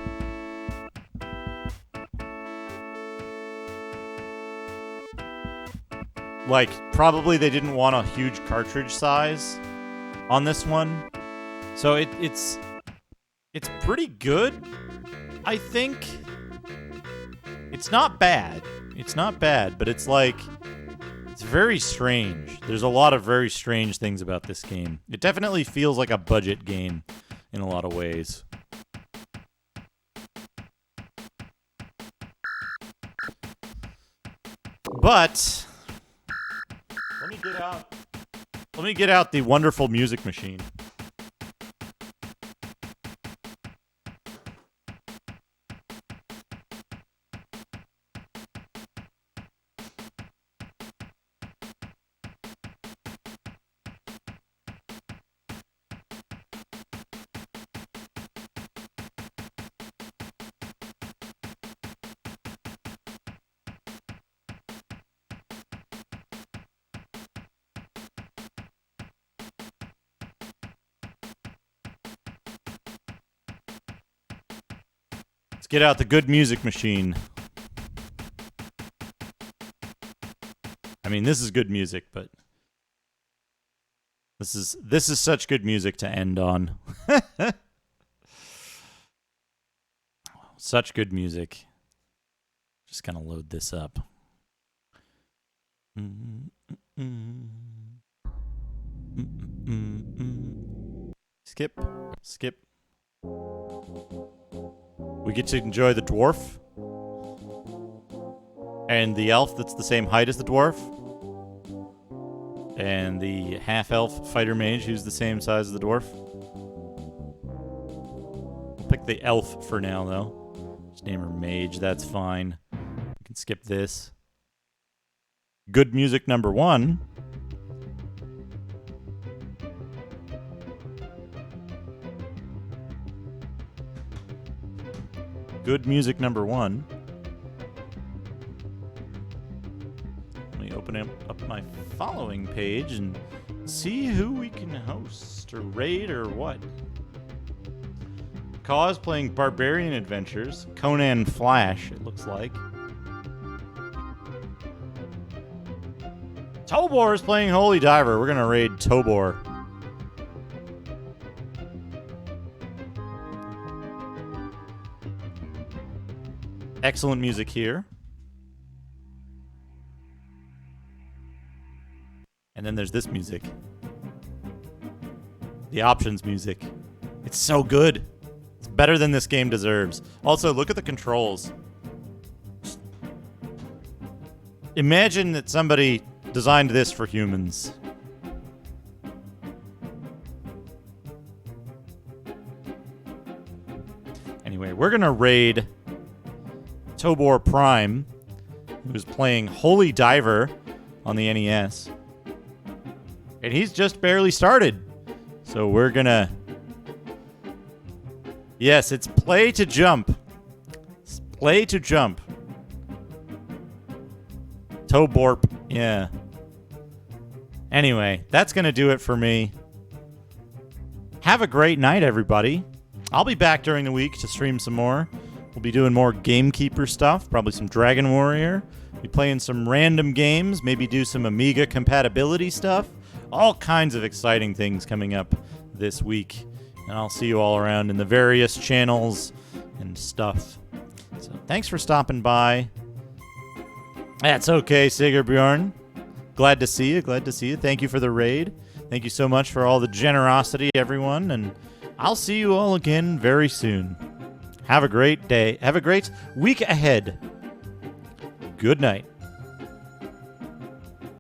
Like, probably they didn't want a huge cartridge size on this one. So it's pretty good, I think. It's not bad. It's not bad, but it's like, it's very strange. There's a lot of very strange things about this game. It definitely feels like a budget game in a lot of ways. But let me get out the wonderful music machine. Get out the good music machine. I mean, this is good music, but this is such good music to end on. Such good music. Just gonna load this up. Skip. We get to enjoy the dwarf and the elf that's the same height as the dwarf, and the half-elf fighter mage who's the same size as the dwarf. I'll pick the elf for now, though. Just name her mage, that's fine. We can skip this. Good music number 1. Good music number 1. Let me open up my following page and see who we can host or raid or what. Cause playing Barbarian Adventures. Conan Flash, it looks like. Tobor is playing Holy Diver. We're going to raid Tobor. Excellent music here. And then there's this music. The options music. It's so good. It's better than this game deserves. Also, look at the controls. Imagine that somebody designed this for humans. Anyway, we're going to raid Tobor Prime, who's playing Holy Diver on the NES. And he's just barely started. So we're going to... Yes, it's play to jump. It's play to jump. Toborp, yeah. Anyway, that's going to do it for me. Have a great night, everybody. I'll be back during the week to stream some more. We'll be doing more Gamekeeper stuff, probably some Dragon Warrior. Be playing some random games, maybe do some Amiga compatibility stuff. All kinds of exciting things coming up this week. And I'll see you all around in the various channels and stuff. So thanks for stopping by. That's okay, Sigurbjorn. Glad to see you. Glad to see you. Thank you for the raid. Thank you so much for all the generosity, everyone. And I'll see you all again very soon. Have a great day. Have a great week ahead. Good night.